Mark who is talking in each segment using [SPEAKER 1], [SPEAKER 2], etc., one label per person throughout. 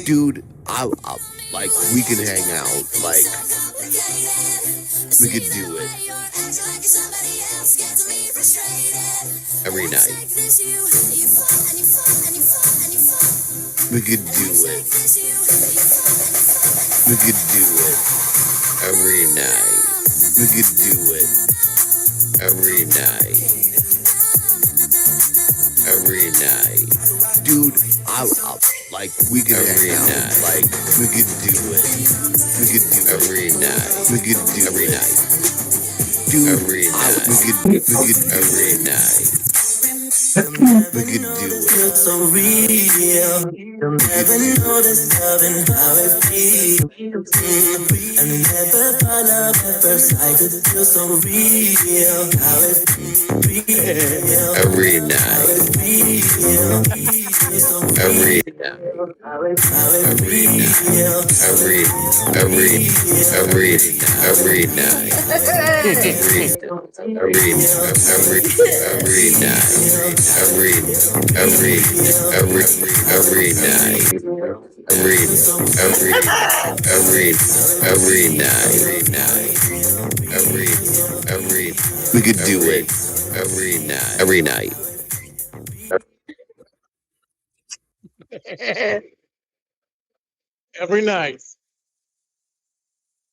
[SPEAKER 1] Dude, like, we can hang out. Like, we could do it every night. We could do it. We could do it every night. We could do it every night. Every night. Dude, like, we could hang out. Like, we could do it. We could do every night. We could do every night. Dude, every night. We could every night. We could do it.
[SPEAKER 2] It's so real. You'll never know this love and how it feels. And never find love at first sight. It feels so real. How it feels.
[SPEAKER 1] Every night. Every night. Every night. We could do it every night.
[SPEAKER 3] Every night.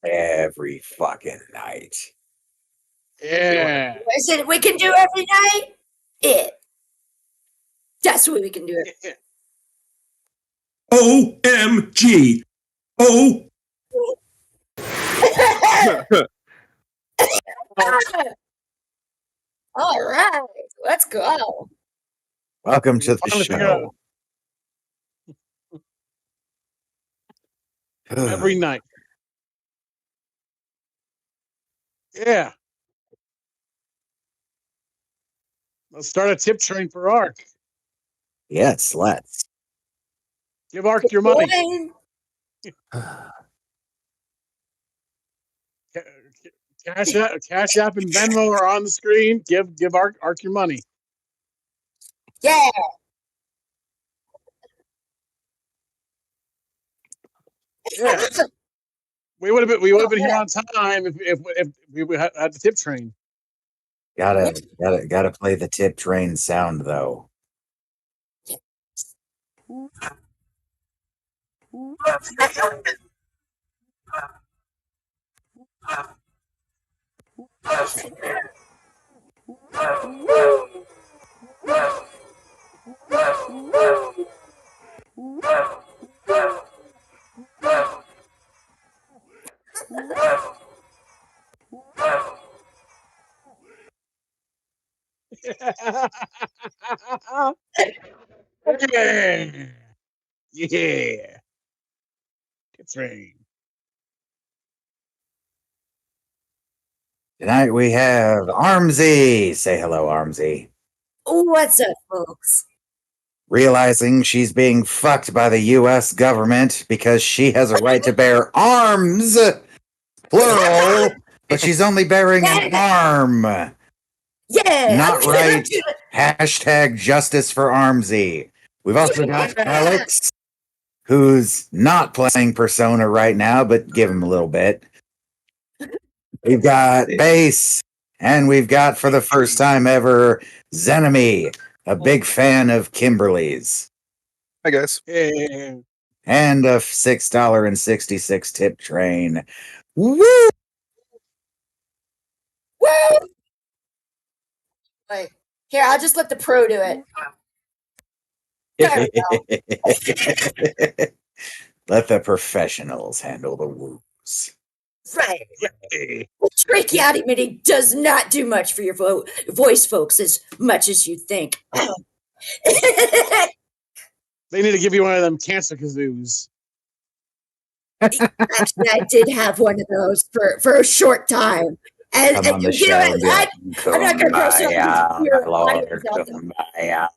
[SPEAKER 4] Every fucking night.
[SPEAKER 3] Yeah.
[SPEAKER 5] Is it we can do every night? That's what we can do.
[SPEAKER 6] OMG. Oh.
[SPEAKER 5] All right, let's go.
[SPEAKER 4] Welcome to the show.
[SPEAKER 3] Every night. Yeah. Let's start a tip train for ARC.
[SPEAKER 4] Yes, let's.
[SPEAKER 3] Give ARC your money. Cash App and Venmo are on the screen. Give ARC your money.
[SPEAKER 5] Yeah.
[SPEAKER 3] Yeah. We would have been here on time if we had the tip train.
[SPEAKER 4] Gotta play the tip train sound though.
[SPEAKER 3] Yeah. Tip train.
[SPEAKER 4] Tonight we have Armsy. Say hello, Armsy.
[SPEAKER 5] What's up, folks?
[SPEAKER 4] Realizing she's being fucked by the U.S. government because she has a right to bear arms, plural, but she's only bearing an arm.
[SPEAKER 5] Yeah.
[SPEAKER 4] Not
[SPEAKER 5] I'm
[SPEAKER 4] right.
[SPEAKER 5] gonna-
[SPEAKER 4] Hashtag justice for Armsy. We've also got Alex, who's not playing Persona right now, but give him a little bit. We've got Bass, and we've got, for the first time ever, Zenemy, a big fan of Kimberly's,
[SPEAKER 7] I guess.
[SPEAKER 3] Yeah.
[SPEAKER 4] and a $6.66 tip train. Woo!
[SPEAKER 5] Woo! Wait, here, I'll just let the pro do it. There we
[SPEAKER 4] Let the professionals handle the woos.
[SPEAKER 5] Right.
[SPEAKER 3] Hey.
[SPEAKER 5] Tracheotomy MIDI does not do much for your voice, folks, as much as you think.
[SPEAKER 3] They need to give you one of them cancer kazoos.
[SPEAKER 5] Actually, I did have one of those for a short time. And,
[SPEAKER 4] Come on the
[SPEAKER 5] you
[SPEAKER 4] show.
[SPEAKER 5] know,
[SPEAKER 4] and be like,
[SPEAKER 5] I'm not gonna gross out
[SPEAKER 4] "Kumbaya,
[SPEAKER 5] your
[SPEAKER 4] my lord,
[SPEAKER 5] audience out there.
[SPEAKER 4] kumbaya."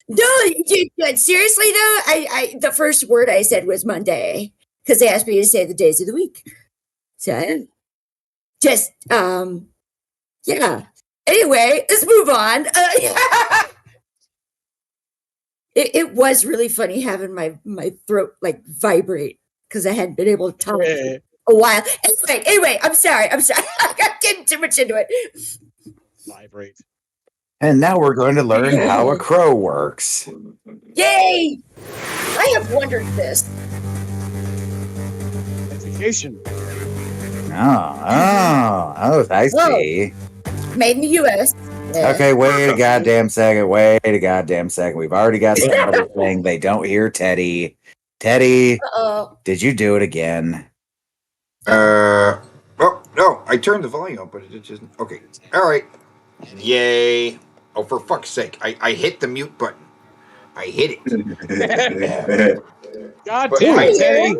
[SPEAKER 5] No, seriously though, I the first word I said was Monday because they asked me to say the days of the week. So just yeah. Anyway, let's move on. It was really funny having my throat like vibrate because I hadn't been able to talk
[SPEAKER 3] Yeah.
[SPEAKER 5] a while. Anyway, I'm sorry. I got getting too much into it.
[SPEAKER 3] Vibrate.
[SPEAKER 4] And now we're going to learn how a crow works.
[SPEAKER 5] Yay! I have wondered this.
[SPEAKER 3] Education.
[SPEAKER 4] Oh, I see.
[SPEAKER 5] Made in the U.S.
[SPEAKER 4] Okay, wait a goddamn second. We've already got somebody saying they don't hear Teddy. Teddy,
[SPEAKER 5] Uh-oh.
[SPEAKER 4] did you do it again?
[SPEAKER 8] Oh, no, I turned the volume up, but it just... Okay, all right. Yay. Oh, for fuck's sake. I hit the mute button. I hit it.
[SPEAKER 3] God
[SPEAKER 8] But
[SPEAKER 3] damn
[SPEAKER 8] I-
[SPEAKER 3] it, Teddy.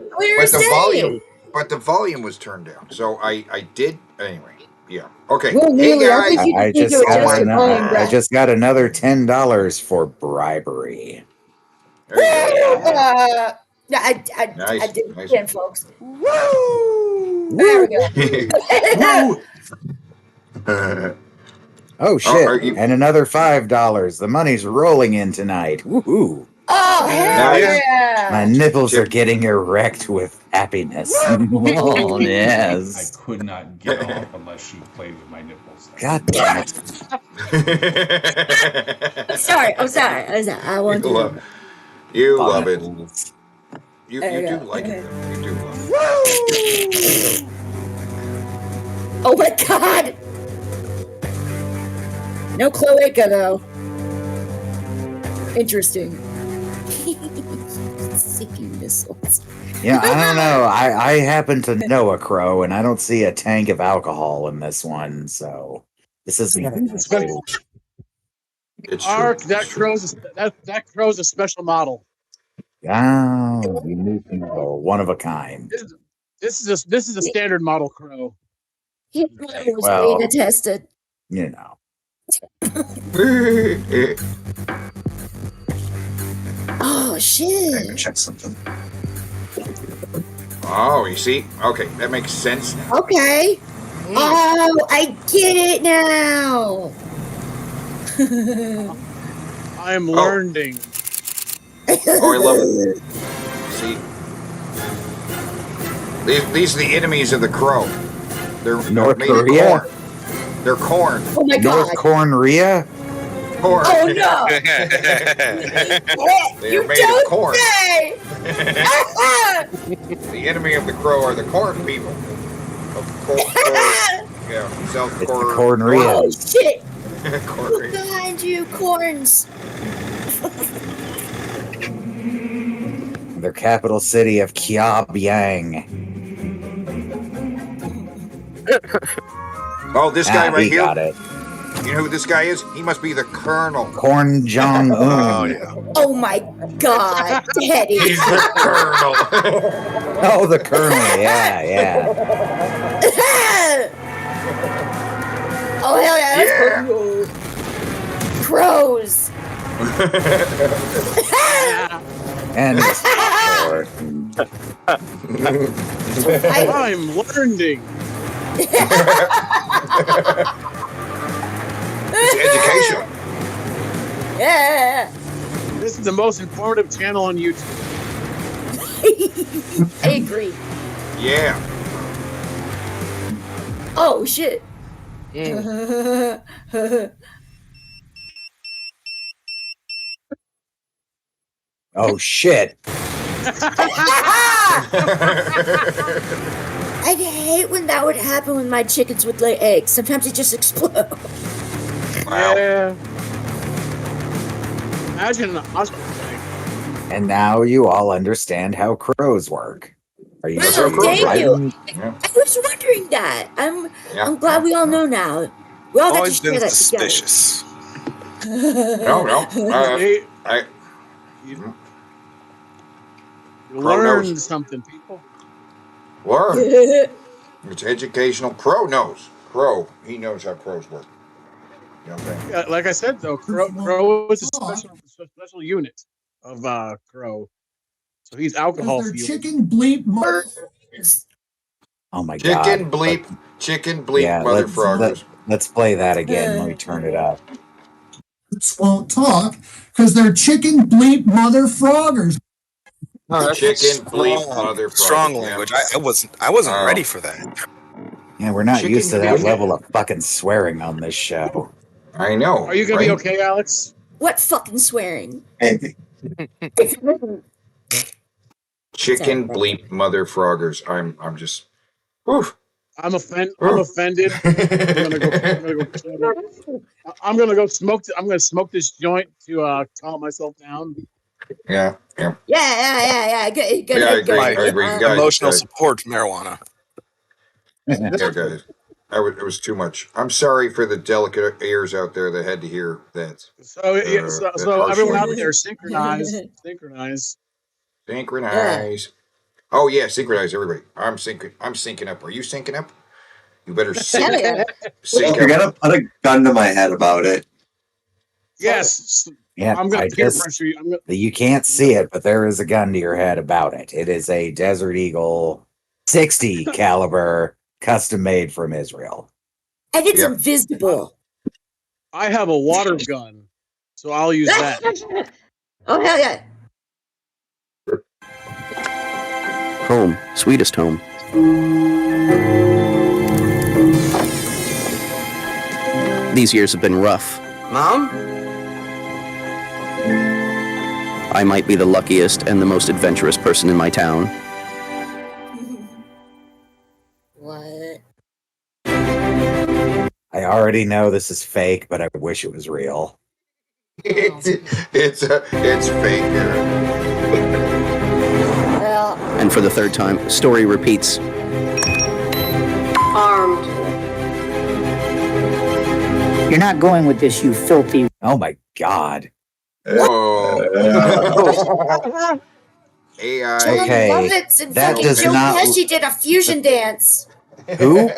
[SPEAKER 8] But the volume was turned down. So I did... Anyway, yeah. Okay.
[SPEAKER 5] Well,
[SPEAKER 8] Hey,
[SPEAKER 5] Neely, I
[SPEAKER 8] guys.
[SPEAKER 5] think
[SPEAKER 4] I
[SPEAKER 5] you need
[SPEAKER 4] just
[SPEAKER 5] to
[SPEAKER 4] got
[SPEAKER 5] adjust the volume
[SPEAKER 4] I
[SPEAKER 5] back.
[SPEAKER 4] just got another $10 for bribery.
[SPEAKER 8] There you go.
[SPEAKER 5] No, I
[SPEAKER 8] Nice,
[SPEAKER 5] did it
[SPEAKER 8] nice.
[SPEAKER 5] again, folks.
[SPEAKER 8] Woo!
[SPEAKER 5] There we go.
[SPEAKER 4] Oh shit!
[SPEAKER 8] are you-
[SPEAKER 4] And another $5. The money's rolling in tonight. Woohoo!
[SPEAKER 5] Oh, hell
[SPEAKER 8] Nice.
[SPEAKER 5] yeah.
[SPEAKER 4] My nipples are getting erect with happiness. Oh
[SPEAKER 9] I
[SPEAKER 4] yes!
[SPEAKER 9] could not get off unless she played with my nipples.
[SPEAKER 4] God damn it!
[SPEAKER 5] I'm sorry. I want
[SPEAKER 8] You
[SPEAKER 5] to.
[SPEAKER 8] love, you love it.
[SPEAKER 4] Buttholes.
[SPEAKER 8] You
[SPEAKER 5] There you
[SPEAKER 8] do
[SPEAKER 5] go.
[SPEAKER 8] like it. You do love it.
[SPEAKER 5] Oh my god. No cloaca though. Interesting. Seeking missiles.
[SPEAKER 4] Yeah, I don't know. I happen to know a crow, and I don't see a tank of alcohol in this one. So this isn't.
[SPEAKER 3] Special.
[SPEAKER 8] It's
[SPEAKER 3] Ark,
[SPEAKER 8] true.
[SPEAKER 3] that crow's a special model.
[SPEAKER 4] Oh, unique, one of a kind.
[SPEAKER 3] This is a standard model crow.
[SPEAKER 5] He was
[SPEAKER 4] Well-
[SPEAKER 5] beta tested.
[SPEAKER 4] You know.
[SPEAKER 5] Oh shit.
[SPEAKER 4] Check something.
[SPEAKER 8] Oh, you see? Okay, that makes sense now.
[SPEAKER 5] Okay. Oh, I get it now.
[SPEAKER 3] I'm learning.
[SPEAKER 8] Oh, I love it. See? These are the enemies of the crow. They're
[SPEAKER 4] North
[SPEAKER 8] made of
[SPEAKER 4] Korea?
[SPEAKER 8] corn. They're corn.
[SPEAKER 5] Oh my god.
[SPEAKER 4] North Korea?
[SPEAKER 8] Corn.
[SPEAKER 5] Oh no.
[SPEAKER 8] They're
[SPEAKER 5] You
[SPEAKER 8] made of
[SPEAKER 5] don't
[SPEAKER 8] corn.
[SPEAKER 5] say.
[SPEAKER 8] The enemy of the crow are the corn people. Of corn, yeah, South
[SPEAKER 4] It's the
[SPEAKER 8] Korea.
[SPEAKER 4] Cornria.
[SPEAKER 5] Oh shit.
[SPEAKER 8] Corn.
[SPEAKER 5] Look behind you, corns.
[SPEAKER 4] Their capital city of Pyongyang.
[SPEAKER 8] Oh, this guy right
[SPEAKER 4] he
[SPEAKER 8] here.
[SPEAKER 4] got it.
[SPEAKER 8] You know who this guy is? He must be the colonel.
[SPEAKER 4] Corn Jong Un.
[SPEAKER 7] Oh, yeah.
[SPEAKER 5] Oh my god, Teddy.
[SPEAKER 8] He's the colonel.
[SPEAKER 4] Oh, the colonel. Yeah, yeah.
[SPEAKER 5] Oh hell yeah, that's
[SPEAKER 8] Yeah.
[SPEAKER 5] cool. Crows.
[SPEAKER 4] And it's
[SPEAKER 3] I'm learning.
[SPEAKER 5] Yeah.
[SPEAKER 3] This is the most informative channel on YouTube.
[SPEAKER 5] I agree.
[SPEAKER 8] Yeah.
[SPEAKER 5] Oh shit.
[SPEAKER 4] Oh shit.
[SPEAKER 5] I hate when that would happen when my chickens would lay eggs. Sometimes they just explode.
[SPEAKER 8] Wow.
[SPEAKER 3] Yeah. Imagine an ostrich egg.
[SPEAKER 4] And now you all understand how crows work. Are you
[SPEAKER 5] Wow,
[SPEAKER 8] how crows
[SPEAKER 5] thank
[SPEAKER 8] work.
[SPEAKER 5] you.
[SPEAKER 8] Yeah.
[SPEAKER 5] I was wondering that. I'm glad we all know now. We all got to
[SPEAKER 7] Always
[SPEAKER 5] share
[SPEAKER 7] been
[SPEAKER 5] that
[SPEAKER 7] suspicious.
[SPEAKER 5] together.
[SPEAKER 8] No.
[SPEAKER 3] Hey,
[SPEAKER 8] I.
[SPEAKER 3] you
[SPEAKER 8] Crow
[SPEAKER 3] learned
[SPEAKER 8] knows.
[SPEAKER 3] something, people.
[SPEAKER 8] Learn. It's educational. Crow knows. Crow. He knows how crows work. You know what I'm saying?
[SPEAKER 3] Yeah, like I said, though, Crow is a special unit of Crow. So he's alcohol
[SPEAKER 10] Their
[SPEAKER 3] fueled.
[SPEAKER 10] chicken bleep
[SPEAKER 4] Oh my god.
[SPEAKER 8] Chicken bleep,
[SPEAKER 4] Yeah,
[SPEAKER 8] mother
[SPEAKER 4] let's
[SPEAKER 8] froggers.
[SPEAKER 4] let's play that again. Let me turn it up.
[SPEAKER 10] won't talk because they're chicken bleep mother froggers.
[SPEAKER 8] Chicken bleep, mother froggers.
[SPEAKER 7] Strong language. I wasn't ready for that.
[SPEAKER 4] Yeah, we're not
[SPEAKER 8] Chicken
[SPEAKER 4] used to that
[SPEAKER 8] bleep.
[SPEAKER 4] level of fucking swearing on this show.
[SPEAKER 8] I know.
[SPEAKER 3] Are you gonna be okay, Alex?
[SPEAKER 5] What fucking swearing?
[SPEAKER 8] Chicken bleep, mother froggers. I'm just. Oof.
[SPEAKER 3] I'm offended. I'm gonna go smoke. I'm gonna smoke this joint to calm myself down.
[SPEAKER 8] Yeah.
[SPEAKER 5] Yeah. Good.
[SPEAKER 8] Yeah, I agree. I agree. Guys,
[SPEAKER 7] Emotional support marijuana.
[SPEAKER 8] Yeah, guys. It was too much. I'm sorry for the delicate ears out there that had to hear that.
[SPEAKER 3] So
[SPEAKER 8] harsh
[SPEAKER 3] everyone out
[SPEAKER 8] language.
[SPEAKER 3] there, synchronize.
[SPEAKER 8] Synchronize. Oh yeah, synchronize everybody. I'm syncing up. Are you syncing up? You better sync. Sync
[SPEAKER 11] You're
[SPEAKER 8] up.
[SPEAKER 11] gonna put a gun to my head about it.
[SPEAKER 3] Yes.
[SPEAKER 4] Yeah,
[SPEAKER 3] I'm gonna
[SPEAKER 4] I
[SPEAKER 3] peer
[SPEAKER 4] just-
[SPEAKER 3] pressure you.
[SPEAKER 4] You can't see it, but there is a gun to your head about it. It is a Desert Eagle 60 caliber, custom made from Israel.
[SPEAKER 5] And it's invisible.
[SPEAKER 3] I have a water gun, so I'll use that.
[SPEAKER 5] Oh hell yeah.
[SPEAKER 12] Home, sweetest home. These years have been rough.
[SPEAKER 7] Mom?
[SPEAKER 12] I might be the luckiest and the most adventurous person in my town.
[SPEAKER 5] What?
[SPEAKER 4] I already know this is fake, but I wish it was real.
[SPEAKER 8] It's fake.
[SPEAKER 5] Well,
[SPEAKER 12] And for the third time, story repeats.
[SPEAKER 13] Armed.
[SPEAKER 14] You're not going with this, you filthy.
[SPEAKER 4] Oh my god.
[SPEAKER 8] Whoa. AI.
[SPEAKER 5] John
[SPEAKER 4] Okay,
[SPEAKER 5] Lovitz and
[SPEAKER 4] that
[SPEAKER 5] fucking
[SPEAKER 4] does
[SPEAKER 5] Joe
[SPEAKER 4] not-
[SPEAKER 5] Pesci did a fusion dance.
[SPEAKER 4] Who?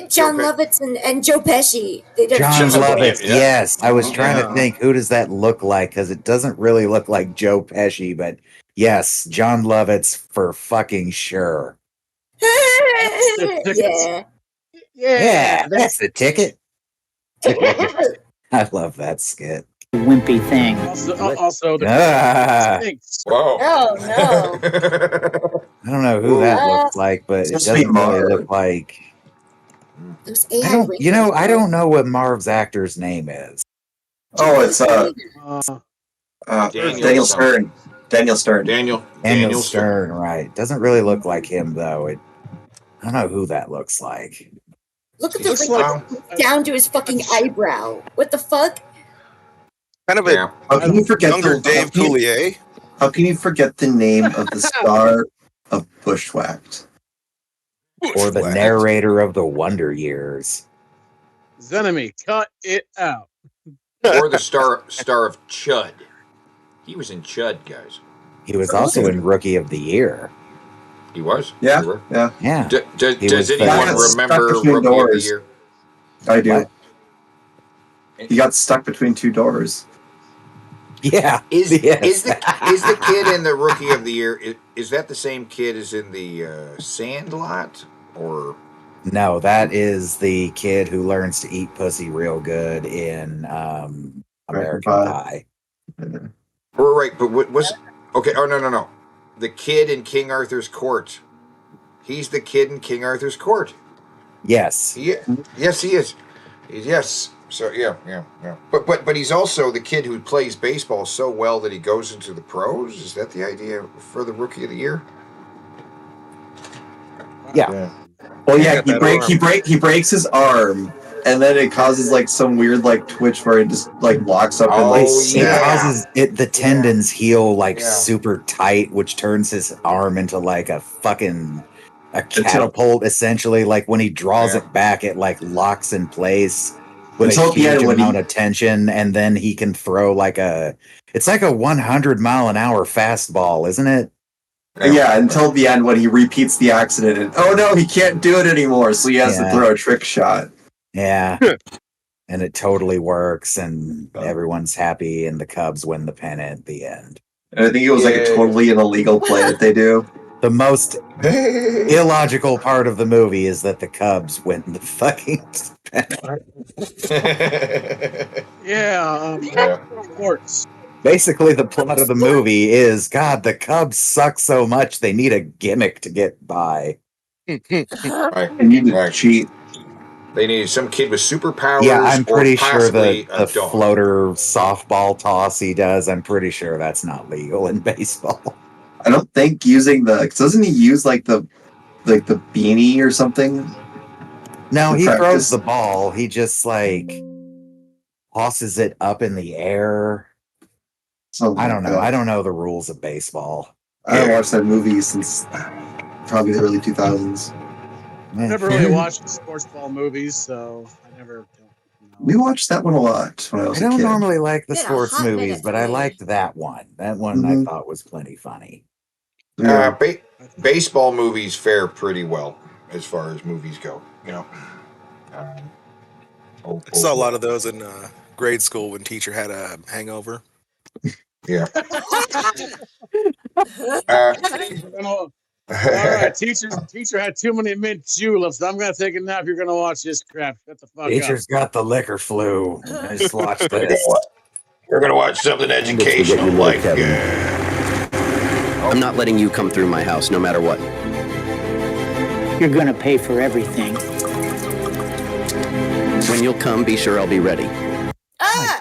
[SPEAKER 5] John Lovitz and Joe Pesci. They did
[SPEAKER 4] John
[SPEAKER 5] a fusion
[SPEAKER 4] Lovitz.
[SPEAKER 5] dance.
[SPEAKER 4] Yes, I was trying to think, who does that look like? Because it doesn't really look like Joe Pesci, but yes, John Lovitz for fucking sure.
[SPEAKER 5] Yeah.
[SPEAKER 4] Yeah, that's the ticket. I love that skit.
[SPEAKER 14] Wimpy thing.
[SPEAKER 3] Also the stinks.
[SPEAKER 8] Whoa.
[SPEAKER 5] Oh no.
[SPEAKER 4] I don't know who that looks like, but it
[SPEAKER 11] Supposed to be
[SPEAKER 4] doesn't really
[SPEAKER 11] Marv.
[SPEAKER 4] look like.
[SPEAKER 5] Those
[SPEAKER 4] I
[SPEAKER 5] AI
[SPEAKER 4] don't. You know,
[SPEAKER 5] wrinkles,
[SPEAKER 4] I don't know what Marv's actor's name is.
[SPEAKER 11] Oh, it's Daniel Stern. Daniel Stern.
[SPEAKER 4] Daniel Stern, right? Doesn't really look like him though. I don't know who that looks like.
[SPEAKER 5] Look at the
[SPEAKER 3] Looks
[SPEAKER 5] wrinkles
[SPEAKER 3] like-
[SPEAKER 5] down to his fucking eyebrow. What the fuck?
[SPEAKER 7] Kind of a
[SPEAKER 11] How can you forget
[SPEAKER 7] younger Dave Coulier.
[SPEAKER 11] How can you forget the name of the star of Bushwhacked?
[SPEAKER 4] Or the narrator of the Wonder Years.
[SPEAKER 3] Zenemy, cut it out.
[SPEAKER 8] Or the star of Chud. He was in Chud, guys.
[SPEAKER 4] He was also in Rookie of the Year.
[SPEAKER 8] He was?
[SPEAKER 11] Yeah,
[SPEAKER 8] They were?
[SPEAKER 11] yeah.
[SPEAKER 4] Yeah. He
[SPEAKER 8] Does
[SPEAKER 4] was
[SPEAKER 8] anyone
[SPEAKER 4] the-
[SPEAKER 8] remember
[SPEAKER 11] Stuck between
[SPEAKER 8] Rookie of the
[SPEAKER 11] doors.
[SPEAKER 8] Year?
[SPEAKER 11] I do.
[SPEAKER 4] What?
[SPEAKER 11] He got stuck between two doors.
[SPEAKER 4] Yeah.
[SPEAKER 8] Is
[SPEAKER 4] Yes.
[SPEAKER 8] the kid in the Rookie of the Year, is that the same kid as in the Sandlot? Or
[SPEAKER 4] No, that is the kid who learns to eat pussy real good in American Pie.
[SPEAKER 8] Right, but what was okay? Oh no! The kid in King Arthur's court. He's the kid in King Arthur's court.
[SPEAKER 4] Yes.
[SPEAKER 8] Yes, he is. Yes. So yeah. But he's also the kid who plays baseball so well that he goes into the pros. Is that the idea for the Rookie of the Year?
[SPEAKER 4] Yeah.
[SPEAKER 11] Well, yeah, he breaks his arm, and then it causes like some weird like twitch where it just like locks up and like
[SPEAKER 4] it causes the tendons heal like super tight, which turns his arm into like a catapult essentially. Like when he draws it back, it like locks in place with a huge amount of tension, and then he can throw it's like a 100-mile-an-hour fastball, isn't it?
[SPEAKER 11] Yeah, until the end when he repeats the accident and oh no, he can't do it anymore, so he has to throw a trick shot.
[SPEAKER 4] Yeah. And it totally works, and everyone's happy, and the Cubs win the pennant at the end.
[SPEAKER 11] And I think it was like a totally an illegal play that they do.
[SPEAKER 4] The most illogical part of the movie is that the Cubs win the fucking pennant.
[SPEAKER 3] Sports.
[SPEAKER 4] Basically, the plot of the movie is, God, the Cubs suck so much they need a gimmick to get by.
[SPEAKER 8] They need to cheat. They need some kid with superpowers.
[SPEAKER 4] Yeah, I'm pretty sure
[SPEAKER 8] the
[SPEAKER 4] the floater softball toss he does, I'm pretty sure that's not legal in baseball.
[SPEAKER 11] I don't think using doesn't he use like the beanie or something?
[SPEAKER 4] No, he throws the ball. He just like tosses it up in the air. I don't know. I don't know the rules of baseball.
[SPEAKER 11] I haven't watched that movie since probably the early 2000s.
[SPEAKER 3] I never really watched sports ball movies, so I never.
[SPEAKER 11] We watched that one a lot when I was a kid.
[SPEAKER 4] I don't normally like the
[SPEAKER 5] Been a
[SPEAKER 4] sports
[SPEAKER 5] hot
[SPEAKER 4] movies,
[SPEAKER 5] minute
[SPEAKER 4] but
[SPEAKER 5] for
[SPEAKER 4] I
[SPEAKER 5] me.
[SPEAKER 4] liked that one. That one I thought was plenty funny.
[SPEAKER 8] Baseball movies fare pretty well as far as movies go. You know.
[SPEAKER 7] I saw a lot of those in grade school when teacher had a hangover.
[SPEAKER 8] Yeah.
[SPEAKER 3] All right, teacher had too many mint juleps. I'm gonna take a nap. You're gonna watch this crap. Shut the fuck
[SPEAKER 4] Teacher's
[SPEAKER 3] up.
[SPEAKER 4] got the liquor flu. I just watched this.
[SPEAKER 8] We're gonna watch something educational like.
[SPEAKER 12] I'm not letting you come through my house, no matter what.
[SPEAKER 14] You're gonna pay for everything.
[SPEAKER 12] When you'll come, be sure I'll be ready.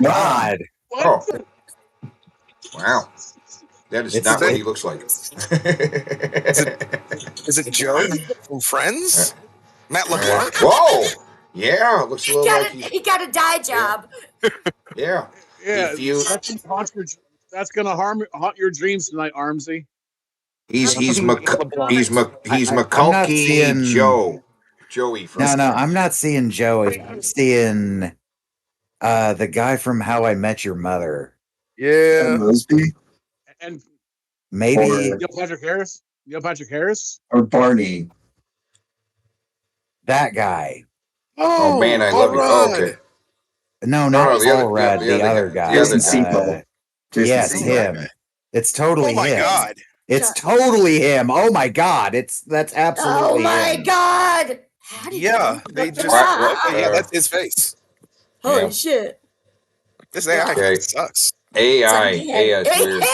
[SPEAKER 4] God.
[SPEAKER 8] Oh. Wow. That is
[SPEAKER 7] It's
[SPEAKER 8] not
[SPEAKER 7] the-
[SPEAKER 8] what he looks like.
[SPEAKER 7] Is it Joe from Friends? Matt LeClark?
[SPEAKER 8] Whoa! Yeah, looks a little like
[SPEAKER 5] He got a dye job.
[SPEAKER 8] Yeah.
[SPEAKER 3] Yeah,
[SPEAKER 8] If you-
[SPEAKER 3] that's gonna haunt your dreams tonight, Armsy.
[SPEAKER 8] He's
[SPEAKER 4] I'm not
[SPEAKER 8] McCulkey
[SPEAKER 4] seeing-
[SPEAKER 8] Joey from
[SPEAKER 4] No, I'm not seeing Joey. I'm seeing the guy from How I Met Your Mother.
[SPEAKER 7] Yeah.
[SPEAKER 11] Mosby
[SPEAKER 3] And
[SPEAKER 4] Maybe
[SPEAKER 11] Or-
[SPEAKER 3] Neil Patrick Harris. Neil Patrick Harris.
[SPEAKER 11] or Barney.
[SPEAKER 4] that guy.
[SPEAKER 8] Oh man, I love you. Oh, okay.
[SPEAKER 4] No,
[SPEAKER 8] No,
[SPEAKER 4] not
[SPEAKER 8] the other-
[SPEAKER 4] Paul Rudd, the other guy.
[SPEAKER 11] Jason Segel. Jason
[SPEAKER 4] Yes,
[SPEAKER 11] Segel.
[SPEAKER 4] him. It's totally
[SPEAKER 7] Oh my
[SPEAKER 4] him.
[SPEAKER 7] God.
[SPEAKER 4] It's totally him. Oh my God. That's
[SPEAKER 5] Oh
[SPEAKER 4] absolutely
[SPEAKER 5] my
[SPEAKER 4] him.
[SPEAKER 5] God! How did
[SPEAKER 7] Yeah,
[SPEAKER 5] you
[SPEAKER 7] they just
[SPEAKER 8] Right,
[SPEAKER 7] yeah, that's his face.
[SPEAKER 5] Holy
[SPEAKER 8] Yeah.
[SPEAKER 5] shit!
[SPEAKER 7] This AI
[SPEAKER 8] Okay.
[SPEAKER 7] sucks.
[SPEAKER 8] AI is weird.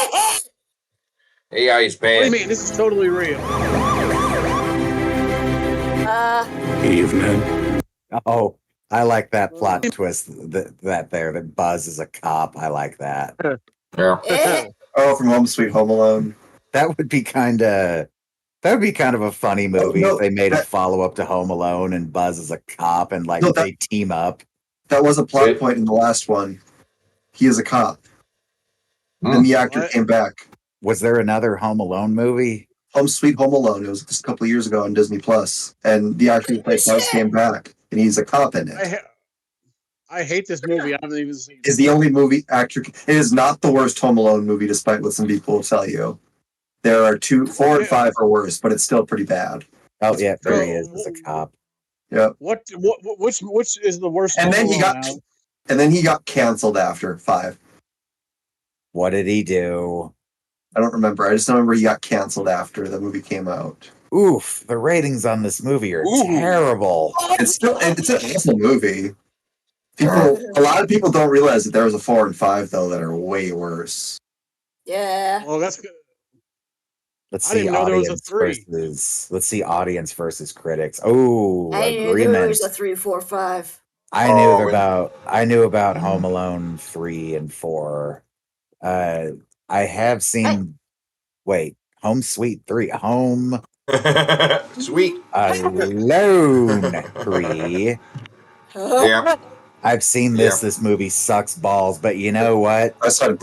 [SPEAKER 8] AI is
[SPEAKER 3] What do you
[SPEAKER 8] bad.
[SPEAKER 3] mean? This is totally real.
[SPEAKER 6] Evening.
[SPEAKER 4] Oh, I like that plot twist. That Buzz is a cop. I like that.
[SPEAKER 8] Yeah.
[SPEAKER 11] Oh, from Home Sweet Home Alone.
[SPEAKER 4] That would be kind of a funny movie
[SPEAKER 11] no,
[SPEAKER 4] if they made a
[SPEAKER 11] that-
[SPEAKER 4] follow up to Home Alone and Buzz is a cop and like
[SPEAKER 11] No, that-
[SPEAKER 4] they team up.
[SPEAKER 11] That was a plot
[SPEAKER 8] It-
[SPEAKER 11] point in the last one. He is a cop. And the actor
[SPEAKER 3] What?
[SPEAKER 11] came back.
[SPEAKER 4] Was there another Home Alone movie?
[SPEAKER 11] Home Sweet Home Alone. It was just a couple of years ago on Disney Plus, and the actor who played Buzz came back, and he's a cop in it.
[SPEAKER 3] I hate this movie. I haven't even seen it.
[SPEAKER 11] Is the only movie actor. It is not the worst Home Alone movie, despite what some people will tell you. There are 2, 4, and 5 are worse, but it's still pretty bad.
[SPEAKER 4] Oh yeah, there he is as a cop.
[SPEAKER 11] Yep.
[SPEAKER 3] Which is the worst?
[SPEAKER 11] And then he
[SPEAKER 3] Home
[SPEAKER 11] got,
[SPEAKER 3] Alone
[SPEAKER 11] and then he got canceled after 5.
[SPEAKER 4] What did he do?
[SPEAKER 11] I don't remember. I just remember he got canceled after the movie came out.
[SPEAKER 4] Oof, the ratings on this movie are terrible.
[SPEAKER 11] It's an awful movie. A lot of people don't realize that there was a 4 and 5 though that are way worse.
[SPEAKER 5] Yeah.
[SPEAKER 3] Well, that's good.
[SPEAKER 4] Let's
[SPEAKER 3] I
[SPEAKER 4] see
[SPEAKER 3] didn't know there was a
[SPEAKER 4] audience
[SPEAKER 3] 3.
[SPEAKER 4] versus. Let's see audience versus critics. Oh,
[SPEAKER 5] I knew there
[SPEAKER 4] agreement.
[SPEAKER 5] was a 3, 4, 5.
[SPEAKER 4] I knew about Home Alone 3 and 4. I have seen. Wait, Home Sweet 3. Home
[SPEAKER 8] Sweet.
[SPEAKER 4] Alone 3.
[SPEAKER 8] Yeah.
[SPEAKER 4] I've seen this. This movie sucks balls, but you know what?
[SPEAKER 11] I saw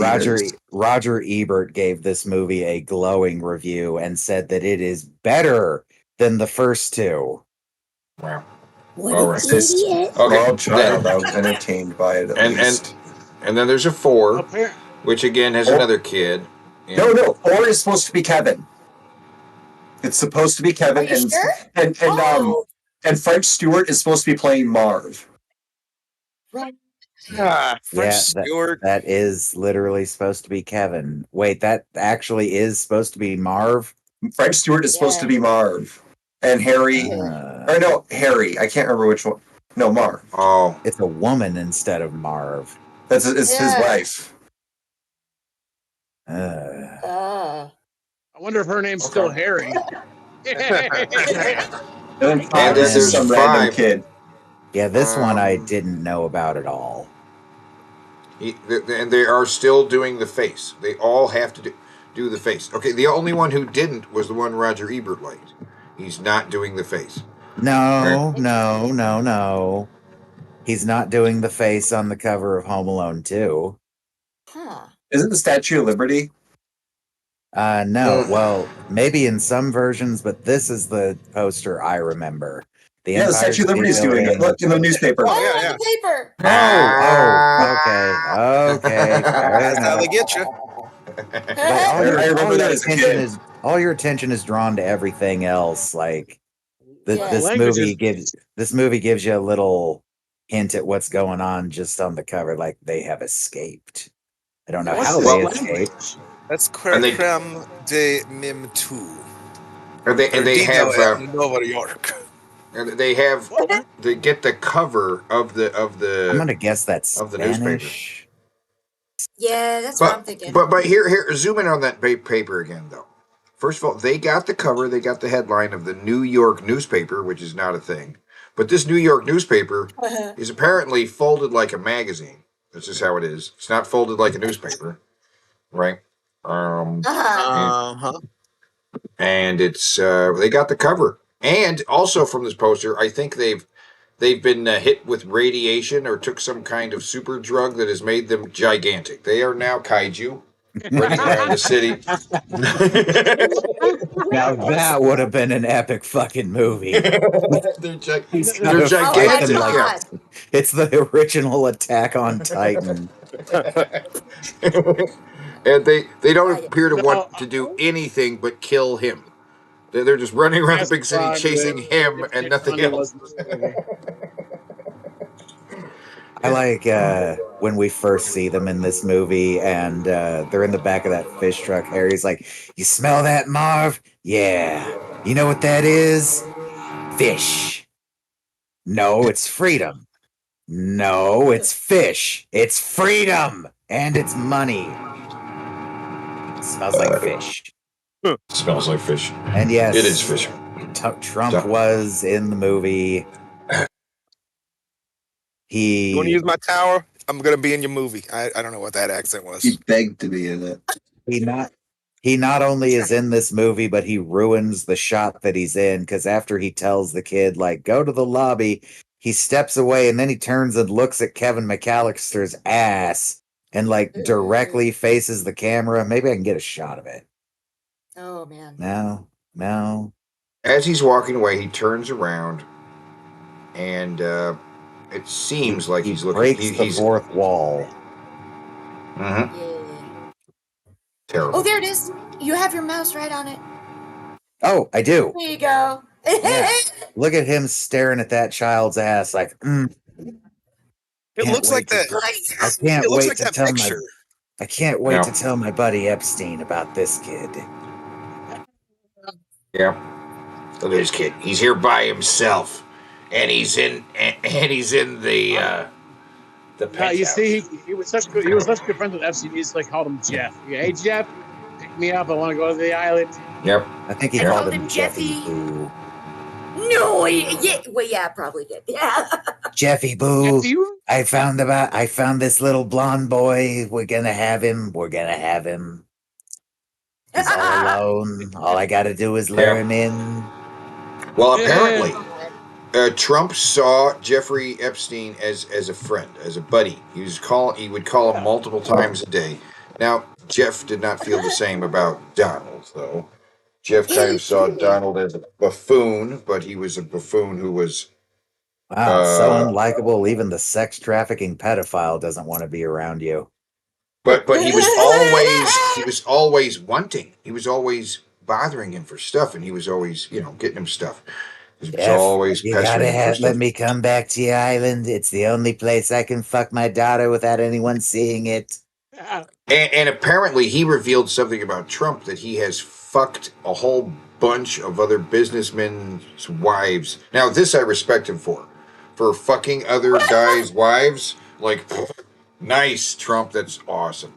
[SPEAKER 4] Roger Ebert gave this movie a glowing review and said that it is better than the first two.
[SPEAKER 8] Wow.
[SPEAKER 5] What
[SPEAKER 8] All
[SPEAKER 5] an
[SPEAKER 8] right.
[SPEAKER 5] idiot.
[SPEAKER 11] Small child, I was entertained by it at least.
[SPEAKER 8] And then there's a 4, which again has another kid.
[SPEAKER 11] No, 4 is supposed to be Kevin. It's supposed to be Kevin,
[SPEAKER 5] Are you sure?
[SPEAKER 11] and French Stewart is supposed to be playing Marv.
[SPEAKER 5] Right.
[SPEAKER 4] That is literally supposed to be Kevin. Wait, that actually is supposed to be Marv?
[SPEAKER 11] French Stewart is supposed to be Marv. And Harry, Harry. I can't remember which one. No, Marv.
[SPEAKER 8] Oh.
[SPEAKER 4] It's a woman instead of Marv.
[SPEAKER 11] It's his wife.
[SPEAKER 3] I wonder if her name's still Harry.
[SPEAKER 11] And then there's some random kid.
[SPEAKER 4] Yeah, this one I didn't know about at all.
[SPEAKER 8] And they are still doing the face. They all have to do the face. Okay, the only one who didn't was the one Roger Ebert liked. He's not doing the face.
[SPEAKER 4] No. He's not doing the face on the cover of Home Alone 2.
[SPEAKER 5] Huh.
[SPEAKER 11] Isn't the Statue of Liberty?
[SPEAKER 4] No. Well, maybe in some versions, but this is the poster I remember.
[SPEAKER 11] The Statue of Liberty's doing it. Look in the newspaper.
[SPEAKER 5] The paper.
[SPEAKER 4] Okay.
[SPEAKER 7] That's how they get you.
[SPEAKER 4] All your attention is drawn to everything else. Like this movie gives you a little hint at what's going on just on the cover. Like they have escaped. I don't know how they escaped.
[SPEAKER 7] That's creme de mime too.
[SPEAKER 8] And they have
[SPEAKER 7] Nova York.
[SPEAKER 8] And they get the cover of the.
[SPEAKER 4] I'm gonna guess that's
[SPEAKER 8] of the
[SPEAKER 4] Spanish.
[SPEAKER 8] newspaper.
[SPEAKER 5] Yeah, that's what I'm thinking.
[SPEAKER 8] But here, zoom in on that paper again, though. First of all, they got the cover, they got the headline of the New York newspaper, which is not a thing. But this New York newspaper is apparently folded like a magazine. This is how it is. It's not folded like a newspaper, right? And it's they got the cover, and also from this poster, I think they've been hit with radiation or took some kind of super drug that has made them gigantic. They are now kaiju running around the city.
[SPEAKER 4] Now that would have been an epic fucking movie.
[SPEAKER 8] They're gigantic.
[SPEAKER 4] It's the original Attack on Titan.
[SPEAKER 8] And they don't appear to want to do anything but kill him. They're just running around the big city chasing him and nothing else.
[SPEAKER 4] I like when we first see them in this movie and they're in the back of that fish truck. Harry's like, "You smell that, Marv? Yeah. You know what that is? Fish. No, it's freedom. No, it's fish. It's freedom. And it's money. It smells like fish."
[SPEAKER 8] Smells like fish.
[SPEAKER 4] And yes,
[SPEAKER 8] it is fish.
[SPEAKER 4] Trump was in the movie.
[SPEAKER 7] You want to use my tower? I'm gonna be in your movie. I don't know what that accent was.
[SPEAKER 11] He begged to be in it.
[SPEAKER 4] He not only is in this movie, but he ruins the shot that he's in, because after he tells the kid, like, go to the lobby, he steps away and then he turns and looks at Kevin McAllister's ass and like directly faces the camera. Maybe I can get a shot of it.
[SPEAKER 5] Oh man.
[SPEAKER 4] No.
[SPEAKER 8] As he's walking away, he turns around and it seems like he's looking.
[SPEAKER 4] Breaks the fourth wall.
[SPEAKER 8] Mm-hmm.
[SPEAKER 5] Yeah.
[SPEAKER 8] Terrible.
[SPEAKER 5] Oh, there it is. You have your mouse right on it.
[SPEAKER 4] Oh, I do.
[SPEAKER 5] There you go.
[SPEAKER 4] Yeah. Look at him staring at that child's ass like,
[SPEAKER 7] It looks like that.
[SPEAKER 4] I can't wait
[SPEAKER 7] like
[SPEAKER 4] to
[SPEAKER 7] that
[SPEAKER 4] tell
[SPEAKER 7] picture.
[SPEAKER 4] I can't wait to tell my buddy Epstein about this kid.
[SPEAKER 8] Yeah. Look at this kid. He's here by himself. And he's in the The
[SPEAKER 3] you
[SPEAKER 8] penthouse.
[SPEAKER 3] see, he was such good friends with Epstein. He just like called him Jeff. Hey Jeff, pick me up. I want to go to the island.
[SPEAKER 8] Yep.
[SPEAKER 4] I think he
[SPEAKER 5] I
[SPEAKER 4] called
[SPEAKER 5] called
[SPEAKER 4] him
[SPEAKER 5] him
[SPEAKER 4] Jeffy
[SPEAKER 5] Jeffy.
[SPEAKER 4] Boo.
[SPEAKER 5] No, yeah, probably did. Yeah.
[SPEAKER 4] Jeffy Boo.
[SPEAKER 3] Jeffy?
[SPEAKER 4] I found this little blonde boy. We're gonna have him. He's all alone. All I gotta do is lure him in.
[SPEAKER 8] Well, apparently, Trump saw Jeffrey Epstein as a friend, as a buddy. He would call him multiple times a day. Now, Jeff did not feel the same about Donald, though. Jeff kind of saw Donald as a buffoon, but he was a buffoon who was
[SPEAKER 4] Wow, so unlikable. Even the sex trafficking pedophile doesn't want to be around you.
[SPEAKER 8] But he was always wanting. He was always bothering him for stuff, and he was always getting him stuff. He was always
[SPEAKER 4] You
[SPEAKER 8] pestering
[SPEAKER 4] gotta
[SPEAKER 8] him for stuff.
[SPEAKER 4] let me come back to your island. It's the only place I can fuck my daughter without anyone seeing it.
[SPEAKER 8] And apparently he revealed something about Trump, that he has fucked a whole bunch of other businessmen's wives. Now, this I respect him for fucking other guys' wives. Like, nice, Trump, that's awesome.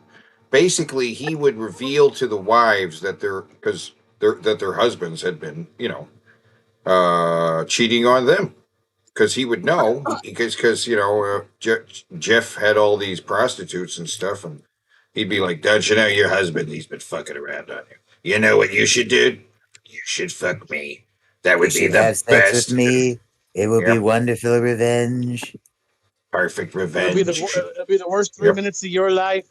[SPEAKER 8] Basically, he would reveal to the wives that their husbands had been, cheating on them. Because he would know, because Jeff had all these prostitutes and stuff, and he'd be like, "Don't you know your husband? He's been fucking around on you. You know what you should do? You should fuck me. That would be the
[SPEAKER 4] have sex
[SPEAKER 8] best.
[SPEAKER 4] with me. It will be wonderful revenge.
[SPEAKER 8] Perfect revenge.
[SPEAKER 3] It'll be the worst 3 minutes of your life.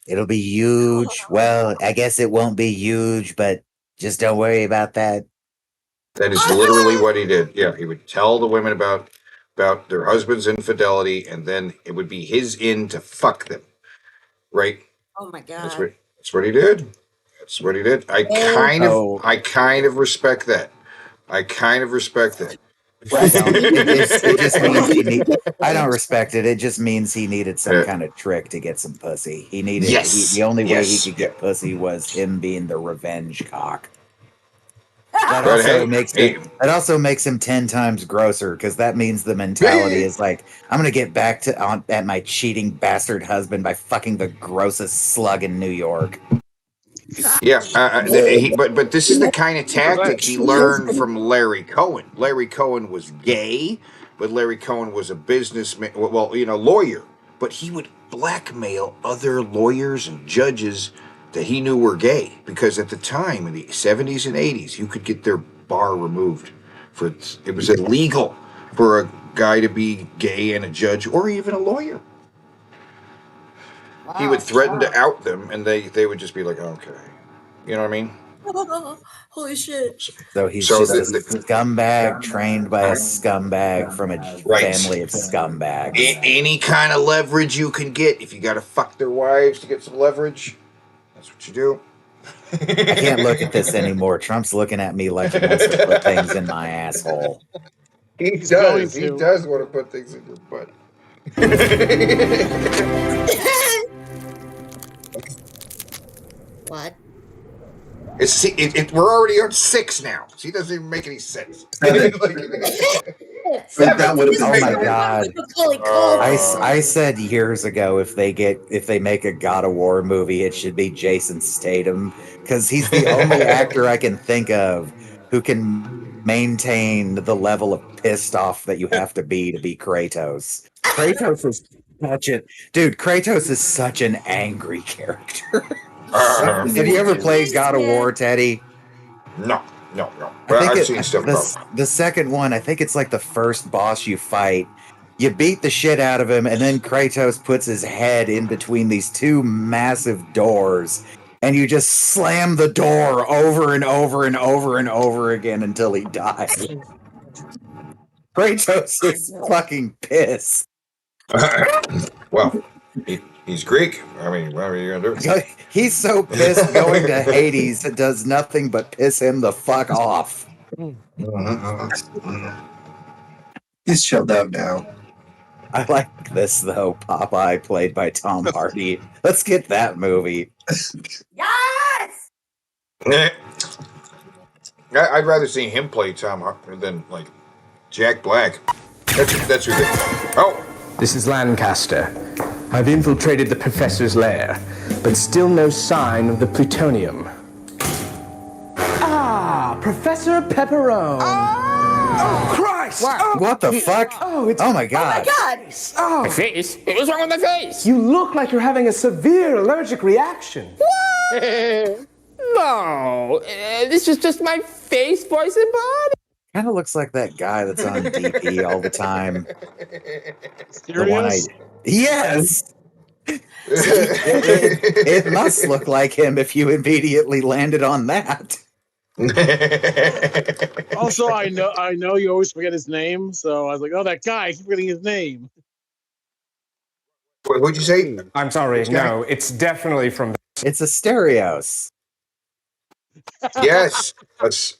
[SPEAKER 4] It'll be huge. Well, I guess it won't be huge, but just don't worry about that."
[SPEAKER 8] That is literally what he did. Yeah, he would tell the women about their husband's infidelity, and then it would be his in to fuck them. Right?
[SPEAKER 5] Oh my god.
[SPEAKER 8] That's what he did. That's what he did. I kind of respect that. I
[SPEAKER 4] It just means I don't respect it. It just means he needed some kind of trick to get some pussy. He needed the only way he could get pussy was him being the revenge cock. That also makes him 10 times grosser, because that means the mentality is like, I'm gonna get back at my cheating bastard husband by fucking the grossest slug in New York.
[SPEAKER 8] Yeah, but this is the kind of tactic he learned from Larry Cohen. Larry Cohen was gay, but Larry Cohen was a businessman, lawyer. But he would blackmail other lawyers and judges that he knew were gay, because at the time in the 70s and 80s, you could get their bar removed. It was illegal for a guy to be gay and a judge or even a lawyer.
[SPEAKER 5] Wow.
[SPEAKER 8] He would threaten to out them, and they would just be like, okay. You know what I mean?
[SPEAKER 5] Holy shit.
[SPEAKER 4] So he's just a scumbag trained by a scumbag from a family of scumbags.
[SPEAKER 8] Any kind of leverage you can get. If you got to fuck their wives to get some leverage, that's what you do.
[SPEAKER 4] I can't look at this anymore. Trump's looking at me like he wants to put things in my asshole.
[SPEAKER 8] He does. He does want to put things in your butt.
[SPEAKER 5] What?
[SPEAKER 8] We're already on 6 now. See, it doesn't even make any sense.
[SPEAKER 4] Oh my god! I said years ago, if they make a God of War movie, it should be Jason Statham, because he's the only actor I can think of who can maintain the level of pissed off that you have to be Kratos. Kratos is such an angry character. Have you ever played God of War, Teddy?
[SPEAKER 8] No. But I've seen stuff about
[SPEAKER 4] the second one, I think it's like the first boss you fight. You beat the shit out of him, and then Kratos puts his head in between these two massive doors, and you just slam the door over and over and over and over again until he dies. Kratos is fucking pissed.
[SPEAKER 8] Well, he's Greek. I mean, what are you gonna do?
[SPEAKER 4] He's so pissed going to Hades, it does nothing but piss him the fuck off.
[SPEAKER 11] He's chilled out now.
[SPEAKER 4] I like this though. Popeye, played by Tom Hardy. Let's get that movie.
[SPEAKER 5] Yes.
[SPEAKER 8] I'd rather see him play Tom Hardy than like Jack Black. That's ridiculous. Oh,
[SPEAKER 13] This is Lancaster. I've infiltrated the professor's lair, but still no sign of the plutonium. Ah, Professor Pepperone. Oh, Christ!
[SPEAKER 4] What the fuck?
[SPEAKER 13] Oh, it's...
[SPEAKER 4] Oh my god.
[SPEAKER 13] Oh.
[SPEAKER 15] My face? What's wrong with my face?
[SPEAKER 13] You look like you're having a severe allergic reaction.
[SPEAKER 15] No, this is just my face, voice, and body.
[SPEAKER 4] Kind of looks like that guy that's on DP all the time.
[SPEAKER 3] Serious?
[SPEAKER 4] Yes. It must look like him if you immediately landed on that.
[SPEAKER 3] Also, I know you always forget his name, so I was like, "Oh, that guy! I keep forgetting his name."
[SPEAKER 8] What'd you say?
[SPEAKER 13] I'm sorry. No, it's definitely from.
[SPEAKER 4] It's Asterios.
[SPEAKER 8] Yes.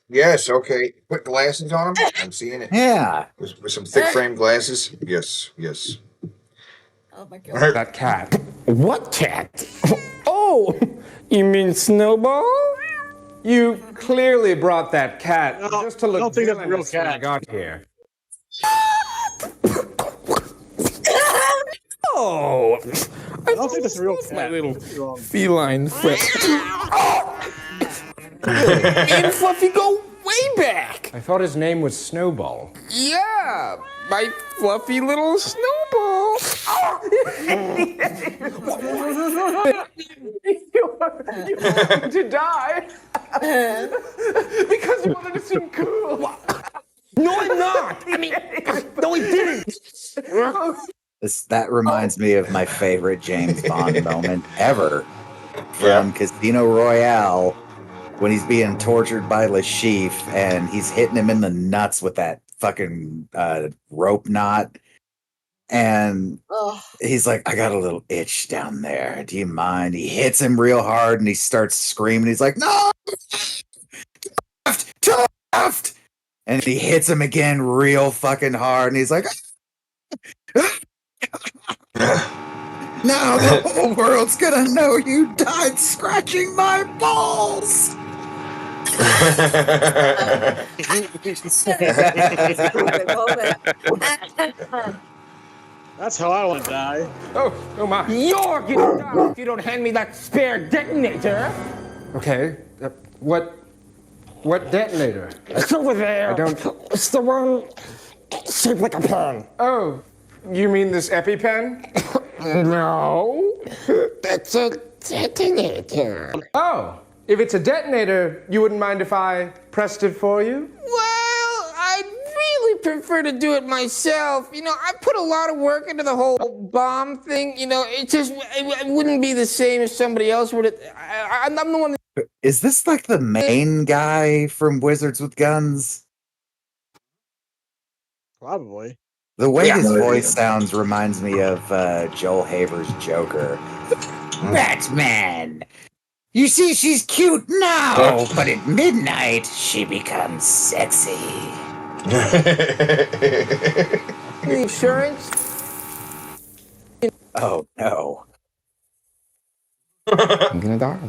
[SPEAKER 8] Yes. Okay. Put glasses on him. I'm seeing it.
[SPEAKER 4] Yeah.
[SPEAKER 8] With some thick frame glasses. Yes. Yes.
[SPEAKER 5] Oh my god.
[SPEAKER 13] That cat.
[SPEAKER 15] What cat? Oh, you mean Snowball?
[SPEAKER 13] You clearly brought that cat just to look.
[SPEAKER 3] I don't think that's a real
[SPEAKER 13] villainous when I
[SPEAKER 3] cat.
[SPEAKER 13] got here.
[SPEAKER 15] Oh,
[SPEAKER 3] I don't think that's a real cat.
[SPEAKER 15] my little
[SPEAKER 3] Wrong.
[SPEAKER 15] feline friend. Me and Fluffy go way back.
[SPEAKER 13] I thought his name was Snowball.
[SPEAKER 15] Yeah, my fluffy little Snowball.
[SPEAKER 13] You wanted to die because you wanted to seem cool.
[SPEAKER 15] No, I'm not. I mean, no, he didn't.
[SPEAKER 4] That reminds me of my favorite James Bond moment ever from Casino Royale when he's being tortured by Le Chiffre and he's hitting him in the nuts with that fucking rope knot. And he's like, I got a little itch down there. Do you mind? He hits him real hard and he starts screaming. He's like, no! To left! And he hits him again real fucking hard. And he's like, now the whole world's gonna know you died scratching my balls!
[SPEAKER 3] That's how I want to die.
[SPEAKER 13] Oh my.
[SPEAKER 15] You're getting down if you don't hand me that spare detonator.
[SPEAKER 13] Okay, what detonator?
[SPEAKER 15] It's over there.
[SPEAKER 13] I don't.
[SPEAKER 15] It's the one shaped like a pen.
[SPEAKER 13] Oh, you mean this EpiPen?
[SPEAKER 15] No, that's a detonator.
[SPEAKER 13] Oh, if it's a detonator, you wouldn't mind if I pressed it for you?
[SPEAKER 15] Well, I'd really prefer to do it myself. You know, I put a lot of work into the whole bomb thing. You know, it wouldn't be the same if somebody else would have. I'm the one.
[SPEAKER 4] Is this like the main guy from Wizards with Guns?
[SPEAKER 3] Probably.
[SPEAKER 4] The way
[SPEAKER 8] Yeah.
[SPEAKER 4] his voice sounds reminds me of Joel Haver's Joker. Batman! You see, she's cute now, but at midnight, she becomes sexy.
[SPEAKER 15] Insurance?
[SPEAKER 4] Oh, no.
[SPEAKER 15] I'm gonna die.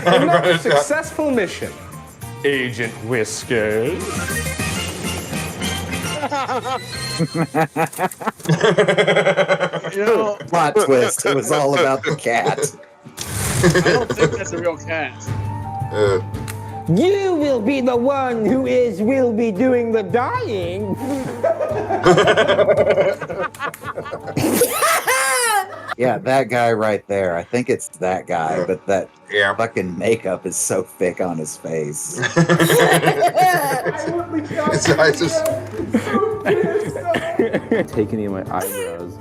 [SPEAKER 13] Another successful mission, Agent Whiskers.
[SPEAKER 3] You know,
[SPEAKER 4] Plot twist. It was all about the cat.
[SPEAKER 3] I don't think that's a real cat.
[SPEAKER 15] You will be the one who will be doing the dying.
[SPEAKER 4] Yeah, that guy right there. I think it's that guy, but that
[SPEAKER 8] Yeah.
[SPEAKER 4] fucking makeup is so thick on his face.
[SPEAKER 8] It's, I just,
[SPEAKER 12] Taking in my eyebrows.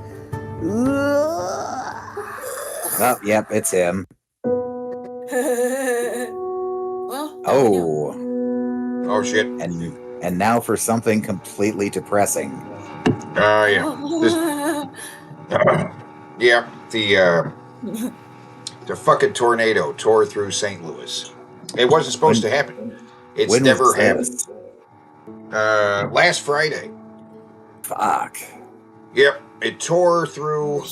[SPEAKER 4] Oh, yep, it's him.
[SPEAKER 5] Well,
[SPEAKER 4] Oh,
[SPEAKER 8] oh shit.
[SPEAKER 4] and now for something completely depressing.
[SPEAKER 8] Yeah. Yeah. The fucking tornado tore through St. Louis. It wasn't supposed to happen. It's
[SPEAKER 4] When
[SPEAKER 8] never
[SPEAKER 4] was
[SPEAKER 8] happened.
[SPEAKER 4] this?
[SPEAKER 8] Last Friday.
[SPEAKER 4] Fuck.
[SPEAKER 8] Yep. It tore through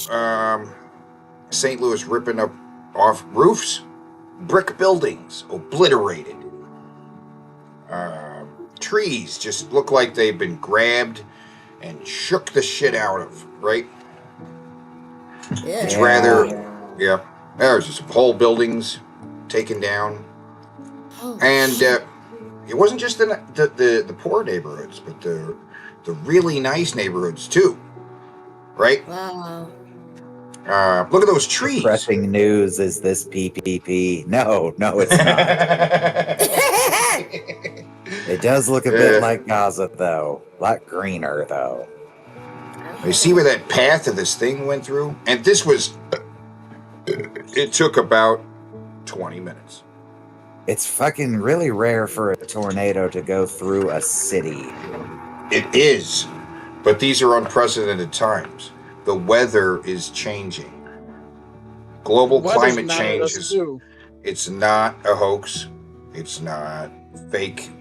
[SPEAKER 8] St. Louis, ripping up off roofs, brick buildings, obliterated. Trees just look like they've been grabbed and shook the shit out of, right?
[SPEAKER 5] Yeah.
[SPEAKER 8] It's rather, yeah. There's just whole buildings taken down.
[SPEAKER 5] Oh,
[SPEAKER 8] And it wasn't just the poor neighborhoods, but the really nice neighborhoods too, right?
[SPEAKER 5] wow.
[SPEAKER 8] Look at those trees.
[SPEAKER 4] Depressing news is this PPP. No, it's not. It does look a bit like Gaza, though. A lot greener, though.
[SPEAKER 8] You see where that path of this thing went through? And this was, it took about 20 minutes.
[SPEAKER 4] It's fucking really rare for a tornado to go through a city.
[SPEAKER 8] It is, but these are unprecedented times. The weather is changing. Global climate change is, it's not a hoax. It's not fake.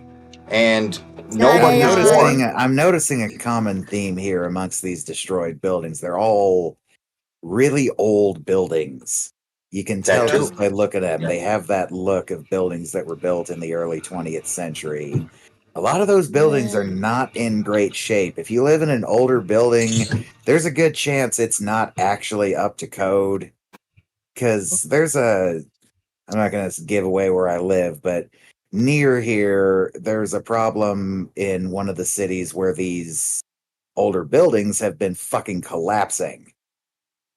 [SPEAKER 8] And nobody is warned.
[SPEAKER 4] I'm noticing a common theme here amongst these destroyed buildings. They're all really old buildings. You can tell just by looking at them. They have that look of buildings that were built in the early 20th century. A lot of those buildings are not in great shape. If you live in an older building, there's a good chance it's not actually up to code. Because I'm not going to give away where I live, but near here, there's a problem in one of the cities where these older buildings have been fucking collapsing.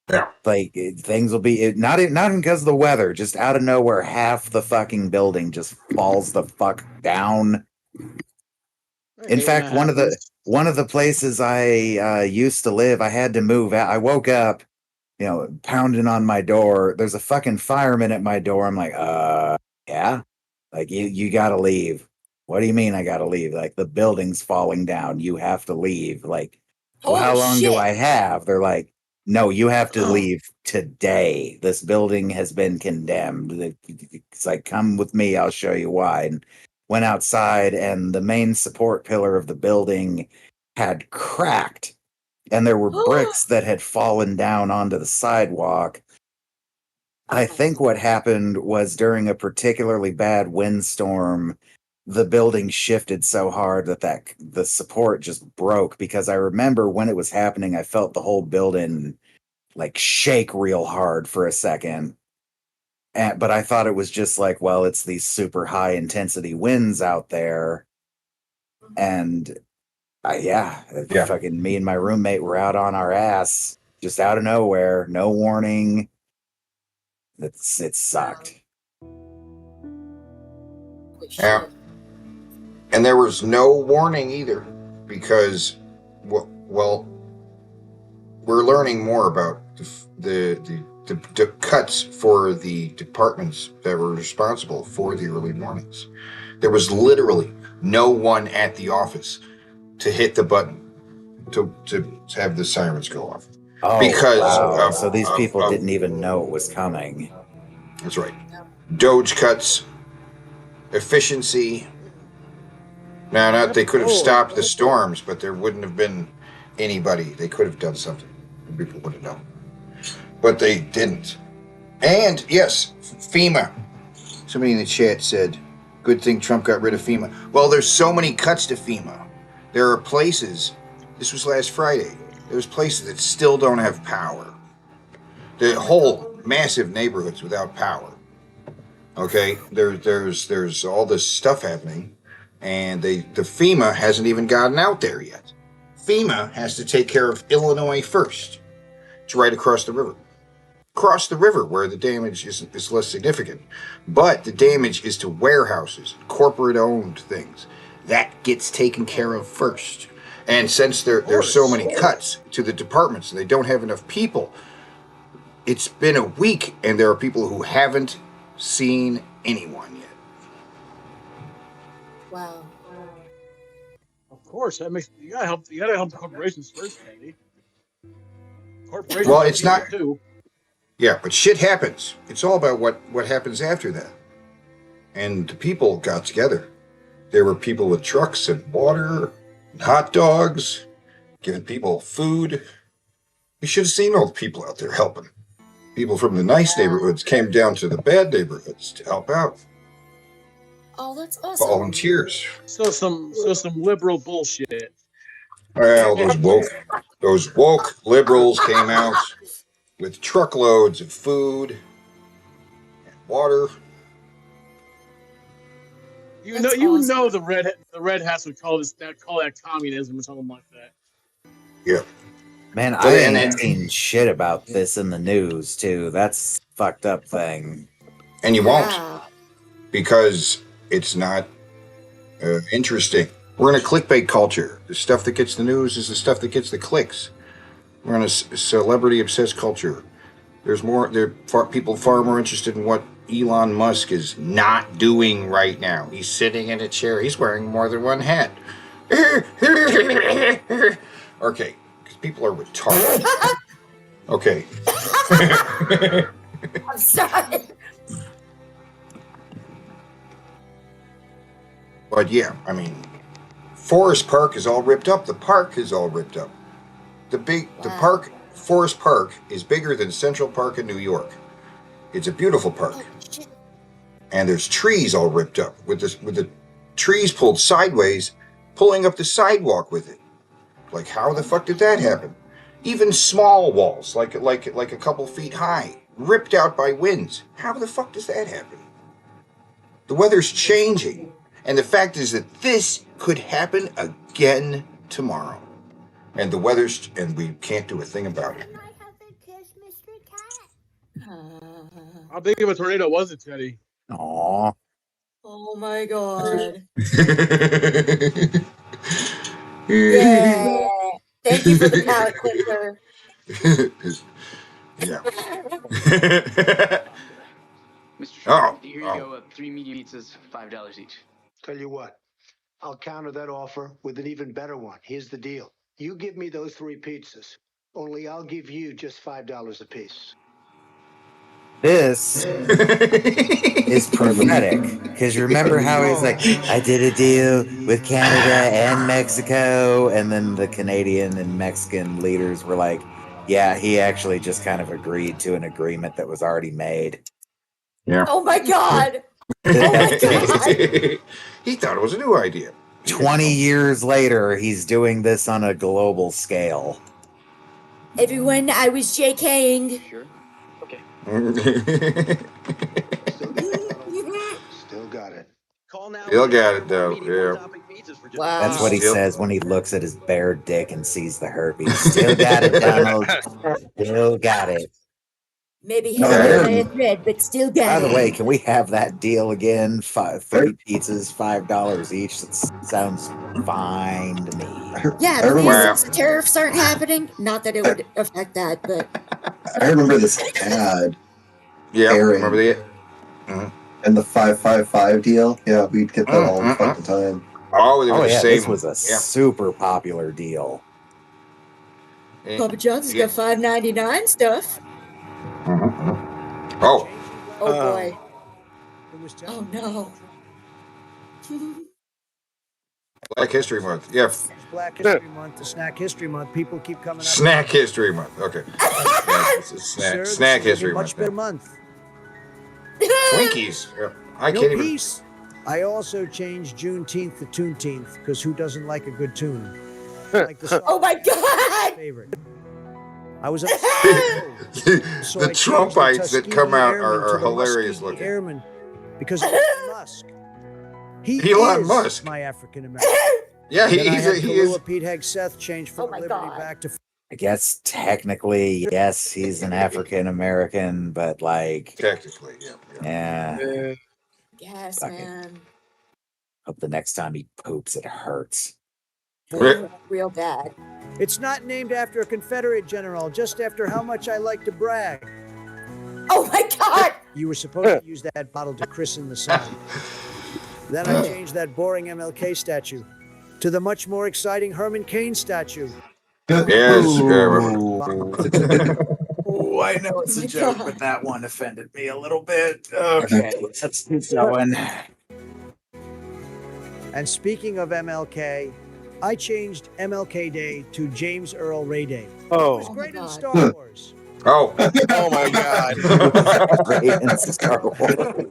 [SPEAKER 8] Yeah.
[SPEAKER 4] Like things will be not even because of the weather, just out of nowhere, half the fucking building just falls the fuck down. In fact, one of the places I used to live, I had to move out. I woke up, pounding on my door. There's a fucking fireman at my door. I'm like, yeah, like you gotta leave. What do you mean I gotta leave? Like the building's falling down. You have to leave. Like, well, how long do I have? They're like, no, you have to leave today. This building has been condemned. It's like, come with me. I'll show you why. And went outside, and the main support pillar of the building had cracked, and there were bricks that had fallen down onto the sidewalk. I think what happened was during a particularly bad windstorm, the building shifted so hard that the support just broke, because I remember when it was happening, I felt the whole building like shake real hard for a second. But I thought it was just like, well, it's these super high intensity winds out there. And fucking me and my roommate were out on our ass just out of nowhere, no warning. It sucked.
[SPEAKER 8] Yeah. And there was no warning either, because, well, we're learning more about the cuts for the departments that were responsible for the early mornings. There was literally no one at the office to hit the button to have the sirens go off.
[SPEAKER 4] Oh,
[SPEAKER 8] because
[SPEAKER 4] so these people didn't even know it was coming.
[SPEAKER 8] That's right. Doge cuts, efficiency. Now, they could have stopped the storms, but there wouldn't have been anybody. They could have done something. People would have known. But they didn't. And, yes, FEMA. Somebody in the chat said, good thing Trump got rid of FEMA. Well, there's so many cuts to FEMA. There are places, this was last Friday, there's places that still don't have power. The whole massive neighborhoods without power. Okay? There's all this stuff happening, and the FEMA hasn't even gotten out there yet. FEMA has to take care of Illinois first. It's right across the river. Across the river where the damage is less significant. But the damage is to warehouses, corporate-owned things. That gets taken care of first. And since there's so many cuts to the departments and they don't have enough people, it's been a week and there are people who haven't seen anyone yet.
[SPEAKER 5] Wow.
[SPEAKER 3] Of course, that makes you gotta help the corporations first, Andy. Corporations.
[SPEAKER 8] Well, it's not.
[SPEAKER 3] Too.
[SPEAKER 8] Yeah, but shit happens. It's all about what happens after that. And the people got together. There were people with trucks and water and hot dogs, giving people food. You should have seen all the people out there helping. People from the nice neighborhoods came down to the bad neighborhoods to help out.
[SPEAKER 5] Oh, that's awesome.
[SPEAKER 8] Volunteers.
[SPEAKER 3] So some liberal bullshit.
[SPEAKER 8] Well, those woke liberals came out with truckloads of food and water.
[SPEAKER 3] You know, the red hats would call that communism or something like that.
[SPEAKER 8] Yeah.
[SPEAKER 4] Man,
[SPEAKER 8] So
[SPEAKER 4] I
[SPEAKER 8] then-
[SPEAKER 4] ain't seen shit about this in the news too. That's a fucked up thing.
[SPEAKER 8] And you won't, because it's not interesting. We're in a clickbait culture. The stuff that gets the news is the stuff that gets the clicks. We're in a celebrity-obsessed culture. People far more interested in what Elon Musk is not doing right now. He's sitting in a chair. He's wearing more than one hat. Okay, because people are retarded. Okay.
[SPEAKER 5] I'm sorry.
[SPEAKER 8] But yeah, I mean, Forest Park is all ripped up. The park is all ripped up. Forest Park is bigger than Central Park in New York. It's a beautiful park. And there's trees all ripped up with the trees pulled sideways, pulling up the sidewalk with it. Like, how the fuck did that happen? Even small walls, like a couple feet high, ripped out by winds. How the fuck does that happen? The weather's changing. And the fact is that this could happen again tomorrow. And we can't do a thing about it.
[SPEAKER 3] How big of a tornado was it, Teddy?
[SPEAKER 4] Aw.
[SPEAKER 5] Oh my god. Yeah. Thank you for the palate cleanser.
[SPEAKER 8] Yeah.
[SPEAKER 16] Mr.
[SPEAKER 8] Oh,
[SPEAKER 16] here you go. 3 medium pizzas, $5 each.
[SPEAKER 17] Tell you what, I'll counter that offer with an even better one. Here's the deal. You give me those 3 pizzas, only I'll give you just $5 a piece.
[SPEAKER 4] This is prophetic, because remember how he's like, I did a deal with Canada and Mexico, and then the Canadian and Mexican leaders were like, yeah, he actually just kind of agreed to an agreement that was already made.
[SPEAKER 8] Yeah.
[SPEAKER 5] Oh my god. Oh my god.
[SPEAKER 8] He thought it was a new idea.
[SPEAKER 4] 20 years later, he's doing this on a global scale.
[SPEAKER 5] Everyone, I was JKing.
[SPEAKER 16] Sure. Okay.
[SPEAKER 17] Still got it.
[SPEAKER 8] Still got it, though. Yeah.
[SPEAKER 5] Wow.
[SPEAKER 4] That's what he says when he looks at his bare dick and sees the herpes. Still got it, Donald. Still got it.
[SPEAKER 5] Maybe
[SPEAKER 4] No,
[SPEAKER 5] hell
[SPEAKER 4] there-
[SPEAKER 5] a thread, but still got
[SPEAKER 4] By
[SPEAKER 5] it.
[SPEAKER 4] the way, can we have that deal again? 3 pizzas, $5 each. That sounds fine to me.
[SPEAKER 5] Yeah,
[SPEAKER 11] I remember-
[SPEAKER 5] since the tariffs aren't happening, not that it would affect that, but
[SPEAKER 11] I remember this ad.
[SPEAKER 8] Yeah,
[SPEAKER 11] airing.
[SPEAKER 8] remember that?
[SPEAKER 11] And the 555 deal. Yeah, we'd get that all the fucking time.
[SPEAKER 8] Oh, they were
[SPEAKER 4] Oh
[SPEAKER 8] the
[SPEAKER 4] yeah,
[SPEAKER 8] same.
[SPEAKER 4] this was a super popular deal.
[SPEAKER 5] Papa John's has got $5.99 stuff.
[SPEAKER 8] Oh.
[SPEAKER 5] Oh boy. Oh no.
[SPEAKER 8] Black History Month. Yeah.
[SPEAKER 18] Black History Month, the Snack History Month. People keep coming up.
[SPEAKER 8] Snack History Month. Okay. Yeah, it's a
[SPEAKER 18] Sir,
[SPEAKER 8] snack
[SPEAKER 18] this is
[SPEAKER 8] History
[SPEAKER 18] a much
[SPEAKER 8] Month.
[SPEAKER 18] better month.
[SPEAKER 8] Twinkies. Yeah. I
[SPEAKER 18] No
[SPEAKER 8] can't even.
[SPEAKER 18] peace. I also changed Juneteenth to Toonteenth because who doesn't like a good tune? Like the song
[SPEAKER 5] Oh my god.
[SPEAKER 18] favorite. I was
[SPEAKER 8] The
[SPEAKER 18] so I changed
[SPEAKER 8] Trumpites that
[SPEAKER 18] Tuskegee
[SPEAKER 8] come out
[SPEAKER 18] Airmen
[SPEAKER 8] are
[SPEAKER 18] to the
[SPEAKER 8] hilarious
[SPEAKER 18] Muskegon
[SPEAKER 8] looking.
[SPEAKER 18] Airmen because of Elon Musk. He
[SPEAKER 8] Elon
[SPEAKER 18] is
[SPEAKER 8] Musk.
[SPEAKER 18] my African American.
[SPEAKER 8] Yeah,
[SPEAKER 18] Then I
[SPEAKER 8] he's
[SPEAKER 18] had
[SPEAKER 8] he
[SPEAKER 18] Kalua
[SPEAKER 8] is.
[SPEAKER 18] Pete Hegseth changed from Liberty back to.
[SPEAKER 4] I guess technically, yes, he's an African American, but like
[SPEAKER 8] Technically, yeah.
[SPEAKER 4] Yeah.
[SPEAKER 5] Yes,
[SPEAKER 4] Fuck it.
[SPEAKER 5] man.
[SPEAKER 4] Hope the next time he poops, it hurts.
[SPEAKER 5] Real bad.
[SPEAKER 18] It's not named after a Confederate general, just after how much I like to brag.
[SPEAKER 5] Oh my god!
[SPEAKER 18] You were supposed to use that bottle to christen the sun. Then I changed that boring MLK statue to the much more exciting Herman Cain statue.
[SPEAKER 8] Yes.
[SPEAKER 4] Oh, I know it's a joke, but that one offended me a little bit. Okay, let's keep going.
[SPEAKER 18] And speaking of MLK, I changed MLK Day to James Earl Ray Day.
[SPEAKER 19] Oh.
[SPEAKER 18] It was great in
[SPEAKER 5] God.
[SPEAKER 18] Star Wars.
[SPEAKER 8] Oh. Oh my God.
[SPEAKER 4] Great in Star Wars.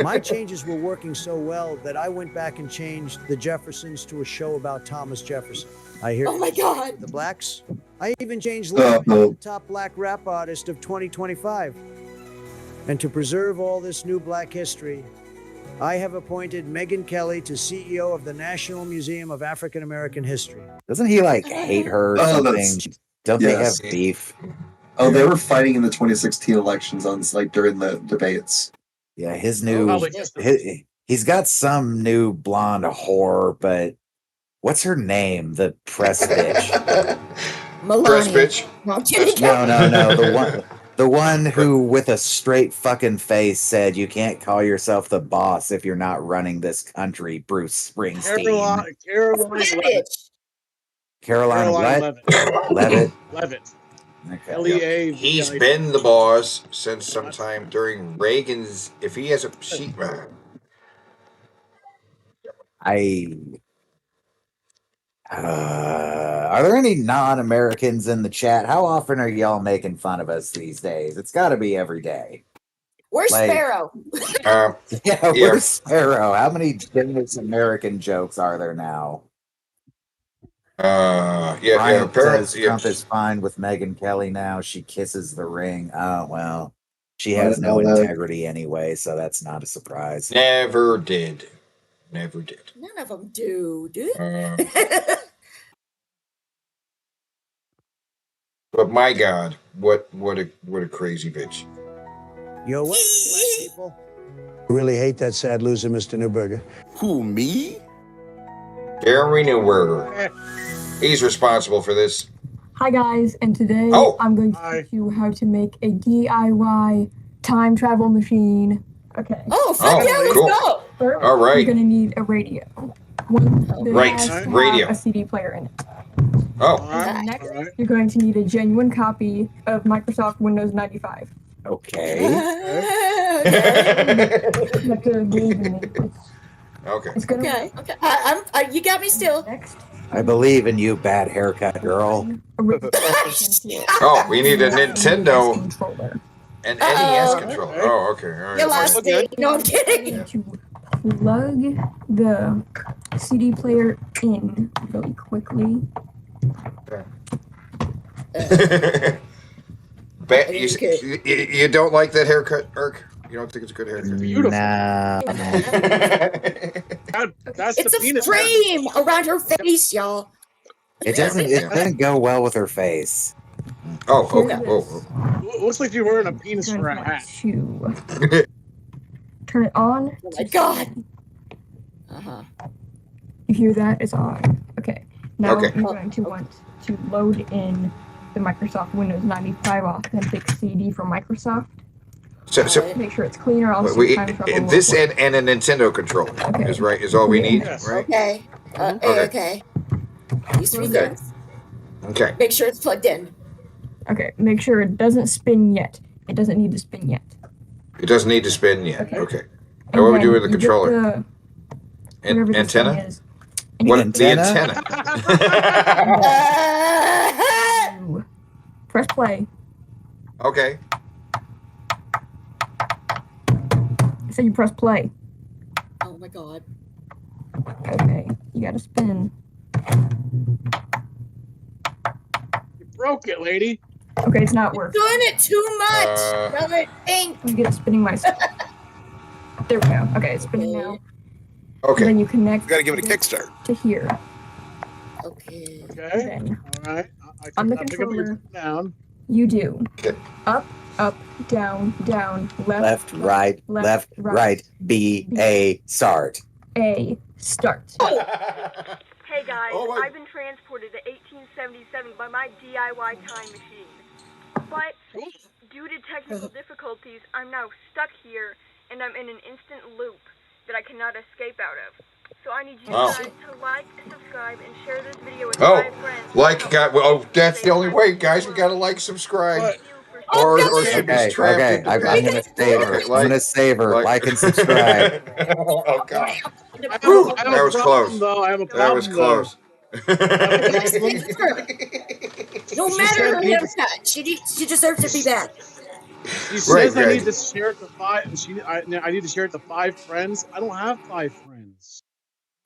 [SPEAKER 18] My changes were working so well that I went back and changed the Jeffersons to a show about Thomas Jefferson. I hear
[SPEAKER 5] Oh my God.
[SPEAKER 18] the blacks. I even changed Letterman to the top black rap artist of 2025. And to preserve all this new black history, I have appointed Megyn Kelly to CEO of the National Museum of African American History.
[SPEAKER 4] Doesn't he like hate her or something? Don't they have beef?
[SPEAKER 11] Oh, they were fighting in the 2016 elections on like during the debates.
[SPEAKER 4] Yeah, his new he's got some new blonde whore, but what's her name? The press bitch.
[SPEAKER 5] Melania.
[SPEAKER 8] Press bitch?
[SPEAKER 5] No, I'm kidding.
[SPEAKER 4] No, the one who with a straight fucking face said you can't call yourself the boss if you're not running this country, Bruce Springsteen. Caroline Levitt.
[SPEAKER 3] Levitt.
[SPEAKER 4] Okay.
[SPEAKER 3] L-E-A.
[SPEAKER 8] He's been the boss since sometime during Reagan's. If he has a sheet
[SPEAKER 4] Are there any non-Americans in the chat? How often are y'all making fun of us these days? It's got to be every day.
[SPEAKER 5] Where's
[SPEAKER 4] Like-
[SPEAKER 5] Sparrow?
[SPEAKER 4] Where's Sparrow? How many famous American jokes are there now? Ryan says Trump is fine with Megyn Kelly now. She kisses the ring. Oh, well, she has no integrity anyway, so that's not a surprise.
[SPEAKER 8] Never did. Never did.
[SPEAKER 5] None of them do, dude.
[SPEAKER 8] But my God, what a crazy bitch.
[SPEAKER 18] Yo, what, black people? Really hate that sad loser, Mr. Newberger.
[SPEAKER 8] Who, me? Gary Newberger. He's responsible for this.
[SPEAKER 19] Hi guys, and today I'm going to teach you how to make a DIY time travel machine. Okay.
[SPEAKER 5] Oh, fuck yeah, let's go.
[SPEAKER 19] First,
[SPEAKER 8] All right.
[SPEAKER 19] You're gonna need a radio. One that
[SPEAKER 8] Right,
[SPEAKER 19] has to have
[SPEAKER 8] radio.
[SPEAKER 19] a CD player in it.
[SPEAKER 8] Oh.
[SPEAKER 19] And then next, you're going to need a genuine copy of Microsoft Windows 95.
[SPEAKER 4] Okay.
[SPEAKER 19] You have to believe in me.
[SPEAKER 8] Okay.
[SPEAKER 19] It's gonna
[SPEAKER 5] Okay. You got me still.
[SPEAKER 4] I believe in you, bad haircut girl.
[SPEAKER 8] Oh, we need a Nintendo and NES controller. Oh, okay. All right.
[SPEAKER 5] Your last name. No, I'm kidding.
[SPEAKER 19] Plug the CD player in really quickly.
[SPEAKER 8] You don't like that haircut, Irk? You don't think it's a good haircut?
[SPEAKER 3] Beautiful.
[SPEAKER 4] Nah.
[SPEAKER 3] That's
[SPEAKER 5] It's
[SPEAKER 3] the
[SPEAKER 5] a
[SPEAKER 3] penis.
[SPEAKER 5] frame around her face, y'all.
[SPEAKER 4] It doesn't go well with her face.
[SPEAKER 8] Oh, okay. Oh.
[SPEAKER 3] Looks like you're wearing a penis for a hat.
[SPEAKER 19] Turn it on.
[SPEAKER 5] Oh my God. Uh-huh.
[SPEAKER 19] You hear that? It's on. Okay. Now
[SPEAKER 8] Okay.
[SPEAKER 19] you're going to want to load in the Microsoft Windows 95 Authentic CD from Microsoft.
[SPEAKER 8] So
[SPEAKER 19] Make sure it's clean or else
[SPEAKER 8] we,
[SPEAKER 19] your time travel won't
[SPEAKER 8] this
[SPEAKER 19] work.
[SPEAKER 8] and a Nintendo controller is all we need,
[SPEAKER 5] Yes.
[SPEAKER 8] right?
[SPEAKER 5] Okay. Okay. These three
[SPEAKER 8] Okay.
[SPEAKER 5] things.
[SPEAKER 8] Okay.
[SPEAKER 5] Make sure it's plugged in.
[SPEAKER 19] Okay, make sure it doesn't spin yet. It doesn't need to spin yet.
[SPEAKER 8] It doesn't need to spin yet. Okay.
[SPEAKER 19] And
[SPEAKER 8] Now what we
[SPEAKER 19] then
[SPEAKER 8] do with the
[SPEAKER 19] you get
[SPEAKER 8] controller?
[SPEAKER 19] whatever this thing
[SPEAKER 8] Antenna?
[SPEAKER 19] is,
[SPEAKER 8] What the antenna?
[SPEAKER 19] press play.
[SPEAKER 8] Okay.
[SPEAKER 19] So you press play.
[SPEAKER 5] Oh my God.
[SPEAKER 19] Okay, you gotta spin.
[SPEAKER 3] You broke it, lady.
[SPEAKER 19] Okay, it's not working.
[SPEAKER 5] Doing it too much. No, it ain't.
[SPEAKER 19] Let me get it spinning myself. There we go. Okay, it's spinning now.
[SPEAKER 8] Okay.
[SPEAKER 19] And then you connect.
[SPEAKER 8] Gotta give it a kickstart.
[SPEAKER 19] To here.
[SPEAKER 5] Okay.
[SPEAKER 3] Okay. All right.
[SPEAKER 19] On the
[SPEAKER 3] I'll pick up your
[SPEAKER 19] controller,
[SPEAKER 3] down.
[SPEAKER 19] you do
[SPEAKER 8] Okay.
[SPEAKER 19] up, down,
[SPEAKER 4] Left, right, left, right. B, A, start.
[SPEAKER 19] A, start.
[SPEAKER 20] Hey guys, I've been transported to 1877 by my DIY time machine. But due to technical difficulties, I'm now stuck here and I'm in an instant loop that I cannot escape out of. So I need you guys to like, subscribe, and share this video with 5 friends.
[SPEAKER 8] That's the only way, guys. We gotta like, subscribe, or should be trapped.
[SPEAKER 4] Okay,
[SPEAKER 8] into
[SPEAKER 4] I'm gonna save her. I'm gonna save her. Like and subscribe.
[SPEAKER 8] Oh God.
[SPEAKER 3] I have a
[SPEAKER 8] That was
[SPEAKER 3] problem,
[SPEAKER 8] close.
[SPEAKER 3] though. I have a
[SPEAKER 8] That
[SPEAKER 3] problem,
[SPEAKER 8] was
[SPEAKER 3] though.
[SPEAKER 8] close.
[SPEAKER 5] No matter her haircut, she deserves to be back.
[SPEAKER 3] She says I need to share it to 5. I need to share it to 5 friends. I don't have 5 friends.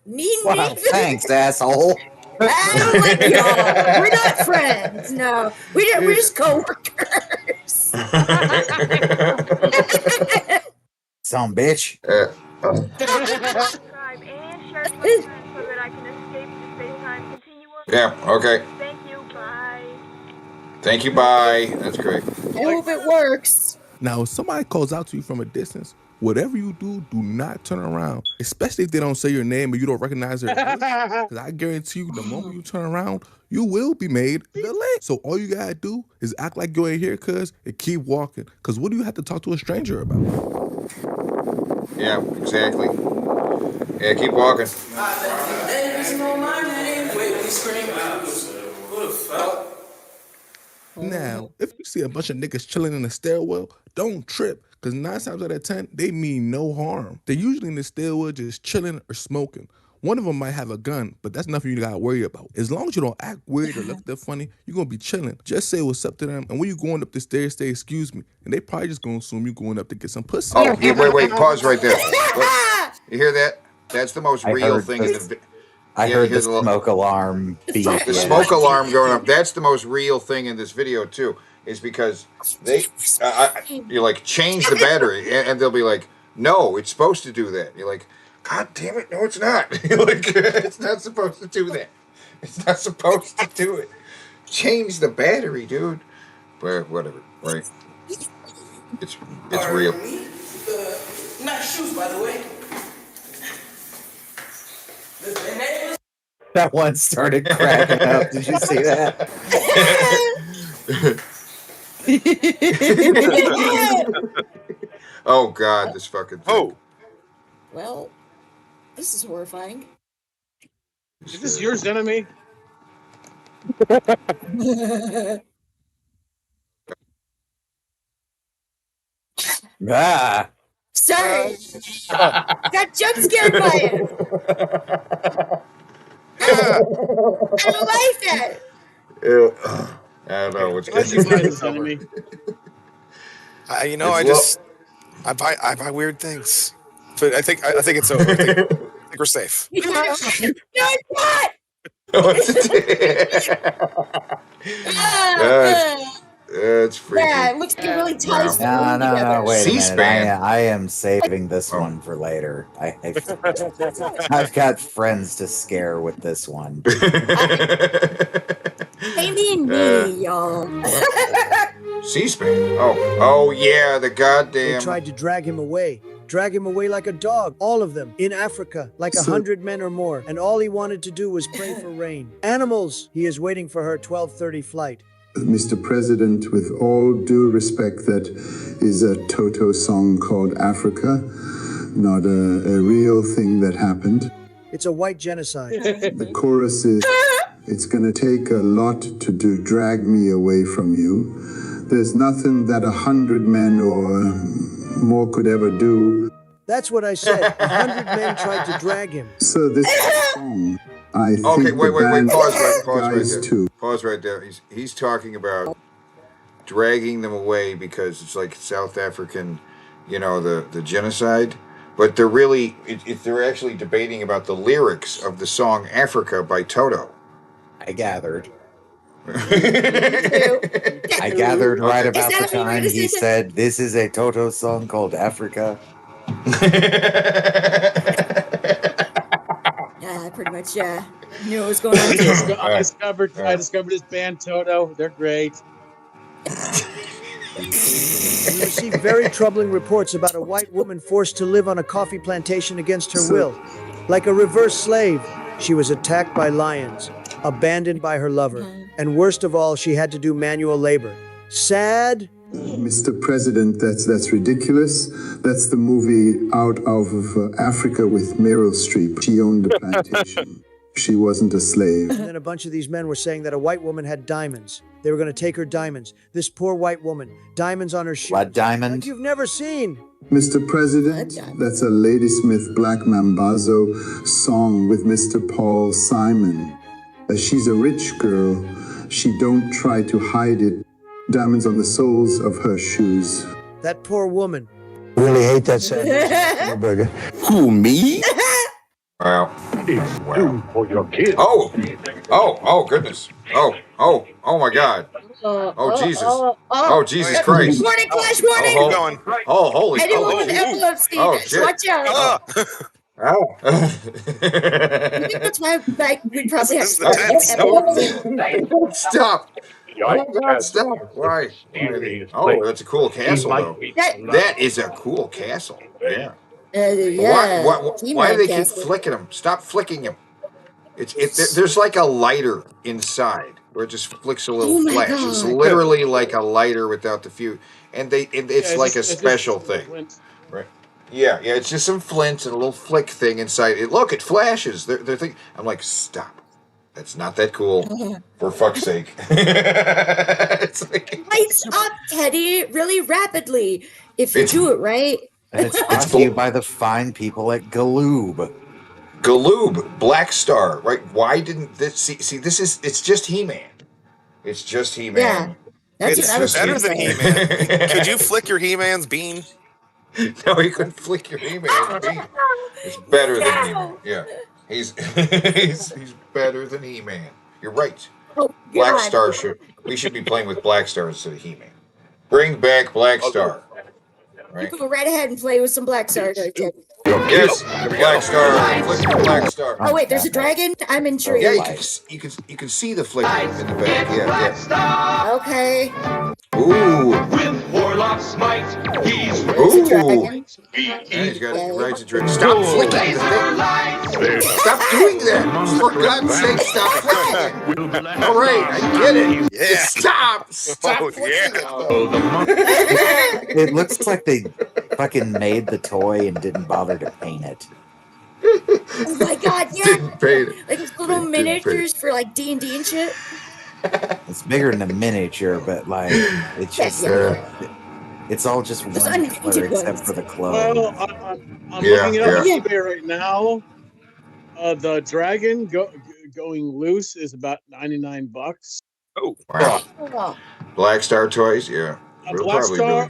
[SPEAKER 5] Me
[SPEAKER 4] Wow,
[SPEAKER 5] neither.
[SPEAKER 4] thanks, asshole.
[SPEAKER 5] I don't like y'all. We're not friends. No, we're just coworkers.
[SPEAKER 4] Some bitch.
[SPEAKER 20] Subscribe and share to my friends so that I can escape the space-time continuum.
[SPEAKER 8] Yeah, okay.
[SPEAKER 20] Thank you. Bye.
[SPEAKER 8] Thank you, bye. That's great.
[SPEAKER 5] I hope it works.
[SPEAKER 21] Now, if somebody calls out to you from a distance, whatever you do, do not turn around, especially if they don't say your name or you don't recognize their voice. Because I guarantee you, the moment you turn around, you will be made delayed. So all you gotta do is act like you ain't here, cuz, and keep walking. Because what do you have to talk to a stranger about?
[SPEAKER 8] Yeah, exactly. Yeah, keep walking.
[SPEAKER 21] Now, if you see a bunch of niggas chilling in the stairwell, don't trip, because 9 times out of 10, they mean no harm. They're usually in the stairwell just chilling or smoking. One of them might have a gun, but that's nothing you gotta worry about. As long as you don't act weird or look that funny, you're gonna be chilling. Just say what's up to them, and when you going up the stairs, say excuse me, and they probably just gonna assume you going up to get some pussy.
[SPEAKER 8] Oh, yeah, wait, pause right there. What? You hear that? That's the most real thing in the
[SPEAKER 4] I heard the smoke alarm beep.
[SPEAKER 8] The smoke alarm going up. That's the most real thing in this video too, is because they you like change the battery, and they'll be like, "No, it's supposed to do that." You're like, "God damn it, no, it's not." Like, it's not supposed to do that. It's not supposed to do it. Change the battery, dude. But whatever, right? It's real.
[SPEAKER 2] Nice shoes, by the way.
[SPEAKER 4] That one started cracking up. Did you see that?
[SPEAKER 8] Oh God, this fucking thing. Oh.
[SPEAKER 5] Well, this is horrifying.
[SPEAKER 3] Is this yours, enemy?
[SPEAKER 4] Ah.
[SPEAKER 5] Sorry. Got jump scared by it. I don't like that.
[SPEAKER 8] I don't know what's
[SPEAKER 3] How'd you buy this, enemy?
[SPEAKER 7] You know, I buy weird things, but I think it's over. I think we're safe.
[SPEAKER 5] No, it's not.
[SPEAKER 8] It's freaky.
[SPEAKER 5] Yeah, it looks like it really ties the room
[SPEAKER 4] No,
[SPEAKER 5] together.
[SPEAKER 4] wait a minute.
[SPEAKER 8] C-SPAN.
[SPEAKER 4] I am saving this one for later. I've got friends to scare with this one.
[SPEAKER 5] Hey, me, y'all.
[SPEAKER 8] C-SPAN. Oh yeah, the goddamn.
[SPEAKER 18] They tried to drag him away like a dog, all of them, in Africa, like 100 men or more, and all he wanted to do was pray for rain. Animals! He is waiting for her 12:30 flight.
[SPEAKER 22] Mr. President, with all due respect, that is a Toto song called Africa, not a real thing that happened.
[SPEAKER 18] It's a white genocide.
[SPEAKER 22] The chorus is, it's gonna take a lot to drag me away from you. There's nothing that 100 men or more could ever do.
[SPEAKER 18] That's what I said. 100 men tried to drag him.
[SPEAKER 22] So this song, I think
[SPEAKER 8] Okay, wait, pause
[SPEAKER 22] guys
[SPEAKER 8] right there.
[SPEAKER 22] too.
[SPEAKER 8] Pause right there. He's talking about dragging them away because it's like South African, the genocide. But they're really, they're actually debating about the lyrics of the song Africa by Toto.
[SPEAKER 4] I gathered. I gathered right about the time he said, "This is a Toto song called Africa."
[SPEAKER 5] Yeah, pretty much. Yeah, knew what was going on.
[SPEAKER 3] I discovered this band Toto. They're great.
[SPEAKER 18] We received very troubling reports about a white woman forced to live on a coffee plantation against her will. Like a reverse slave, she was attacked by lions, abandoned by her lover, and worst of all, she had to do manual labor. Sad.
[SPEAKER 22] Mr. President, that's ridiculous. That's the movie Out of Africa with Meryl Streep. She owned a plantation. She wasn't a slave.
[SPEAKER 18] And then a bunch of these men were saying that a white woman had diamonds. They were going to take her diamonds. This poor white woman, diamonds on her shoes.
[SPEAKER 4] What diamond?
[SPEAKER 18] Like you've never seen.
[SPEAKER 22] Mr. President, that's a Ladysmith Black Mambazo song with Mr. Paul Simon. She's a rich girl. She don't try to hide it. Diamonds on the soles of her shoes.
[SPEAKER 18] That poor woman.
[SPEAKER 1] Really hate that sandwich. Burger. Who, me?
[SPEAKER 8] Wow. For your kids. Oh, goodness. Oh my God. Oh, Jesus. Oh, Jesus Christ.
[SPEAKER 5] Warning, flash warning.
[SPEAKER 8] Oh, going. Oh, holy.
[SPEAKER 5] Anyone with epilepsy,
[SPEAKER 8] shit.
[SPEAKER 5] watch out.
[SPEAKER 8] Oh.
[SPEAKER 5] I think that's why we'd probably have
[SPEAKER 8] Stop. Oh, God, stop. Why? Oh, that's a cool castle, though. That is a cool castle. Yeah.
[SPEAKER 5] Yeah.
[SPEAKER 8] Why do they keep flicking them? Stop flicking them. There's like a lighter inside where it just flicks a little flash.
[SPEAKER 5] God.
[SPEAKER 8] It's literally like a lighter without the fuse, and it's like a special thing, right? Yeah, it's just some flint and a little flick thing inside. Look, it flashes. They're thinking. I'm like, stop. That's not that cool. For fuck's sake. It's like,
[SPEAKER 5] lights up, Teddy, really rapidly if you do it right.
[SPEAKER 4] And it's brought to you by the fine people at Galoob.
[SPEAKER 8] Galoob, Black Star, right? Why didn't this see this is it's just He-Man. It's just He-Man.
[SPEAKER 5] Yeah.
[SPEAKER 7] It's better than He-Man. Could you flick your He-Man's bean?
[SPEAKER 8] No, you couldn't flick your He-Man's bean. It's better than He-Man. Yeah. He's better than He-Man. You're right.
[SPEAKER 5] Oh,
[SPEAKER 8] Black Star we should be playing with Black Star instead of He-Man. Bring back Black Star. Right.
[SPEAKER 5] You go right ahead and play with some Black Star.
[SPEAKER 8] Yes, the Black Star. Flick the Black Star.
[SPEAKER 5] Oh wait, there's a dragon. I'm intrigued.
[SPEAKER 8] Yeah, you can see the flicker in the back. Yeah.
[SPEAKER 5] Okay.
[SPEAKER 8] Ooh.
[SPEAKER 2] With Warlock's might, he's
[SPEAKER 8] Ooh. And he's got rides a dragon. Stop flicking the thing. Stop doing that. For God's sake, stop flicking it. All right, I get it.
[SPEAKER 7] Yeah.
[SPEAKER 8] Stop flicking it.
[SPEAKER 4] It looks like they fucking made the toy and didn't bother to paint it.
[SPEAKER 5] Oh my God, yeah.
[SPEAKER 8] Didn't paint it.
[SPEAKER 5] Like those little miniatures for like D&D and shit.
[SPEAKER 4] It's bigger than a miniature, but like it's just it's all just one color except for the clothes.
[SPEAKER 3] Well, I'm looking it up on eBay right now. The dragon going loose is about $99.
[SPEAKER 8] Oh, wow. Black Star toys, yeah.
[SPEAKER 3] Black Star,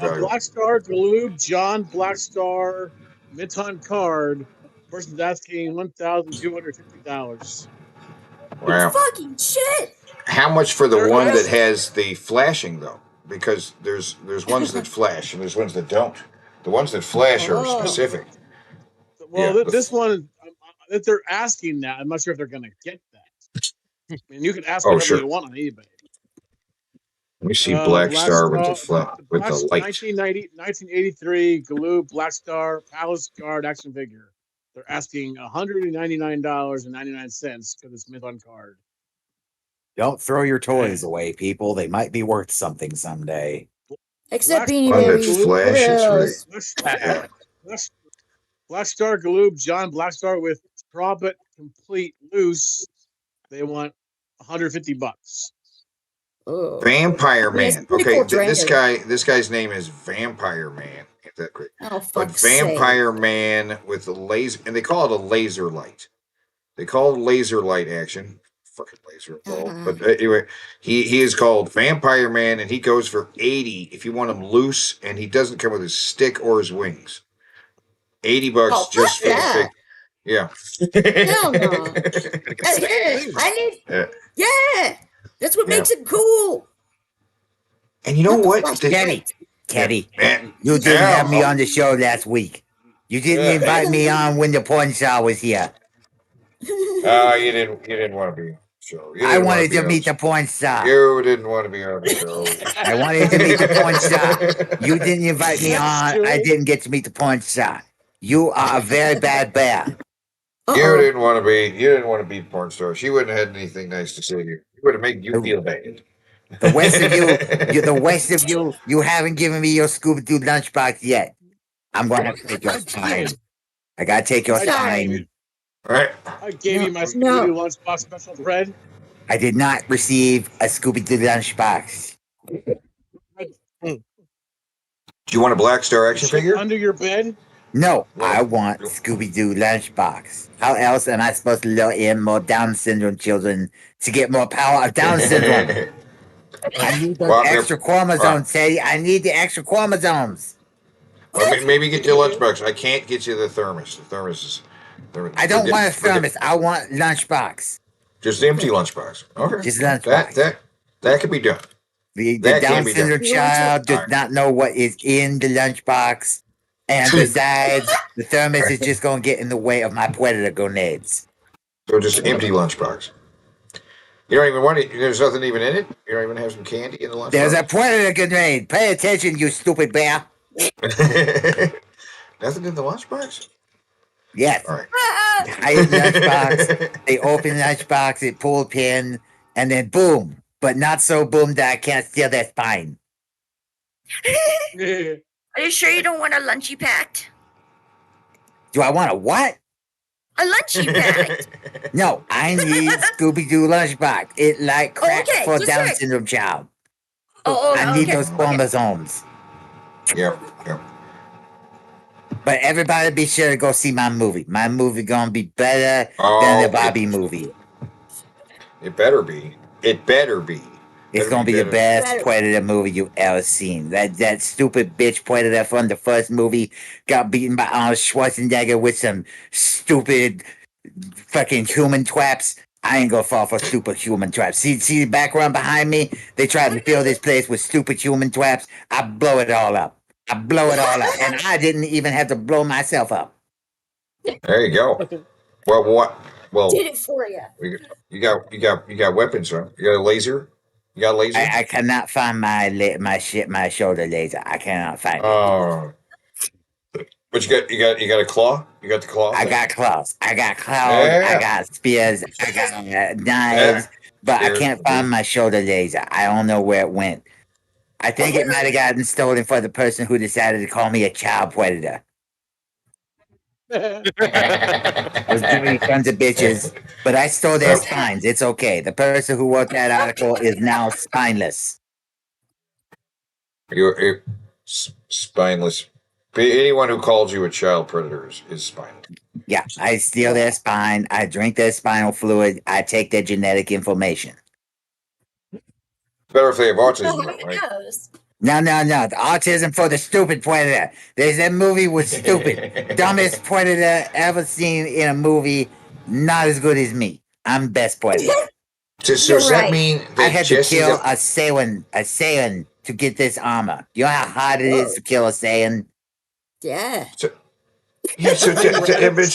[SPEAKER 3] Galoob, John Black Star, Mid-Time card. Person's asking $1,250.
[SPEAKER 8] Wow.
[SPEAKER 5] Fucking shit.
[SPEAKER 8] How much for the one that has the flashing though? Because there's ones that flash and there's ones that don't. The ones that flash are specific.
[SPEAKER 3] Well, this one that they're asking that, I'm not sure if they're going to get that. I mean, you can ask whatever you want on eBay.
[SPEAKER 8] Let me see Black Star with the light.
[SPEAKER 3] 1983 Galoob Black Star Palace Guard action figure. They're asking $199.99 for this Mython card.
[SPEAKER 4] Don't throw your toys away, people. They might be worth something someday.
[SPEAKER 5] Except Beanie Babies.
[SPEAKER 3] Black Star Galoob John Black Star with Trobit complete loose. They want $150.
[SPEAKER 5] Oh.
[SPEAKER 8] Vampire Man. Okay,
[SPEAKER 5] cool
[SPEAKER 8] this guy's name is Vampire Man. Ain't that great?
[SPEAKER 5] Oh,
[SPEAKER 8] but Vampire Man with a laser, and they call it a laser light. They call it laser light action. Fucking laser ball. But anyway, he is called Vampire Man, and he goes for $80 if you want him loose, and he doesn't come with his stick or his wings. $80 just for the stick. Yeah.
[SPEAKER 5] Hell no. Yeah. That's what makes it cool.
[SPEAKER 8] And you know what?
[SPEAKER 4] Teddy, you didn't have me on the show last week. You didn't invite me on when the porn star was here.
[SPEAKER 8] You didn't want to be on the show.
[SPEAKER 4] I wanted to meet the porn star.
[SPEAKER 8] You didn't want to be on the show.
[SPEAKER 4] I wanted to meet the porn star. You didn't invite me on. I didn't get to meet the porn star. You are a very bad bear.
[SPEAKER 8] You didn't want to be the porn star. She wouldn't have had anything nice to say to you. She would have made you feel bad.
[SPEAKER 4] The West of you haven't given me your Scooby-Doo lunchbox yet. I'm going to take your time. I got to take your time.
[SPEAKER 8] All right.
[SPEAKER 3] I gave you my Scooby-Doo lunchbox special bread.
[SPEAKER 4] I did not receive a Scooby-Doo lunchbox.
[SPEAKER 8] Do you want a Black Star action figure?
[SPEAKER 3] Under your bed?
[SPEAKER 4] No, I want Scooby-Doo lunchbox. How else am I supposed to lure in more Down syndrome children to get more power of Down syndrome. I need those extra chromosomes, Teddy. I need the extra chromosomes.
[SPEAKER 8] Well, maybe get your lunchbox. I can't get you the thermos. The thermos is.
[SPEAKER 4] I don't want a thermos. I want lunchbox.
[SPEAKER 8] Just the empty lunchbox. Okay.
[SPEAKER 4] Just lunchbox.
[SPEAKER 8] That can be done.
[SPEAKER 4] The Down syndrome child does not know what is in the lunchbox. And besides, the thermos is just going to get in the way of my predator grenades.
[SPEAKER 8] So just empty lunchbox. You don't even want it. There's nothing even in it. You don't even have some candy in the lunchbox.
[SPEAKER 4] There's a predator grenade. Pay attention, you stupid bear.
[SPEAKER 8] Nothing in the lunchbox?
[SPEAKER 4] Yes.
[SPEAKER 8] All right.
[SPEAKER 4] I open lunchbox. They open lunchbox. It pull a pin, and then boom. But not so boom that I can't steal their spine.
[SPEAKER 5] Are you sure you don't want a lunchy pack?
[SPEAKER 4] Do I want a what?
[SPEAKER 5] A lunchy pack.
[SPEAKER 4] No, I need Scooby-Doo lunchbox. It like crack for Down syndrome child. I need those chromosomes.
[SPEAKER 8] Yep.
[SPEAKER 4] But everybody be sure to go see my movie. My movie gonna be better than the Bobby movie.
[SPEAKER 8] It better be. It better be.
[SPEAKER 4] It's gonna be the best Predator movie you've ever seen. That stupid bitch Predator from the first movie got beaten by Arnold Schwarzenegger with some stupid fucking human traps. I ain't gonna fall for stupid human traps. See the background behind me? They tried to fill this place with stupid human traps. I blow it all up. And I didn't even have to blow myself up.
[SPEAKER 8] There you go. Well, what? Well,
[SPEAKER 5] did it for you.
[SPEAKER 8] You got weapons, huh? You got a laser? You got a laser?
[SPEAKER 4] I cannot find my shoulder laser. I cannot find it.
[SPEAKER 8] Oh. But you got a claw? You got the claw?
[SPEAKER 4] I got claws. I got spears. I got knives. But I can't find my shoulder laser. I don't know where it went. I think it might have gotten stolen for the person who decided to call me a child predator. Those dirty sons of bitches. But I stole their spines. It's okay. The person who wrote that article is now spineless.
[SPEAKER 8] You're spineless. Anyone who calls you a child predator is spineless.
[SPEAKER 4] Yeah, I steal their spine. I drink their spinal fluid. I take their genetic information.
[SPEAKER 8] Better if they have autism, right?
[SPEAKER 4] No. The autism for the stupid predator. That movie was stupid. Dumbest predator ever seen in a movie. Not as good as me. I'm best predator.
[SPEAKER 8] So does that mean that
[SPEAKER 4] I had to kill a Saiyan to get this armor? You know how hard it is to kill a Saiyan?
[SPEAKER 5] Yeah.
[SPEAKER 8] Does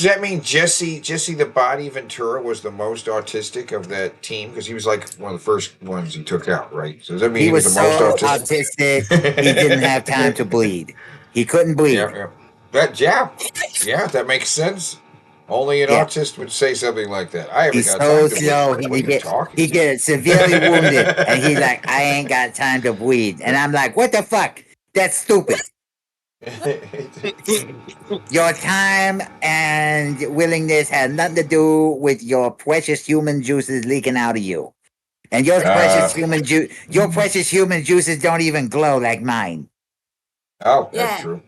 [SPEAKER 8] that mean Jesse the Body Ventura was the most autistic of that team? Because he was like one of the first ones he took out, right? So does that mean
[SPEAKER 4] he was
[SPEAKER 8] the
[SPEAKER 4] so
[SPEAKER 8] most
[SPEAKER 4] autistic he didn't have time to bleed. He couldn't bleed.
[SPEAKER 8] Yeah. That makes sense. Only an autist would say something like that. I haven't
[SPEAKER 4] He's
[SPEAKER 8] got
[SPEAKER 4] so
[SPEAKER 8] time to
[SPEAKER 4] slow.
[SPEAKER 8] bleed.
[SPEAKER 4] He gets severely wounded, and he's like, "I ain't got time to bleed." And I'm like, "What the fuck? That's stupid." Your time and willingness has nothing to do with your precious human juices leaking out of you. And your precious human juices don't even glow like mine.
[SPEAKER 8] Oh, that's true.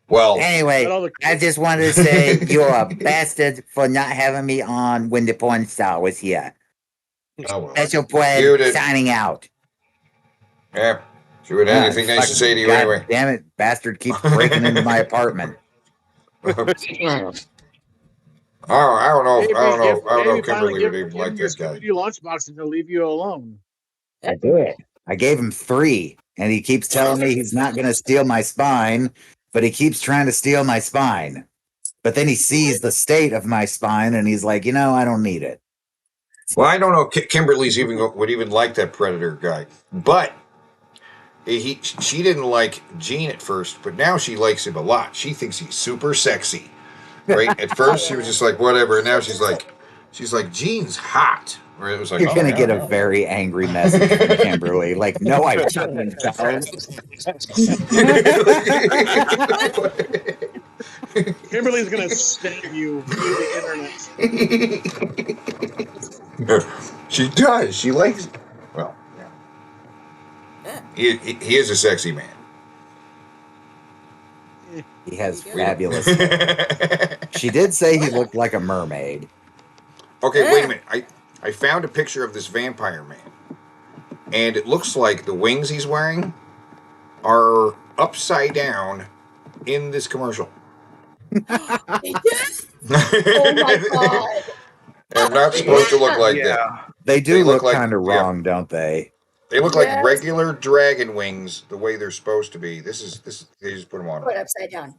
[SPEAKER 8] Well,
[SPEAKER 4] anyway, I just wanted to say you're a bastard for not having me on when the porn star was here. Special Bread signing out.
[SPEAKER 8] Yeah. She would have anything nice to say to you anyway.
[SPEAKER 4] Damn it, bastard keeps breaking into my apartment.
[SPEAKER 8] I don't know if Kimberly would even like this guy.
[SPEAKER 3] You lunchbox and they'll leave you alone.
[SPEAKER 4] I did. I gave him 3, and he keeps telling me he's not going to steal my spine, but he keeps trying to steal my spine. But then he sees the state of my spine, and he's like, I don't need it.
[SPEAKER 8] Well, I don't know if Kimberly's would even like that Predator guy, but she didn't like Gene at first, but now she likes him a lot. She thinks he's super sexy. Right? At first, she was just like, whatever. And now she's like, Gene's hot. Or it was like,
[SPEAKER 4] You're going to get a very angry message from Kimberly. Like, no, I shouldn't.
[SPEAKER 3] Kimberly's going to stab you through the
[SPEAKER 8] internet. She does. She likes it. Well, he is a sexy man.
[SPEAKER 4] He has fabulous hair. She did say he looked like a mermaid.
[SPEAKER 8] Okay, wait a minute. I found a picture of this vampire man, and it looks like the wings he's wearing are upside down in this commercial.
[SPEAKER 5] Oh my god.
[SPEAKER 8] They're not supposed to look like that.
[SPEAKER 4] They do
[SPEAKER 8] They
[SPEAKER 4] look
[SPEAKER 8] look like-
[SPEAKER 4] kind of wrong, don't they?
[SPEAKER 8] They look
[SPEAKER 5] Yes.
[SPEAKER 8] like regular dragon wings, the way they're supposed to be. This. They just put them on.
[SPEAKER 5] Put upside down.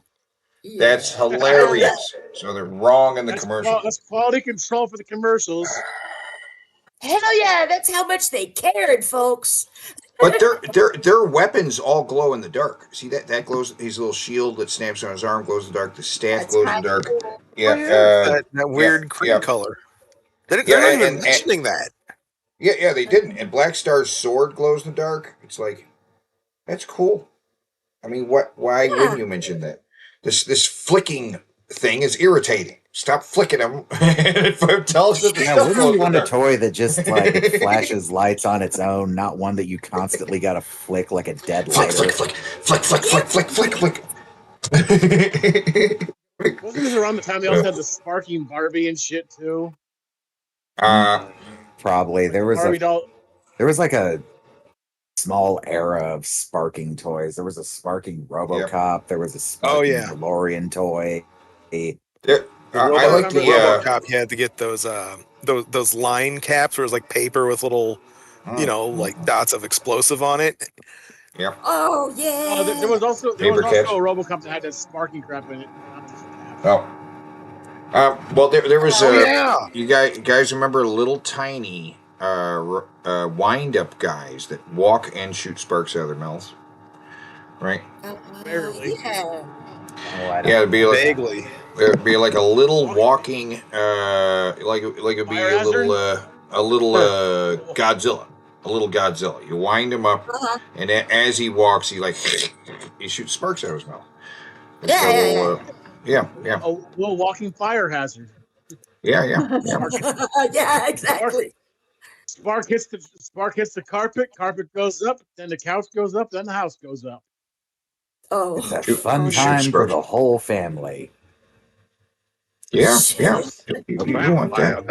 [SPEAKER 8] That's hilarious. So they're wrong in the commercial.
[SPEAKER 3] That's quality control for the commercials.
[SPEAKER 5] Hell yeah, that's how much they cared, folks.
[SPEAKER 8] But their weapons all glow in the dark. See that glows. His little shield that snaps on his arm glows in the dark. The staff glows in the dark. Yeah,
[SPEAKER 7] that weird cream color. They're not even mentioning that.
[SPEAKER 8] Yeah, they didn't. And Black Star's sword glows in the dark. It's like, that's cool. I mean, why wouldn't you mention that? This flicking thing is irritating. Stop flicking them. Tell us that the
[SPEAKER 4] Yeah,
[SPEAKER 8] stuff
[SPEAKER 4] wouldn't
[SPEAKER 8] glows
[SPEAKER 4] you
[SPEAKER 8] in
[SPEAKER 4] want
[SPEAKER 8] the
[SPEAKER 4] a
[SPEAKER 8] dark.
[SPEAKER 4] toy that just like flashes lights on its own, not one that you constantly got to flick like a dead lighter?
[SPEAKER 8] Flick.
[SPEAKER 3] Wasn't this around the time they also had the sparking Barbie and shit too?
[SPEAKER 4] Probably there was
[SPEAKER 3] Barbie doll.
[SPEAKER 4] there was like a small era of sparking toys. There was a sparking RoboCop. There was a sparking DeLorean toy.
[SPEAKER 8] I like the
[SPEAKER 7] RoboCop. You had to get those line caps where it was like paper with little, like dots of explosive on it.
[SPEAKER 8] Yeah.
[SPEAKER 5] Oh yeah.
[SPEAKER 3] There was also a RoboCop that had that sparking crap in it.
[SPEAKER 8] Oh. Well, there was. You guys remember little tiny wind-up guys that walk and shoot sparks out of their mouths, right?
[SPEAKER 3] Barely.
[SPEAKER 5] Yeah.
[SPEAKER 8] Yeah, it'd be like
[SPEAKER 7] vaguely.
[SPEAKER 8] It'd be like a little walking, like it'd be a little Godzilla, a little Godzilla. You wind him up, and as he walks, he shoots sparks out of his mouth. Yeah.
[SPEAKER 3] A little walking fire hazard.
[SPEAKER 8] Yeah.
[SPEAKER 5] Yeah, exactly.
[SPEAKER 3] Spark hits the carpet. Carpet goes up. Then the couch goes up. Then the house goes up.
[SPEAKER 5] Oh,
[SPEAKER 4] It's a fun time for the whole family.
[SPEAKER 8] Yeah. You want that?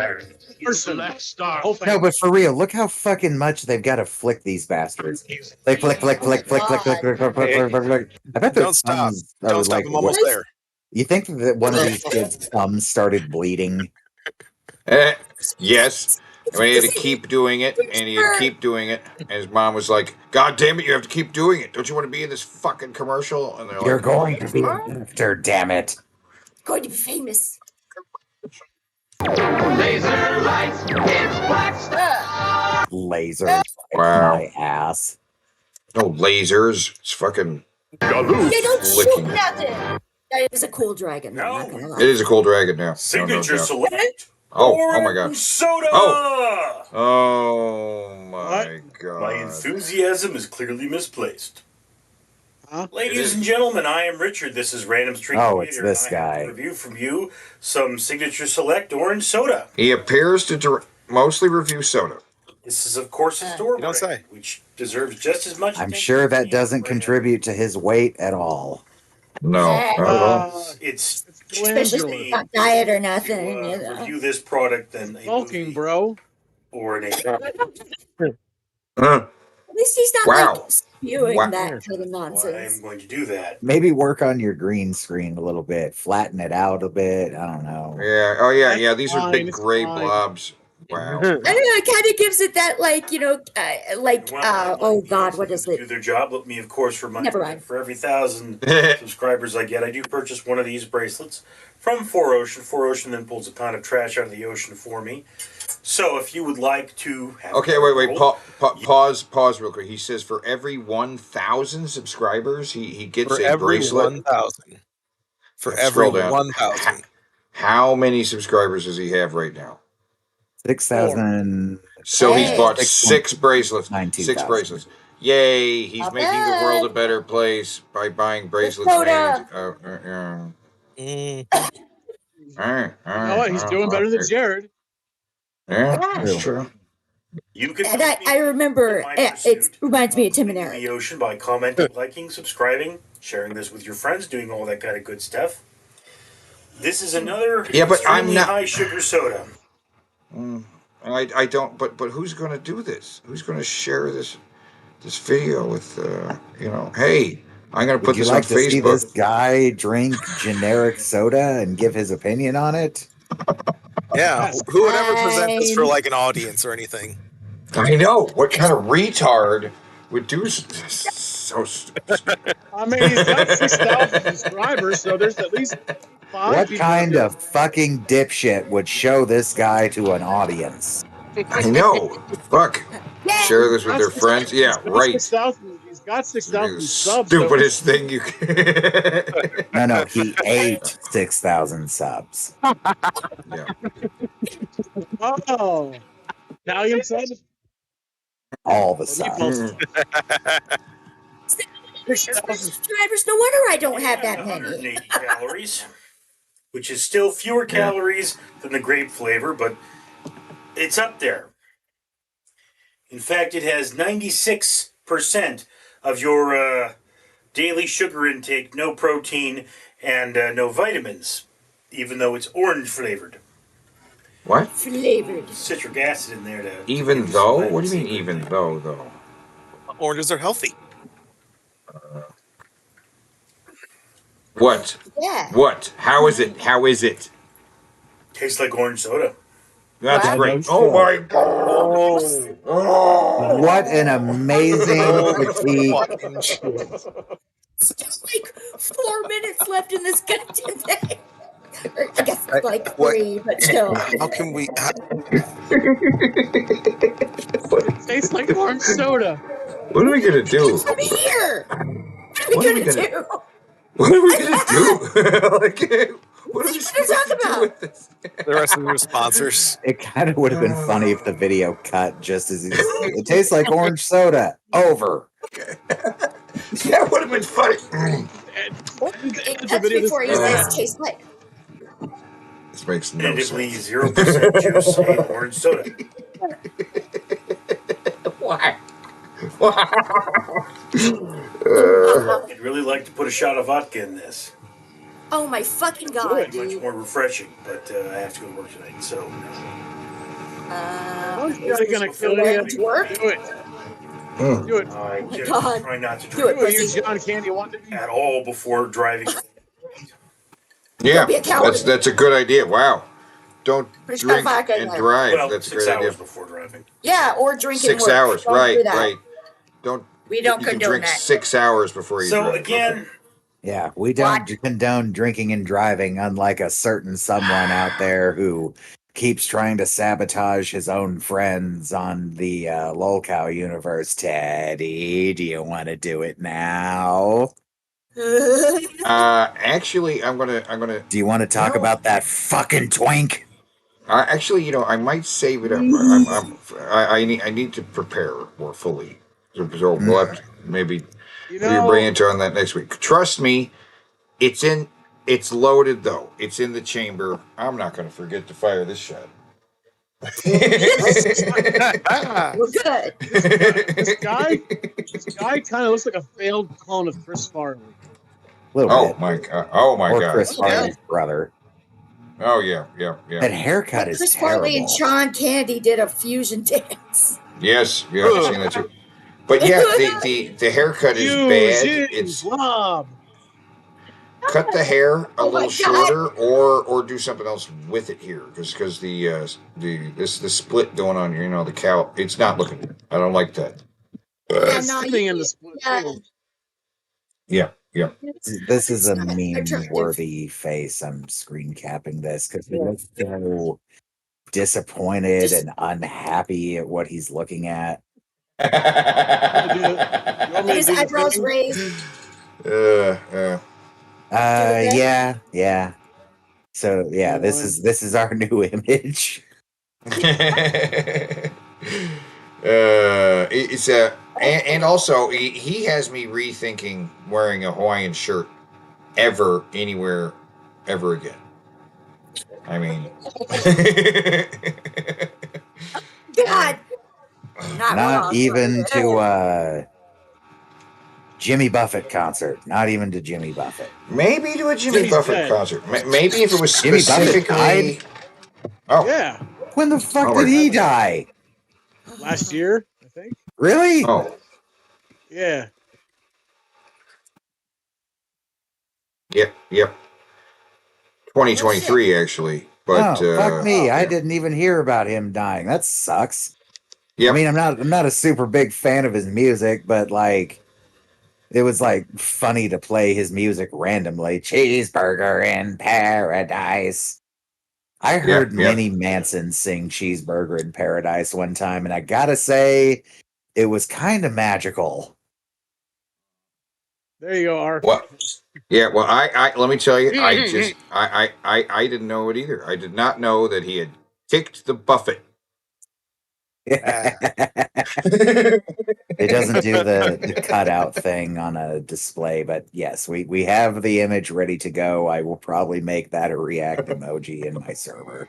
[SPEAKER 4] No, but for real, look how fucking much they've got to flick these bastards. They flick. I bet their
[SPEAKER 7] Don't stop.
[SPEAKER 4] thumbs are
[SPEAKER 7] Don't stop.
[SPEAKER 4] like,
[SPEAKER 7] I'm almost
[SPEAKER 4] what?
[SPEAKER 7] there.
[SPEAKER 4] You think that one of these kids' thumbs started bleeding?
[SPEAKER 8] Yes. And he had to keep doing it, and he had to keep doing it. And his mom was like, "God damn it, you have to keep doing it. Don't you want to be in this fucking commercial?" And they're
[SPEAKER 4] You're
[SPEAKER 8] like,
[SPEAKER 4] going to be an actor, damn it.
[SPEAKER 5] Going to be famous.
[SPEAKER 2] Laser lights, it's Black Star.
[SPEAKER 4] Laser.
[SPEAKER 8] Wow.
[SPEAKER 4] My ass.
[SPEAKER 8] No lasers. It's fucking.
[SPEAKER 5] They don't shoot
[SPEAKER 8] Flicking.
[SPEAKER 5] nothing. That is a cool dragon. I'm not gonna lie.
[SPEAKER 8] It is a cool dragon now.
[SPEAKER 9] Signature
[SPEAKER 8] No doubt.
[SPEAKER 9] select.
[SPEAKER 8] Oh my god.
[SPEAKER 9] Soda.
[SPEAKER 8] Oh my god.
[SPEAKER 9] My enthusiasm is clearly misplaced. Ladies and gentlemen, I am Richard. This is Random Street
[SPEAKER 4] Oh,
[SPEAKER 9] Theater,
[SPEAKER 4] it's this
[SPEAKER 9] and I have
[SPEAKER 4] guy.
[SPEAKER 9] to review from you some Signature Select orange soda.
[SPEAKER 8] He appears to mostly review soda.
[SPEAKER 9] This is, of course, a store brand, which deserves just as much
[SPEAKER 4] I'm
[SPEAKER 9] attention.
[SPEAKER 4] sure that doesn't contribute to his weight at all.
[SPEAKER 8] No, not at all.
[SPEAKER 9] It's
[SPEAKER 5] Especially not diet or nothing. You know.
[SPEAKER 9] review this product than a
[SPEAKER 3] Smoking, bro.
[SPEAKER 9] or an
[SPEAKER 5] At least he's not
[SPEAKER 8] Wow.
[SPEAKER 5] like spewing
[SPEAKER 8] Wow.
[SPEAKER 5] that kind of nonsense.
[SPEAKER 9] I'm going to do that.
[SPEAKER 4] Maybe work on your green screen a little bit, flatten it out a bit. I don't know.
[SPEAKER 8] Yeah. Oh yeah. These are
[SPEAKER 3] fine,
[SPEAKER 8] big
[SPEAKER 3] it's
[SPEAKER 8] gray
[SPEAKER 3] fine.
[SPEAKER 8] blobs. Wow.
[SPEAKER 5] I don't know. It kind of gives it that, like, you know, oh God, what is
[SPEAKER 9] Do
[SPEAKER 5] it?
[SPEAKER 9] their job. Let me, of course, remind
[SPEAKER 5] Never
[SPEAKER 9] you
[SPEAKER 5] mind.
[SPEAKER 9] that for every 1,000 subscribers I get, I do purchase one of these bracelets from 4Ocean. 4Ocean then pulls a pound of trash out of the ocean for me. So if you would like to have
[SPEAKER 8] Okay, wait. Pause real quick. He says for every 1,000 subscribers, he gets
[SPEAKER 7] For
[SPEAKER 8] a
[SPEAKER 7] every
[SPEAKER 8] bracelet.
[SPEAKER 7] 1,000. For
[SPEAKER 8] Scroll
[SPEAKER 7] every
[SPEAKER 8] down.
[SPEAKER 7] 1,000.
[SPEAKER 8] How many subscribers does he have right now?
[SPEAKER 4] 6,000.
[SPEAKER 8] So he's bought
[SPEAKER 4] 6
[SPEAKER 8] six bracelets.
[SPEAKER 4] 19,000.
[SPEAKER 8] 6 bracelets. Yay! He's
[SPEAKER 5] Not
[SPEAKER 8] making the world a
[SPEAKER 5] bad.
[SPEAKER 8] better place by buying bracelets.
[SPEAKER 5] Soda.
[SPEAKER 8] And,
[SPEAKER 3] You know what? He's doing better than Jared.
[SPEAKER 8] Yeah,
[SPEAKER 5] Yeah.
[SPEAKER 8] that's true.
[SPEAKER 9] You can
[SPEAKER 5] And I remember, it reminds me of Tim and Eric.
[SPEAKER 9] the ocean by commenting, liking, subscribing, sharing this with your friends, doing all that kind of good stuff. This is another
[SPEAKER 8] Yeah, but I'm
[SPEAKER 9] extremely
[SPEAKER 8] not-
[SPEAKER 9] high sugar soda.
[SPEAKER 8] I don't. But who's going to do this? Who's going to share this video with? Hey, I'm going to put
[SPEAKER 4] Would you
[SPEAKER 8] this
[SPEAKER 4] like
[SPEAKER 8] on
[SPEAKER 4] to see
[SPEAKER 8] Facebook.
[SPEAKER 4] this guy drink generic soda and give his opinion on it?
[SPEAKER 7] Yeah, who would ever present this for like an audience or anything?
[SPEAKER 8] I know. What kind of retard would do so stupid?
[SPEAKER 3] I mean, he's got 6,000 subscribers, so there's at least 5
[SPEAKER 4] What
[SPEAKER 3] people
[SPEAKER 4] kind
[SPEAKER 3] that
[SPEAKER 4] of fucking dipshit would show this guy to an audience?
[SPEAKER 8] I know. Fuck. Share this with their friends. Yeah, right.
[SPEAKER 3] He's got 6,000 subs.
[SPEAKER 8] Stupidest thing you can.
[SPEAKER 4] No, he ate 6,000 subs.
[SPEAKER 8] Yeah.
[SPEAKER 3] Oh, Italian subs.
[SPEAKER 4] All the subs.
[SPEAKER 5] Subscribers. No wonder I don't have that many.
[SPEAKER 9] 180 calories, which is still fewer calories than the grape flavor, but it's up there. In fact, it has 96% of your daily sugar intake, no protein, and no vitamins, even though it's orange flavored.
[SPEAKER 8] What?
[SPEAKER 5] Flavored.
[SPEAKER 9] Citric acid in there to.
[SPEAKER 8] Even though? What do you mean even though?
[SPEAKER 7] Oranges are healthy.
[SPEAKER 8] What?
[SPEAKER 5] Yeah.
[SPEAKER 8] What? How is it? How is it?
[SPEAKER 9] Tastes like orange soda.
[SPEAKER 8] That's
[SPEAKER 5] What?
[SPEAKER 8] great. Oh my god. Oh.
[SPEAKER 4] What an amazing critique.
[SPEAKER 5] Still like 4 minutes left in this goddamn thing. Or I guess like
[SPEAKER 7] What?
[SPEAKER 5] 3, but still.
[SPEAKER 7] How can we?
[SPEAKER 3] It tastes like orange soda.
[SPEAKER 8] What are we gonna do?
[SPEAKER 5] Come here.
[SPEAKER 8] What are we gonna do? What are we gonna do? Like, what are we supposed to do with this?
[SPEAKER 7] The rest of them are sponsors.
[SPEAKER 4] It kind of would have been funny if the video cut just as it tastes like orange soda. Over.
[SPEAKER 8] That would have been funny.
[SPEAKER 5] It cuts before you guys taste like.
[SPEAKER 8] This makes no
[SPEAKER 9] Natively
[SPEAKER 8] sense.
[SPEAKER 9] 0% juice in orange soda.
[SPEAKER 8] Why?
[SPEAKER 9] I'd really like to put a shot of vodka in this.
[SPEAKER 5] Oh my fucking god,
[SPEAKER 9] Much
[SPEAKER 5] dude.
[SPEAKER 9] more refreshing, but I have to go to work tonight, so.
[SPEAKER 3] Is it gonna kill you?
[SPEAKER 5] To work?
[SPEAKER 3] Do it. Do it.
[SPEAKER 9] I
[SPEAKER 5] my
[SPEAKER 9] just
[SPEAKER 5] God.
[SPEAKER 9] try not to
[SPEAKER 5] Do
[SPEAKER 9] drink
[SPEAKER 5] it,
[SPEAKER 3] You,
[SPEAKER 5] pussy.
[SPEAKER 3] John Candy, want to be?
[SPEAKER 9] at all before driving.
[SPEAKER 8] Yeah,
[SPEAKER 5] be a coward.
[SPEAKER 8] that's a good idea. Wow. Don't
[SPEAKER 5] Put a shot of
[SPEAKER 8] drink
[SPEAKER 5] vodka in
[SPEAKER 8] and
[SPEAKER 5] there.
[SPEAKER 8] drive.
[SPEAKER 9] Well,
[SPEAKER 8] That's a
[SPEAKER 9] 6
[SPEAKER 8] great
[SPEAKER 9] hours
[SPEAKER 8] idea.
[SPEAKER 9] before driving.
[SPEAKER 5] Yeah, or drinking
[SPEAKER 8] 6
[SPEAKER 5] work.
[SPEAKER 8] hours,
[SPEAKER 5] Don't
[SPEAKER 8] right,
[SPEAKER 5] do that.
[SPEAKER 8] right. Don't.
[SPEAKER 5] We don't
[SPEAKER 8] You can
[SPEAKER 5] condone
[SPEAKER 8] drink
[SPEAKER 5] that.
[SPEAKER 8] 6 hours before you
[SPEAKER 9] So
[SPEAKER 8] drive.
[SPEAKER 9] again,
[SPEAKER 4] Yeah, we don't condone drinking and driving, unlike a certain someone out there who keeps trying to sabotage his own friends on the Lolcow universe. Teddy, do you want to do it now?
[SPEAKER 8] Actually, I'm gonna.
[SPEAKER 4] Do you want to talk about that fucking twink?
[SPEAKER 8] Actually, I might save it up. I need to prepare more fully. So we'll have to maybe bring it on that next week. Trust me, it's loaded though. It's in the chamber. I'm not going to forget to fire this shot.
[SPEAKER 5] We're good.
[SPEAKER 3] This guy kind of looks like a failed clone of Chris Farley.
[SPEAKER 8] Oh my god! Oh my
[SPEAKER 4] or
[SPEAKER 8] god!
[SPEAKER 4] Chris Farley's brother.
[SPEAKER 8] Oh yeah.
[SPEAKER 4] That haircut is
[SPEAKER 5] Chris
[SPEAKER 4] terrible.
[SPEAKER 5] Farley and John Candy did a fusion dance.
[SPEAKER 8] Yes, yeah, I've seen that too. But yeah, the haircut is bad. It's cut the hair a little shorter, or do something else with it here, because the split going on here, the cow, it's not looking good. I don't like that.
[SPEAKER 3] Sitting in the split.
[SPEAKER 8] Yeah.
[SPEAKER 4] This is a meme-worthy face. I'm screen capping this because he looks so disappointed and unhappy at what he's looking at.
[SPEAKER 5] His eyebrows raised.
[SPEAKER 4] Yeah. So yeah, this is our new image.
[SPEAKER 8] It's and also he has me rethinking wearing a Hawaiian shirt anywhere ever again. I mean,
[SPEAKER 5] God,
[SPEAKER 4] not even to Jimmy Buffett concert. Not even to Jimmy Buffett.
[SPEAKER 8] Maybe to a Jimmy Buffett concert. Maybe if it was
[SPEAKER 4] Jimmy Buffett
[SPEAKER 8] specifically.
[SPEAKER 4] died?
[SPEAKER 8] Oh
[SPEAKER 3] Yeah.
[SPEAKER 4] When the fuck
[SPEAKER 8] Oh,
[SPEAKER 4] did he die?
[SPEAKER 3] Last year, I think.
[SPEAKER 4] Really?
[SPEAKER 8] Oh,
[SPEAKER 3] Yeah.
[SPEAKER 8] yep. 2023, actually. But
[SPEAKER 4] fuck me! I didn't even hear about him dying. That sucks.
[SPEAKER 8] Yep.
[SPEAKER 4] I mean, I'm not a super big fan of his music, but like, it was like funny to play his music randomly. Cheeseburger in Paradise. I heard Minnie Manson sing Cheeseburger in Paradise one time, and I gotta say, it was kind of magical.
[SPEAKER 3] There you go, R.
[SPEAKER 8] What? Yeah, well, I let me tell you, I didn't know it either. I did not know that he had kicked the buffet.
[SPEAKER 4] It doesn't do the cutout thing on a display, but yes, we have the image ready to go. I will probably make that a react emoji in my server.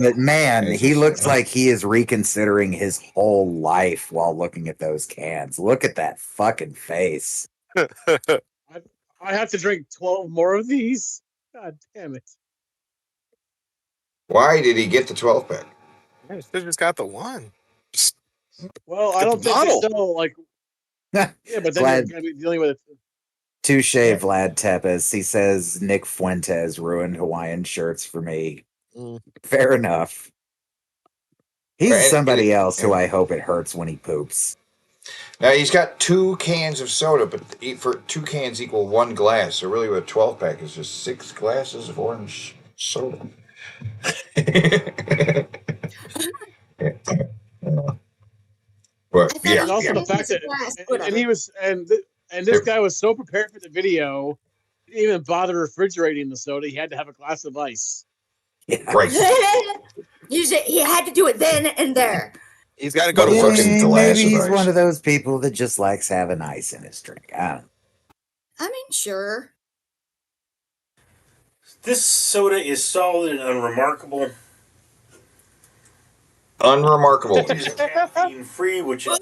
[SPEAKER 4] But man, he looks like he is reconsidering his whole life while looking at those cans. Look at that fucking face.
[SPEAKER 3] I have to drink 12 more of these. God damn it.
[SPEAKER 8] Why did he get the 12-pack?
[SPEAKER 7] They just got the one.
[SPEAKER 3] Well, I don't think they sell like. Yeah, but then
[SPEAKER 4] Vlad,
[SPEAKER 3] you're gonna be dealing with it.
[SPEAKER 4] Touche, Vlad Tepes. He says Nick Fuentes ruined Hawaiian shirts for me. Fair enough. He's somebody else who I hope it hurts when he poops.
[SPEAKER 8] Now he's got 2 cans of soda, but for 2 cans equal 1 glass. So really, with a 12-pack is just 6 glasses of orange soda. But yeah,
[SPEAKER 3] And also the fact that, and he was, and this guy was so prepared for the video, he didn't even bother refrigerating the soda. He had to have a glass of ice.
[SPEAKER 8] Right.
[SPEAKER 5] He had to do it then and there.
[SPEAKER 7] He's got to go to
[SPEAKER 4] Maybe-
[SPEAKER 7] work in
[SPEAKER 4] Maybe he's one of those people that just likes having ice in his drink. I don't know.
[SPEAKER 5] I mean, sure.
[SPEAKER 9] This soda is solid and unremarkable.
[SPEAKER 8] Unremarkable.
[SPEAKER 9] It is caffeine free, which is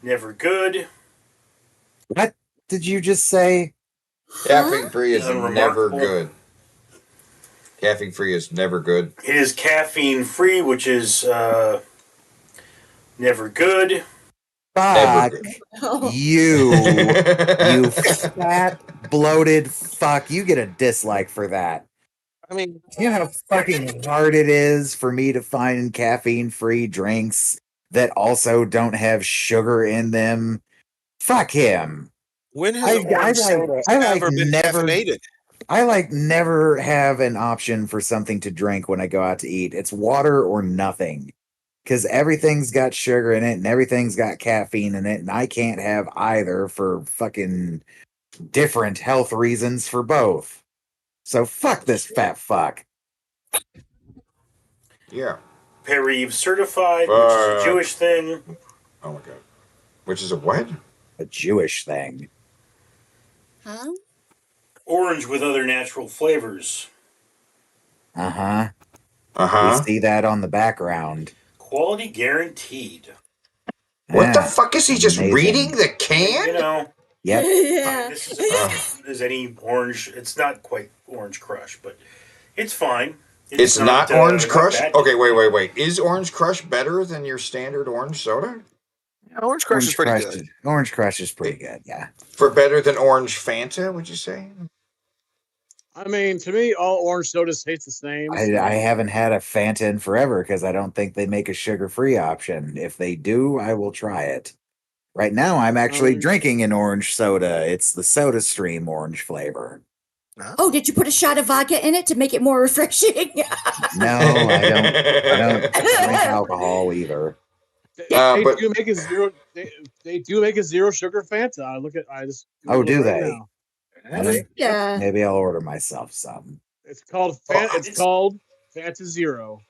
[SPEAKER 9] never good.
[SPEAKER 4] What did you just say?
[SPEAKER 8] Caffeine free is never
[SPEAKER 9] Unremarkable.
[SPEAKER 8] good. Caffeine free is never good.
[SPEAKER 9] It is caffeine free, which is never good.
[SPEAKER 4] Fuck you, you fat, bloated fuck. You get a dislike for that.
[SPEAKER 7] I mean,
[SPEAKER 4] you know how fucking hard it is for me to find caffeine-free drinks that also don't have sugar in them. Fuck him.
[SPEAKER 7] When has orange soda ever been caffeinated?
[SPEAKER 4] I never have an option for something to drink when I go out to eat. It's water or nothing. Because everything's got sugar in it and everything's got caffeine in it, and I can't have either for fucking different health reasons for both. So fuck this fat fuck.
[SPEAKER 8] Yeah.
[SPEAKER 9] Perrive certified, which is a Jewish thing.
[SPEAKER 8] Oh my god. Which is a what?
[SPEAKER 4] A Jewish thing.
[SPEAKER 5] Huh?
[SPEAKER 9] Orange with other natural flavors.
[SPEAKER 4] Uh-huh.
[SPEAKER 8] Uh-huh.
[SPEAKER 4] We see that on the background.
[SPEAKER 9] Quality guaranteed.
[SPEAKER 8] What the fuck is he just
[SPEAKER 4] Amazing.
[SPEAKER 8] reading the can?
[SPEAKER 9] You know.
[SPEAKER 4] Yep.
[SPEAKER 5] Yeah.
[SPEAKER 9] This is about as good as any orange. It's not quite Orange Crush, but it's fine.
[SPEAKER 8] It's not Orange Crush?
[SPEAKER 9] bad.
[SPEAKER 8] Okay, wait. Is Orange Crush better than your standard orange soda?
[SPEAKER 7] Orange Crush is pretty good.
[SPEAKER 4] Orange Crush is pretty good, yeah.
[SPEAKER 8] For better than Orange Fanta, would you say?
[SPEAKER 3] I mean, to me, all orange sodas taste the same.
[SPEAKER 4] I haven't had a Fanta in forever because I don't think they make a sugar-free option. If they do, I will try it. Right now, I'm actually drinking an orange soda. It's the Soda Stream orange flavor.
[SPEAKER 5] Oh, did you put a shot of vodka in it to make it more refreshing?
[SPEAKER 4] No, I don't drink alcohol either.
[SPEAKER 3] They do make a zero. They do make a zero sugar Fanta. I just.
[SPEAKER 4] Oh, do
[SPEAKER 3] Googled it
[SPEAKER 4] they?
[SPEAKER 3] right now.
[SPEAKER 5] Yeah.
[SPEAKER 4] Maybe I'll order myself some.
[SPEAKER 3] It's called It's called Fanta Zero.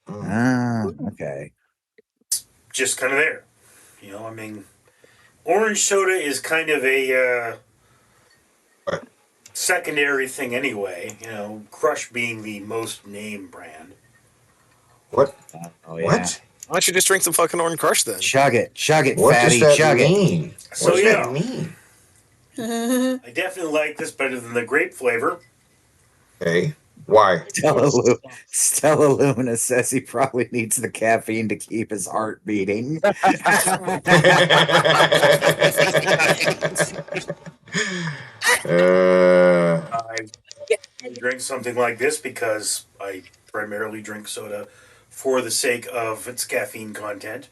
[SPEAKER 4] Ah, okay.
[SPEAKER 9] Just kind of there. You know, I mean, orange soda is kind of a secondary thing anyway. You know, Crush being the most name brand.
[SPEAKER 8] What?
[SPEAKER 4] Oh, yeah.
[SPEAKER 8] What?
[SPEAKER 7] Why don't you just drink some fucking Orange Crush then?
[SPEAKER 4] Chug it,
[SPEAKER 8] What
[SPEAKER 4] fatty,
[SPEAKER 8] does that
[SPEAKER 4] chug
[SPEAKER 8] mean?
[SPEAKER 9] So
[SPEAKER 8] What does
[SPEAKER 9] yeah,
[SPEAKER 8] that mean?
[SPEAKER 9] I definitely like this better than the grape flavor.
[SPEAKER 8] Okay. Why?
[SPEAKER 4] Stella Lumina says he probably needs the caffeine to keep his heart beating.
[SPEAKER 9] I drink something like this because I primarily drink soda for the sake of its caffeine content.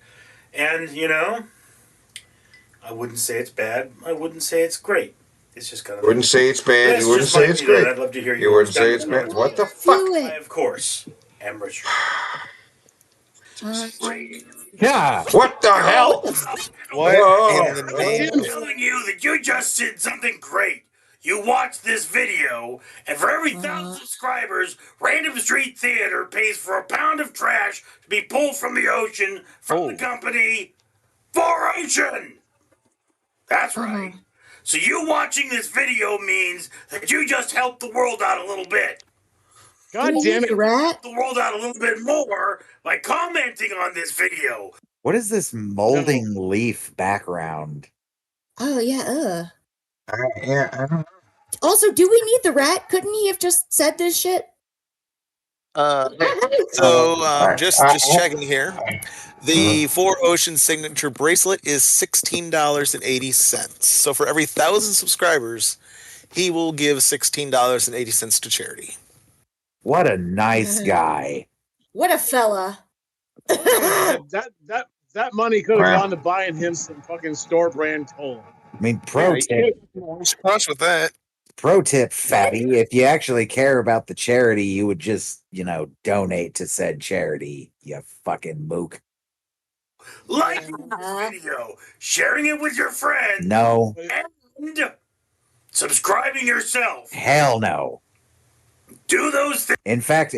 [SPEAKER 9] And, you know, I wouldn't say it's bad. I wouldn't say it's great. It's just kind of.
[SPEAKER 8] Wouldn't say it's bad.
[SPEAKER 9] That's
[SPEAKER 8] You wouldn't
[SPEAKER 9] just
[SPEAKER 8] say
[SPEAKER 9] my
[SPEAKER 8] it's
[SPEAKER 9] opinion.
[SPEAKER 8] great.
[SPEAKER 9] I'd love to hear
[SPEAKER 8] You wouldn't say it's bad. What the fuck?
[SPEAKER 9] I, of course, am Richard.
[SPEAKER 4] Yeah.
[SPEAKER 8] What the hell?
[SPEAKER 7] What in the name
[SPEAKER 9] I'm
[SPEAKER 7] of
[SPEAKER 9] telling you that you just did something great. You watched this video, and for every 1,000 subscribers, Random Street Theater pays for a pound of trash to be pulled from the ocean from the company 4Ocean. That's right. So you watching this video means that you just helped the world out a little bit.
[SPEAKER 3] God damn it,
[SPEAKER 5] rat!
[SPEAKER 9] The world out a little bit more by commenting on this video.
[SPEAKER 4] What is this molding leaf background?
[SPEAKER 5] Oh yeah.
[SPEAKER 8] Yeah, I don't know.
[SPEAKER 5] Also, do we need the rat? Couldn't he have just said this shit?
[SPEAKER 7] Just checking here. The 4Ocean signature bracelet is $16.80. So for every 1,000 subscribers, he will give $16.80 to charity.
[SPEAKER 4] What a nice guy.
[SPEAKER 5] What a fella.
[SPEAKER 3] that money could have gone to buying him some fucking store brand coal.
[SPEAKER 4] I mean, pro tip.
[SPEAKER 7] Cross with that.
[SPEAKER 4] Pro tip, fatty. If you actually care about the charity, you would just, donate to said charity. You fucking mook.
[SPEAKER 9] Like the video, sharing it with your friends.
[SPEAKER 4] No.
[SPEAKER 9] And subscribing yourself.
[SPEAKER 4] Hell no.
[SPEAKER 9] Do those things.
[SPEAKER 4] In fact,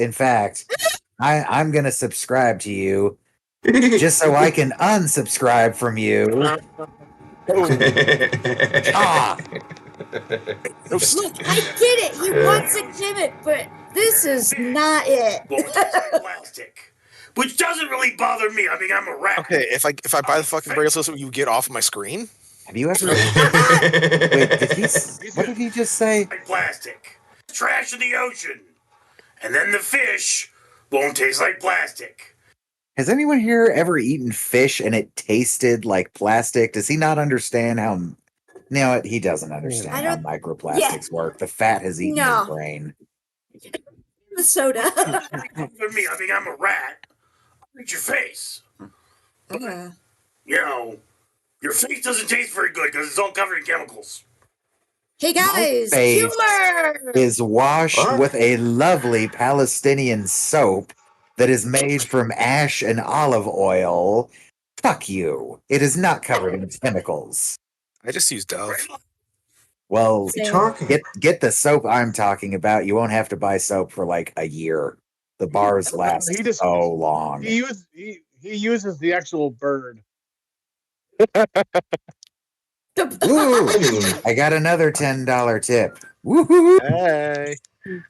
[SPEAKER 4] I'm gonna subscribe to you just so I can unsubscribe from you. Ah.
[SPEAKER 5] Look, I get it. He wants a gimmick, but this is not it.
[SPEAKER 9] Plastic, which doesn't really bother me. I mean, I'm a rat.
[SPEAKER 7] Okay, if I buy the fucking bracelet, will you get off of my screen?
[SPEAKER 4] Have you ever? Wait, what did he just say?
[SPEAKER 9] Plastic, trash in the ocean, and then the fish won't taste like plastic.
[SPEAKER 4] Has anyone here ever eaten fish and it tasted like plastic? Does he not understand how? No, he doesn't understand how microplastics work. The fat has eaten his brain.
[SPEAKER 5] The soda.
[SPEAKER 9] For me, I mean, I'm a rat. I'll eat your face. But, your face doesn't taste very good because it's all covered in chemicals.
[SPEAKER 5] Hey guys,
[SPEAKER 4] Face
[SPEAKER 5] humor
[SPEAKER 4] is washed with a lovely Palestinian soap that is made from ash and olive oil. Fuck you. It is not covered in chemicals.
[SPEAKER 7] I just use Dove.
[SPEAKER 4] Well,
[SPEAKER 8] talking?
[SPEAKER 4] get the soap I'm talking about. You won't have to buy soap for like a year. The bars last so long.
[SPEAKER 3] He uses the actual bird.
[SPEAKER 4] Ooh, I got another $10 tip. Woohoo!
[SPEAKER 7] Hey.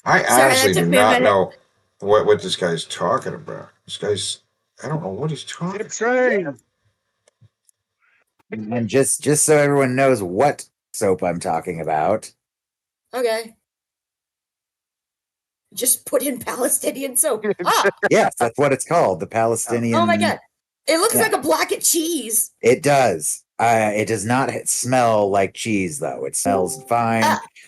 [SPEAKER 8] I
[SPEAKER 5] Sorry,
[SPEAKER 8] honestly
[SPEAKER 5] that
[SPEAKER 8] do
[SPEAKER 5] took me a
[SPEAKER 8] not
[SPEAKER 5] minute.
[SPEAKER 8] know what this guy's talking about. I don't know what he's talking about.
[SPEAKER 3] Train.
[SPEAKER 4] And just so everyone knows what soap I'm talking about.
[SPEAKER 5] Okay. Just put in Palestinian soap. Ah,
[SPEAKER 4] Yes, that's what it's called. The Palestinian.
[SPEAKER 5] oh my god. It looks
[SPEAKER 4] Yeah.
[SPEAKER 5] like a block of cheese.
[SPEAKER 4] It does. It does not smell like cheese, though. It smells fine.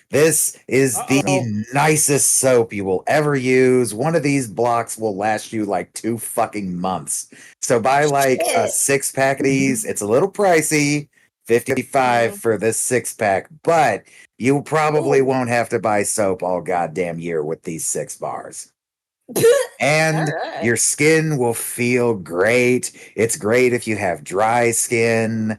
[SPEAKER 4] This is the nicest soap you will ever use. One of these blocks will last you like 2 fucking months. So buy like a 6-pack of these. It's a little pricey, $55 for this 6-pack, but you probably won't have to buy soap all goddamn year with these 6 bars. And
[SPEAKER 5] Alright.
[SPEAKER 4] your skin will feel great. It's great if you have dry skin.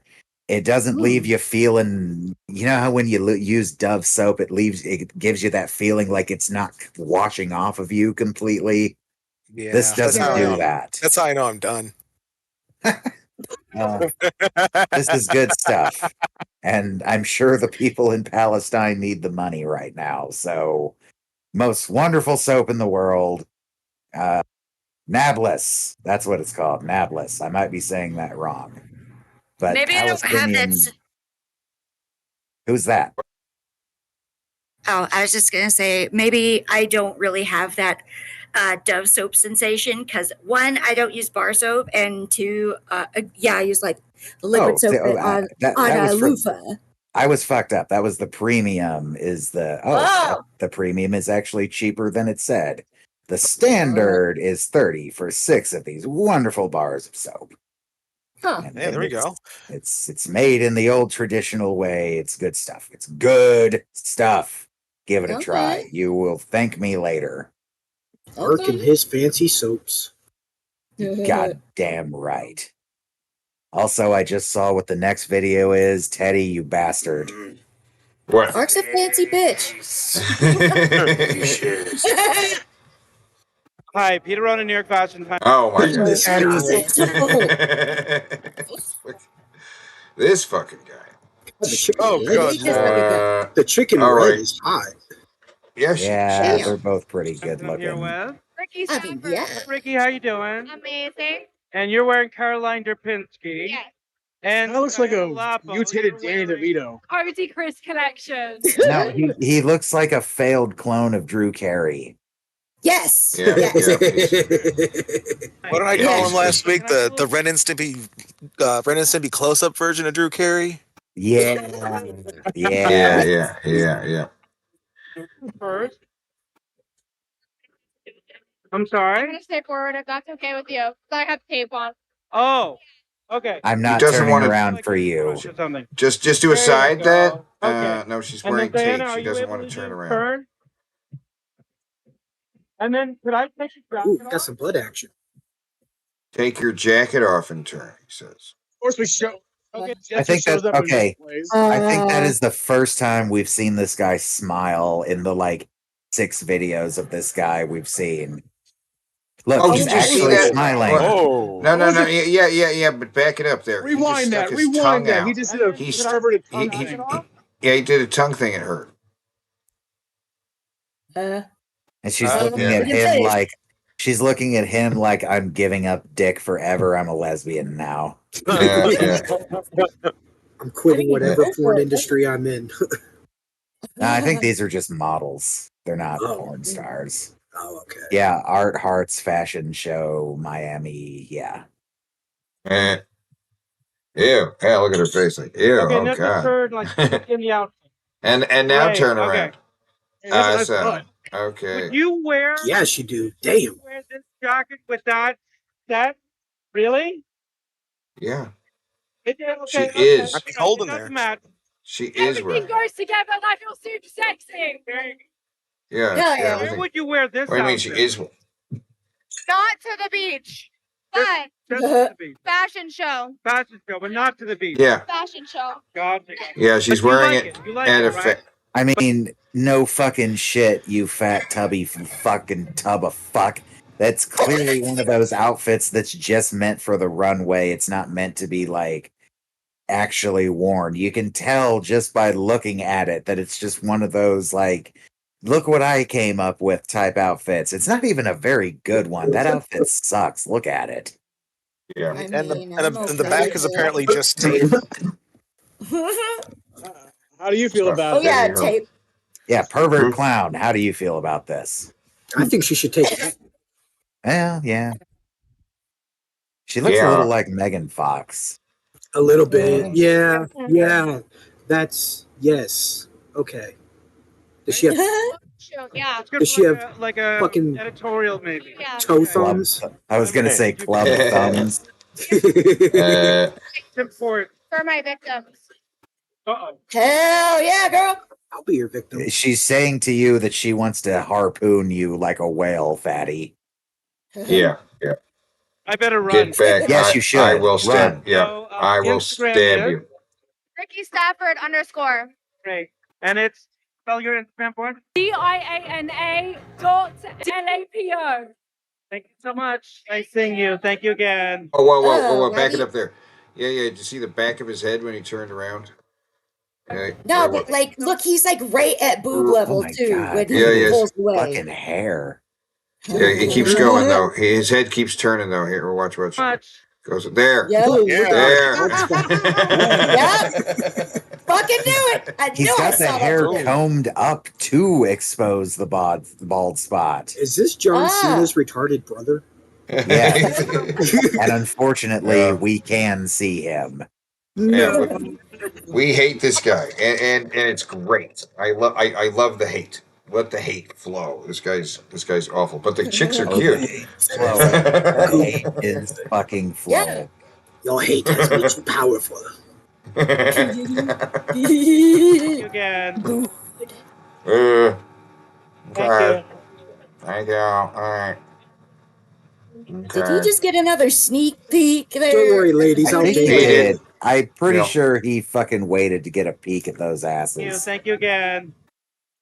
[SPEAKER 4] It doesn't leave you feeling, you know how when you use Dove soap, it gives you that feeling like it's not washing off of you completely.
[SPEAKER 7] Yeah,
[SPEAKER 4] This doesn't
[SPEAKER 7] that's how I
[SPEAKER 4] do
[SPEAKER 7] know.
[SPEAKER 4] that.
[SPEAKER 7] That's how I know I'm done.
[SPEAKER 4] This is good stuff. And I'm sure the people in Palestine need the money right now. So, most wonderful soap in the world. Nablus. That's what it's called. Nablus. I might be saying that wrong. But
[SPEAKER 5] Maybe I don't have that.
[SPEAKER 4] Who's that?
[SPEAKER 5] Oh, I was just gonna say maybe I don't really have that Dove soap sensation because one, I don't use bar soap, and two, I use like liquid soap on
[SPEAKER 4] that
[SPEAKER 5] a
[SPEAKER 4] was from,
[SPEAKER 5] loofah.
[SPEAKER 4] I was fucked up. That was the premium. Is the the premium is actually cheaper than it said. The standard is 30 for 6 of these wonderful bars of soap.
[SPEAKER 5] Huh.
[SPEAKER 7] Yeah, there we go.
[SPEAKER 4] It's made in the old traditional way. It's good stuff. It's good stuff. Give it a try. You will thank me later.
[SPEAKER 10] Mark and his fancy soaps.
[SPEAKER 4] God damn right. Also, I just saw what the next video is. Teddy, you bastard.
[SPEAKER 8] What?
[SPEAKER 5] Mark's a fancy bitch.
[SPEAKER 14] Hi, Peter Ronan, New York Fashion Time.
[SPEAKER 8] Oh my God. This fucking guy.
[SPEAKER 10] Oh
[SPEAKER 8] God.
[SPEAKER 10] The chicken
[SPEAKER 8] all
[SPEAKER 10] bread
[SPEAKER 8] right.
[SPEAKER 10] is hot.
[SPEAKER 8] Yes.
[SPEAKER 4] Yeah, they're both pretty good looking.
[SPEAKER 14] Ricky,
[SPEAKER 5] yeah.
[SPEAKER 14] Ricky, how you doing?
[SPEAKER 23] Amazing.
[SPEAKER 14] And you're wearing Caroline Derpinski.
[SPEAKER 23] Yes.
[SPEAKER 14] And
[SPEAKER 3] That looks like a mutated Danny DeVito.
[SPEAKER 23] Artie Chris connection.
[SPEAKER 4] No, he looks like a failed clone of Drew Carey.
[SPEAKER 5] Yes.
[SPEAKER 8] Yeah,
[SPEAKER 7] What did I call him last week? The Ren and Stimpy close-up version of Drew Carey.
[SPEAKER 4] Yeah.
[SPEAKER 8] Yeah.
[SPEAKER 14] First. I'm sorry?
[SPEAKER 23] I'm going to stay forward if that's okay with you. So I have tape on.
[SPEAKER 14] Oh, okay.
[SPEAKER 4] I'm not
[SPEAKER 8] doesn't
[SPEAKER 4] turning
[SPEAKER 8] wanna-
[SPEAKER 4] around for you.
[SPEAKER 8] Just do
[SPEAKER 14] There
[SPEAKER 8] a
[SPEAKER 14] you
[SPEAKER 8] side
[SPEAKER 14] go.
[SPEAKER 8] that. No, she's
[SPEAKER 14] And
[SPEAKER 8] wearing
[SPEAKER 14] then,
[SPEAKER 8] tape.
[SPEAKER 14] Diana, are
[SPEAKER 8] She
[SPEAKER 14] you
[SPEAKER 8] doesn't
[SPEAKER 14] able
[SPEAKER 8] want to turn
[SPEAKER 14] do
[SPEAKER 8] around.
[SPEAKER 14] turn? And then, could I take your
[SPEAKER 10] Ooh,
[SPEAKER 14] jacket
[SPEAKER 10] got some blood action.
[SPEAKER 8] Take your jacket off and turn, he says.
[SPEAKER 3] Of course, we show. Okay,
[SPEAKER 4] I think
[SPEAKER 3] shows
[SPEAKER 4] that
[SPEAKER 3] up in
[SPEAKER 4] okay.
[SPEAKER 3] displays.
[SPEAKER 4] I think that is the first time we've seen this guy smile in the like 6 videos of this guy we've seen. Look,
[SPEAKER 8] Oh,
[SPEAKER 4] he's
[SPEAKER 8] did you see
[SPEAKER 4] actually
[SPEAKER 8] that?
[SPEAKER 4] smiling.
[SPEAKER 8] What? No. Yeah. But back it up there. He just
[SPEAKER 3] Rewind
[SPEAKER 8] stuck
[SPEAKER 3] that.
[SPEAKER 8] his
[SPEAKER 3] Rewind
[SPEAKER 8] tongue
[SPEAKER 3] that.
[SPEAKER 8] out.
[SPEAKER 3] He just did a
[SPEAKER 8] He
[SPEAKER 3] perverted tongue
[SPEAKER 8] he-
[SPEAKER 3] thing.
[SPEAKER 8] Yeah, he did a tongue thing. It hurt.
[SPEAKER 4] And she's
[SPEAKER 8] Oh,
[SPEAKER 4] looking
[SPEAKER 8] yeah.
[SPEAKER 4] at him like I'm giving up dick forever. I'm a lesbian now.
[SPEAKER 8] Yeah.
[SPEAKER 10] I'm quitting whatever porn industry I'm in.
[SPEAKER 4] No, I think these are just models. They're not porn stars.
[SPEAKER 10] Oh, okay.
[SPEAKER 4] Yeah, Art Hearts Fashion Show, Miami. Yeah.
[SPEAKER 8] Ew. Yeah, look at her face. Like, ew.
[SPEAKER 14] Okay,
[SPEAKER 8] Oh
[SPEAKER 14] now just
[SPEAKER 8] God.
[SPEAKER 14] turn like in the outfit.
[SPEAKER 8] And now
[SPEAKER 14] Right,
[SPEAKER 8] turn
[SPEAKER 14] okay.
[SPEAKER 8] around.
[SPEAKER 3] That's
[SPEAKER 8] So,
[SPEAKER 3] fun.
[SPEAKER 8] okay.
[SPEAKER 14] Would you wear?
[SPEAKER 10] Yes, you do. Damn.
[SPEAKER 14] Wear this jacket with that? Really?
[SPEAKER 8] Yeah.
[SPEAKER 14] Okay,
[SPEAKER 8] is.
[SPEAKER 7] I'd be cold in
[SPEAKER 14] It
[SPEAKER 7] there.
[SPEAKER 14] doesn't matter.
[SPEAKER 8] She is
[SPEAKER 23] Everything
[SPEAKER 8] wearing.
[SPEAKER 23] goes together and I feel super sexy.
[SPEAKER 8] Yeah.
[SPEAKER 5] Hell yeah.
[SPEAKER 14] Where
[SPEAKER 8] everything.
[SPEAKER 14] would you wear this
[SPEAKER 8] What do you mean she
[SPEAKER 14] outfit?
[SPEAKER 8] is?
[SPEAKER 23] Not to the beach. But
[SPEAKER 14] Just to the beach.
[SPEAKER 23] fashion show.
[SPEAKER 14] Fashion show, but not to the beach.
[SPEAKER 8] Yeah.
[SPEAKER 23] Fashion show.
[SPEAKER 14] God.
[SPEAKER 8] Yeah, she's
[SPEAKER 14] But you
[SPEAKER 8] wearing
[SPEAKER 14] like
[SPEAKER 8] it
[SPEAKER 14] You like
[SPEAKER 8] at
[SPEAKER 14] it,
[SPEAKER 8] a
[SPEAKER 14] right?
[SPEAKER 4] I mean, no fucking shit, you fat tubby fucking tub of fuck. That's clearly one of those outfits that's just meant for the runway. It's not meant to be like actually worn. You can tell just by looking at it that it's just one of those like, look what I came up with type outfits. It's not even a very good one. That outfit sucks. Look at it.
[SPEAKER 8] Yeah.
[SPEAKER 7] And the back is apparently just tape.
[SPEAKER 3] How do you feel about
[SPEAKER 5] Oh
[SPEAKER 3] it?
[SPEAKER 5] yeah, tape.
[SPEAKER 4] Yeah, pervert clown. How do you feel about this?
[SPEAKER 10] I think she should take it.
[SPEAKER 4] Yeah. She looks a little like Megan Fox.
[SPEAKER 10] A little bit. Yeah. That's yes. Okay. Does she have
[SPEAKER 23] Yeah.
[SPEAKER 14] It's good
[SPEAKER 10] Does
[SPEAKER 14] for
[SPEAKER 10] she have
[SPEAKER 14] like a
[SPEAKER 10] fucking
[SPEAKER 14] editorial maybe.
[SPEAKER 23] Yeah.
[SPEAKER 10] toe thumbs?
[SPEAKER 4] I was gonna say club thumbs.
[SPEAKER 14] Tip for it.
[SPEAKER 23] For my victims.
[SPEAKER 5] Hell yeah, girl.
[SPEAKER 10] I'll be your victim.
[SPEAKER 4] She's saying to you that she wants to harpoon you like a whale, fatty.
[SPEAKER 8] Yeah.
[SPEAKER 14] I better run.
[SPEAKER 8] Get back.
[SPEAKER 4] Yes, you should.
[SPEAKER 8] I will stab.
[SPEAKER 4] Run.
[SPEAKER 8] Yeah.
[SPEAKER 14] So,
[SPEAKER 8] I will
[SPEAKER 14] Instagram,
[SPEAKER 8] stab
[SPEAKER 14] yeah?
[SPEAKER 8] you.
[SPEAKER 23] Ricky Stafford _
[SPEAKER 14] Great. And it's spell your Instagram for it.
[SPEAKER 23] DIANA.LAPO.
[SPEAKER 14] Thank you so much. Nice seeing you. Thank you again.
[SPEAKER 8] Oh, whoa. Back it
[SPEAKER 5] ready?
[SPEAKER 8] up there. Yeah. Did you see the back of his head when he turned around? Yeah.
[SPEAKER 5] No, but like, look, he's like right at boob level
[SPEAKER 4] my
[SPEAKER 5] too
[SPEAKER 4] God.
[SPEAKER 5] when he
[SPEAKER 8] Yeah,
[SPEAKER 5] pulls away.
[SPEAKER 4] Fucking hair.
[SPEAKER 8] Yeah, it keeps going though. His head keeps turning though. Here, watch.
[SPEAKER 14] Much.
[SPEAKER 8] Goes there.
[SPEAKER 5] Yo,
[SPEAKER 8] There.
[SPEAKER 5] yeah. Fuck fucking knew it. I
[SPEAKER 4] He's
[SPEAKER 5] knew I
[SPEAKER 4] got the
[SPEAKER 5] saw that.
[SPEAKER 4] hair
[SPEAKER 5] movie.
[SPEAKER 4] combed up to expose the bald spot.
[SPEAKER 10] Is this John
[SPEAKER 5] Ah.
[SPEAKER 10] Cena's retarded brother?
[SPEAKER 4] Yeah. And unfortunately, we can see him.
[SPEAKER 8] Yeah, but we hate this guy, and it's great. I love the hate. Let the hate flow. This guy's awful, but the chicks are cute.
[SPEAKER 4] The hate is fucking flow.
[SPEAKER 5] Yeah.
[SPEAKER 10] Your hate has made you powerful.
[SPEAKER 14] Thank you again.
[SPEAKER 8] Okay.
[SPEAKER 14] Thank
[SPEAKER 8] Thank you. All right.
[SPEAKER 5] Did he just get another sneak peek there?
[SPEAKER 10] Don't worry, ladies.
[SPEAKER 4] I
[SPEAKER 10] I'll
[SPEAKER 4] think
[SPEAKER 10] take
[SPEAKER 4] he
[SPEAKER 10] it.
[SPEAKER 4] did. I'm pretty
[SPEAKER 8] Yeah.
[SPEAKER 4] sure he fucking waited to get a peek at those
[SPEAKER 14] you.
[SPEAKER 4] asses.
[SPEAKER 14] Thank you again.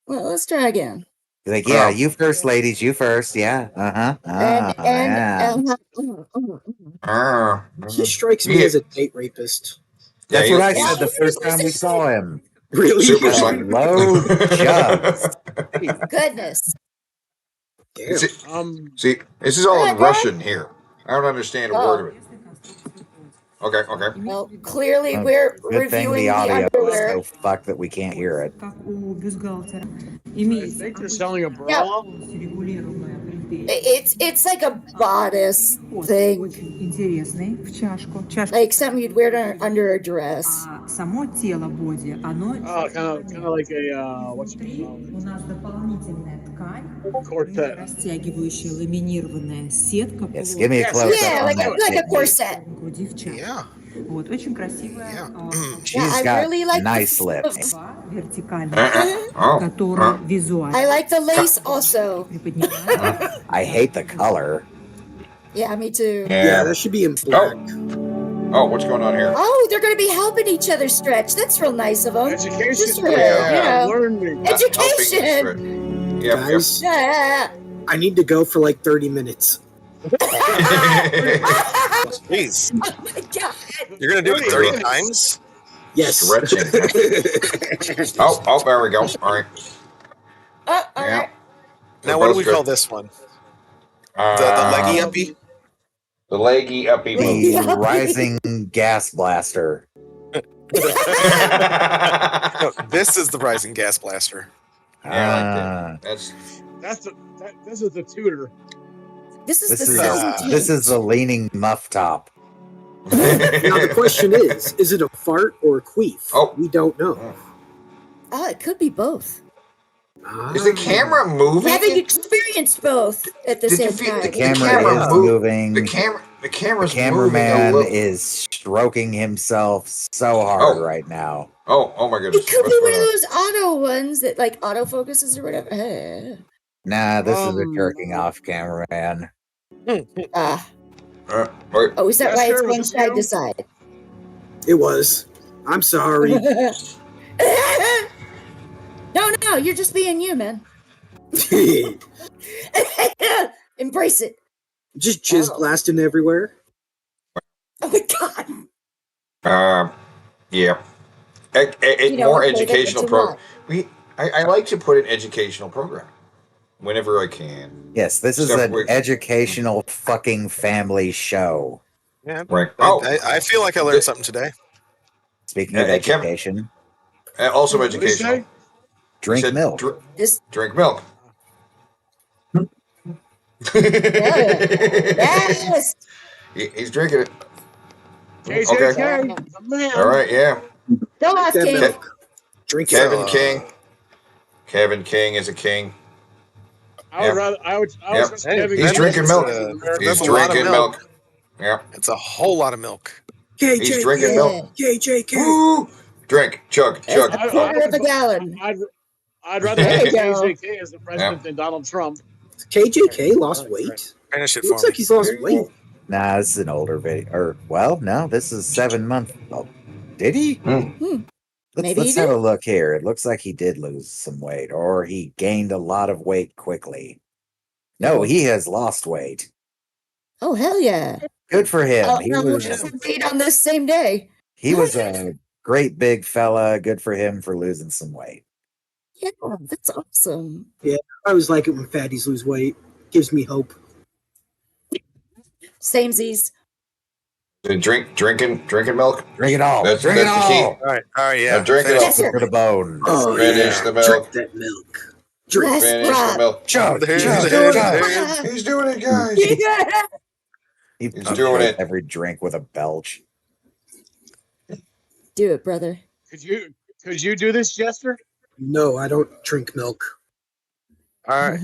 [SPEAKER 5] Well, let's try again.
[SPEAKER 4] He's like, yeah, you first, ladies. You first. Yeah. Uh-huh.
[SPEAKER 8] Ah,
[SPEAKER 10] He strikes me as a date rapist.
[SPEAKER 4] That's
[SPEAKER 8] Yeah,
[SPEAKER 4] what I
[SPEAKER 8] he's-
[SPEAKER 4] said the first time we saw him.
[SPEAKER 10] Really?
[SPEAKER 8] Super Saiyan.
[SPEAKER 4] Low jugs.
[SPEAKER 5] Goodness.
[SPEAKER 8] See, this is all in Russian here. I don't understand a word of it. Okay.
[SPEAKER 5] Well, clearly we're
[SPEAKER 4] Good thing
[SPEAKER 5] reviewing
[SPEAKER 4] the
[SPEAKER 5] the
[SPEAKER 4] audio is
[SPEAKER 5] underwear.
[SPEAKER 4] so fucked that we can't hear it.
[SPEAKER 3] Как у бюстгальтера. I Имеется think they're selling a bra. регулируемое преддверие.
[SPEAKER 5] It's like a bodice thing,
[SPEAKER 3] Очень интересный в чашку. Чашка.
[SPEAKER 5] like something you'd wear under a dress.
[SPEAKER 3] А само тело боди, оно
[SPEAKER 5] Oh,
[SPEAKER 3] kind
[SPEAKER 5] of
[SPEAKER 3] like a what's it called? у нас дополнительная ткань, Corset. растягивающая ламинированная сетка.
[SPEAKER 4] Yes, give me a close
[SPEAKER 5] Yeah,
[SPEAKER 4] up on
[SPEAKER 5] like
[SPEAKER 4] that.
[SPEAKER 5] a corset.
[SPEAKER 3] груди в чашку.
[SPEAKER 7] Yeah.
[SPEAKER 3] Вот очень красивая.
[SPEAKER 4] She's
[SPEAKER 5] I
[SPEAKER 4] got
[SPEAKER 5] really like the
[SPEAKER 4] nice
[SPEAKER 5] feel of-
[SPEAKER 4] lips.
[SPEAKER 3] Вертикальная, которая визуально.
[SPEAKER 5] I like the lace also.
[SPEAKER 4] I hate the color.
[SPEAKER 5] Yeah, me too.
[SPEAKER 10] Yeah, that should be in black.
[SPEAKER 8] Oh, what's going on here?
[SPEAKER 5] Oh, they're going to be helping each other stretch. That's real nice of them.
[SPEAKER 3] Education.
[SPEAKER 5] Just for,
[SPEAKER 8] Yeah.
[SPEAKER 5] education.
[SPEAKER 8] Yep.
[SPEAKER 10] Guys,
[SPEAKER 5] Yeah.
[SPEAKER 10] I need to go for like 30 minutes.
[SPEAKER 7] Jeez.
[SPEAKER 5] Oh my God.
[SPEAKER 7] You're going to do it 30 times?
[SPEAKER 10] Yes.
[SPEAKER 8] Stretching. oh, there we go. All right.
[SPEAKER 5] All
[SPEAKER 8] Yeah.
[SPEAKER 5] right.
[SPEAKER 7] Now, what do we call this one? The leggy uppy?
[SPEAKER 8] The leggy uppy.
[SPEAKER 4] The rising gas blaster.
[SPEAKER 7] No, this is the rising gas blaster.
[SPEAKER 8] Yeah, I like that.
[SPEAKER 3] This is the tutor.
[SPEAKER 5] This is
[SPEAKER 4] This
[SPEAKER 5] the
[SPEAKER 4] is
[SPEAKER 5] season
[SPEAKER 4] this is the leaning muff top.
[SPEAKER 10] Now the question is it a fart or a queef?
[SPEAKER 8] Oh.
[SPEAKER 10] We don't know.
[SPEAKER 5] Oh, it could be both.
[SPEAKER 8] Is the camera moving?
[SPEAKER 5] Having experienced both at the
[SPEAKER 8] Did you
[SPEAKER 5] same
[SPEAKER 8] feel
[SPEAKER 5] time.
[SPEAKER 4] The camera is moving.
[SPEAKER 8] The camera's
[SPEAKER 4] The
[SPEAKER 8] moving a
[SPEAKER 4] cameraman
[SPEAKER 8] little.
[SPEAKER 4] is stroking himself so hard right now.
[SPEAKER 8] Oh my goodness.
[SPEAKER 5] It could be
[SPEAKER 8] What's
[SPEAKER 5] one of
[SPEAKER 8] going on?
[SPEAKER 5] those auto ones that like autofocuses or whatever.
[SPEAKER 4] Nah, this is a jerking off cameraman.
[SPEAKER 5] Ah.
[SPEAKER 8] Wait.
[SPEAKER 5] Oh, is that why it's
[SPEAKER 3] Esther,
[SPEAKER 5] going
[SPEAKER 3] was it
[SPEAKER 5] side
[SPEAKER 3] you?
[SPEAKER 5] to side?
[SPEAKER 10] It was. I'm sorry.
[SPEAKER 5] No, you're just being you, man. Embrace it.
[SPEAKER 10] Just jizz blasting everywhere.
[SPEAKER 5] Oh my God.
[SPEAKER 8] Yeah.
[SPEAKER 5] You know,
[SPEAKER 8] More
[SPEAKER 5] okay, that's
[SPEAKER 8] educational
[SPEAKER 5] a
[SPEAKER 8] program.
[SPEAKER 5] lot.
[SPEAKER 8] I like to put an educational program whenever I can.
[SPEAKER 4] Yes, this is
[SPEAKER 8] Stuff
[SPEAKER 4] an
[SPEAKER 8] with-
[SPEAKER 4] educational fucking family show.
[SPEAKER 7] Yeah.
[SPEAKER 8] Right.
[SPEAKER 7] I feel like I learned something today.
[SPEAKER 4] Speaking of
[SPEAKER 8] Hey, Kevin.
[SPEAKER 4] education,
[SPEAKER 8] Also
[SPEAKER 3] What did you
[SPEAKER 8] educational.
[SPEAKER 3] say?
[SPEAKER 4] drink
[SPEAKER 8] Said
[SPEAKER 4] milk.
[SPEAKER 5] This
[SPEAKER 8] Drink milk.
[SPEAKER 5] yes.
[SPEAKER 8] He's drinking it.
[SPEAKER 3] KJK, the man.
[SPEAKER 8] All right. Yeah.
[SPEAKER 5] Go off,
[SPEAKER 10] That
[SPEAKER 5] King.
[SPEAKER 10] milk. Drink
[SPEAKER 8] Kevin
[SPEAKER 10] it.
[SPEAKER 8] King. Kevin King is a king.
[SPEAKER 3] I would rather. I would. I
[SPEAKER 8] Yep.
[SPEAKER 3] was Kevin
[SPEAKER 8] He's
[SPEAKER 3] King.
[SPEAKER 8] drinking milk.
[SPEAKER 7] That's
[SPEAKER 8] He's
[SPEAKER 7] a lot of
[SPEAKER 8] drinking
[SPEAKER 7] milk.
[SPEAKER 8] milk. Yeah.
[SPEAKER 7] It's a whole lot of milk.
[SPEAKER 8] He's drinking milk.
[SPEAKER 10] KJK.
[SPEAKER 8] Woo! Drink. Chug. Chug.
[SPEAKER 5] That's a quarter of a gallon.
[SPEAKER 3] I'd rather
[SPEAKER 5] There
[SPEAKER 3] have
[SPEAKER 5] you go.
[SPEAKER 3] KJK as the president than Donald Trump.
[SPEAKER 10] KJK lost weight.
[SPEAKER 7] Finish it
[SPEAKER 10] Looks
[SPEAKER 7] for
[SPEAKER 10] like
[SPEAKER 7] me.
[SPEAKER 10] he's lost weight.
[SPEAKER 4] Nah, this is an older video. Or well, no, this is 7 months. Oh, did he?
[SPEAKER 5] Maybe
[SPEAKER 4] Let's
[SPEAKER 5] he
[SPEAKER 4] have
[SPEAKER 5] did.
[SPEAKER 4] a look here. It looks like he did lose some weight, or he gained a lot of weight quickly. No, he has lost weight.
[SPEAKER 5] Oh hell yeah!
[SPEAKER 4] Good for him.
[SPEAKER 5] Oh,
[SPEAKER 4] He
[SPEAKER 5] no,
[SPEAKER 4] was
[SPEAKER 5] meet on this same day.
[SPEAKER 4] a great big fella. Good for him for losing some weight.
[SPEAKER 5] Yeah, that's awesome.
[SPEAKER 10] Yeah, I always like it when fatties lose weight. Gives me hope.
[SPEAKER 5] Samesies.
[SPEAKER 8] Drinking milk.
[SPEAKER 4] Drink it all.
[SPEAKER 8] That's
[SPEAKER 4] Drink it
[SPEAKER 8] the
[SPEAKER 4] all.
[SPEAKER 8] key.
[SPEAKER 7] All right, yeah.
[SPEAKER 8] Now drink it all.
[SPEAKER 4] To the bone.
[SPEAKER 10] Oh,
[SPEAKER 8] Finish the milk.
[SPEAKER 10] Drink that milk.
[SPEAKER 5] Yes,
[SPEAKER 8] Finish the milk.
[SPEAKER 4] Chug,
[SPEAKER 7] There-
[SPEAKER 4] chug,
[SPEAKER 7] there-
[SPEAKER 4] chug.
[SPEAKER 7] there-
[SPEAKER 8] He's doing it, guys.
[SPEAKER 4] He's
[SPEAKER 8] doing it.
[SPEAKER 4] Every drink with a belch.
[SPEAKER 5] Do it, brother.
[SPEAKER 3] Could you do this, Jester?
[SPEAKER 10] No, I don't drink milk.
[SPEAKER 7] All right.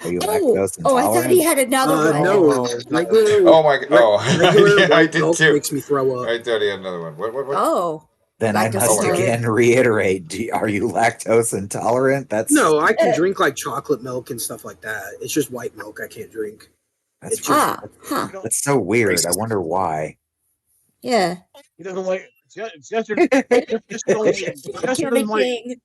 [SPEAKER 4] Are you
[SPEAKER 5] Oh,
[SPEAKER 4] lactose
[SPEAKER 5] I thought he had another one.
[SPEAKER 10] No, regular.
[SPEAKER 8] Oh my god. Oh,
[SPEAKER 10] regular
[SPEAKER 8] yeah, I
[SPEAKER 10] white
[SPEAKER 8] did
[SPEAKER 10] milk
[SPEAKER 8] too.
[SPEAKER 10] makes me throw up.
[SPEAKER 8] I thought he had another one. What?
[SPEAKER 5] Oh.
[SPEAKER 4] Then I
[SPEAKER 5] Lactose
[SPEAKER 4] must
[SPEAKER 5] intolerant.
[SPEAKER 4] again reiterate: are you lactose intolerant? That's
[SPEAKER 10] No, I can drink like chocolate milk and stuff like that. It's just white milk I can't drink.
[SPEAKER 4] That's
[SPEAKER 10] It's just,
[SPEAKER 4] That's so weird. I wonder why.
[SPEAKER 5] Yeah.
[SPEAKER 3] He doesn't like Jester. Jester doesn't like.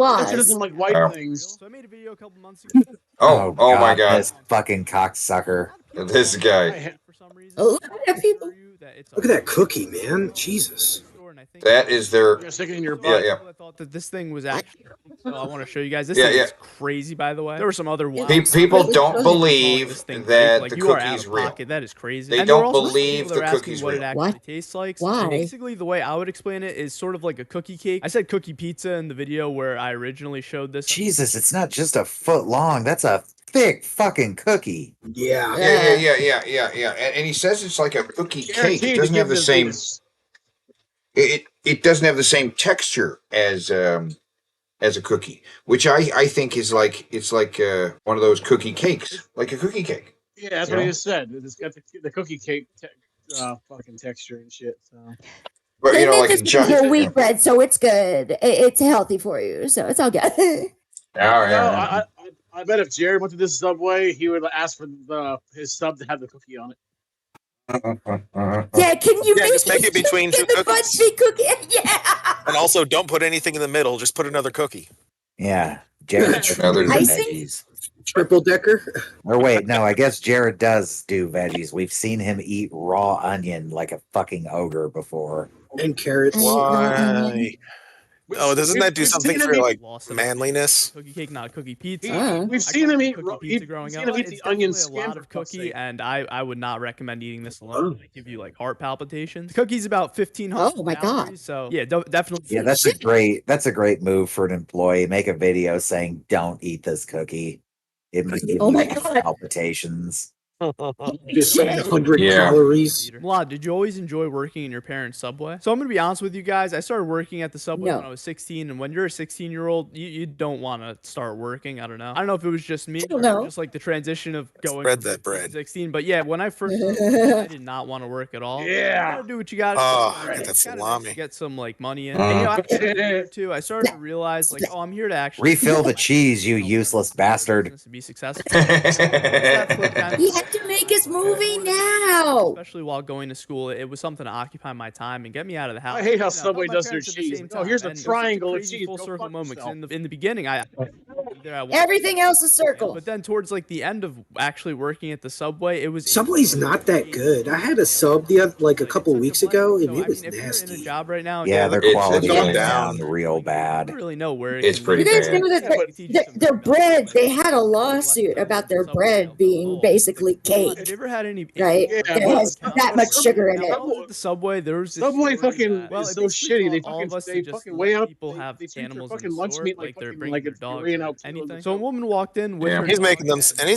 [SPEAKER 3] Jester doesn't like white things.
[SPEAKER 6] So I made a video a couple months ago.
[SPEAKER 8] Oh my god.
[SPEAKER 4] This fucking cocksucker.
[SPEAKER 8] This guy.
[SPEAKER 5] Oh, people.
[SPEAKER 10] look at that cookie, man. Jesus.
[SPEAKER 8] That is their.
[SPEAKER 3] You're sticking in your
[SPEAKER 8] Yeah,
[SPEAKER 3] butt.
[SPEAKER 8] yeah.
[SPEAKER 6] I thought that this thing was actually. So I want to show you guys. This
[SPEAKER 8] Yeah,
[SPEAKER 6] thing
[SPEAKER 8] yeah.
[SPEAKER 6] is crazy, by the way. There were some other ones.
[SPEAKER 8] People don't believe
[SPEAKER 6] This thing
[SPEAKER 8] that
[SPEAKER 6] like,
[SPEAKER 8] the
[SPEAKER 6] you are out
[SPEAKER 8] cookie's
[SPEAKER 6] of
[SPEAKER 8] real.
[SPEAKER 6] pocket. That is crazy.
[SPEAKER 8] They
[SPEAKER 6] And there were
[SPEAKER 8] don't
[SPEAKER 6] also some
[SPEAKER 8] believe
[SPEAKER 6] people that
[SPEAKER 8] the
[SPEAKER 6] were asking
[SPEAKER 8] cookie's
[SPEAKER 6] what
[SPEAKER 8] real.
[SPEAKER 6] it actually tastes like. So
[SPEAKER 5] Why?
[SPEAKER 6] basically, the way I would explain it is sort of like a cookie cake. I said cookie pizza in the video where I originally showed this.
[SPEAKER 4] Jesus, it's not just a foot long. That's a thick fucking cookie.
[SPEAKER 10] Yeah.
[SPEAKER 8] Yeah. And he says it's like a cookie cake.
[SPEAKER 3] Guaranteed
[SPEAKER 8] It
[SPEAKER 3] to
[SPEAKER 8] doesn't
[SPEAKER 3] give
[SPEAKER 8] have the
[SPEAKER 3] this
[SPEAKER 8] same.
[SPEAKER 3] Venus.
[SPEAKER 8] It doesn't have the same texture as a cookie, which I think is like it's like one of those cookie cakes, like a cookie cake.
[SPEAKER 3] Yeah, that's
[SPEAKER 8] You
[SPEAKER 3] what he
[SPEAKER 8] know?
[SPEAKER 3] just said. It's got the cookie cake fucking texture and shit. So.
[SPEAKER 8] But
[SPEAKER 5] They
[SPEAKER 8] you know,
[SPEAKER 5] make
[SPEAKER 8] like
[SPEAKER 5] this
[SPEAKER 8] a
[SPEAKER 5] with
[SPEAKER 8] giant.
[SPEAKER 5] whole wheat bread, so it's good. It's healthy for you, so it's all good.
[SPEAKER 3] I bet if Jared went to this Subway, he would ask for his sub to have the cookie on it.
[SPEAKER 5] Yeah, can you
[SPEAKER 7] just make it between two
[SPEAKER 5] the
[SPEAKER 7] cookies.
[SPEAKER 5] fudgy cookie? Yeah.
[SPEAKER 7] And also, don't put anything in the middle. Just put another cookie.
[SPEAKER 4] Yeah. Jared doesn't
[SPEAKER 8] Another
[SPEAKER 4] do
[SPEAKER 5] icing?
[SPEAKER 4] veggies.
[SPEAKER 10] Triple decker.
[SPEAKER 4] Or wait, no, I guess Jared does do veggies. We've seen him eat raw onion like a fucking ogre before.
[SPEAKER 10] And carrots.
[SPEAKER 7] Why? Oh, doesn't that do
[SPEAKER 3] We've
[SPEAKER 7] something
[SPEAKER 3] seen him
[SPEAKER 7] for
[SPEAKER 3] eat-
[SPEAKER 7] like manliness?
[SPEAKER 6] Cookie cake, not cookie pizza.
[SPEAKER 5] Yeah.
[SPEAKER 3] We've
[SPEAKER 6] I
[SPEAKER 3] seen
[SPEAKER 6] call
[SPEAKER 3] him
[SPEAKER 6] it
[SPEAKER 3] eat
[SPEAKER 6] cookie pizza growing up.
[SPEAKER 3] him eat
[SPEAKER 6] It's
[SPEAKER 3] the onion
[SPEAKER 6] definitely a
[SPEAKER 3] skin
[SPEAKER 6] lot
[SPEAKER 3] for
[SPEAKER 6] of
[SPEAKER 3] fuck's
[SPEAKER 6] cookie,
[SPEAKER 3] sake.
[SPEAKER 6] and I would not recommend eating this alone. It might give you like heart palpitations. The cookie's about 1,500.
[SPEAKER 5] Oh my God.
[SPEAKER 6] calories, So yeah, definitely.
[SPEAKER 4] Yeah, that's a great move for an employee. Make a video saying, "Don't eat this cookie." It might give
[SPEAKER 5] Oh my
[SPEAKER 4] you
[SPEAKER 5] God.
[SPEAKER 4] palpitations.
[SPEAKER 10] Just like 100
[SPEAKER 8] Yeah.
[SPEAKER 10] calories.
[SPEAKER 6] Vlad, did you always enjoy working in your parents' Subway? So I'm gonna be honest with you guys. I started working at the Subway
[SPEAKER 5] No.
[SPEAKER 6] when I was 16, and when you're a 16-year-old, you don't want to start working. I don't know if it was just me, or
[SPEAKER 5] know.
[SPEAKER 6] just like the transition of going
[SPEAKER 7] Spread
[SPEAKER 6] from
[SPEAKER 7] that
[SPEAKER 6] 15 to
[SPEAKER 7] bread.
[SPEAKER 6] 16. But yeah, when I first started, I did not want to work at all.
[SPEAKER 3] Yeah.
[SPEAKER 6] You gotta do what you gotta
[SPEAKER 7] Oh,
[SPEAKER 6] do.
[SPEAKER 7] get that
[SPEAKER 6] It's kinda nice
[SPEAKER 7] salami.
[SPEAKER 6] to get some like money in. And, you know, after a year or two, I started to realize like, oh, I'm here to actually
[SPEAKER 4] Refill the cheese, you useless bastard.
[SPEAKER 6] to be successful. That flip kind of-
[SPEAKER 5] He had to make his movie now.
[SPEAKER 6] Especially while going to school, it was something to occupy my time and get me out of the house.
[SPEAKER 3] I hate how
[SPEAKER 6] You know,
[SPEAKER 3] Subway
[SPEAKER 6] my
[SPEAKER 3] does their
[SPEAKER 6] parents at the
[SPEAKER 3] cheese.
[SPEAKER 6] same
[SPEAKER 3] Oh, here's a
[SPEAKER 6] time, and it was such
[SPEAKER 3] triangle of
[SPEAKER 6] crazy
[SPEAKER 3] cheese.
[SPEAKER 6] Full
[SPEAKER 3] Go
[SPEAKER 6] circle
[SPEAKER 3] fuck
[SPEAKER 6] moments.
[SPEAKER 3] yourself.
[SPEAKER 6] In the beginning, there I was.
[SPEAKER 5] Everything else is circle.
[SPEAKER 6] But then towards like the end of actually working at the Subway, it was
[SPEAKER 10] Subway's not that good. I had a sub like a couple weeks ago, and
[SPEAKER 6] So,
[SPEAKER 10] it was
[SPEAKER 6] if you're in a
[SPEAKER 10] nasty.
[SPEAKER 6] job right now,
[SPEAKER 4] Yeah, their
[SPEAKER 8] It's
[SPEAKER 4] quality
[SPEAKER 8] gone
[SPEAKER 4] went
[SPEAKER 8] down.
[SPEAKER 4] down real
[SPEAKER 6] I
[SPEAKER 4] bad.
[SPEAKER 6] don't really know where
[SPEAKER 8] It's pretty
[SPEAKER 5] You guys
[SPEAKER 8] bad.
[SPEAKER 5] know that their bread, they had a lawsuit about their bread being basically
[SPEAKER 6] Have
[SPEAKER 5] cake,
[SPEAKER 6] you ever had any?
[SPEAKER 5] right?
[SPEAKER 3] Yeah,
[SPEAKER 5] That has that much sugar in it.
[SPEAKER 6] At the Subway, there was this
[SPEAKER 3] Subway
[SPEAKER 6] story
[SPEAKER 3] fucking
[SPEAKER 6] that- well,
[SPEAKER 3] is
[SPEAKER 6] it
[SPEAKER 3] so
[SPEAKER 6] basically
[SPEAKER 3] shitty. They
[SPEAKER 6] taught all of us to
[SPEAKER 3] fucking
[SPEAKER 6] just
[SPEAKER 3] way
[SPEAKER 6] let
[SPEAKER 3] out.
[SPEAKER 6] people have
[SPEAKER 3] They treat their
[SPEAKER 6] animals
[SPEAKER 3] fucking
[SPEAKER 6] in the
[SPEAKER 3] lunch
[SPEAKER 6] store,
[SPEAKER 3] meat
[SPEAKER 6] like they're
[SPEAKER 3] fucking
[SPEAKER 6] bringing
[SPEAKER 3] like
[SPEAKER 6] their
[SPEAKER 3] it's
[SPEAKER 6] dogs
[SPEAKER 3] ran
[SPEAKER 6] or
[SPEAKER 3] out.
[SPEAKER 6] anything. So a woman walked in with
[SPEAKER 8] Yeah.
[SPEAKER 6] her
[SPEAKER 7] He's
[SPEAKER 6] dog
[SPEAKER 7] making them, and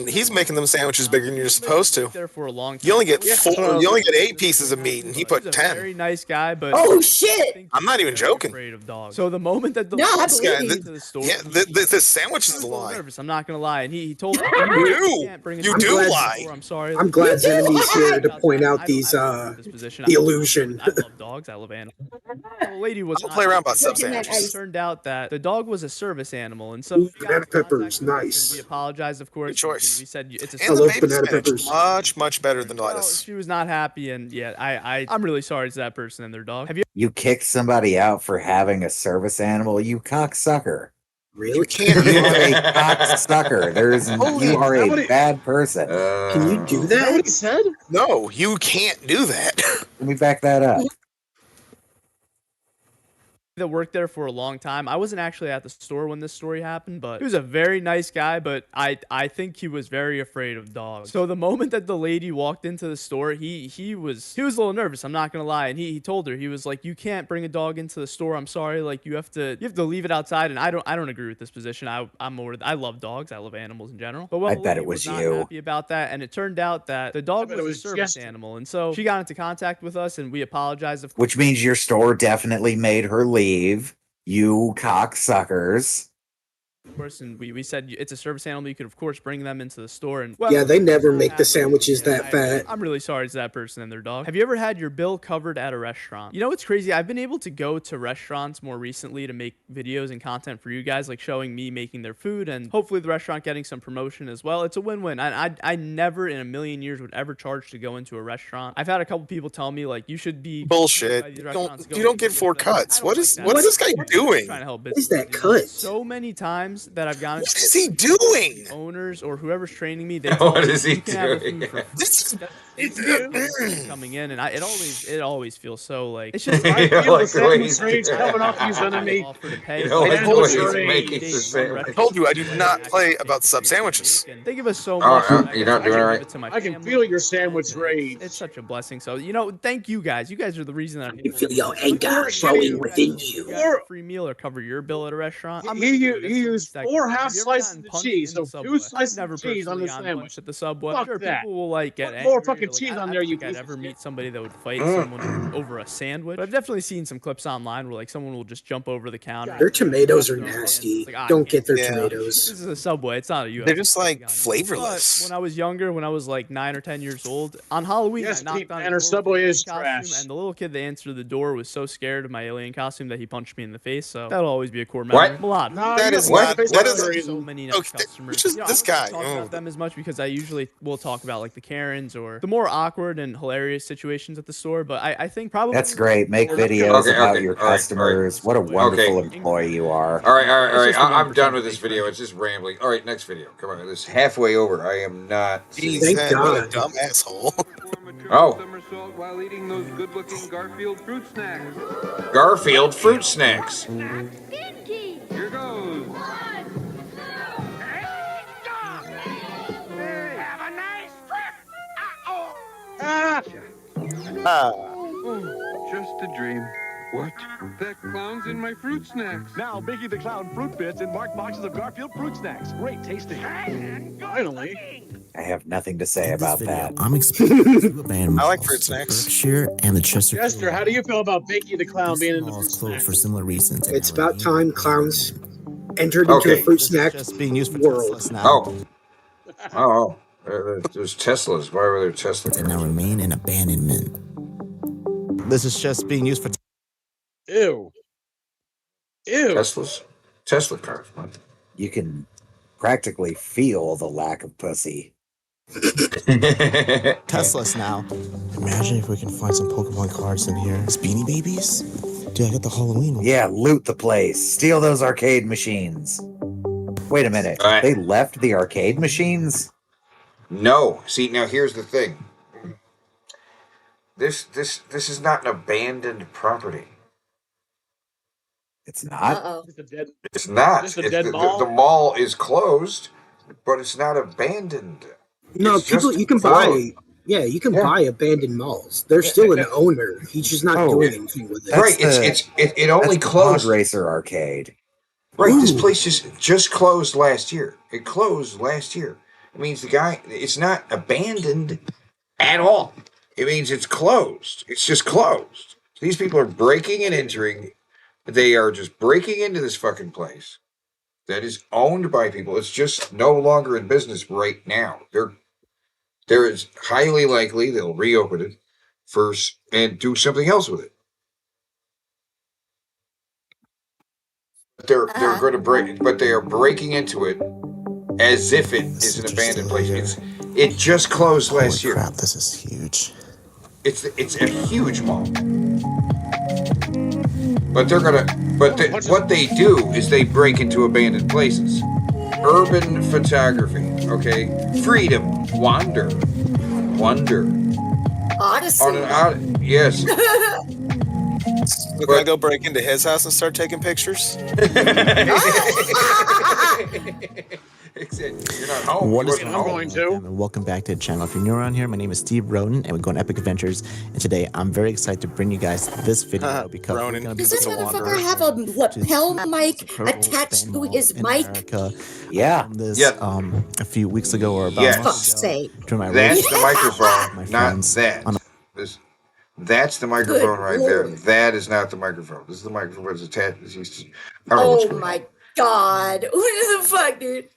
[SPEAKER 7] he's making them sandwiches bigger than you're supposed to.
[SPEAKER 6] there for a long time.
[SPEAKER 7] You only get
[SPEAKER 3] Yeah,
[SPEAKER 7] four.
[SPEAKER 3] so-
[SPEAKER 7] You only get 8 pieces of meat, and he put
[SPEAKER 6] He's a
[SPEAKER 7] 10.
[SPEAKER 6] very nice guy, but
[SPEAKER 5] Oh shit!
[SPEAKER 7] I'm not even
[SPEAKER 6] very
[SPEAKER 7] joking.
[SPEAKER 6] afraid of dogs. So the moment that the
[SPEAKER 5] No, I
[SPEAKER 7] This guy,
[SPEAKER 5] believe you.
[SPEAKER 6] to the store,
[SPEAKER 7] yeah, the sandwich is
[SPEAKER 6] I was
[SPEAKER 7] a
[SPEAKER 6] a little
[SPEAKER 7] lie.
[SPEAKER 6] nervous. I'm not gonna lie, and he told me
[SPEAKER 7] You do.
[SPEAKER 6] can't bring it
[SPEAKER 7] You
[SPEAKER 6] to
[SPEAKER 7] do
[SPEAKER 6] the
[SPEAKER 7] lie.
[SPEAKER 6] store. I'm sorry.
[SPEAKER 10] I'm glad Zeneme's here to point out
[SPEAKER 6] I
[SPEAKER 10] these
[SPEAKER 6] don't like this position.
[SPEAKER 10] the illusion.
[SPEAKER 6] I love dogs. I love animals. The lady was
[SPEAKER 7] I'll play around about sub
[SPEAKER 5] Taking that
[SPEAKER 7] sandwiches.
[SPEAKER 6] It turned out that the dog was a service animal, and so we got
[SPEAKER 10] Banana
[SPEAKER 6] in contact
[SPEAKER 10] peppers,
[SPEAKER 6] with us, and
[SPEAKER 10] nice.
[SPEAKER 6] We apologized, of course.
[SPEAKER 7] Good choice.
[SPEAKER 6] We said it's a
[SPEAKER 10] I
[SPEAKER 7] And the
[SPEAKER 10] love
[SPEAKER 7] baby
[SPEAKER 10] banana
[SPEAKER 7] spinach,
[SPEAKER 10] peppers.
[SPEAKER 7] much better than
[SPEAKER 6] Well,
[SPEAKER 7] lettuce.
[SPEAKER 6] she was not happy, and yeah, I'm really sorry to that person and their dog. Have you?
[SPEAKER 4] You kicked somebody out for having a service animal, you cocksucker.
[SPEAKER 10] Really?
[SPEAKER 7] You can't.
[SPEAKER 4] You are a cocksucker. You are a
[SPEAKER 3] nobody-
[SPEAKER 4] bad person.
[SPEAKER 10] Can you do
[SPEAKER 3] Is that what
[SPEAKER 10] that?
[SPEAKER 3] he said?
[SPEAKER 7] No, you can't do that.
[SPEAKER 4] Let me back that up.
[SPEAKER 6] that worked there for a long time. I wasn't actually at the store when this story happened, but he was a very nice guy, but I think he was very afraid of dogs. So the moment that the lady walked into the store, he was a little nervous, I'm not gonna lie. And he told her, he was like, you can't bring a dog into the store. I'm sorry, like you have to leave it outside. And I don't agree with this position. I love dogs. I love animals in general. But
[SPEAKER 4] I bet it was
[SPEAKER 6] not
[SPEAKER 4] you.
[SPEAKER 6] happy about that, and it turned out that the dog was a service animal, and so she got into contact with us, and we apologized.
[SPEAKER 4] Which means your store definitely made her leave. You cocksuckers.
[SPEAKER 6] Of course, and we said it's a service animal. You could, of course, bring them into the store. And
[SPEAKER 10] Yeah, they never make the sandwiches that fat.
[SPEAKER 6] I'm really sorry to that person and their dog. Have you ever had your bill covered at a restaurant? You know what's crazy? I've been able to go to restaurants more recently to make videos and content for you guys, like showing me making their food and hopefully the restaurant getting some promotion as well. It's a win-win. I never in a million years would ever charge to go into a restaurant. I've had a couple people tell me like you should be
[SPEAKER 7] bullshit. You don't get 4 cuts. What's this guy doing?
[SPEAKER 6] Trying to help
[SPEAKER 10] What is that cut?
[SPEAKER 6] So many times that I've gone.
[SPEAKER 7] What is he doing?
[SPEAKER 6] Owners or whoever's training me, they
[SPEAKER 8] What
[SPEAKER 6] tell me,
[SPEAKER 8] is he
[SPEAKER 6] "You can have the
[SPEAKER 8] doing?
[SPEAKER 6] food for it's coming in," and it always feels so like it's just
[SPEAKER 3] I
[SPEAKER 8] Yeah,
[SPEAKER 3] feel
[SPEAKER 8] like
[SPEAKER 3] the same
[SPEAKER 8] Wayne.
[SPEAKER 3] strange coming off you, enemy.
[SPEAKER 6] offer to pay.
[SPEAKER 8] You know, like
[SPEAKER 3] I
[SPEAKER 8] the way
[SPEAKER 3] told
[SPEAKER 8] he's
[SPEAKER 3] you.
[SPEAKER 8] making the sandwich.
[SPEAKER 7] I told you I do not play about sub sandwiches.
[SPEAKER 6] They give us so
[SPEAKER 8] Oh,
[SPEAKER 6] much.
[SPEAKER 8] you're not doing it right.
[SPEAKER 6] Give to my
[SPEAKER 3] I can
[SPEAKER 6] family.
[SPEAKER 3] feel your sandwich rage.
[SPEAKER 6] It's such a blessing. So thank you guys. You guys are the reason that I'm able
[SPEAKER 10] Feel
[SPEAKER 6] to
[SPEAKER 10] your anger growing within you.
[SPEAKER 6] get a free meal or cover your bill at a restaurant. I'm
[SPEAKER 3] He
[SPEAKER 6] gonna do this.
[SPEAKER 3] used
[SPEAKER 6] Second.
[SPEAKER 3] 4
[SPEAKER 6] Have
[SPEAKER 3] half
[SPEAKER 6] you ever
[SPEAKER 3] slices
[SPEAKER 6] gotten
[SPEAKER 3] of
[SPEAKER 6] punched
[SPEAKER 3] cheese,
[SPEAKER 6] in the
[SPEAKER 3] so
[SPEAKER 6] Subway?
[SPEAKER 3] 2 slices
[SPEAKER 6] I've never
[SPEAKER 3] of cheese on the
[SPEAKER 6] personally gotten
[SPEAKER 3] sandwich.
[SPEAKER 6] punched at the Subway.
[SPEAKER 3] Fuck
[SPEAKER 6] Sure,
[SPEAKER 3] that.
[SPEAKER 6] people will like get
[SPEAKER 3] Put
[SPEAKER 6] angry.
[SPEAKER 3] more fucking
[SPEAKER 6] like,
[SPEAKER 3] cheese
[SPEAKER 6] I
[SPEAKER 3] on
[SPEAKER 6] don't
[SPEAKER 3] there, you
[SPEAKER 6] think I'd
[SPEAKER 3] piece of
[SPEAKER 6] ever
[SPEAKER 3] shit.
[SPEAKER 6] meet somebody that would fight someone over a sandwich. But I've definitely seen some clips online where like someone will just jump over the counter.
[SPEAKER 10] Their tomatoes are nasty. Don't get their
[SPEAKER 7] Yeah.
[SPEAKER 10] tomatoes.
[SPEAKER 6] This is a Subway. It's not a UFC.
[SPEAKER 7] They're just like
[SPEAKER 6] But
[SPEAKER 7] flavorless.
[SPEAKER 6] when I was younger, when I was like 9 or 10 years old, on Halloween,
[SPEAKER 3] Yes,
[SPEAKER 6] I knocked
[SPEAKER 3] Pete
[SPEAKER 6] on a
[SPEAKER 3] Banner,
[SPEAKER 6] door with
[SPEAKER 3] Subway
[SPEAKER 6] an
[SPEAKER 3] is
[SPEAKER 6] alien
[SPEAKER 3] trash.
[SPEAKER 6] costume, and the little kid that answered the door was so scared of my alien costume that he punched me in the face. So that'll always be a core memory.
[SPEAKER 8] What?
[SPEAKER 6] Malad.
[SPEAKER 3] No,
[SPEAKER 7] That
[SPEAKER 3] you
[SPEAKER 7] is
[SPEAKER 3] got
[SPEAKER 7] not.
[SPEAKER 3] face
[SPEAKER 7] That
[SPEAKER 3] for a
[SPEAKER 7] is.
[SPEAKER 6] So
[SPEAKER 3] reason.
[SPEAKER 6] many nice
[SPEAKER 7] Okay,
[SPEAKER 6] customers.
[SPEAKER 7] just
[SPEAKER 6] I
[SPEAKER 7] this
[SPEAKER 6] don't
[SPEAKER 7] guy.
[SPEAKER 6] talk
[SPEAKER 7] Oh.
[SPEAKER 6] about them as much because I usually will talk about like the Karens or the more awkward and hilarious situations at the store. But I think probably
[SPEAKER 4] That's great. Make videos
[SPEAKER 8] Okay,
[SPEAKER 4] about
[SPEAKER 8] okay.
[SPEAKER 4] your
[SPEAKER 8] All right,
[SPEAKER 4] customers. What a wonderful employee you are.
[SPEAKER 8] All right.
[SPEAKER 6] It's just a
[SPEAKER 8] I'm
[SPEAKER 6] 1%
[SPEAKER 8] done with this video. It's just rambling. All right, next video. Come on, this is halfway over. I am not.
[SPEAKER 7] He
[SPEAKER 10] Thank
[SPEAKER 7] said, what a
[SPEAKER 10] God.
[SPEAKER 7] dumb asshole.
[SPEAKER 8] Oh,
[SPEAKER 12] Somersault while eating those good-looking Garfield fruit snacks.
[SPEAKER 8] Garfield fruit snacks.
[SPEAKER 12] Here goes. Have a nice trip. Just a dream. What? That clown's in my fruit snacks.
[SPEAKER 13] Now, Mickey the Clown fruit bits in marked boxes of Garfield fruit snacks. Great tasting.
[SPEAKER 3] Finally.
[SPEAKER 4] I have nothing to say about that.
[SPEAKER 2] I'm explaining two abandoned
[SPEAKER 7] I like
[SPEAKER 2] malls,
[SPEAKER 7] fruit snacks.
[SPEAKER 2] Berkshire and the Chester.
[SPEAKER 3] Jester, how do you feel about Binky the Clown being in the fruit
[SPEAKER 2] malls closed
[SPEAKER 3] snacks?
[SPEAKER 2] for similar reasons.
[SPEAKER 10] It's about time clowns entered into
[SPEAKER 8] Okay.
[SPEAKER 10] the fruit snack
[SPEAKER 2] Just being used for
[SPEAKER 10] world.
[SPEAKER 2] Teslas now.
[SPEAKER 8] Oh. There's Teslas. Why were there Tesla
[SPEAKER 2] And now
[SPEAKER 8] cars?
[SPEAKER 2] remain in abandonment. This is just being used for.
[SPEAKER 3] Ew. Ew.
[SPEAKER 8] Teslas? Tesla cars. man.
[SPEAKER 4] You can practically feel the lack of pussy.
[SPEAKER 2] Teslas now. Imagine if we can find some Pokemon cards in here. It's Beanie Babies? Dude, I got the Halloween one.
[SPEAKER 4] Yeah, loot the place. Steal those arcade machines. Wait a minute.
[SPEAKER 8] All right.
[SPEAKER 4] They left the arcade machines?
[SPEAKER 8] No. See, now here's the thing. This is not an abandoned property.
[SPEAKER 4] It's not.
[SPEAKER 3] Just a dead,
[SPEAKER 8] It's not.
[SPEAKER 3] Just a
[SPEAKER 8] It's-
[SPEAKER 3] dead
[SPEAKER 8] the,
[SPEAKER 3] mall?
[SPEAKER 8] the mall is closed, but it's not abandoned.
[SPEAKER 10] No,
[SPEAKER 8] It's
[SPEAKER 10] people
[SPEAKER 8] just
[SPEAKER 10] you can
[SPEAKER 8] closed.
[SPEAKER 10] buy. Yeah, you can buy abandoned malls. There's still an owner. He's just not
[SPEAKER 4] Oh,
[SPEAKER 10] doing anything with it.
[SPEAKER 8] Right. It only
[SPEAKER 4] That's the
[SPEAKER 8] closed.
[SPEAKER 4] Pod Racer arcade.
[SPEAKER 8] Right. This place just closed last year. It closed last year. It means it's not abandoned at all. It means it's closed. It's just closed. These people are breaking and entering. They are just breaking into this fucking place that is owned by people. It's just no longer in business right now. There is highly likely they'll reopen it first and do something else with it. They're going to break, but they are breaking into it as if it is an abandoned place. It just closed last year.
[SPEAKER 2] Crap, this is huge.
[SPEAKER 8] It's a huge mall. But what they do is they break into abandoned places. Urban photography, okay? Freedom, wonder.
[SPEAKER 5] Odyssey.
[SPEAKER 8] Yes.
[SPEAKER 7] We're gonna go break into his house and start taking pictures.
[SPEAKER 8] You're not home.
[SPEAKER 15] What is
[SPEAKER 3] I'm going to.
[SPEAKER 15] And welcome back to the channel. If you're new around here, my name is Steve Roden, and we're going Epic Adventures. And today, I'm very excited to bring you guys this video because we're gonna be
[SPEAKER 5] Does this motherfucker have a lapel mic attached to his mic?
[SPEAKER 4] Yeah.
[SPEAKER 15] This a few weeks ago or about
[SPEAKER 8] Yes.
[SPEAKER 15] a month
[SPEAKER 5] Fuck's sake.
[SPEAKER 15] ago. during my
[SPEAKER 8] That's
[SPEAKER 15] road
[SPEAKER 8] the
[SPEAKER 15] trip,
[SPEAKER 8] microphone,
[SPEAKER 15] my
[SPEAKER 8] not
[SPEAKER 15] friends
[SPEAKER 8] that.
[SPEAKER 15] on
[SPEAKER 8] That's the microphone right there.
[SPEAKER 5] Lord.
[SPEAKER 8] That is not the microphone. This is the microphone that's attached. I don't know what's
[SPEAKER 5] Oh
[SPEAKER 8] going on.
[SPEAKER 5] my god. What the fuck, dude?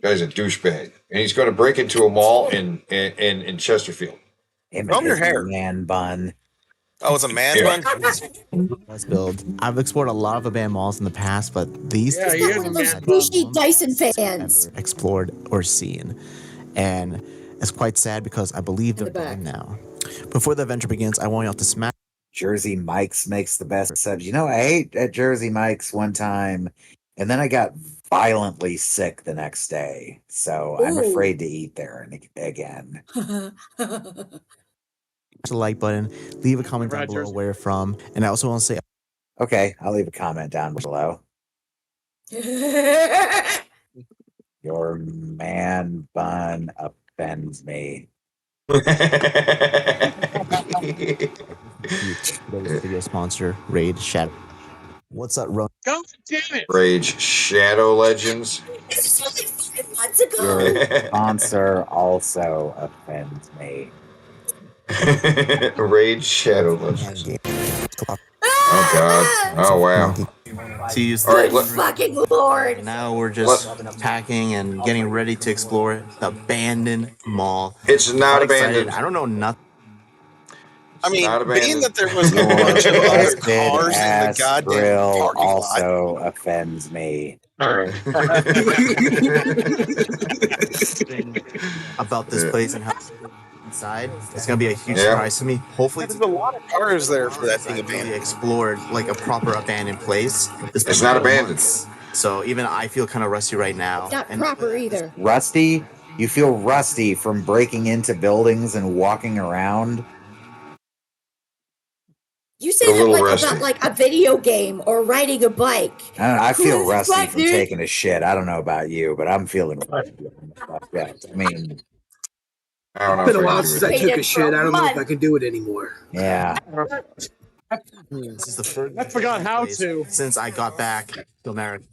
[SPEAKER 8] Guy's a douchebag, and he's going to break into a mall in Chesterfield.
[SPEAKER 4] Comb your hair, man bun.
[SPEAKER 7] Oh, it's a man
[SPEAKER 8] Yeah.
[SPEAKER 7] bun.
[SPEAKER 15] Let's build. I've explored a lot of abandoned malls in the past, but these
[SPEAKER 3] Yeah,
[SPEAKER 5] He's
[SPEAKER 3] he
[SPEAKER 5] got
[SPEAKER 3] is
[SPEAKER 5] one
[SPEAKER 3] a
[SPEAKER 5] of those
[SPEAKER 3] man bun.
[SPEAKER 5] squishy Dyson fans.
[SPEAKER 15] ever explored or seen. And it's quite sad because I believe they're
[SPEAKER 5] the back.
[SPEAKER 15] gone now. Before the adventure begins, I want y'all to smash.
[SPEAKER 4] Jersey Mike's makes the best subs. You know, I ate at Jersey Mike's one time, and then I got violently sick the next day. So I'm
[SPEAKER 5] Ooh.
[SPEAKER 4] afraid to eat there again.
[SPEAKER 15] the like button, leave a comment down
[SPEAKER 3] Right,
[SPEAKER 15] below
[SPEAKER 3] Jersey.
[SPEAKER 15] where you're from, and I also want to say
[SPEAKER 4] Okay, I'll leave a comment down below. Your man bun offends me.
[SPEAKER 15] today's video sponsor, Raid Shadow. What's up, Ron?
[SPEAKER 3] God damn it.
[SPEAKER 8] Rage Shadow Legends.
[SPEAKER 5] This was like 5 months ago.
[SPEAKER 4] Your sponsor also offends me.
[SPEAKER 8] Rage Shadow Legends. Oh God. Oh wow.
[SPEAKER 15] To use
[SPEAKER 8] All right,
[SPEAKER 5] Good fucking lord.
[SPEAKER 15] now we're just packing and getting ready to explore the abandoned mall.
[SPEAKER 8] It's not
[SPEAKER 15] I'm excited.
[SPEAKER 8] abandoned.
[SPEAKER 15] I don't know nothing.
[SPEAKER 7] I mean,
[SPEAKER 8] not
[SPEAKER 7] being
[SPEAKER 8] abandoned.
[SPEAKER 7] that there was a
[SPEAKER 4] Your
[SPEAKER 7] bunch of other
[SPEAKER 4] busted
[SPEAKER 7] cars in the
[SPEAKER 4] ass
[SPEAKER 7] goddamn
[SPEAKER 4] grill
[SPEAKER 7] parking lot.
[SPEAKER 4] also offends me.
[SPEAKER 15] About this place and how it's inside. It's gonna be a huge
[SPEAKER 8] Yeah.
[SPEAKER 15] surprise to me. Hopefully,
[SPEAKER 7] There's a lot of cars there for that thing
[SPEAKER 15] really
[SPEAKER 7] abandoned.
[SPEAKER 15] explored like a proper abandoned place.
[SPEAKER 8] It's not abandoned.
[SPEAKER 15] So even I feel kind of rusty right now.
[SPEAKER 5] Not
[SPEAKER 15] And
[SPEAKER 5] proper either.
[SPEAKER 4] Rusty? You feel rusty from breaking into buildings and walking around?
[SPEAKER 5] You say
[SPEAKER 8] A
[SPEAKER 5] that
[SPEAKER 8] little
[SPEAKER 5] like
[SPEAKER 8] rusty.
[SPEAKER 5] about like a video game or riding a bike.
[SPEAKER 4] I don't know, I feel
[SPEAKER 5] What the
[SPEAKER 4] rusty
[SPEAKER 5] fuck,
[SPEAKER 4] from
[SPEAKER 5] dude?
[SPEAKER 4] taking a shit. I don't know about you, but I'm feeling rusty. Yeah, I mean,
[SPEAKER 8] I don't know.
[SPEAKER 10] It's been a
[SPEAKER 8] if
[SPEAKER 10] while
[SPEAKER 8] I can
[SPEAKER 10] since
[SPEAKER 8] do
[SPEAKER 10] I
[SPEAKER 8] that.
[SPEAKER 10] took a shit. I don't know if I can do it anymore.
[SPEAKER 4] yeah.
[SPEAKER 15] this is the first
[SPEAKER 3] I forgot how
[SPEAKER 15] place
[SPEAKER 3] to.
[SPEAKER 15] since I got back to America.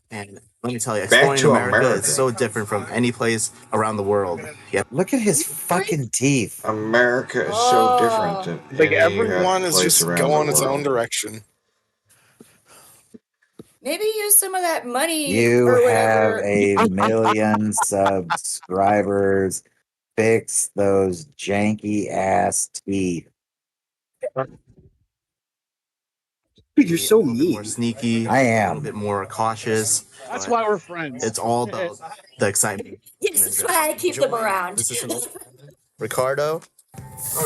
[SPEAKER 15] And let me tell you,
[SPEAKER 8] Back
[SPEAKER 15] exploring
[SPEAKER 8] to
[SPEAKER 15] America
[SPEAKER 8] America.
[SPEAKER 15] is so different from any place around the world. Yeah,
[SPEAKER 4] Look at his fucking teeth.
[SPEAKER 8] America is so different than
[SPEAKER 7] Like
[SPEAKER 8] any
[SPEAKER 7] everyone is
[SPEAKER 8] place
[SPEAKER 7] just
[SPEAKER 8] around
[SPEAKER 7] going
[SPEAKER 8] the
[SPEAKER 7] its
[SPEAKER 8] world.
[SPEAKER 7] own direction.
[SPEAKER 5] Maybe use some of that money
[SPEAKER 4] You
[SPEAKER 5] or
[SPEAKER 4] have
[SPEAKER 5] whatever.
[SPEAKER 4] a million subscribers. Fix those janky ass teeth.
[SPEAKER 10] Dude, you're so
[SPEAKER 15] more
[SPEAKER 10] mean.
[SPEAKER 15] sneaky.
[SPEAKER 4] I
[SPEAKER 15] A
[SPEAKER 4] am.
[SPEAKER 15] little bit more cautious.
[SPEAKER 3] That's
[SPEAKER 15] but
[SPEAKER 3] why we're friends.
[SPEAKER 15] it's all about the excitement.
[SPEAKER 5] Yes, that's why I keep them around.
[SPEAKER 15] This is Ricardo.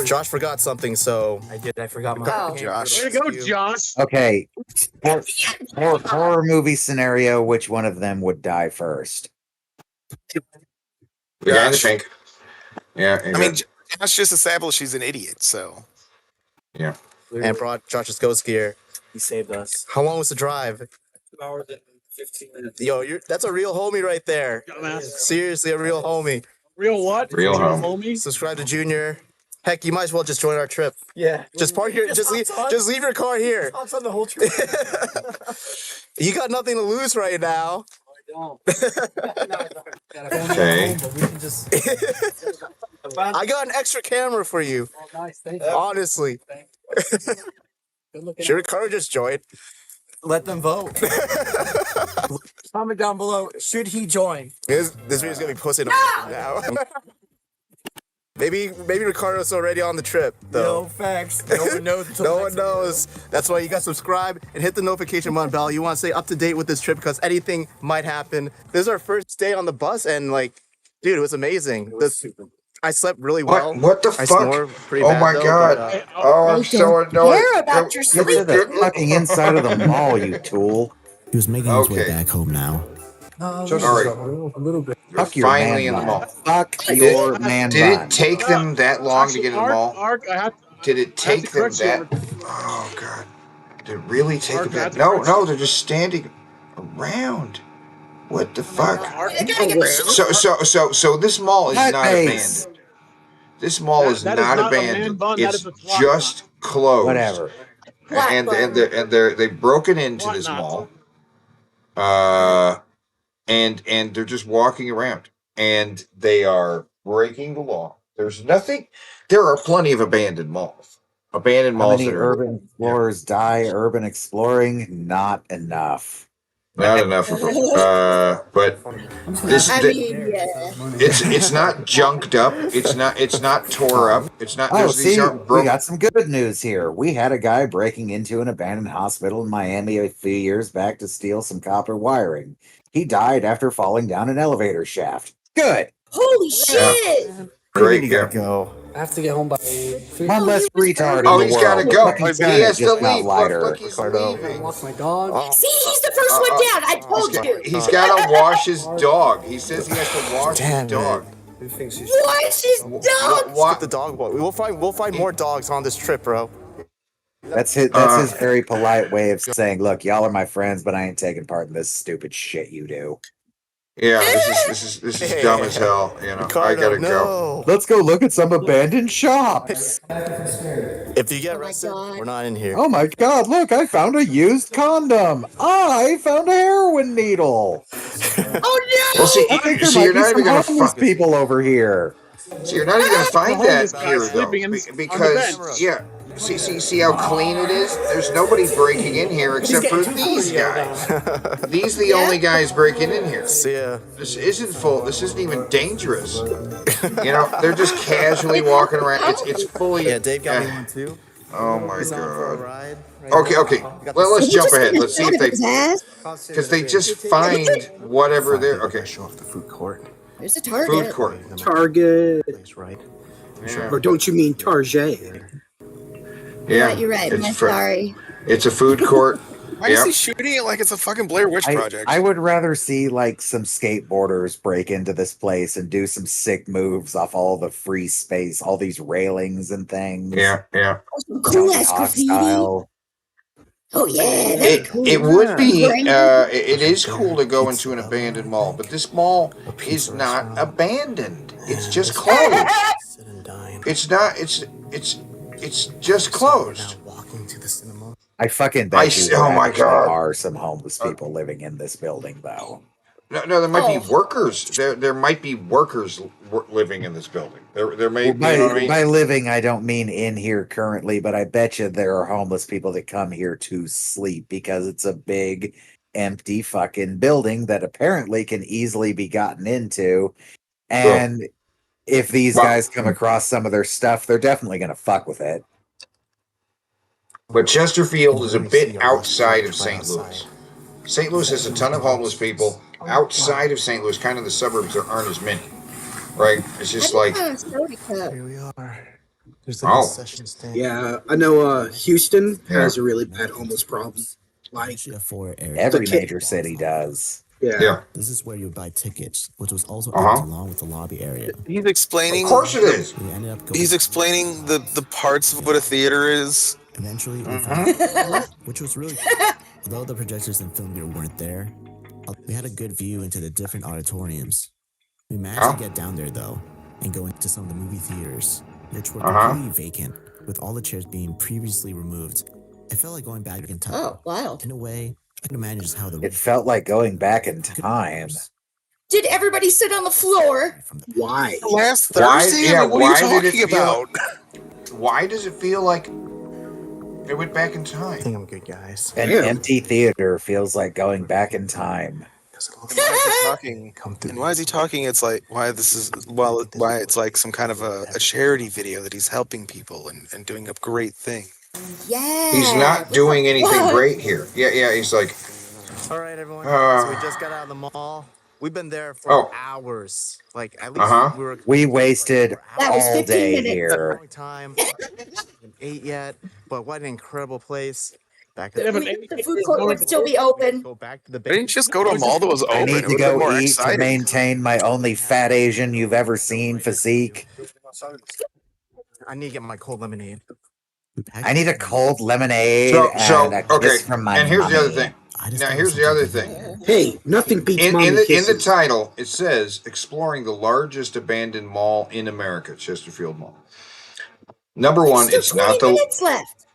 [SPEAKER 15] Josh forgot something, so I did. I forgot my
[SPEAKER 5] Oh.
[SPEAKER 7] Josh.
[SPEAKER 3] Way to go, Josh.
[SPEAKER 4] Okay. For horror movie scenario, which one of them would die first?
[SPEAKER 8] The guy in the
[SPEAKER 7] Josh.
[SPEAKER 8] pink. Yeah.
[SPEAKER 7] I mean, Josh just established he's an idiot, so.
[SPEAKER 8] yeah.
[SPEAKER 15] and brought Josh's ghost gear. He saved us. How long was the drive?
[SPEAKER 16] 2 hours and 15 minutes.
[SPEAKER 15] Yo, that's a real homie right there.
[SPEAKER 3] Dumbass.
[SPEAKER 15] Seriously, a real homie.
[SPEAKER 3] Real what?
[SPEAKER 8] Real homie.
[SPEAKER 15] Subscribe to Junior. Heck, you might as well just join our trip.
[SPEAKER 16] Yeah.
[SPEAKER 15] Just park here. Just leave your car here.
[SPEAKER 16] Talks on the whole trip.
[SPEAKER 15] You got nothing to lose right now.
[SPEAKER 8] Okay.
[SPEAKER 15] I got an extra camera for you.
[SPEAKER 16] Nice, thank you.
[SPEAKER 15] Honestly. Should Ricardo just join?
[SPEAKER 16] Let them vote. Comment down below. Should he join?
[SPEAKER 15] This video's gonna be posted now. Maybe Ricardo's already on the trip though.
[SPEAKER 16] No facts. No one knows. until
[SPEAKER 15] No
[SPEAKER 16] next
[SPEAKER 15] one knows. That's why you got to subscribe and hit the notification button bell. You want to stay up to date with this trip because anything might happen. This is our first day on the bus, and like, dude, it was amazing. I slept really well.
[SPEAKER 8] What the
[SPEAKER 15] I
[SPEAKER 8] fuck?
[SPEAKER 15] snore pretty
[SPEAKER 8] Oh
[SPEAKER 15] bad,
[SPEAKER 8] my
[SPEAKER 15] though,
[SPEAKER 8] God.
[SPEAKER 15] but,
[SPEAKER 8] Oh, I'm so annoyed.
[SPEAKER 5] Care about your
[SPEAKER 4] Get to
[SPEAKER 5] sleep.
[SPEAKER 4] the fucking inside of the mall, you tool.
[SPEAKER 15] He was making his way
[SPEAKER 8] Okay.
[SPEAKER 15] back home now.
[SPEAKER 8] Just all right.
[SPEAKER 16] A little bit.
[SPEAKER 4] Fuck your
[SPEAKER 8] Finally
[SPEAKER 4] man
[SPEAKER 8] in the
[SPEAKER 4] bun.
[SPEAKER 8] mall.
[SPEAKER 4] Fuck your man
[SPEAKER 8] Did
[SPEAKER 4] bun.
[SPEAKER 8] it take them that long to get in the mall?
[SPEAKER 3] Ark, I
[SPEAKER 8] Did it take them
[SPEAKER 3] correct you.
[SPEAKER 8] that? Oh God! Did it really take
[SPEAKER 3] Mark,
[SPEAKER 8] them
[SPEAKER 3] I
[SPEAKER 8] that?
[SPEAKER 3] have to
[SPEAKER 8] No,
[SPEAKER 3] correct
[SPEAKER 8] no,
[SPEAKER 3] you.
[SPEAKER 8] they're just standing around. What the fuck?
[SPEAKER 3] Mark,
[SPEAKER 8] So this mall is
[SPEAKER 4] That
[SPEAKER 8] not
[SPEAKER 4] face.
[SPEAKER 8] abandoned. This mall is
[SPEAKER 3] that is
[SPEAKER 8] not
[SPEAKER 3] not a man
[SPEAKER 8] abandoned.
[SPEAKER 3] bun. That
[SPEAKER 8] It's
[SPEAKER 3] is a twat
[SPEAKER 8] just closed.
[SPEAKER 4] Whatever.
[SPEAKER 8] And they've broken into
[SPEAKER 3] Twat
[SPEAKER 8] this
[SPEAKER 3] knot.
[SPEAKER 8] mall. And they're just walking around, and they are breaking the law. There's nothing. There are plenty of abandoned malls. Abandoned
[SPEAKER 4] How
[SPEAKER 8] malls
[SPEAKER 4] many
[SPEAKER 8] that are
[SPEAKER 4] urban explorers die urban exploring? Not enough.
[SPEAKER 8] not enough of them. But it's not junked up. It's not tore up. It's not.
[SPEAKER 4] Oh,
[SPEAKER 8] These
[SPEAKER 4] see,
[SPEAKER 8] aren't
[SPEAKER 4] we
[SPEAKER 8] broken.
[SPEAKER 4] got some good news here. We had a guy breaking into an abandoned hospital in Miami a few years back to steal some copper wiring. He died after falling down an elevator shaft. Good.
[SPEAKER 5] Holy shit!
[SPEAKER 8] Great.
[SPEAKER 16] gotta go. I have to get home by.
[SPEAKER 4] One less retard
[SPEAKER 8] Oh,
[SPEAKER 4] in the
[SPEAKER 8] he's
[SPEAKER 4] world.
[SPEAKER 8] gotta go.
[SPEAKER 4] Fucking
[SPEAKER 8] He
[SPEAKER 4] planet
[SPEAKER 8] has to
[SPEAKER 4] just got
[SPEAKER 8] leave.
[SPEAKER 4] lighter.
[SPEAKER 8] Look, he's leaving.
[SPEAKER 16] Walk my dog.
[SPEAKER 5] See, he's the first one down. I told you.
[SPEAKER 8] He's got to wash his dog. He says he has to wash his dog.
[SPEAKER 5] Wash his dog.
[SPEAKER 15] Skip the dog walk. We'll find more dogs on this trip, bro.
[SPEAKER 4] That's his very polite way of saying, "Look, y'all are my friends, but I ain't taking part in this stupid shit you do."
[SPEAKER 8] Yeah, this is dumb as hell. You know, I gotta go.
[SPEAKER 4] Let's go look at some abandoned shops.
[SPEAKER 15] If you get arrested, we're not in here.
[SPEAKER 4] Oh my god, look, I found a used condom. I found a heroin needle.
[SPEAKER 5] Oh
[SPEAKER 8] Well, see,
[SPEAKER 4] I think there
[SPEAKER 8] so
[SPEAKER 4] might
[SPEAKER 8] you're
[SPEAKER 4] be
[SPEAKER 8] not
[SPEAKER 4] some
[SPEAKER 8] even gonna
[SPEAKER 4] homeless
[SPEAKER 8] find.
[SPEAKER 4] people over here.
[SPEAKER 8] So you're not even gonna find
[SPEAKER 3] homeless
[SPEAKER 8] that
[SPEAKER 3] guy
[SPEAKER 8] here though,
[SPEAKER 3] sleeping on the
[SPEAKER 8] because
[SPEAKER 3] bench.
[SPEAKER 8] yeah. See how clean it is? There's nobody breaking in here except for these guys. These are the only guys breaking in here.
[SPEAKER 15] Yeah.
[SPEAKER 8] This isn't full. This isn't even dangerous. You know, they're just casually walking around. It's fully.
[SPEAKER 15] Yeah, Dave got me one too.
[SPEAKER 8] Oh my
[SPEAKER 15] He's on for a
[SPEAKER 8] god.
[SPEAKER 15] ride right
[SPEAKER 8] Okay.
[SPEAKER 15] now.
[SPEAKER 8] Well, let's
[SPEAKER 5] Did you
[SPEAKER 8] jump
[SPEAKER 5] just
[SPEAKER 8] ahead.
[SPEAKER 5] get
[SPEAKER 8] Let's see
[SPEAKER 5] out
[SPEAKER 8] if
[SPEAKER 5] of
[SPEAKER 8] they,
[SPEAKER 5] his ass?
[SPEAKER 8] because they just find whatever they're. Okay.
[SPEAKER 16] Show off the food court.
[SPEAKER 5] There's a target.
[SPEAKER 8] Food court.
[SPEAKER 10] Target.
[SPEAKER 16] Place, right?
[SPEAKER 8] Yeah.
[SPEAKER 10] Or don't you mean Target?
[SPEAKER 8] Yeah,
[SPEAKER 5] You're right.
[SPEAKER 8] it's
[SPEAKER 5] I'm
[SPEAKER 8] for-
[SPEAKER 5] sorry.
[SPEAKER 8] It's a food court.
[SPEAKER 7] Why is
[SPEAKER 8] Yeah.
[SPEAKER 7] he shooting it like it's a fucking Blair Witch Project?
[SPEAKER 4] I would rather see like some skateboarders break into this place and do some sick moves off all the free space, all these railings and things.
[SPEAKER 8] Yeah.
[SPEAKER 5] Cool
[SPEAKER 4] Tony
[SPEAKER 5] ass
[SPEAKER 4] Hawk
[SPEAKER 5] graffiti.
[SPEAKER 4] style.
[SPEAKER 5] Oh yeah, that's cool.
[SPEAKER 8] It would be.
[SPEAKER 5] Great.
[SPEAKER 8] It is cool to go into an abandoned mall, but this mall is not abandoned. It's just closed. It's not. It's just closed.
[SPEAKER 15] Walking to the cinema.
[SPEAKER 4] I fucking bet you
[SPEAKER 8] oh
[SPEAKER 4] there
[SPEAKER 8] my
[SPEAKER 4] actually
[SPEAKER 8] God.
[SPEAKER 4] are some homeless people living in this building though.
[SPEAKER 8] No, there might
[SPEAKER 5] Oh.
[SPEAKER 8] be workers. There might be workers living in this building. There may.
[SPEAKER 4] By,
[SPEAKER 8] you know what I mean?
[SPEAKER 4] by living, I don't mean in here currently, but I bet you there are homeless people that come here to sleep because it's a big, empty fucking building that apparently can easily be gotten into. And if these guys come across some of their stuff, they're definitely going to fuck with it.
[SPEAKER 8] But Chesterfield is a bit outside of St. Louis. St. Louis has a ton of homeless people. Outside of St. Louis, kind of the suburbs, there aren't as many. Right? It's just like,
[SPEAKER 5] Soda cup.
[SPEAKER 15] Here we are. There's
[SPEAKER 8] Oh.
[SPEAKER 15] concession stand.
[SPEAKER 10] Yeah, I know. Houston has a really bad homeless problem. Like
[SPEAKER 11] Actually, a four area.
[SPEAKER 4] Every
[SPEAKER 10] The kid-
[SPEAKER 4] major city does.
[SPEAKER 8] yeah.
[SPEAKER 11] This is where you buy tickets, which was also
[SPEAKER 8] Uh-huh.
[SPEAKER 11] opened along with the lobby area.
[SPEAKER 7] He's explaining.
[SPEAKER 8] Of course it is.
[SPEAKER 11] We ended up going.
[SPEAKER 7] He's explaining the parts of what a theater is.
[SPEAKER 11] Eventually, we
[SPEAKER 8] Mm-hmm.
[SPEAKER 11] found which was really cool. Although the projectors and film gear weren't there, we had a good view into the different auditoriums. We managed
[SPEAKER 8] Oh.
[SPEAKER 11] to get down there though and go into some of the movie theaters, which were
[SPEAKER 8] Uh-huh.
[SPEAKER 11] completely vacant, with all the chairs being previously removed. It felt like going back in time.
[SPEAKER 5] Oh, wild.
[SPEAKER 11] In a way, I can imagine just how the
[SPEAKER 4] It felt like going back in time.
[SPEAKER 5] Did everybody sit on the floor?
[SPEAKER 10] why?
[SPEAKER 7] Last
[SPEAKER 8] Why?
[SPEAKER 7] Thursday?
[SPEAKER 8] Yeah.
[SPEAKER 7] What
[SPEAKER 8] Why
[SPEAKER 7] are you
[SPEAKER 8] did it
[SPEAKER 7] talking
[SPEAKER 8] feel?
[SPEAKER 7] about?
[SPEAKER 8] Why does it feel like it went back in
[SPEAKER 15] I
[SPEAKER 8] time?
[SPEAKER 15] think I'm good, guys.
[SPEAKER 4] An empty theater feels like going back in time.
[SPEAKER 7] And why is he talking? And why is he talking? It's like why it's like some kind of a charity video that he's helping people and doing a great thing.
[SPEAKER 5] Yeah.
[SPEAKER 8] He's not doing anything great here. Yeah. He's like,
[SPEAKER 15] All right, everyone.
[SPEAKER 8] Uh,
[SPEAKER 15] so we just got out of the mall. We've been there for
[SPEAKER 8] Oh.
[SPEAKER 15] hours. Like at least
[SPEAKER 8] Uh-huh.
[SPEAKER 15] we were
[SPEAKER 4] We wasted
[SPEAKER 5] That was
[SPEAKER 4] all
[SPEAKER 5] 15
[SPEAKER 4] day
[SPEAKER 5] minutes.
[SPEAKER 4] here.
[SPEAKER 15] long time. Haven't ate yet, but what an incredible place. Back
[SPEAKER 3] Yeah,
[SPEAKER 15] at
[SPEAKER 3] but
[SPEAKER 5] The food court would still be open.
[SPEAKER 15] go back to the
[SPEAKER 7] They didn't just go to a mall that was
[SPEAKER 4] I
[SPEAKER 7] open.
[SPEAKER 4] need
[SPEAKER 7] It
[SPEAKER 4] to
[SPEAKER 7] would've been
[SPEAKER 4] go
[SPEAKER 7] more
[SPEAKER 4] eat
[SPEAKER 7] exciting.
[SPEAKER 4] to maintain my only fat Asian you've ever seen physique.
[SPEAKER 15] I need to get my cold lemonade.
[SPEAKER 4] I need a cold lemonade
[SPEAKER 8] So
[SPEAKER 4] and a
[SPEAKER 8] okay.
[SPEAKER 4] kiss from my
[SPEAKER 8] And here's the other
[SPEAKER 4] mommy.
[SPEAKER 8] thing. Now here's the other thing.
[SPEAKER 10] Hey, nothing beats
[SPEAKER 8] In
[SPEAKER 10] mommy
[SPEAKER 8] the
[SPEAKER 10] kisses.
[SPEAKER 8] title, it says exploring the largest abandoned mall in America, Chesterfield Mall. Number one,
[SPEAKER 5] Still
[SPEAKER 8] it's
[SPEAKER 5] 20
[SPEAKER 8] not the
[SPEAKER 5] minutes left.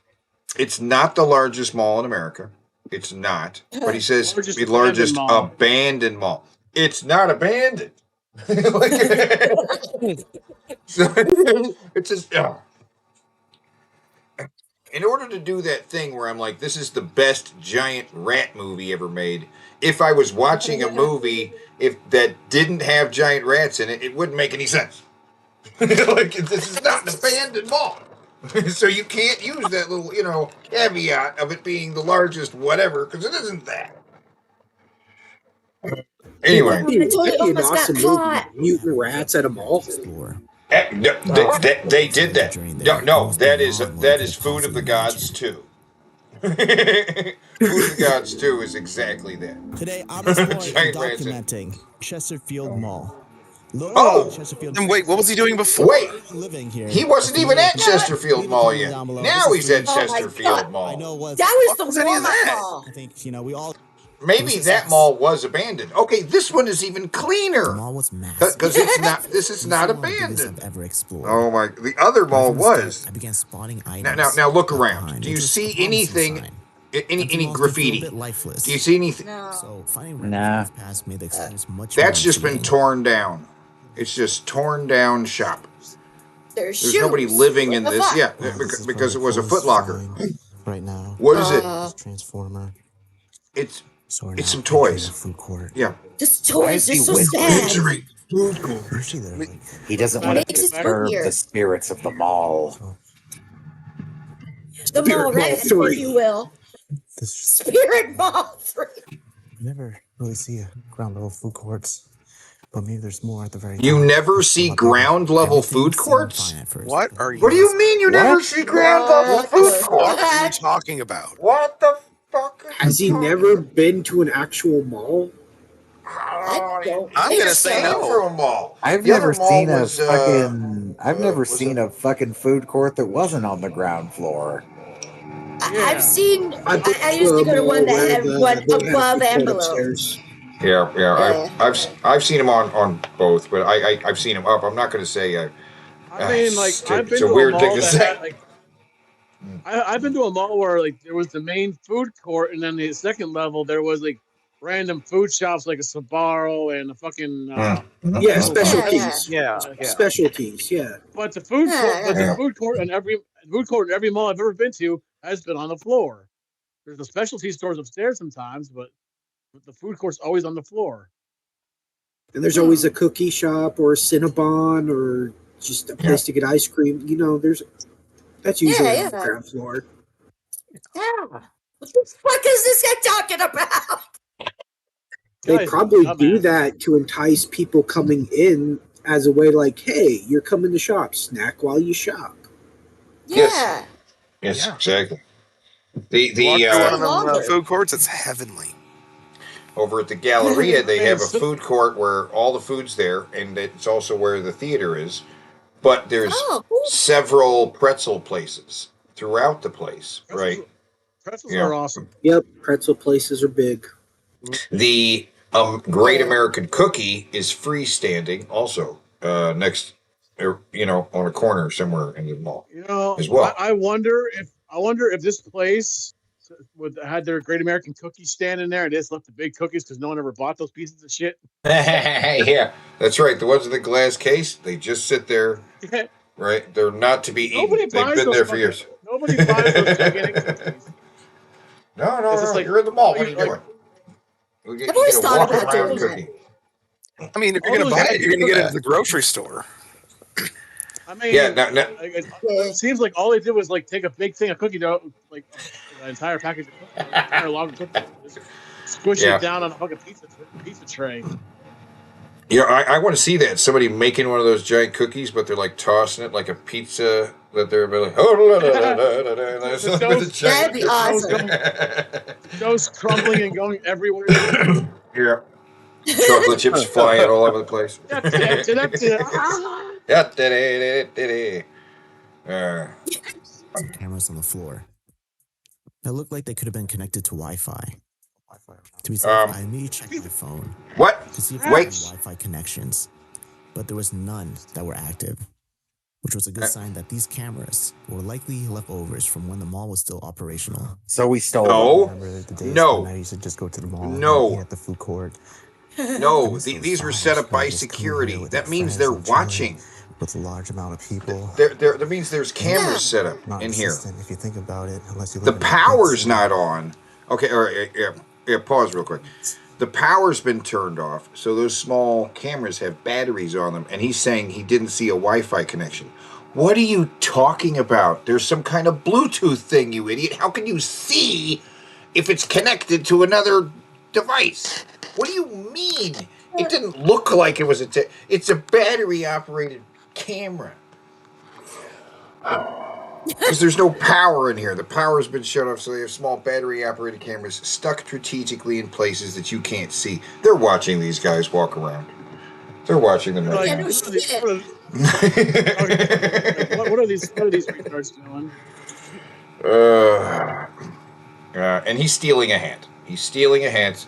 [SPEAKER 8] it's not the largest mall in America. It's not. But he says
[SPEAKER 3] Largest
[SPEAKER 8] the largest
[SPEAKER 3] abandoned
[SPEAKER 8] abandoned
[SPEAKER 3] mall.
[SPEAKER 8] mall. It's not abandoned. So, it's just in order to do that thing where I'm like, this is the best giant rat movie ever made. If I was watching a movie that didn't have giant rats in it, it wouldn't make any sense. Like, this is not an abandoned mall. So you can't use that little, caveat of it being the largest whatever, because it isn't that. Anyway.
[SPEAKER 5] I told you, almost got caught.
[SPEAKER 10] Mutant rats at a mall.
[SPEAKER 8] They did that. No, that is Food of the Gods 2. Food of the Gods 2 is exactly that.
[SPEAKER 11] Today, I'm exploring and
[SPEAKER 8] Giant rats in-
[SPEAKER 11] documenting Chesterfield Mall.
[SPEAKER 8] Oh!
[SPEAKER 7] And wait, what was he doing before?
[SPEAKER 8] Wait,
[SPEAKER 11] Living here.
[SPEAKER 8] he wasn't even at Chesterfield Mall yet. Now he's at Chesterfield Mall.
[SPEAKER 5] That was the
[SPEAKER 7] any of
[SPEAKER 5] Walmart
[SPEAKER 7] that?
[SPEAKER 5] mall.
[SPEAKER 11] I think, we all...
[SPEAKER 8] Maybe that mall was abandoned. Okay, this one is even cleaner.
[SPEAKER 11] The mall was massive.
[SPEAKER 8] Because it's not. This is not
[SPEAKER 11] One of the biggest
[SPEAKER 8] abandoned.
[SPEAKER 11] I've ever explored.
[SPEAKER 8] Oh my! The other mall
[SPEAKER 11] Right from the
[SPEAKER 8] was.
[SPEAKER 11] start, I began spotting items
[SPEAKER 8] Now look
[SPEAKER 11] left
[SPEAKER 8] around.
[SPEAKER 11] behind,
[SPEAKER 8] Do you
[SPEAKER 11] which was
[SPEAKER 8] see
[SPEAKER 11] a promising
[SPEAKER 8] anything?
[SPEAKER 11] sign.
[SPEAKER 8] Any
[SPEAKER 11] Empty malls can feel a
[SPEAKER 8] graffiti?
[SPEAKER 11] bit lifeless.
[SPEAKER 8] Do you see anything?
[SPEAKER 11] So finding
[SPEAKER 4] Nah.
[SPEAKER 11] records past made the experience much
[SPEAKER 8] That's
[SPEAKER 11] more
[SPEAKER 8] just been
[SPEAKER 11] intriguing.
[SPEAKER 8] torn down. It's just torn down shop.
[SPEAKER 5] There's
[SPEAKER 8] There's nobody
[SPEAKER 5] shoes.
[SPEAKER 8] living
[SPEAKER 5] What
[SPEAKER 8] in
[SPEAKER 5] the
[SPEAKER 8] this.
[SPEAKER 5] fuck?
[SPEAKER 8] Yeah,
[SPEAKER 11] This is
[SPEAKER 8] because it
[SPEAKER 11] probably
[SPEAKER 8] was a
[SPEAKER 11] the
[SPEAKER 8] Foot
[SPEAKER 11] closest
[SPEAKER 8] Locker.
[SPEAKER 11] drawing right now.
[SPEAKER 8] What is it?
[SPEAKER 11] Transformer.
[SPEAKER 8] It's
[SPEAKER 11] So we're
[SPEAKER 8] it's
[SPEAKER 11] now
[SPEAKER 8] some
[SPEAKER 11] entering
[SPEAKER 8] toys.
[SPEAKER 11] the food court.
[SPEAKER 8] Yeah.
[SPEAKER 5] This toys are so sad.
[SPEAKER 8] Entering food court.
[SPEAKER 11] Usually they're like
[SPEAKER 4] He doesn't
[SPEAKER 3] It
[SPEAKER 4] want to
[SPEAKER 5] makes it
[SPEAKER 4] disturb
[SPEAKER 5] spookier.
[SPEAKER 4] the spirits of the mall.
[SPEAKER 5] The mall rat, if you will.
[SPEAKER 11] this.
[SPEAKER 5] Spirit Mall 3.
[SPEAKER 11] You never really see a ground level food courts, but maybe there's more at the very.
[SPEAKER 8] You
[SPEAKER 11] top.
[SPEAKER 8] never see ground level food
[SPEAKER 11] Everything seemed
[SPEAKER 8] courts?
[SPEAKER 11] fine at first,
[SPEAKER 7] What
[SPEAKER 11] but
[SPEAKER 7] are you?
[SPEAKER 8] What do you mean you never see ground level food
[SPEAKER 7] What
[SPEAKER 8] courts?
[SPEAKER 7] are you talking about?
[SPEAKER 8] What the fuck?
[SPEAKER 10] Has he never been to an actual mall?
[SPEAKER 5] I don't
[SPEAKER 7] I'm
[SPEAKER 5] think
[SPEAKER 7] gonna
[SPEAKER 5] so.
[SPEAKER 7] say no.
[SPEAKER 8] For a mall.
[SPEAKER 4] I've
[SPEAKER 8] The other
[SPEAKER 4] never
[SPEAKER 8] mall
[SPEAKER 4] seen a
[SPEAKER 8] was,
[SPEAKER 4] fucking. I've never
[SPEAKER 8] was
[SPEAKER 4] seen a fucking food court that wasn't on the ground floor.
[SPEAKER 5] I've seen.
[SPEAKER 10] I've been
[SPEAKER 5] I used to go to
[SPEAKER 10] a
[SPEAKER 5] one
[SPEAKER 10] mall
[SPEAKER 5] that
[SPEAKER 10] where
[SPEAKER 5] had
[SPEAKER 10] the-
[SPEAKER 5] one
[SPEAKER 10] they had a
[SPEAKER 5] above
[SPEAKER 10] food court
[SPEAKER 5] envelope.
[SPEAKER 10] upstairs.
[SPEAKER 8] Yeah. I've seen them on both, but I've seen them up. I'm not going to say.
[SPEAKER 3] I mean, like, I've been
[SPEAKER 8] it's a
[SPEAKER 3] to
[SPEAKER 8] weird
[SPEAKER 3] a
[SPEAKER 8] thing
[SPEAKER 3] mall
[SPEAKER 8] to
[SPEAKER 3] that
[SPEAKER 8] say.
[SPEAKER 3] had, like, I've been to a mall where, like, there was the main food court, and then the second level, there was, like, random food shops, like a Sbarro and a fucking.
[SPEAKER 10] Yeah, specialties.
[SPEAKER 3] Yeah.
[SPEAKER 10] Specialties, yeah.
[SPEAKER 3] But the food court,
[SPEAKER 8] Yeah.
[SPEAKER 3] the food court in every mall I've ever been to has been on the floor. There's the specialty stores upstairs sometimes, but the food court's always on the floor.
[SPEAKER 10] And there's always a cookie shop or a Cinnabon or just a place to get ice cream. That's usually on the ground floor.
[SPEAKER 5] Yeah. What the fuck is this guy talking about?
[SPEAKER 10] They
[SPEAKER 3] Guys,
[SPEAKER 10] probably
[SPEAKER 3] dumbass.
[SPEAKER 10] do that to entice people coming in as a way like, hey, you're coming to shop, snack while you shop.
[SPEAKER 5] Yeah.
[SPEAKER 8] Yes,
[SPEAKER 7] Yeah.
[SPEAKER 8] exactly.
[SPEAKER 7] Walk through one of them
[SPEAKER 5] longer.
[SPEAKER 7] food courts. It's heavenly.
[SPEAKER 8] Over at the Galleria, they have a food court where all the food's there, and it's also where the theater is. But there's
[SPEAKER 5] Oh, cool.
[SPEAKER 8] several pretzel places throughout the place, right?
[SPEAKER 3] Pretzels
[SPEAKER 8] Yeah.
[SPEAKER 3] are awesome.
[SPEAKER 10] Yep, pretzel places are big.
[SPEAKER 8] The Great American Cookie is freestanding, also next, on a corner somewhere in the mall. As well.
[SPEAKER 3] I wonder if this place had their Great American Cookie stand in there and they just left the big cookies because no one ever bought those pieces of shit.
[SPEAKER 8] Yeah, that's right. The ones in the glass case, they just sit there, right? They're not to be eaten.
[SPEAKER 3] Nobody
[SPEAKER 8] They've
[SPEAKER 3] buys
[SPEAKER 8] been
[SPEAKER 3] those
[SPEAKER 8] there for
[SPEAKER 3] fucking-
[SPEAKER 8] years.
[SPEAKER 3] Nobody buys those gigantic cookies.
[SPEAKER 8] No,
[SPEAKER 3] It's just like-
[SPEAKER 8] you're in the mall. What are you
[SPEAKER 3] like-
[SPEAKER 8] doing? You
[SPEAKER 5] I've always
[SPEAKER 8] get a
[SPEAKER 5] thought
[SPEAKER 8] walk
[SPEAKER 5] about
[SPEAKER 8] around
[SPEAKER 5] doing
[SPEAKER 8] cookie.
[SPEAKER 7] I mean, if you're
[SPEAKER 3] All
[SPEAKER 7] gonna
[SPEAKER 3] those
[SPEAKER 7] buy it, you're gonna get it
[SPEAKER 8] that.
[SPEAKER 7] at the grocery store.
[SPEAKER 3] I mean,
[SPEAKER 8] Yeah, no.
[SPEAKER 3] it seems like all they did was like take a big thing of cookie dough, like an entire package of cookies, an entire log of cookies, just squish
[SPEAKER 8] Yeah.
[SPEAKER 3] it down on a fucking pizza tray.
[SPEAKER 8] Yeah, I want to see that. Somebody making one of those giant cookies, but they're like tossing it like a pizza. That they're like,
[SPEAKER 5] That'd be awesome.
[SPEAKER 3] Dough's crumbling and going everywhere.
[SPEAKER 8] Yeah. Chocolate chips flying all over the place.
[SPEAKER 11] some cameras on the floor. It looked like they could have been connected to Wi-Fi. To be safe, I immediately checked my phone.
[SPEAKER 8] What?
[SPEAKER 11] To see if there
[SPEAKER 8] Wait.
[SPEAKER 11] were Wi-Fi connections, but there was none that were active, which was a good sign that these cameras were likely leftovers from when the mall was still operational.
[SPEAKER 4] So we stole
[SPEAKER 8] No.
[SPEAKER 11] Remember the days
[SPEAKER 8] No.
[SPEAKER 11] when I used to just go to the mall
[SPEAKER 8] No.
[SPEAKER 11] and eat at the food court.
[SPEAKER 8] No, these were set up by security. That means they're watching.
[SPEAKER 11] With a large amount of people.
[SPEAKER 8] That means there's cameras set up
[SPEAKER 11] Not
[SPEAKER 8] in here.
[SPEAKER 11] consistent if you think about it, unless you
[SPEAKER 8] The
[SPEAKER 11] live in a big
[SPEAKER 8] power's
[SPEAKER 11] city.
[SPEAKER 8] not on. Okay, all right, yeah, pause real quick. The power's been turned off, so those small cameras have batteries on them, and he's saying he didn't see a Wi-Fi connection. What are you talking about? There's some kind of Bluetooth thing, you idiot. How can you see if it's connected to another device? What do you mean? It didn't look like it was it's a battery-operated camera. Because there's no power in here. The power's been shut off, so they have small battery-operated cameras stuck strategically in places that you can't see. They're watching these guys walk around. They're watching them.
[SPEAKER 3] Like,
[SPEAKER 8] Right
[SPEAKER 3] what are these retards doing?
[SPEAKER 8] And he's stealing a hand. He's stealing a hand.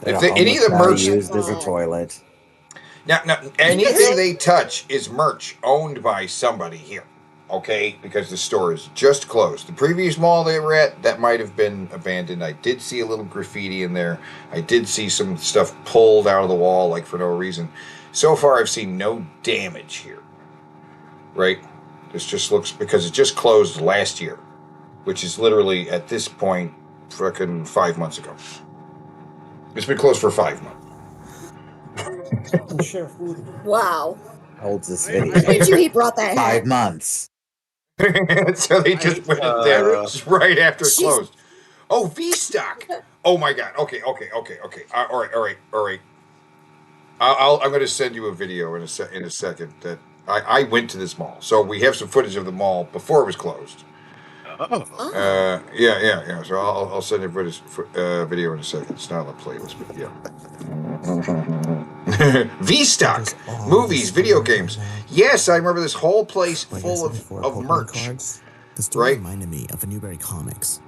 [SPEAKER 8] If
[SPEAKER 4] Yeah,
[SPEAKER 8] any of the
[SPEAKER 4] almost
[SPEAKER 8] merch
[SPEAKER 4] used as a toilet.
[SPEAKER 8] Now, anything they touch is merch owned by somebody here, okay? Because the store is just closed. The previous mall they were at, that might have been abandoned. I did see a little graffiti in there. I did see some stuff pulled out of the wall, like for no reason. So far, I've seen no damage here, right? This just looks, because it just closed last year, which is literally, at this point, fucking 5 months ago. It's been closed for 5 months.
[SPEAKER 5] Wow.
[SPEAKER 4] Holds this video.
[SPEAKER 5] I bet you he brought that
[SPEAKER 4] 5 months.
[SPEAKER 8] So they just put it there just right after it closed. Oh, V-Stock. Oh my God. Okay. All right. I'm going to send you a video in a second that I went to this mall. So we have some footage of the mall before it was closed. Yeah. So I'll send you a video in a second. It's not on the playlist, but yeah. V-Stock, movies, video games. Yes, I remember this whole place full of merch.
[SPEAKER 11] The story reminded me of a Newberry Comics.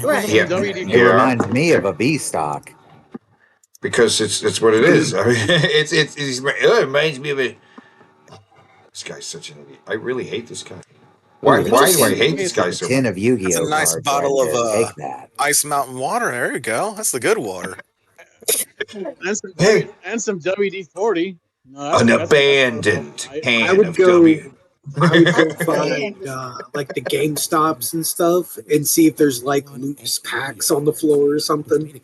[SPEAKER 5] Right.
[SPEAKER 8] Yeah.
[SPEAKER 4] It reminds me of a V-Stock.
[SPEAKER 8] Because it's what it is. I mean, it reminds me of a. This guy's such an idiot. I really hate this guy. Why do I hate this guy so much?
[SPEAKER 4] Tin of Yu-Gi-Oh!
[SPEAKER 7] That's a nice
[SPEAKER 4] cards
[SPEAKER 7] bottle
[SPEAKER 4] right there.
[SPEAKER 7] of
[SPEAKER 4] Take that.
[SPEAKER 7] Ice Mountain water. There you go. That's the good water.
[SPEAKER 3] And some WD-40. No,
[SPEAKER 8] An abandoned hand
[SPEAKER 10] I would
[SPEAKER 8] of
[SPEAKER 10] go.
[SPEAKER 8] W.
[SPEAKER 10] I would go find like the GameStops and stuff and see if there's like loose packs on the floor or something.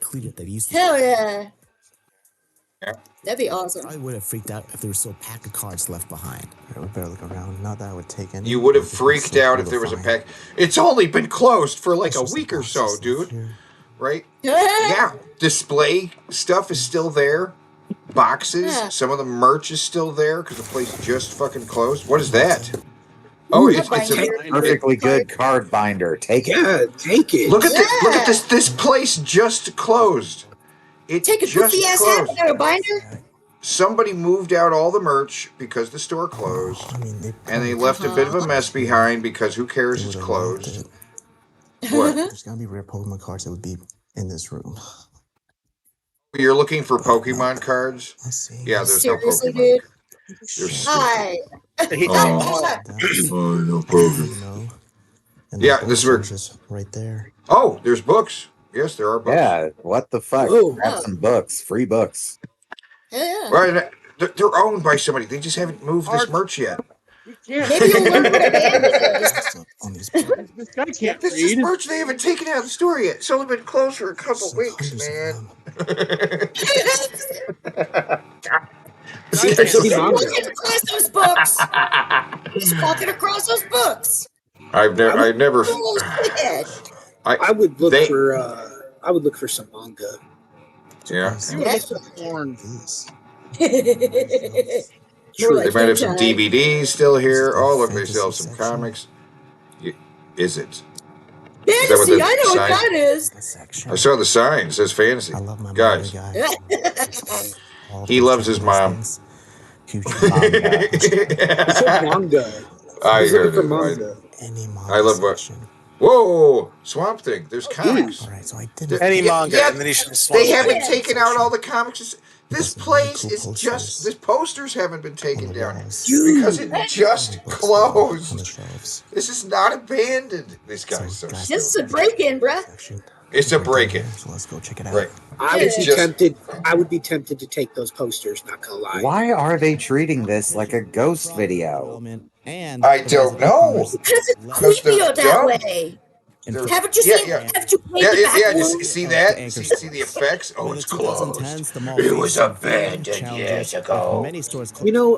[SPEAKER 5] Hell yeah. That'd be awesome.
[SPEAKER 11] I would have freaked out if there was still a pack of cards left behind. I would better look around. Not that I would take any.
[SPEAKER 8] You would have freaked out if there was a pack. It's only been closed for like a week or so, dude. Right? Yeah. Display stuff is still there. Boxes.
[SPEAKER 5] Yeah.
[SPEAKER 8] Some of the merch is still there because the place just fucking closed. What is that? Oh, it's a
[SPEAKER 4] Perfectly good card binder. Take it.
[SPEAKER 10] Yeah, take it.
[SPEAKER 8] Look at this. Look at this. This place just closed. It
[SPEAKER 5] Take a
[SPEAKER 8] just
[SPEAKER 5] goofy ass
[SPEAKER 8] closed.
[SPEAKER 5] hat and a binder.
[SPEAKER 8] Somebody moved out all the merch because the store closed, and they left a bit of a mess behind because who cares? It's closed. What?
[SPEAKER 11] There's gotta be rare Pokemon cards that would be in this room.
[SPEAKER 8] You're looking for Pokemon cards? Yeah, there's
[SPEAKER 5] Seriously,
[SPEAKER 8] no Pokemon.
[SPEAKER 5] dude.
[SPEAKER 8] There's
[SPEAKER 5] Hi.
[SPEAKER 8] no Pokemon. Yeah, this is where.
[SPEAKER 11] Just right there.
[SPEAKER 8] Oh, there's books. Yes, there are books.
[SPEAKER 4] Yeah, what the fuck?
[SPEAKER 10] Whoa.
[SPEAKER 4] Grab some books. Free books.
[SPEAKER 5] Yeah.
[SPEAKER 8] Right, they're owned by somebody. They just haven't moved this merch yet.
[SPEAKER 5] Maybe you'll learn what a band is.
[SPEAKER 3] This guy can't
[SPEAKER 8] This is
[SPEAKER 3] read.
[SPEAKER 8] merch they haven't taken out of the store yet. It's only been closed for a couple weeks, man.
[SPEAKER 5] He's walking across those books. He's walking across those books.
[SPEAKER 8] I've never.
[SPEAKER 5] Oh, shit.
[SPEAKER 10] I would look for. I would look for some manga.
[SPEAKER 8] Yeah.
[SPEAKER 3] That's porn.
[SPEAKER 8] True. They might have some DVDs still here. Oh, look, they still have some comics. Is it?
[SPEAKER 5] Fantasy, I know what that is.
[SPEAKER 8] I saw the sign. It says fantasy. Guys, he loves his mom.
[SPEAKER 10] It's a manga.
[SPEAKER 8] I
[SPEAKER 10] He's
[SPEAKER 8] heard
[SPEAKER 10] looking
[SPEAKER 8] it.
[SPEAKER 10] for manga.
[SPEAKER 8] I love what. Whoa, Swamp Thing. There's comics.
[SPEAKER 11] Alright, so I
[SPEAKER 7] Any manga,
[SPEAKER 8] Yeah,
[SPEAKER 7] and then he shows Swamp
[SPEAKER 8] they
[SPEAKER 7] Thing.
[SPEAKER 8] haven't taken out all the comics. This place is just. The posters haven't been taken down because it just closed. This is not abandoned. This guy's so
[SPEAKER 5] This is a break-in, bruh.
[SPEAKER 8] It's a break-in.
[SPEAKER 11] So let's go check it out.
[SPEAKER 8] Right.
[SPEAKER 10] I would be tempted to take those posters, not gonna lie.
[SPEAKER 4] Why are they treating this like a ghost video?
[SPEAKER 11] And
[SPEAKER 8] I don't know.
[SPEAKER 5] Because it's creepy that way. Haven't you seen? Haven't you played the back room?
[SPEAKER 8] Just see that? See the effects? Oh, it's closed. It was abandoned years ago.
[SPEAKER 11] Many stores
[SPEAKER 10] You know,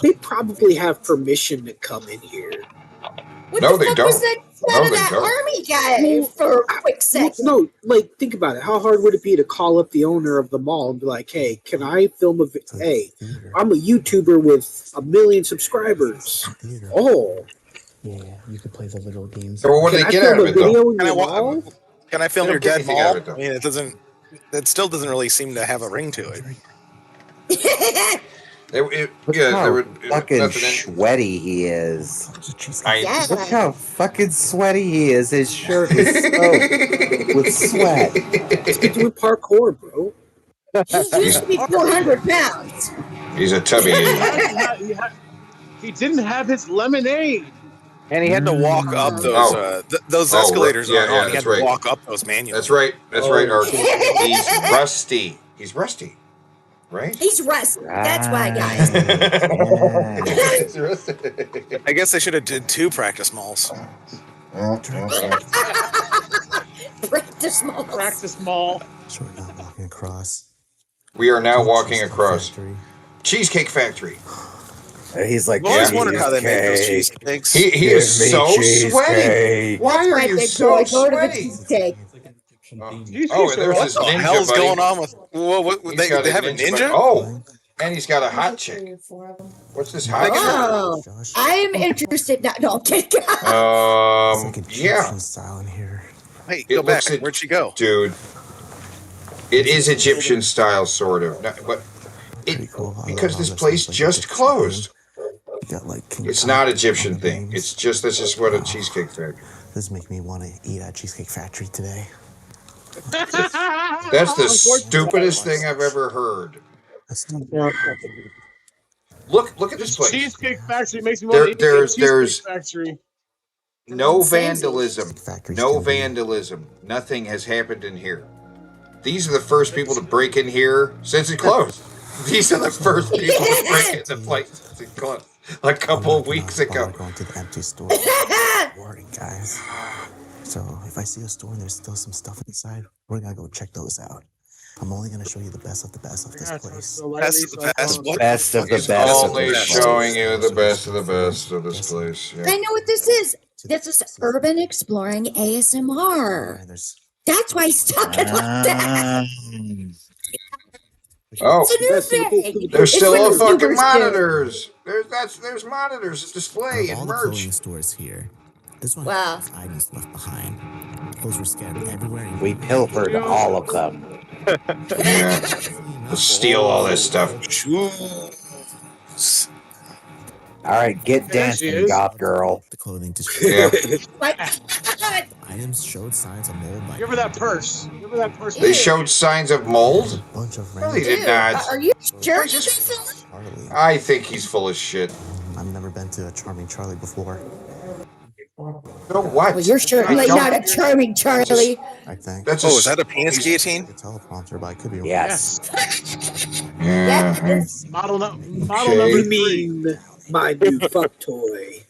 [SPEAKER 10] they probably have permission to come in here.
[SPEAKER 5] What
[SPEAKER 8] No,
[SPEAKER 5] the
[SPEAKER 8] they
[SPEAKER 5] fuck
[SPEAKER 8] don't.
[SPEAKER 5] was that son
[SPEAKER 8] No,
[SPEAKER 5] of
[SPEAKER 8] they
[SPEAKER 5] that
[SPEAKER 8] don't.
[SPEAKER 5] army guy for a quick second?
[SPEAKER 10] No, like think about it. How hard would it be to call up the owner of the mall and be like, "Hey, can I film a? Hey, I'm a YouTuber with 1 million subscribers. Oh,
[SPEAKER 11] yeah, you could play the little games.
[SPEAKER 8] So what do
[SPEAKER 10] Can
[SPEAKER 8] they
[SPEAKER 10] I
[SPEAKER 8] get
[SPEAKER 10] film
[SPEAKER 8] out of
[SPEAKER 10] a
[SPEAKER 8] it, though?
[SPEAKER 10] video in
[SPEAKER 7] Can I
[SPEAKER 10] your
[SPEAKER 7] wa-
[SPEAKER 10] mall?"
[SPEAKER 7] Can I film
[SPEAKER 8] They
[SPEAKER 7] your
[SPEAKER 8] don't get
[SPEAKER 7] dead
[SPEAKER 8] anything out
[SPEAKER 7] mall?
[SPEAKER 8] of it, though.
[SPEAKER 7] I mean, it doesn't. That still doesn't really seem to have a ring to it.
[SPEAKER 4] Look
[SPEAKER 8] Yeah,
[SPEAKER 4] how
[SPEAKER 8] there were
[SPEAKER 4] fucking
[SPEAKER 8] nothing in.
[SPEAKER 4] sweaty he is.
[SPEAKER 8] I,
[SPEAKER 4] Look how fucking sweaty he is. His shirt is soaked with sweat.
[SPEAKER 10] He's been doing parkour, bro.
[SPEAKER 5] He used to be 400 pounds.
[SPEAKER 8] He's a tubby.
[SPEAKER 3] He didn't have his lemonade.
[SPEAKER 7] And he had to walk up those those
[SPEAKER 8] Oh,
[SPEAKER 7] escalators.
[SPEAKER 8] yeah,
[SPEAKER 7] on.
[SPEAKER 8] yeah,
[SPEAKER 7] He had
[SPEAKER 8] that's
[SPEAKER 7] to
[SPEAKER 8] right.
[SPEAKER 7] walk up those manually.
[SPEAKER 8] That's right. That's right, Art. He's rusty. He's rusty. Right?
[SPEAKER 5] He's rusty. That's why, guys.
[SPEAKER 8] He's rusty.
[SPEAKER 7] I guess they should have did 2 practice malls.
[SPEAKER 5] Practice mall.
[SPEAKER 3] Practice mall.
[SPEAKER 11] So we're not walking across.
[SPEAKER 8] We are now walking across Cheesecake Factory.
[SPEAKER 4] He's like,
[SPEAKER 7] I've always
[SPEAKER 4] "Give
[SPEAKER 7] wondered
[SPEAKER 4] me
[SPEAKER 7] how they make those
[SPEAKER 4] cheesecake.
[SPEAKER 7] cheesecakes.
[SPEAKER 8] He
[SPEAKER 4] Give
[SPEAKER 8] is
[SPEAKER 4] me
[SPEAKER 8] so
[SPEAKER 4] cheesecake.
[SPEAKER 8] sweaty. Why
[SPEAKER 5] That's
[SPEAKER 8] are
[SPEAKER 5] right,
[SPEAKER 8] you
[SPEAKER 5] big
[SPEAKER 8] so
[SPEAKER 5] boy. Go to the
[SPEAKER 8] sweaty?
[SPEAKER 5] cheesecake.
[SPEAKER 8] Oh, and there's
[SPEAKER 7] What
[SPEAKER 8] this
[SPEAKER 7] the
[SPEAKER 8] ninja
[SPEAKER 7] hell's
[SPEAKER 8] buddy.
[SPEAKER 7] going on with? What
[SPEAKER 8] He's
[SPEAKER 7] they
[SPEAKER 8] got
[SPEAKER 7] have a
[SPEAKER 8] buddy.
[SPEAKER 7] ninja?
[SPEAKER 8] Oh, and he's got a hot chick. What's this hot
[SPEAKER 5] Oh, I'm interested now. No, I'm kidding.
[SPEAKER 8] chick? Yeah.
[SPEAKER 11] Style in here.
[SPEAKER 7] Hey,
[SPEAKER 8] It
[SPEAKER 7] go back.
[SPEAKER 8] looks at-
[SPEAKER 7] Where'd she go?
[SPEAKER 8] Dude, it is Egyptian style, sort of. But because this place just closed.
[SPEAKER 11] You got like King
[SPEAKER 8] It's
[SPEAKER 11] Kong
[SPEAKER 8] not
[SPEAKER 11] on
[SPEAKER 8] Egyptian
[SPEAKER 11] the
[SPEAKER 8] thing.
[SPEAKER 11] names.
[SPEAKER 8] That's just what a Cheesecake Factory.
[SPEAKER 11] This make me want to eat at Cheesecake Factory today.
[SPEAKER 8] That's the stupidest thing I've ever heard. Look at this place.
[SPEAKER 3] Cheesecake Factory makes me want to eat
[SPEAKER 8] There's
[SPEAKER 3] Cheesecake Factory.
[SPEAKER 8] no vandalism. No vandalism. Nothing has happened in here. These are the first people to break in here since it closed. These are the first people to break in the place since it closed. A couple of weeks ago.
[SPEAKER 11] Going to the empty store. Boring, guys. So if I see a store and there's still some stuff inside, we're gonna go check those out. I'm only gonna show you the best of the best of this place.
[SPEAKER 7] Best of the best. What?
[SPEAKER 4] Best of the
[SPEAKER 8] He's
[SPEAKER 4] best of the
[SPEAKER 8] only
[SPEAKER 4] best.
[SPEAKER 8] showing you the best of the best of this place.
[SPEAKER 5] I
[SPEAKER 8] Yeah.
[SPEAKER 5] know what this is. This is urban exploring ASMR. That's why he's talking like that.
[SPEAKER 8] Oh,
[SPEAKER 5] It's a new thing.
[SPEAKER 8] there's
[SPEAKER 5] It's
[SPEAKER 8] still
[SPEAKER 5] what
[SPEAKER 8] all
[SPEAKER 5] the
[SPEAKER 8] fucking
[SPEAKER 5] YouTubers do.
[SPEAKER 8] monitors. There's monitors, display,
[SPEAKER 11] Of all
[SPEAKER 8] and
[SPEAKER 11] the
[SPEAKER 8] merch.
[SPEAKER 11] clothing stores here, this one
[SPEAKER 5] Wow.
[SPEAKER 11] has items left behind. Clothes were scattered everywhere.
[SPEAKER 4] We pilfered all of them.
[SPEAKER 8] Yeah. Let's steal all this stuff.
[SPEAKER 4] All right, get
[SPEAKER 3] There she
[SPEAKER 4] dancing,
[SPEAKER 3] is.
[SPEAKER 4] goth girl.
[SPEAKER 11] The clothing
[SPEAKER 8] Yeah.
[SPEAKER 11] items showed signs of mold by
[SPEAKER 3] Give her that purse. Give her that purse.
[SPEAKER 8] They showed signs of mold?
[SPEAKER 11] bunch of
[SPEAKER 8] No, they
[SPEAKER 11] random.
[SPEAKER 8] did not.
[SPEAKER 5] Are you sure?
[SPEAKER 11] Charlie.
[SPEAKER 8] I think he's full of shit.
[SPEAKER 11] I've never been to a Charming Charlie before.
[SPEAKER 8] No, what?
[SPEAKER 5] Well, you're certainly
[SPEAKER 8] I
[SPEAKER 5] not a
[SPEAKER 8] don't-
[SPEAKER 5] charming Charlie.
[SPEAKER 11] I think.
[SPEAKER 8] That's
[SPEAKER 7] Oh, is that a penis guillotine?
[SPEAKER 11] The teleprompter, but I could be wrong.
[SPEAKER 4] Yes.
[SPEAKER 8] Yeah.
[SPEAKER 5] Yes.
[SPEAKER 3] Model
[SPEAKER 8] Okay.
[SPEAKER 3] number
[SPEAKER 10] You
[SPEAKER 3] 3.
[SPEAKER 10] mean my new fuck toy?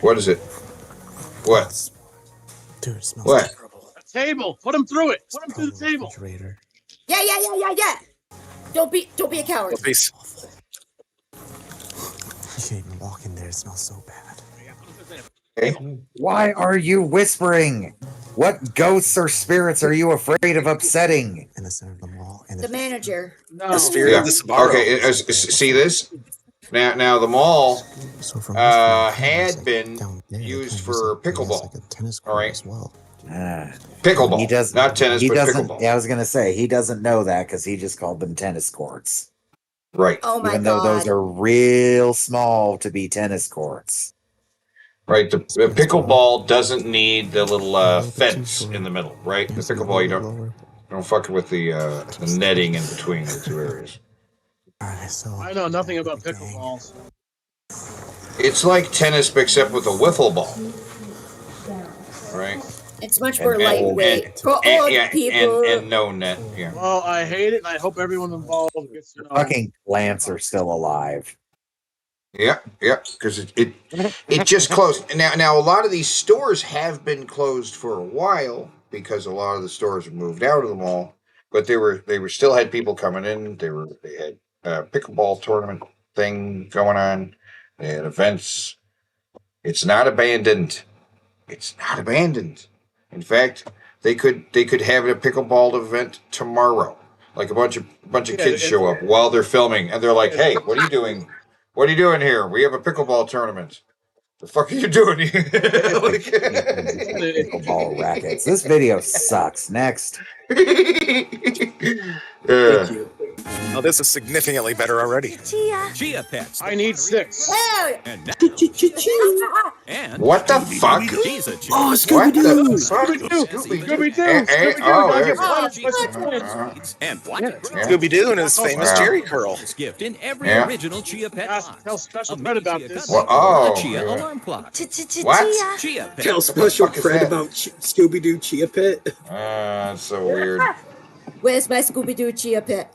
[SPEAKER 8] What is it? What?
[SPEAKER 11] Dude, it smells
[SPEAKER 8] What?
[SPEAKER 11] terrible.
[SPEAKER 3] A table. Put him through it. Put him through the table.
[SPEAKER 11] Refrigerator.
[SPEAKER 5] Yeah. Don't be a coward.
[SPEAKER 7] Please.
[SPEAKER 11] You can't even walk in there. It smells so bad.
[SPEAKER 4] Why are you whispering? What ghosts or spirits are you afraid of upsetting?
[SPEAKER 11] In the center of the mall. And
[SPEAKER 5] The manager.
[SPEAKER 3] No.
[SPEAKER 7] Spirit
[SPEAKER 8] Yeah.
[SPEAKER 7] of the Sbarro.
[SPEAKER 8] Okay, see this? Now the mall
[SPEAKER 11] so from
[SPEAKER 8] had been
[SPEAKER 11] down there,
[SPEAKER 8] used
[SPEAKER 11] kind of
[SPEAKER 8] for
[SPEAKER 11] like- it has
[SPEAKER 8] pickleball.
[SPEAKER 11] like a tennis
[SPEAKER 8] All
[SPEAKER 11] court
[SPEAKER 8] right.
[SPEAKER 11] as well.
[SPEAKER 8] Pickleball.
[SPEAKER 4] He does
[SPEAKER 8] not tennis,
[SPEAKER 4] He
[SPEAKER 8] but
[SPEAKER 4] doesn't.
[SPEAKER 8] pickleball.
[SPEAKER 4] Yeah, I was gonna say he doesn't know that because he just called them tennis courts.
[SPEAKER 8] Right.
[SPEAKER 5] Oh my
[SPEAKER 4] Even though those
[SPEAKER 5] God.
[SPEAKER 4] are real small to be tennis courts.
[SPEAKER 8] Right. The pickleball doesn't need the little fence in the middle, right? The pickleball, you don't fucking with the netting in between the two areas.
[SPEAKER 3] I know nothing about pickleballs.
[SPEAKER 8] It's like tennis, except with a wiffle ball, right?
[SPEAKER 5] It's much more lightweight for old people.
[SPEAKER 8] And no net. Yeah.
[SPEAKER 3] Well, I hate it, and I hope everyone involved gets to know.
[SPEAKER 4] Fucking plants are still alive.
[SPEAKER 8] Yeah, because it just closed. Now a lot of these stores have been closed for a while because a lot of the stores have moved out of the mall, but they were still had people coming in. They had a pickleball tournament thing going on. They had events. It's not abandoned. It's not abandoned. In fact, they could have a pickleball event tomorrow. Like a bunch of kids show up while they're filming, and they're like, "Hey, what are you doing? What are you doing here? We have a pickleball tournament. The fuck are you doing here?"
[SPEAKER 4] Pickleball rackets. This video sucks. Next.
[SPEAKER 17] Oh, this is significantly better already.
[SPEAKER 23] Chia
[SPEAKER 17] Pets.
[SPEAKER 3] I need 6.
[SPEAKER 17] And
[SPEAKER 8] what the fuck?
[SPEAKER 10] Oh, Scooby-Doo!
[SPEAKER 3] Scooby-Doo!
[SPEAKER 17] Scooby-Doo and his famous Jerry curl.
[SPEAKER 23] gift in every
[SPEAKER 8] Yeah.
[SPEAKER 23] original Chia Pet line.
[SPEAKER 3] Tell Special Fred about this.
[SPEAKER 8] Well, oh,
[SPEAKER 23] Chia
[SPEAKER 8] yeah.
[SPEAKER 23] alarm clock.
[SPEAKER 8] What?
[SPEAKER 23] Chia Pet.
[SPEAKER 10] Tell Special
[SPEAKER 8] fuck is
[SPEAKER 10] Fred
[SPEAKER 8] that?
[SPEAKER 10] about Scooby-Doo Chia Pet.
[SPEAKER 8] That's so weird.
[SPEAKER 5] Where's my Scooby-Doo Chia Pet?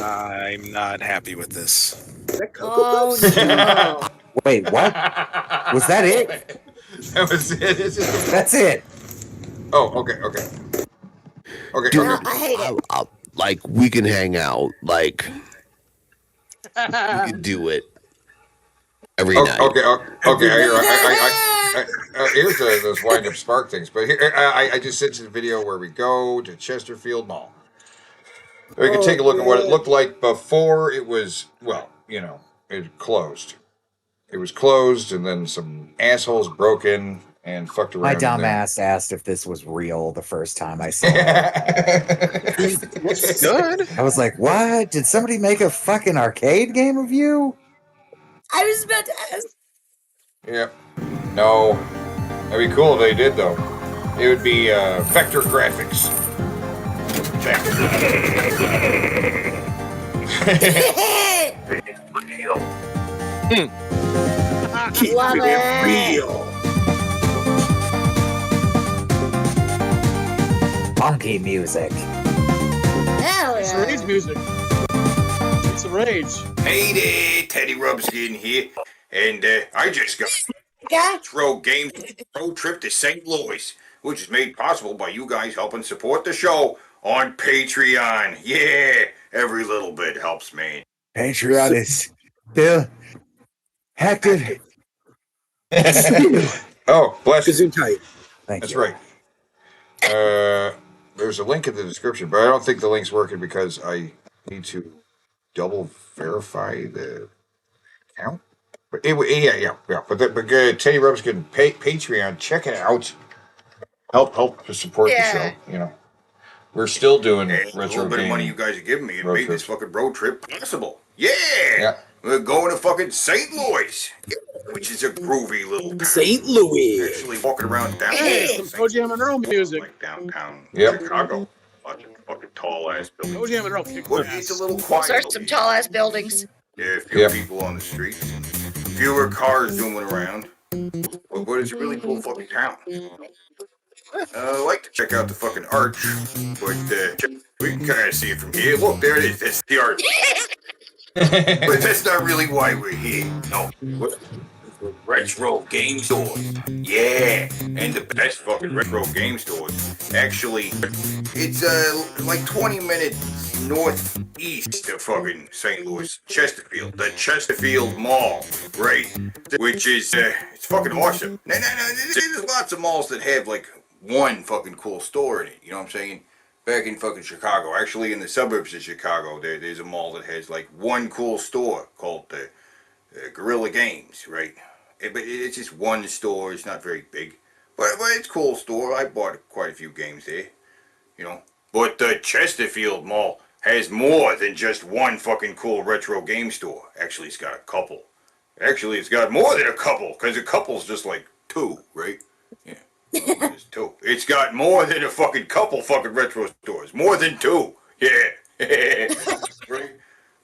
[SPEAKER 17] I'm not happy with this.
[SPEAKER 5] Oh no.
[SPEAKER 4] Wait, what? Was that it?
[SPEAKER 8] That was it.
[SPEAKER 4] That's it.
[SPEAKER 8] Oh, okay.
[SPEAKER 5] No, I hate it.
[SPEAKER 19] Like, we can hang out. Like, we can do it every night.
[SPEAKER 8] Okay. Here's those wind-up spark things. But here, I just sent you the video where we go to Chesterfield Mall. We can take a look at what it looked like before it was, it closed. It was closed, and then some assholes broke in and fucked around.
[SPEAKER 4] My
[SPEAKER 8] in
[SPEAKER 4] dumb
[SPEAKER 8] there.
[SPEAKER 4] ass asked if this was real the first time I saw it.
[SPEAKER 17] It's good.
[SPEAKER 4] I was like, what? Did somebody make a fucking arcade game of you?
[SPEAKER 5] I was about to ask.
[SPEAKER 8] Yep. No. That'd be cool if they did, though. It would be vector graphics.
[SPEAKER 5] Love it.
[SPEAKER 8] Real.
[SPEAKER 4] Funky music.
[SPEAKER 5] Hell
[SPEAKER 3] It's
[SPEAKER 5] yeah.
[SPEAKER 3] Rage music. It's a Rage.
[SPEAKER 8] Hey there, Teddy Rubskin here, and I just got
[SPEAKER 5] Okay.
[SPEAKER 8] Road Games road trip to St. Louis, which is made possible by you guys helping support the show on Patreon. Yeah, every little bit helps, man.
[SPEAKER 4] Patreon is still active.
[SPEAKER 8] Oh, bless you.
[SPEAKER 10] Gesundheit.
[SPEAKER 4] Thank
[SPEAKER 8] That's
[SPEAKER 4] you.
[SPEAKER 8] right. There's a link in the description, but I don't think the link's working because I need to double verify the account. But anyway, yeah. But Teddy Rubskin Patreon, check it out. Help to support the show. We're still doing retro
[SPEAKER 20] A little bit of money you guys are giving me, it made this fucking road trip possible. Yeah! We're going to fucking St. Louis, which is a groovy little town.
[SPEAKER 10] St. Louis.
[SPEAKER 20] Actually walking around downtown.
[SPEAKER 3] Hey, some Toe Jam and Earl music.
[SPEAKER 20] Like downtown
[SPEAKER 8] Yep.
[SPEAKER 20] Chicago. Bunch of fucking tall ass buildings.
[SPEAKER 3] Toe Jam and Earl kick
[SPEAKER 20] Well,
[SPEAKER 3] ass.
[SPEAKER 20] it's a little
[SPEAKER 5] Those
[SPEAKER 20] quiet.
[SPEAKER 5] are some tall ass buildings.
[SPEAKER 20] Yeah, fewer people on the streets. Fewer cars zooming around. But it's a really cool fucking town. I like to check out the fucking arch, but we can kind of see it from here. Look, there it is. That's the arch. But that's not really why we're here. No. Retro game stores. Yeah. And the best fucking retro game stores. Actually, it's like 20 minutes northeast of fucking St. Louis, Chesterfield. The Chesterfield Mall, right? Which is, it's fucking awesome. No, there's lots of malls that have like one fucking cool store in it. You know what I'm saying? Back in fucking Chicago, actually in the suburbs of Chicago, there's a mall that has like one cool store called the Guerrilla Games, right? But it's just one store. It's not very big, but it's a cool store. I bought quite a few games there, you know. But the Chesterfield Mall has more than just one fucking cool retro game store. Actually, it's got a couple. Actually, it's got more than a couple, because a couple's just like two, right? Yeah. It's two. It's got more than a fucking couple fucking retro stores. More than two. Yeah. Right?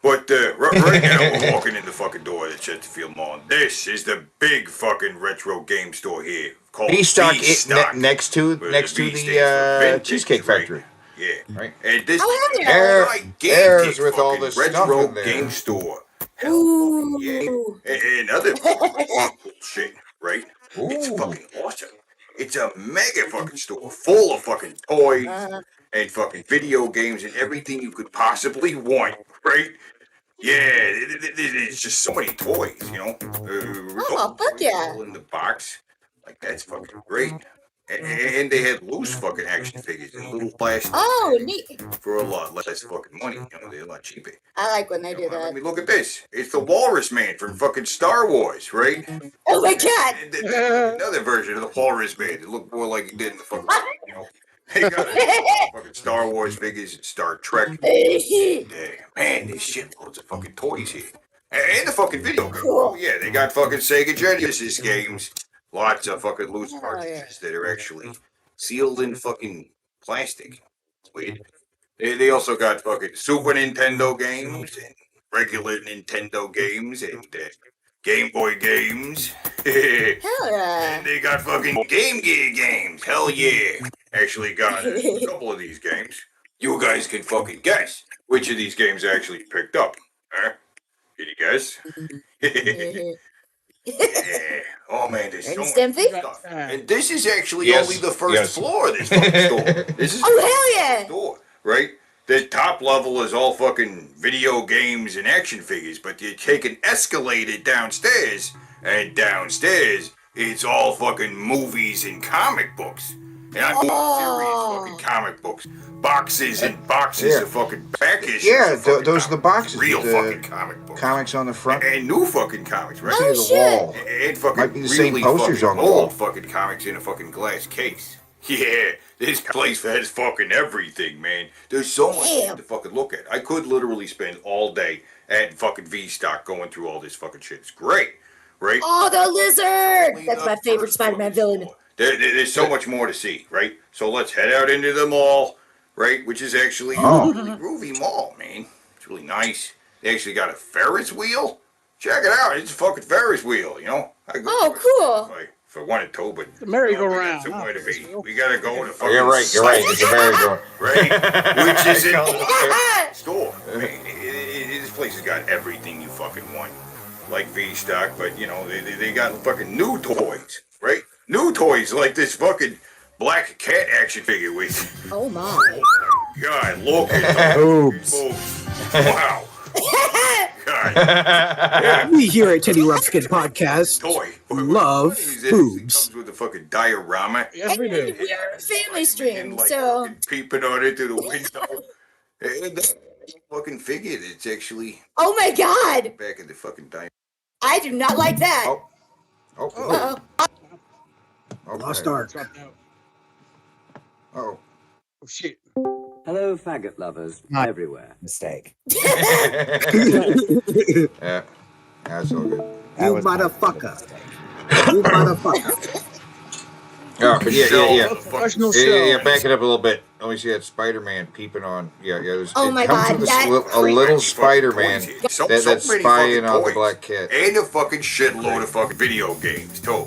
[SPEAKER 20] But right now we're walking in the fucking door at Chesterfield Mall. This is the big fucking retro game store here called
[SPEAKER 8] V-Stock,
[SPEAKER 20] V-Stock.
[SPEAKER 8] next to the Cheesecake Factory.
[SPEAKER 20] Yeah.
[SPEAKER 8] Right.
[SPEAKER 20] And this
[SPEAKER 8] Airs with all this stuff
[SPEAKER 20] retro
[SPEAKER 8] in there.
[SPEAKER 20] game store.
[SPEAKER 5] Ooh.
[SPEAKER 20] Yeah. And other cool shit, right? It's fucking awesome. It's a mega fucking store full of fucking toys and fucking video games and everything you could possibly want, right? Yeah, it's just so many toys, you know.
[SPEAKER 5] Oh, fuck yeah.
[SPEAKER 20] In the box, like that's fucking great. And they had loose fucking action figures in little plastic.
[SPEAKER 5] Oh, neat.
[SPEAKER 20] For a lot less fucking money, you know, they're a lot cheaper.
[SPEAKER 5] I like when they do that.
[SPEAKER 20] I mean, look at this. It's the Walrus Man from fucking Star Wars, right?
[SPEAKER 5] Oh my god.
[SPEAKER 20] Another version of the Walrus Man. It looked more like he did in the fucking, you know. They got fucking Star Wars figures and Star Trek. Yeah, man, there's shitloads of fucking toys here. And the fucking video games. Oh, yeah, they got fucking Sega Genesis games. Lots of fucking loose cartridges that are actually sealed in fucking plastic. Weird. They also got fucking Super Nintendo games and regular Nintendo games and Game Boy games.
[SPEAKER 5] Hell yeah.
[SPEAKER 20] And they got fucking Game Gear games. Hell yeah. Actually got a couple of these games. You guys can fucking guess which of these games I actually picked up. Huh? Can you guess? Yeah. Oh man, there's so much stuff. And this is actually only the first floor of this fucking store. This is
[SPEAKER 5] hell yeah.
[SPEAKER 20] Store, right? The top level is all fucking video games and action figures, but you take an escalator downstairs, and downstairs it's all fucking movies and comic books. And I'm serious fucking comic books. Boxes and boxes of fucking back issues.
[SPEAKER 8] Yeah, those are the boxes.
[SPEAKER 20] Real
[SPEAKER 8] with the
[SPEAKER 20] fucking comic books.
[SPEAKER 8] Comics on the front.
[SPEAKER 20] And new fucking comics, right?
[SPEAKER 8] Oh,
[SPEAKER 20] See the wall. And fucking
[SPEAKER 8] Might be the same
[SPEAKER 20] really
[SPEAKER 8] posters
[SPEAKER 20] fucking
[SPEAKER 8] on the wall.
[SPEAKER 20] old fucking comics in a fucking glass case. Yeah, this place has fucking everything, man. There's so much shit to fucking look at. I could literally spend all day at fucking V-Stock going through all this fucking shit. It's great, right?
[SPEAKER 5] Oh, the lizard. That's my favorite Spider-Man villain.
[SPEAKER 20] There's so much more to see, right? So let's head out into the mall, right? Which is actually a really groovy mall, man. It's really nice. They actually got a Ferris wheel. Check it out. It's a fucking Ferris wheel, you know?
[SPEAKER 5] Oh, cool.
[SPEAKER 20] If I wanted to, but
[SPEAKER 3] the merry-go-round.
[SPEAKER 20] Somewhere to be. We gotta go to fucking.
[SPEAKER 8] You're right. It's a merry-go-round.
[SPEAKER 20] Right? Which is in the store. I mean, this place has got everything you fucking want. Like V-Stock, but you know, they got fucking new toys, right? New toys like this fucking black cat action figure with.
[SPEAKER 5] Oh my.
[SPEAKER 20] God, look at those boobs. Wow. God.
[SPEAKER 10] We here at Teddy Ruffskin Podcast love boobs.
[SPEAKER 20] Comes with a fucking diorama.
[SPEAKER 3] Yes, we do.
[SPEAKER 5] We are a family stream, so.
[SPEAKER 20] Peeping on it through the window. And that fucking figure that's actually.
[SPEAKER 5] Oh my god.
[SPEAKER 20] Back in the fucking diorama.
[SPEAKER 5] I do not like that.
[SPEAKER 8] Oh.
[SPEAKER 10] Lost Ark.
[SPEAKER 8] Oh.
[SPEAKER 3] Oh shit.
[SPEAKER 18] Hello, faggot lovers everywhere.
[SPEAKER 4] Mistake.
[SPEAKER 8] Yeah. That's all good.
[SPEAKER 10] You motherfucker. You motherfucker.
[SPEAKER 8] Oh, yeah.
[SPEAKER 3] Professional
[SPEAKER 8] Yeah,
[SPEAKER 3] show.
[SPEAKER 8] back it up a little bit. Let me see that Spider-Man peeping on. Yeah.
[SPEAKER 5] Oh
[SPEAKER 8] it
[SPEAKER 5] my
[SPEAKER 8] comes
[SPEAKER 5] God,
[SPEAKER 8] with
[SPEAKER 5] that
[SPEAKER 8] a little Spider-Man
[SPEAKER 20] So
[SPEAKER 8] that's
[SPEAKER 20] many
[SPEAKER 8] spying
[SPEAKER 20] fucking
[SPEAKER 8] on the
[SPEAKER 20] toys.
[SPEAKER 8] black cat.
[SPEAKER 20] And a fucking shitload of fucking video games, too.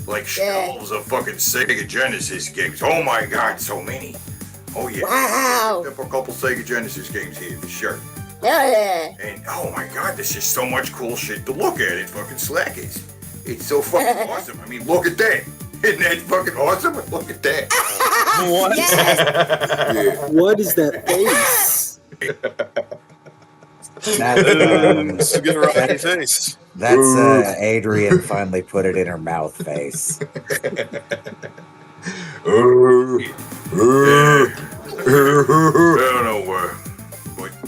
[SPEAKER 20] Like shelves of fucking Sega Genesis games. Oh my god, so many. Oh yeah.
[SPEAKER 5] Wow.
[SPEAKER 20] Picked up a couple Sega Genesis games here for sure.
[SPEAKER 5] Hell yeah.
[SPEAKER 20] And oh my god, there's just so much cool shit to look at. It fucking Slackers. It's so fucking awesome. I mean, look at that. Isn't that fucking awesome? Look at that.
[SPEAKER 10] What?
[SPEAKER 20] Yeah.
[SPEAKER 10] What is that face?
[SPEAKER 4] That's
[SPEAKER 17] Get her off your face.
[SPEAKER 4] That's Adrian finally put it in her mouth face.
[SPEAKER 20] I don't know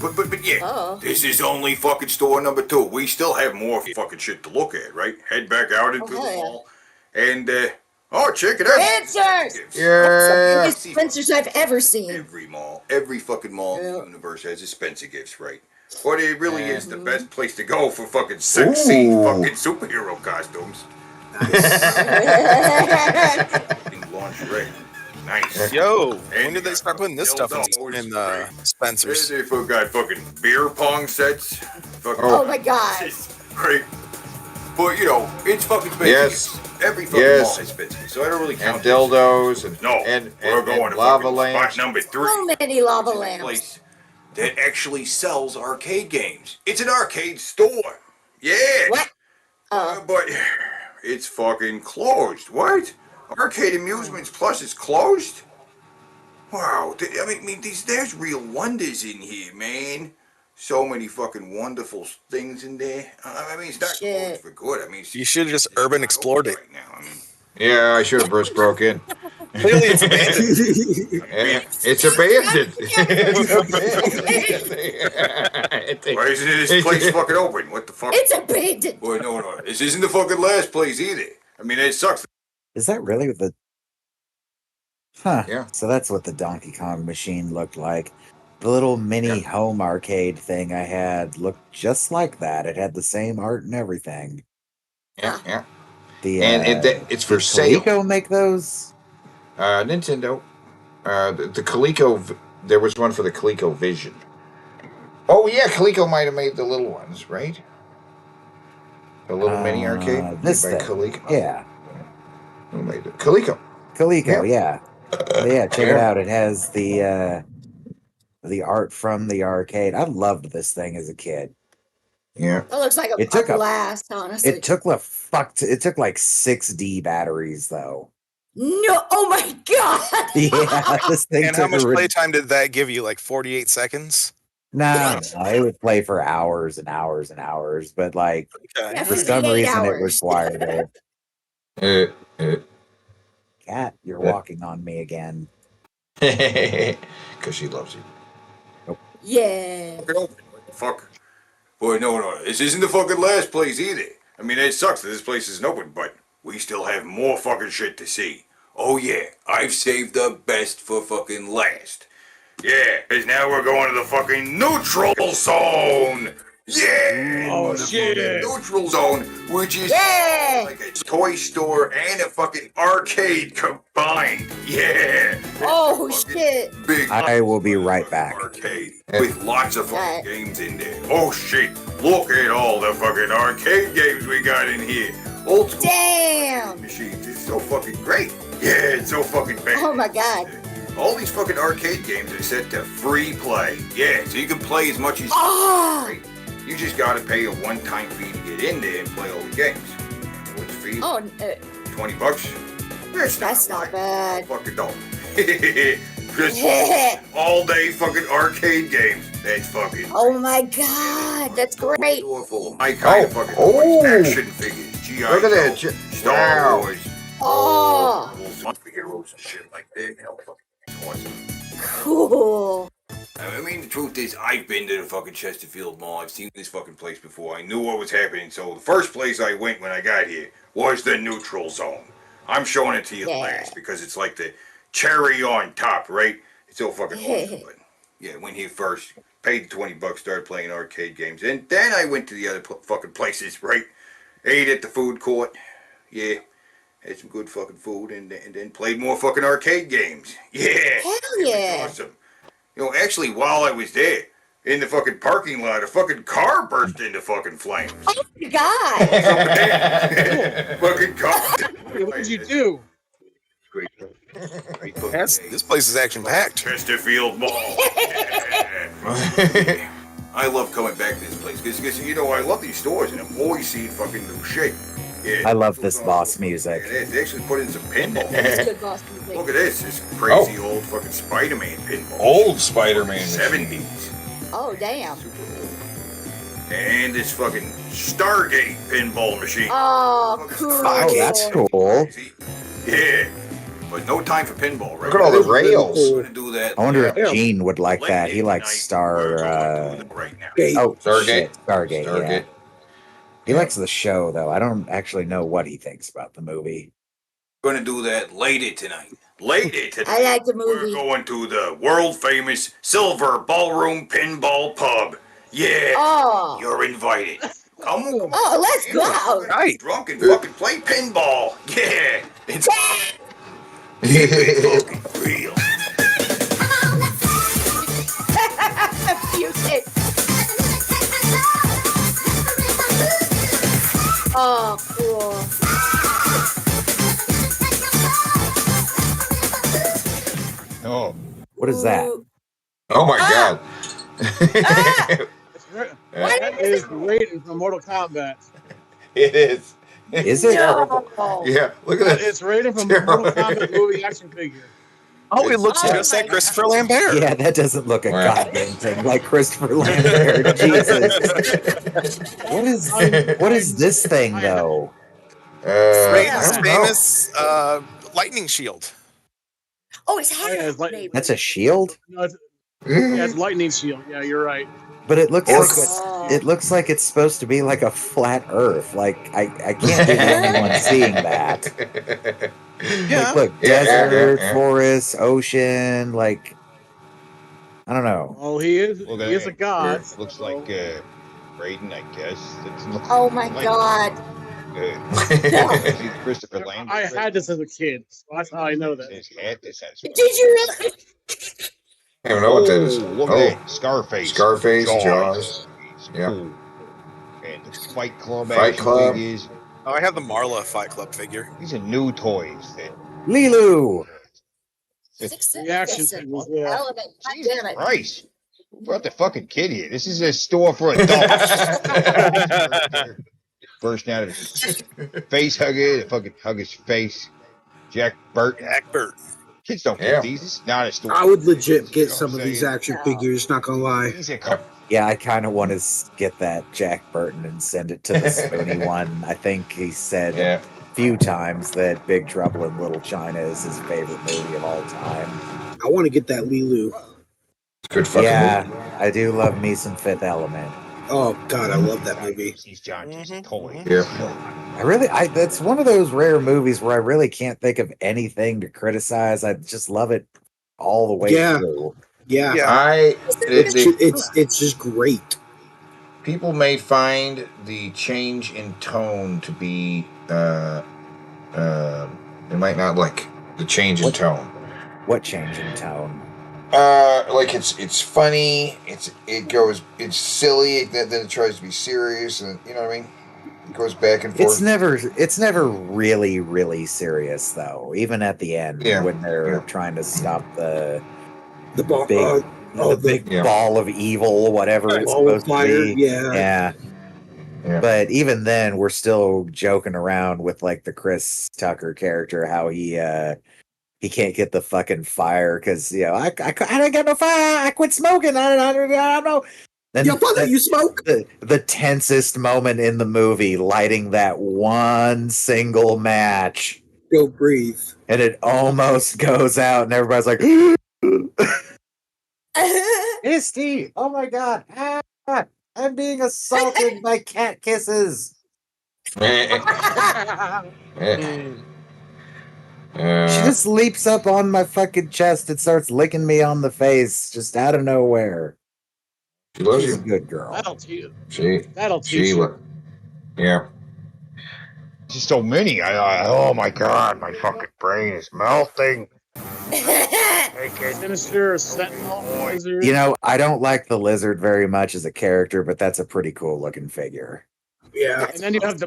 [SPEAKER 20] but yeah, this is only fucking store number 2. We still have more fucking shit to look at, right? Head back out into the mall, and Oh, check it out.
[SPEAKER 5] Spencer's!
[SPEAKER 8] Yeah.
[SPEAKER 5] That's the biggest Spencer's I've ever seen.
[SPEAKER 20] Every fucking mall in the universe has a Spencer Gifts, right? But it really is the best place to go for fucking sexy fucking superhero costumes. Lingerie. Nice.
[SPEAKER 17] Yo, when did they start putting this stuff in Spencer's?
[SPEAKER 20] They got fucking beer pong sets. Fucking
[SPEAKER 5] Oh my god.
[SPEAKER 20] Right. But you know, it's fucking Spencer
[SPEAKER 8] Yes.
[SPEAKER 20] Gifts. Every fucking mall has Spencer, so I don't really count.
[SPEAKER 8] And dildos and
[SPEAKER 20] we're going to
[SPEAKER 8] lava
[SPEAKER 20] fucking
[SPEAKER 8] lamps.
[SPEAKER 20] spot number 3.
[SPEAKER 5] So many lava
[SPEAKER 20] Which is a
[SPEAKER 5] lamps.
[SPEAKER 20] place that actually sells arcade games. It's an arcade store. Yeah.
[SPEAKER 5] What?
[SPEAKER 20] But it's fucking closed. What? Arcade Amusements Plus is closed? Wow. I mean, there's real wonders in here, man. So many fucking wonderful things in there. I mean, it's not closed for good. I mean,
[SPEAKER 17] You should have just urban explored it.
[SPEAKER 8] Yeah, I should have burst broke in.
[SPEAKER 17] Clearly it's abandoned.
[SPEAKER 8] It's abandoned.
[SPEAKER 20] Why isn't this place fucking open? What the fuck?
[SPEAKER 5] It's abandoned.
[SPEAKER 20] Well, no. This isn't the fucking last place either. I mean, it sucks.
[SPEAKER 4] Is that really what the? Huh.
[SPEAKER 8] Yeah.
[SPEAKER 4] So that's what the Donkey Kong machine looked like. The little mini home arcade thing I had looked just like that. It had the same art and everything.
[SPEAKER 8] Yeah.
[SPEAKER 4] The
[SPEAKER 8] it's for
[SPEAKER 4] did
[SPEAKER 8] sale.
[SPEAKER 4] Coleco make those?
[SPEAKER 8] Nintendo. The Coleco. There was one for the Coleco Vision. Oh yeah, Coleco might have made the little ones, right? The little mini arcade.
[SPEAKER 4] This
[SPEAKER 8] made by
[SPEAKER 4] thing.
[SPEAKER 8] Coleco.
[SPEAKER 4] Yeah.
[SPEAKER 8] Who made it? Coleco.
[SPEAKER 4] Coleco, yeah. Yeah, check it
[SPEAKER 8] Yeah.
[SPEAKER 4] out. It has the art from the arcade. I loved this thing as a kid.
[SPEAKER 8] Yeah.
[SPEAKER 5] That looks like
[SPEAKER 4] It took a-
[SPEAKER 5] blast, honestly.
[SPEAKER 4] It took it took like 6D batteries though.
[SPEAKER 5] No, oh my god!
[SPEAKER 4] Yeah, this thing
[SPEAKER 17] And how
[SPEAKER 4] took
[SPEAKER 17] much
[SPEAKER 4] a rid-
[SPEAKER 17] playtime did that give you? Like 48 seconds?
[SPEAKER 4] No, it would play for hours and hours and hours, but like
[SPEAKER 17] Okay.
[SPEAKER 4] for some
[SPEAKER 5] 58
[SPEAKER 4] reason
[SPEAKER 5] hours.
[SPEAKER 4] it required it. Cat, you're
[SPEAKER 8] Yeah.
[SPEAKER 4] walking on me again.
[SPEAKER 8] Because she loves you.
[SPEAKER 5] Yeah.
[SPEAKER 20] Fucking open. What the fuck? Boy, no. This isn't the fucking last place either. I mean, it sucks that this place isn't open, but we still have more fucking shit to see. Oh yeah, I've saved the best for fucking last. Yeah, because now we're going to the fucking neutral zone. Yeah.
[SPEAKER 3] Oh,
[SPEAKER 20] the
[SPEAKER 3] shit.
[SPEAKER 20] fucking neutral zone, which is
[SPEAKER 5] Yeah.
[SPEAKER 20] like a toy store and a fucking arcade combined. Yeah.
[SPEAKER 5] Oh shit.
[SPEAKER 20] Big
[SPEAKER 4] I will be right back.
[SPEAKER 20] arcade with lots of fucking games in there. Oh shit, look at all the fucking arcade games we got in here. Old school
[SPEAKER 5] Damn.
[SPEAKER 20] machines. It's so fucking great. Yeah, it's so fucking bad.
[SPEAKER 5] Oh my god.
[SPEAKER 20] All these fucking arcade games are set to free play. Yeah, so you can play as much as
[SPEAKER 5] Oh.
[SPEAKER 20] you just gotta pay a one-time fee to get in there and play all the games. What's the fee?
[SPEAKER 5] Oh,
[SPEAKER 20] $20?
[SPEAKER 5] that's not bad.
[SPEAKER 20] Fucking don't. Just all day fucking arcade games. That's fucking
[SPEAKER 5] Oh my god, that's great.
[SPEAKER 20] store full of my kind of fucking toys, action figures, G.I.
[SPEAKER 8] Look at that.
[SPEAKER 20] Joe, Star
[SPEAKER 8] Wow.
[SPEAKER 20] Wars,
[SPEAKER 5] Oh,
[SPEAKER 20] heroes and shit like that. Hell, fucking awesome.
[SPEAKER 5] cool.
[SPEAKER 20] I mean, the truth is, I've been to the fucking Chesterfield Mall. I've seen this fucking place before. I knew what was happening. So the first place I went when I got here was the neutral zone. I'm showing it to you last because it's like the cherry on top, right? It's so fucking awesome. But yeah, went here first, paid $20, started playing arcade games, and then I went to the other fucking places, right? Ate at the food court. Yeah. Had some good fucking food and then played more fucking arcade games. Yeah.
[SPEAKER 5] Hell
[SPEAKER 20] It was
[SPEAKER 5] yeah.
[SPEAKER 20] awesome. You know, actually, while I was there, in the fucking parking lot, a fucking car burst into fucking flames.
[SPEAKER 5] Oh my god.
[SPEAKER 20] Fucking car.
[SPEAKER 3] What did you do?
[SPEAKER 17] This place is action packed.
[SPEAKER 20] Chesterfield Mall. I love coming back to this place because you know I love these stores and I'm always seeing fucking new shit. Yeah.
[SPEAKER 4] I love this boss music.
[SPEAKER 20] They actually put in some pinball.
[SPEAKER 5] That's good boss music.
[SPEAKER 20] Look at this crazy old fucking Spider-Man pinball.
[SPEAKER 8] Old Spider-Man.
[SPEAKER 20] 70s.
[SPEAKER 5] Oh damn.
[SPEAKER 20] And this fucking Stargate pinball machine.
[SPEAKER 5] Oh cool.
[SPEAKER 4] Oh, that's cool.
[SPEAKER 20] Yeah. But no time for pinball, right?
[SPEAKER 8] Look at all the rails.
[SPEAKER 20] I'm gonna do that.
[SPEAKER 4] I wonder if Gene would like that. He likes Star. Oh,
[SPEAKER 8] Stargate.
[SPEAKER 4] shit, Stargate. Yeah.
[SPEAKER 8] Stargate.
[SPEAKER 4] He likes the show though. I don't actually know what he thinks about the movie.
[SPEAKER 20] Gonna do that lady tonight. Lady tonight.
[SPEAKER 5] I like the movie.
[SPEAKER 20] We're going to the world famous Silver Ballroom Pinball Pub. Yeah.
[SPEAKER 5] Oh.
[SPEAKER 20] You're invited. Come on.
[SPEAKER 5] Oh, let's go.
[SPEAKER 20] Right. Drunk and fucking play pinball. Yeah. It's fucking real.
[SPEAKER 5] Music. Oh, cool.
[SPEAKER 8] Oh.
[SPEAKER 4] What is that?
[SPEAKER 8] Oh my God.
[SPEAKER 3] That is Raiden from Mortal Kombat.
[SPEAKER 8] It is.
[SPEAKER 4] Is it?
[SPEAKER 8] Terrible. Yeah, look at that.
[SPEAKER 3] It's Raiden from Mortal Kombat movie action figure.
[SPEAKER 17] Oh, it looks just like Christopher Lambert.
[SPEAKER 4] Yeah, that doesn't look a goddamn thing like Christopher Lambert. Jesus. What is this thing though?
[SPEAKER 17] Raiden's famous lightning shield.
[SPEAKER 5] Oh, it's Hannah.
[SPEAKER 4] That's a shield?
[SPEAKER 3] No, it's lightning shield. Yeah, you're right.
[SPEAKER 4] But it looks like it's supposed to be like a flat Earth. Like I can't do anyone seeing that.
[SPEAKER 17] Yeah.
[SPEAKER 4] Like, look, desert, forest, ocean. Like I don't know.
[SPEAKER 3] Oh, he is a god.
[SPEAKER 1] Looks like Raiden, I guess.
[SPEAKER 5] Oh my God.
[SPEAKER 1] Christopher Lambert.
[SPEAKER 3] I had this as a kid, so that's how I know that.
[SPEAKER 5] Did you really?
[SPEAKER 8] I don't know what that is.
[SPEAKER 1] Look at that. Scarface.
[SPEAKER 8] Scarface, Jaws. Yeah.
[SPEAKER 1] Cool. And the Fight Club.
[SPEAKER 8] Fight Club.
[SPEAKER 1] Is,
[SPEAKER 17] Oh, I have the Marla Fight Club figure.
[SPEAKER 1] these are new toys. That,
[SPEAKER 4] Lilu.
[SPEAKER 3] The action figures, yeah.
[SPEAKER 1] Jesus Christ. Who brought the fucking kid here? This is a store for adults. Burst out of his face hugger, fucking hug his face. Jack Burton. Kids don't get these. It's not a store.
[SPEAKER 10] I would legit get some of these action figures, not gonna lie.
[SPEAKER 4] Yeah, I kind of want to get that Jack Burton and send it to the Spoonie one. I think he said a few times that Big Trouble in Little China is his favorite movie of all time.
[SPEAKER 10] I want to get that Lilu.
[SPEAKER 8] Good fucking movie.
[SPEAKER 4] I do love me some Fifth Element.
[SPEAKER 10] Oh God, I love that movie.
[SPEAKER 1] He's John's toy.
[SPEAKER 8] Yeah.
[SPEAKER 4] That's one of those rare movies where I really can't think of anything to criticize. I just love it all the way through.
[SPEAKER 10] Yeah. It's just great.
[SPEAKER 8] People may find the change in tone to be they might not like the change in tone.
[SPEAKER 4] What change in tone?
[SPEAKER 8] Like it's funny, it's silly, then it tries to be serious, and you know what I mean? It goes back and forth.
[SPEAKER 4] It's never really, really serious though. Even at the end when they're trying to stop the
[SPEAKER 10] ball,
[SPEAKER 4] big ball of evil, whatever it's supposed to be. Yeah. But even then, we're still joking around with like the Chris Tucker character, how he can't get the fucking fire because I didn't get no fire. I quit smoking. I don't know. Then
[SPEAKER 10] Yo, brother, you smoke?
[SPEAKER 4] The tensest moment in the movie, lighting that one single match.
[SPEAKER 10] Go breathe.
[SPEAKER 4] And it almost goes out, and everybody's like, Misty, oh my God. I'm being assaulted by cat kisses. She just leaps up on my fucking chest and starts licking me on the face, just out of nowhere.
[SPEAKER 8] She loves
[SPEAKER 4] She's
[SPEAKER 8] you.
[SPEAKER 4] a good girl.
[SPEAKER 3] That'll teach
[SPEAKER 8] you. Yeah.
[SPEAKER 1] Just so many. Oh my God, my fucking brain is melting.
[SPEAKER 3] Sinister, Sentinel, Lizard.
[SPEAKER 4] I don't like the lizard very much as a character, but that's a pretty cool looking figure.
[SPEAKER 10] Yeah.
[SPEAKER 3] And then you have a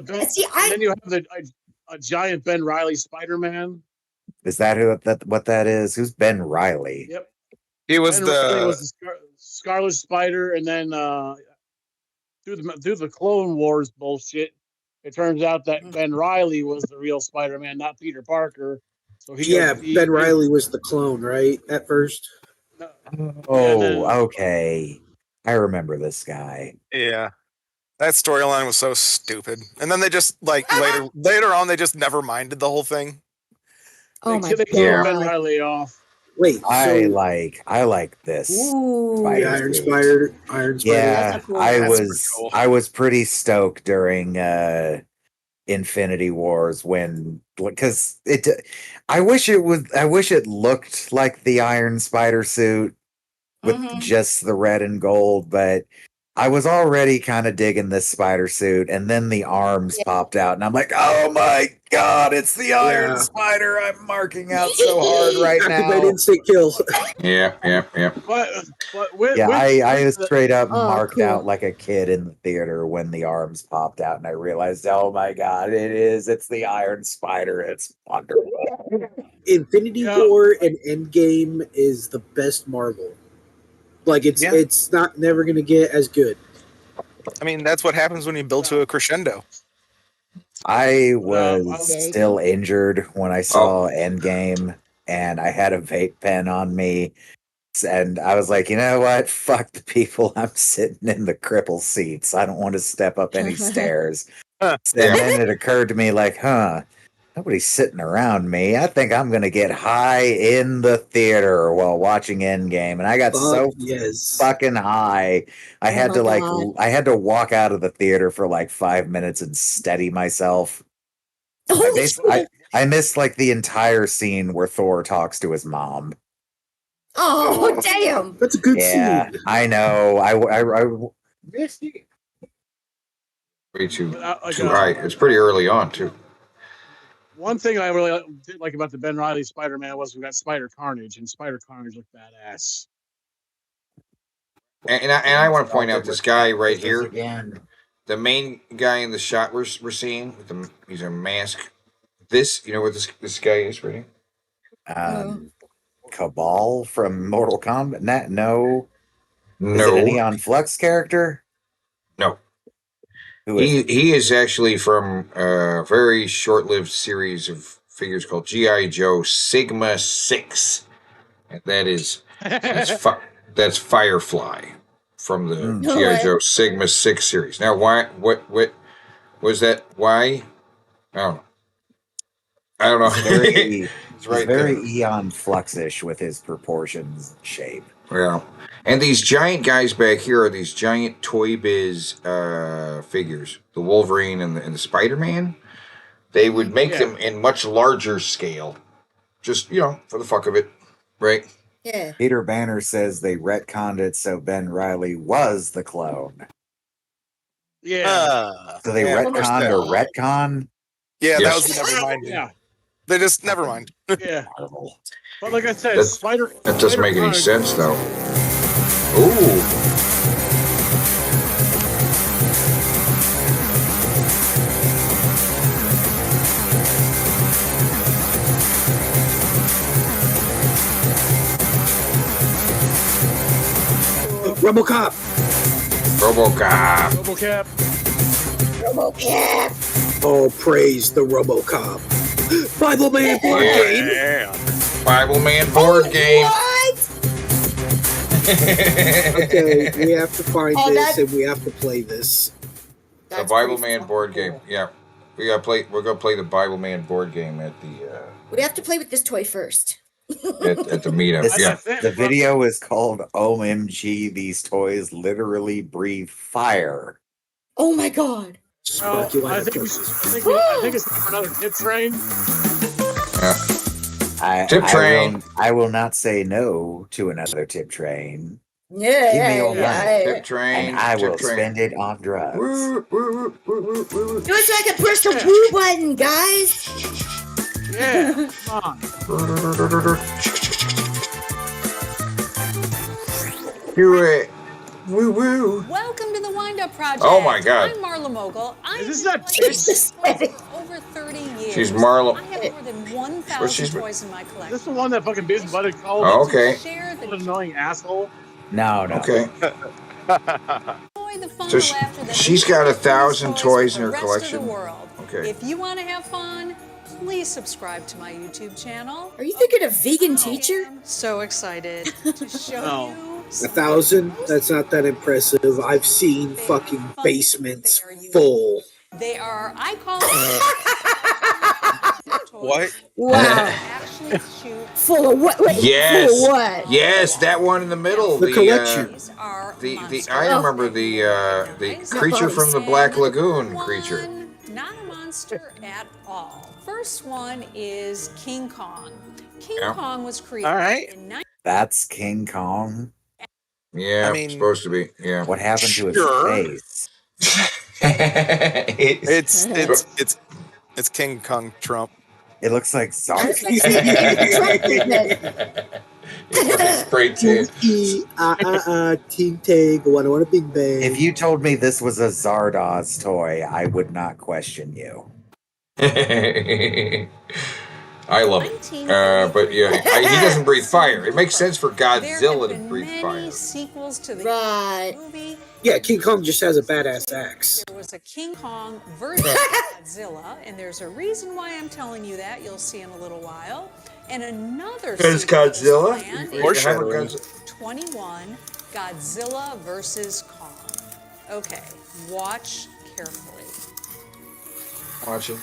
[SPEAKER 3] giant Ben Reilly Spider-Man.
[SPEAKER 4] Is that what that is? Who's Ben Reilly?
[SPEAKER 3] Yep.
[SPEAKER 17] He was
[SPEAKER 3] Ben Reilly was the Scarlet Spider, and then through the Clone Wars bullshit, it turns out that Ben Reilly was the real Spider-Man, not Peter Parker. So
[SPEAKER 10] Ben Reilly was the clone, right? At first.
[SPEAKER 4] Okay. I remember this guy.
[SPEAKER 17] Yeah. That storyline was so stupid. And then they just later on they just never minded the whole thing.
[SPEAKER 5] Oh
[SPEAKER 3] they killed Ben Reilly off.
[SPEAKER 10] Wait,
[SPEAKER 4] I like this.
[SPEAKER 10] Iron Spider.
[SPEAKER 4] Yeah,
[SPEAKER 10] Cool.
[SPEAKER 4] I was pretty stoked during Infinity Wars because I wish it looked like the Iron Spider suit with just the red and gold, but I was already kind of digging this spider suit, and then the arms popped out, and I'm like, oh my god, it's the Iron Spider! I'm marking out so hard right now.
[SPEAKER 10] Activate instant kill.
[SPEAKER 8] Yeah.
[SPEAKER 4] I straight up marked out like a kid in the theater when the arms popped out, and I realized, oh my god, it's the Iron Spider. It's wonderful.
[SPEAKER 10] Infinity War and Endgame is the best Marvel. Like it's not never gonna get as good.
[SPEAKER 17] I mean, that's what happens when you build to a crescendo.
[SPEAKER 4] I was still injured when I saw Endgame, and I had a vape pen on me, and I was like, you know what? Fuck the people. I'm sitting in the cripple seats. I don't want to step up any stairs. And then it occurred to me, like, nobody's sitting around me. I think I'm gonna get high in the theater while watching Endgame, and I got fucking high. I had to walk out of the theater for like 5 minutes and steady myself. I missed like the entire scene where Thor talks to his mom.
[SPEAKER 5] Oh damn!
[SPEAKER 10] That's a good scene.
[SPEAKER 4] I know. I missed it.
[SPEAKER 8] Way too high. It's pretty early on too.
[SPEAKER 3] One thing I really did like about the Ben Reilly Spider-Man was we got Spider Carnage, and Spider Carnage looked badass.
[SPEAKER 8] And I want to point out this guy right here, the main guy in the shot we're seeing. He's a mask. You know what this guy is, right?
[SPEAKER 4] Cabal from Mortal Kombat. No. Is it an Eon Flux character?
[SPEAKER 8] No. He is actually from a very short-lived series of figures called G.I. Joe Sigma 6. And that's Firefly from the G.I. Joe Sigma 6 series. Now, what was that? Why? I don't know.
[SPEAKER 4] It's very Eon Flux-ish with his proportions and shape.
[SPEAKER 8] Yeah. And these giant guys back here are these giant Toy Biz figures. The Wolverine and the Spider-Man. They would make them in much larger scale. Just, for the fuck of it. Right?
[SPEAKER 5] Yeah.
[SPEAKER 4] Peter Banner says they retconned it so Ben Reilly was the clone.
[SPEAKER 3] Yeah.
[SPEAKER 4] So they retconned a retcon?
[SPEAKER 17] Yeah, that was the never mind. Yeah. They just never mind.
[SPEAKER 3] Yeah. But like I said,
[SPEAKER 8] that doesn't make any sense though. Ooh.
[SPEAKER 10] RoboCop. Oh, praise the RoboCop. Bible Man board game.
[SPEAKER 8] Bible Man board game.
[SPEAKER 10] Okay, we have to find this and we have to play this.
[SPEAKER 8] The Bible Man board game. Yeah. We're gonna play the Bible Man board game at the
[SPEAKER 5] We have to play with this toy first.
[SPEAKER 8] at the meetup.
[SPEAKER 4] The video is called OMG, these toys literally breathe fire.
[SPEAKER 5] Oh my god.
[SPEAKER 3] I think it's time for another tip train.
[SPEAKER 8] Tip train.
[SPEAKER 4] I will not say no to another tip train.
[SPEAKER 5] Yeah,
[SPEAKER 4] Give me all money.
[SPEAKER 8] Tip train.
[SPEAKER 4] And I will spend it on drugs.
[SPEAKER 5] Do it so I can push the woo button, guys.
[SPEAKER 3] Yeah, come on.
[SPEAKER 8] Do it. Woo woo.
[SPEAKER 9] Welcome to the Wind Up Project.
[SPEAKER 8] Oh my god.
[SPEAKER 9] I'm Marla Mogul.
[SPEAKER 3] Is this that bitch?
[SPEAKER 9] Over 30 years.
[SPEAKER 8] She's Marla.
[SPEAKER 9] I have more than 1,000 toys in my collection.
[SPEAKER 3] This is the one that fucking Biz Buddy called.
[SPEAKER 8] Oh, okay.
[SPEAKER 3] What an annoying asshole.
[SPEAKER 4] No.
[SPEAKER 8] Okay. So she's got 1,000 toys in her collection. Okay.
[SPEAKER 9] If you want to have fun, please subscribe to my YouTube channel.
[SPEAKER 5] Are you thinking of vegan teacher?
[SPEAKER 9] So excited to show you.
[SPEAKER 10] 1,000? That's not that impressive. I've seen fucking basements full.
[SPEAKER 9] They are, I call it.
[SPEAKER 17] What?
[SPEAKER 5] Wow. Full of what? Wait,
[SPEAKER 8] Yes.
[SPEAKER 5] full of what?
[SPEAKER 8] Yes, that one in the middle.
[SPEAKER 10] The collection.
[SPEAKER 8] I remember the creature from the Black Lagoon creature.
[SPEAKER 9] monster at all. First one is King Kong. King
[SPEAKER 8] Yeah.
[SPEAKER 9] Kong was created
[SPEAKER 17] All right.
[SPEAKER 9] in
[SPEAKER 4] That's King Kong.
[SPEAKER 8] Yeah,
[SPEAKER 17] I mean,
[SPEAKER 8] supposed to be. Yeah.
[SPEAKER 4] What happened to his
[SPEAKER 17] Sure.
[SPEAKER 4] face?
[SPEAKER 17] It's King Kong Trump.
[SPEAKER 4] It looks like Zark.
[SPEAKER 8] Great too.
[SPEAKER 10] Team Tag, want a big bang.
[SPEAKER 4] If you told me this was a Zardoz toy, I would not question you.
[SPEAKER 8] I love it. But yeah, he doesn't breathe fire. It makes sense for Godzilla to breathe fire.
[SPEAKER 9] sequels to the
[SPEAKER 5] Right.
[SPEAKER 9] movie.
[SPEAKER 10] Yeah, King Kong just has a badass axe.
[SPEAKER 9] There was a King Kong versus Godzilla, and there's a reason why I'm telling you that. You'll see in a little while. And another
[SPEAKER 8] There's
[SPEAKER 9] sequel is
[SPEAKER 8] Godzilla.
[SPEAKER 9] planned
[SPEAKER 8] Or
[SPEAKER 9] in
[SPEAKER 8] Shadow.
[SPEAKER 9] 21, Godzilla versus Kong. Okay, watch carefully.
[SPEAKER 8] Watching.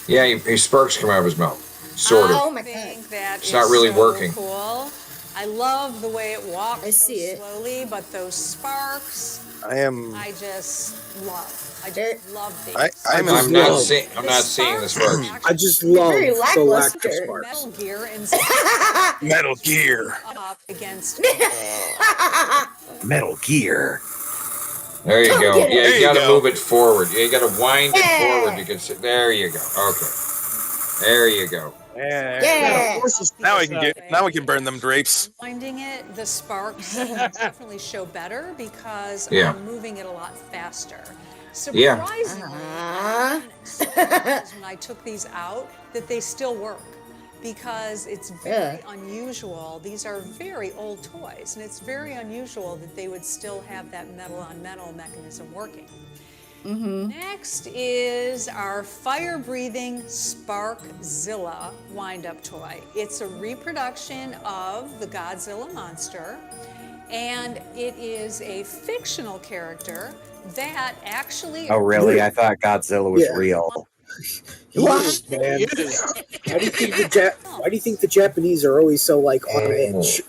[SPEAKER 8] Yeah, he sparks come out of his mouth. Sort of.
[SPEAKER 5] Oh my god.
[SPEAKER 8] It's not really working.
[SPEAKER 9] Cool. I love the way it walks
[SPEAKER 5] I see
[SPEAKER 9] so slowly, but those sparks, I just love. I just love these.
[SPEAKER 8] I'm not seeing the sparks.
[SPEAKER 10] I just love
[SPEAKER 5] Very
[SPEAKER 10] the lack of
[SPEAKER 5] lackluster.
[SPEAKER 10] sparks.
[SPEAKER 9] Metal Gear and
[SPEAKER 17] Metal Gear.
[SPEAKER 9] up against
[SPEAKER 4] Metal Gear.
[SPEAKER 8] There you go.
[SPEAKER 5] get it.
[SPEAKER 8] Yeah,
[SPEAKER 17] There
[SPEAKER 8] you
[SPEAKER 17] you
[SPEAKER 8] gotta
[SPEAKER 17] go.
[SPEAKER 8] move it forward. Yeah, you gotta wind it
[SPEAKER 5] Yeah.
[SPEAKER 8] forward. You can sit. There you go. Okay. There you go.
[SPEAKER 5] Yeah.
[SPEAKER 17] Now we can burn them drapes.
[SPEAKER 9] Winding it, the sparks will definitely show better because
[SPEAKER 8] Yeah.
[SPEAKER 9] I'm moving it a lot faster.
[SPEAKER 8] Yeah.
[SPEAKER 9] Surprisingly, when I took these out, that they still work because it's very unusual. These are very old toys, and it's very unusual that they would still have that metal-on-metal mechanism working. Next is our fire-breathing Sparkzilla wind-up toy. It's a reproduction of the Godzilla monster, and it is a fictional character that actually...
[SPEAKER 4] Oh, really? I thought Godzilla was real.
[SPEAKER 10] He is, man. Why do you think the Japanese are always so like on edge?